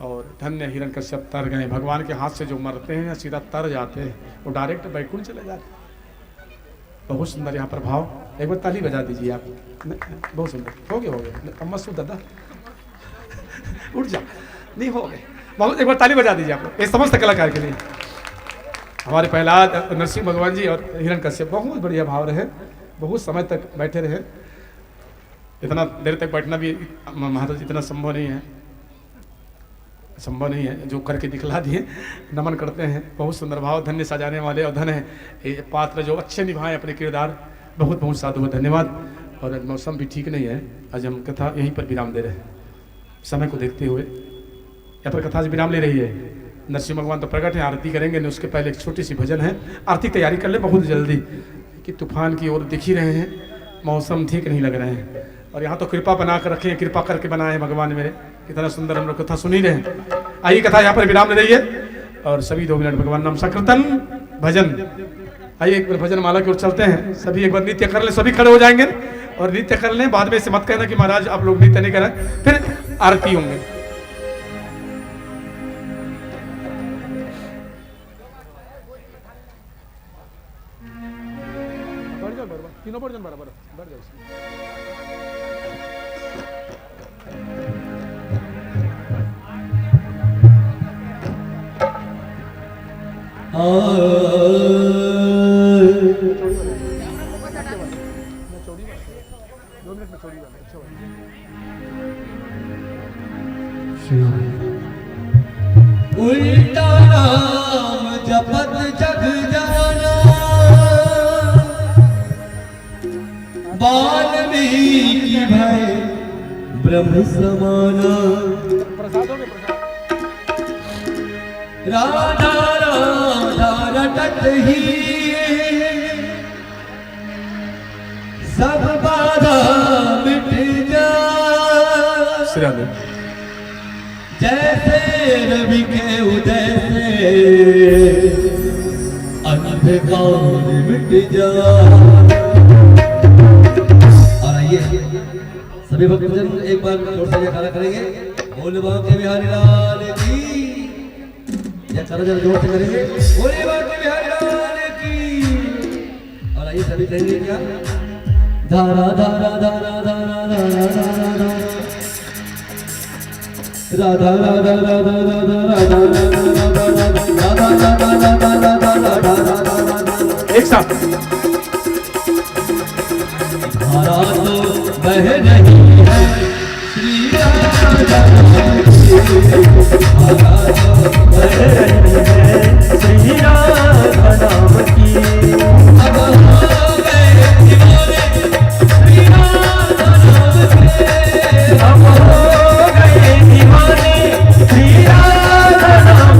S2: और धन्य हिरण्यकश्यप तर गए। भगवान के हाथ से जो मरते हैं सीधा तर जाते हैं, वो डायरेक्ट बैकुंठ चले जाते हैं। बहुत सुंदर यहाँ पर भाव, एक बार ताली बजा दीजिए आप, बहुत सुंदर। हो गए अम्मा सु दादा उठ जा, नहीं हो गए बहुत, एक बार ताली बजा दीजिए आप, ये समस्त कलाकार के लिए। हमारे प्रहलाद नरसिंह भगवान जी और हिरण्यकश्यप बहुत बढ़िया भाव रहे, बहुत समय तक बैठे रहे। इतना देर तक बैठना भी महाराज इतना संभव नहीं है, संभव नहीं है, जो करके दिखला दिए। नमन करते हैं, बहुत सुंदर भाव, धन्य सजाने वाले और धन है ये पात्र जो अच्छे निभाए अपने किरदार, बहुत बहुत साधु धन्यवाद। और आज मौसम भी ठीक नहीं है, आज हम कथा यहीं पर विराम दे रहे हैं, समय को देखते हुए यहाँ पर कथा से विराम ले रही है। नरसिंह भगवान तो प्रकट है, आरती करेंगे, उसके पहले एक छोटी सी भजन है, आरती तैयारी कर ले बहुत जल्दी, कि तूफान की ओर दिख ही रहे हैं, मौसम ठीक नहीं लग रहे हैं। और यहाँ तो कृपा बना कर रखे हैं, कृपा करके बनाए हैं भगवान मेरे, कितना सुंदर हम लोग कथा सुन ही रहे हैं। आइए कथा यहाँ पर विराम ले रही है और सभी 2 मिनट भगवान नाम संकीर्तन भजन। आइए एक बार भजन माला की ओर चलते हैं, सभी एक बार नृत्य कर ले, सभी खड़े हो जाएंगे और नृत्य कर लें। बाद में इसे मत कहना कि महाराज आप लोग नृत्य नहीं करें, फिर आरती होंगे। तीनों वर्जन बराबर बढ़ जाओ।
S3: उल्टा ब्रह्म समाना राधा राधा रटत ही सब बाधा मिट जा
S2: श्री राधे।
S3: जैसे रवि के उदय से अंधकार मिट जा। और आइए सभी भक्तजन एक बार जोर से जयकारा करेंगे, बोल बांके बिहारी लाल की जयकारा जरा जोर से करेंगे, बोले बांके बिहारी लाल की। और आइए सभी कहेंगे क्या, धारा धारा धारा धारा धारा धारा राधा राधा राधा राधा राधा राधा
S2: एक साथ
S3: धारा तो बह रही है श्री राधा धारा तो बह रही है श्री राधा नाम की। अब हो गए दीवाने श्री राधा नाम के, अब हो गए दीवाने श्री राधा नाम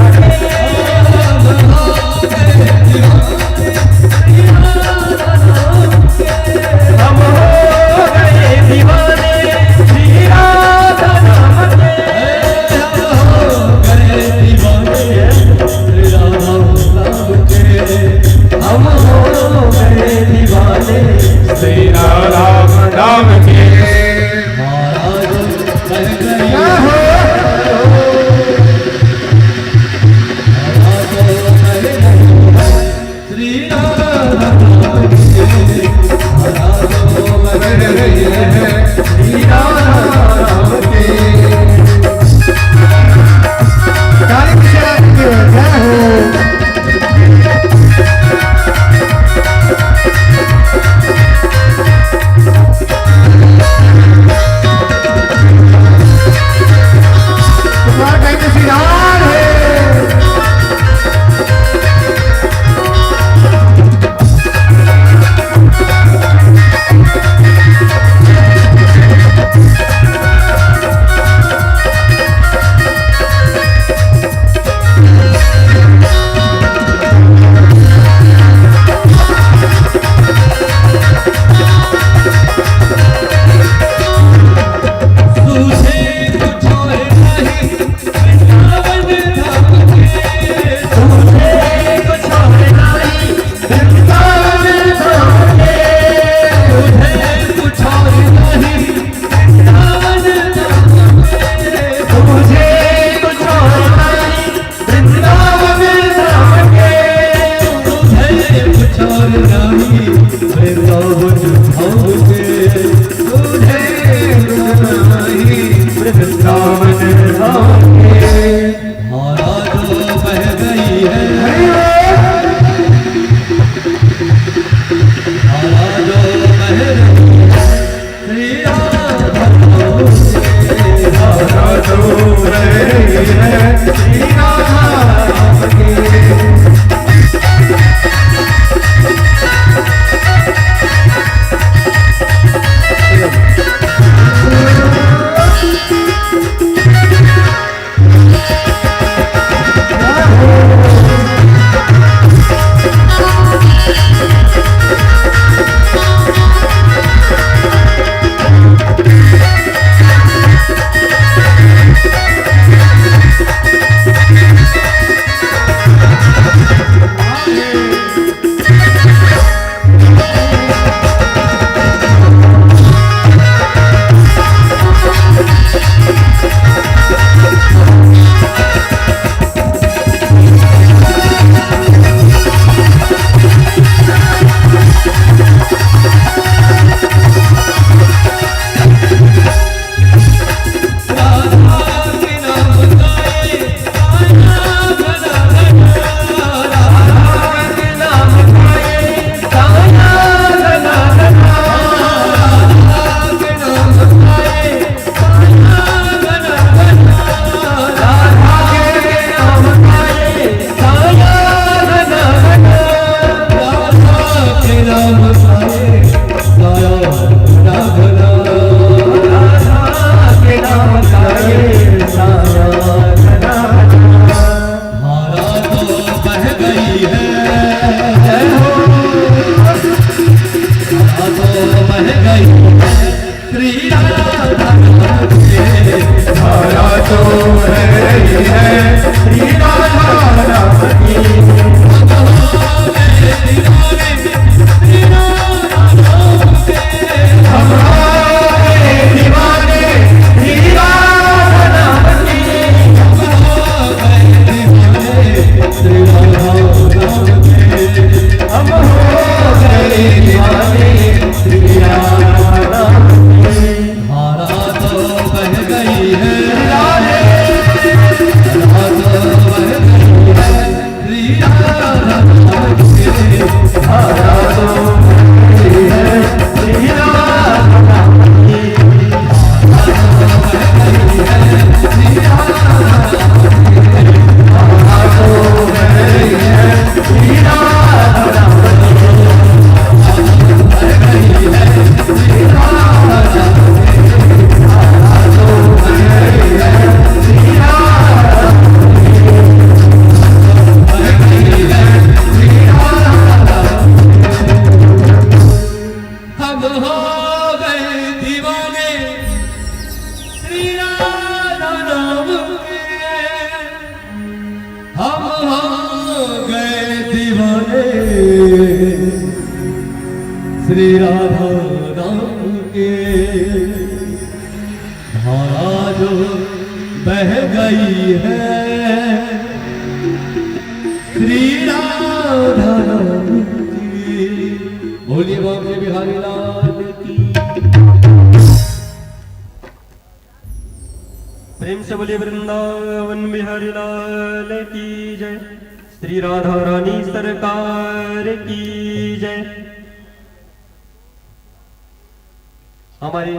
S3: श्री राधा राम के धारा जो बह गई है श्री राधा राम की। बोलिए बाबा बिहारी लाल की।
S1: प्रेम से बोलिए वृंदावन बिहारी लाल की जय। श्री राधा रानी सरकार की जय। हमारे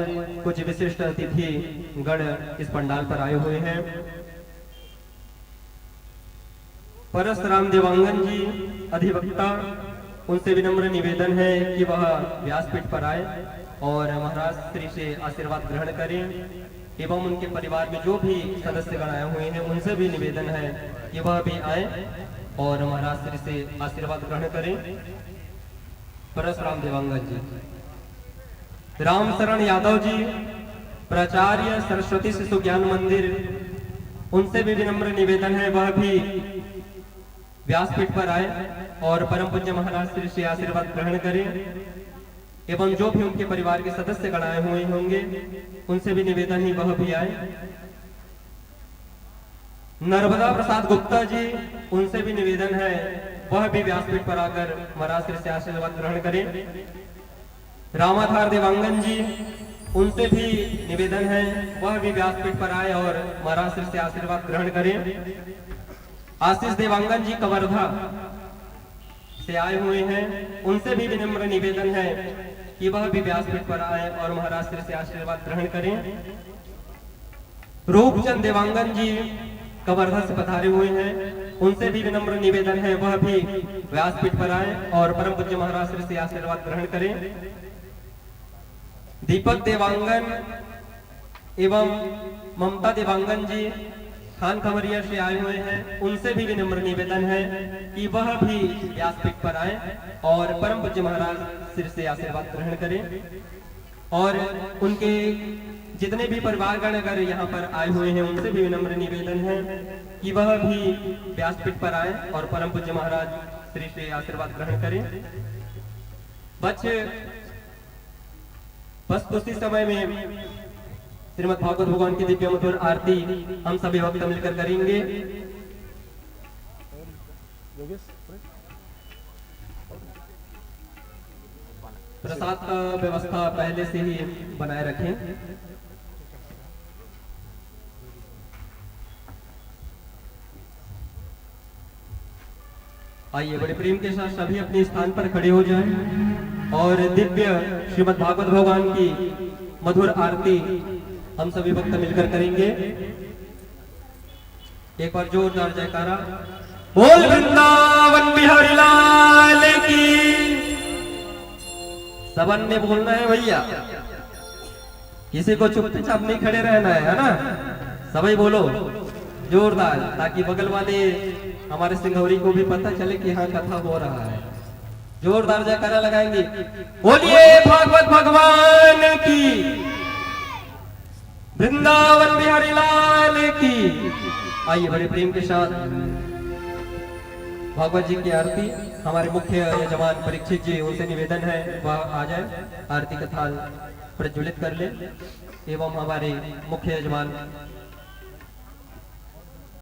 S1: कुछ विशिष्ट अतिथि गण इस पंडाल पर आए हुए हैं। परशुराम देवांगन जी अधिवक्ता, उनसे विनम्र निवेदन है कि वह व्यासपीठ पर आए और महाराज श्री से आशीर्वाद ग्रहण करें एवं उनके परिवार में जो भी सदस्य गण आए हुए हैं उनसे भी निवेदन है कि वह भी आए और महाराज श्री से आशीर्वाद ग्रहण करें। परशुराम देवांगन जी, राम शरण यादव जी प्राचार्य सरस्वती शिशु ज्ञान मंदिर, उनसे भी विनम्र निवेदन है वह भी व्यासपीठ पर आए और परम पूज्य महाराज श्री से आशीर्वाद ग्रहण करें एवं जो भी उनके परिवार के सदस्य गण आए हुए होंगे उनसे भी निवेदन ही वह भी आए। नर्मदा प्रसाद गुप्ता जी, उनसे भी निवेदन है वह भी व्यासपीठ पर आकर महाराज श्री से आशीर्वाद ग्रहण करें। रामाधार देवांगन जी, उनसे भी निवेदन है वह भी व्यासपीठ पर आए और महाराज श्री से आशीर्वाद ग्रहण करें। आशीष देवांगन जी कवर्धा से आए हुए हैं, उनसे भी विनम्र निवेदन है कि वह भी व्यासपीठ पर आए और महाराज श्री से आशीर्वाद ग्रहण करें। रूपचंद देवांगन जी कवर्धा से पधारे हुए हैं, उनसे भी विनम्र निवेदन है वह भी व्यासपीठ पर आए और परम पूज्य महाराज श्री से आशीर्वाद ग्रहण करें। दीपक देवांगन एवं ममता देवांगन जी खान खबरिया से आए हुए हैं, उनसे भी विनम्र निवेदन है कि वह भी व्यासपीठ पर आए और परम पूज्य महाराज श्री से आशीर्वाद ग्रहण करें। और उनके जितने भी परिवारगण अगर यहाँ पर आए हुए हैं उनसे भी विनम्र निवेदन है कि वह भी व्यासपीठ पर आए और परम पूज्य महाराज श्री से आशीर्वाद ग्रहण करें। बस उसी समय में श्रीमद् भागवत भगवान की दिव्य मधुर आरती हम सभी भक्त मिलकर करेंगे। प्रसाद का व्यवस्था पहले से ही बनाए रखें। आइए बड़े प्रेम के साथ सभी अपने स्थान पर खड़े हो जाएं और दिव्य श्रीमद् भागवत भगवान की मधुर आरती हम सभी भक्त मिलकर करेंगे। एक बार जोरदार जयकारा। बोल वृंदावन बिहारी लाल की। सबन ने बोलना है भैया, किसी को चुपचाप नहीं खड़े रहना है ना? सभी बोलो जोरदार, ताकि बगल वाले हमारे सिंघौरी को भी पता चले कि यहाँ कथा हो रहा है। जोरदार जयकारा लगाएंगे। बोलिए भागवत भगवान की, वृंदावन बिहारी लाल की। आइए बड़े प्रेम के साथ भागवत जी की आरती। हमारे मुख्य यजमान परीक्षित जी, उनसे निवेदन है वह आ जाए, आरती का थाल प्रज्वलित कर ले एवं हमारे मुख्य यजमान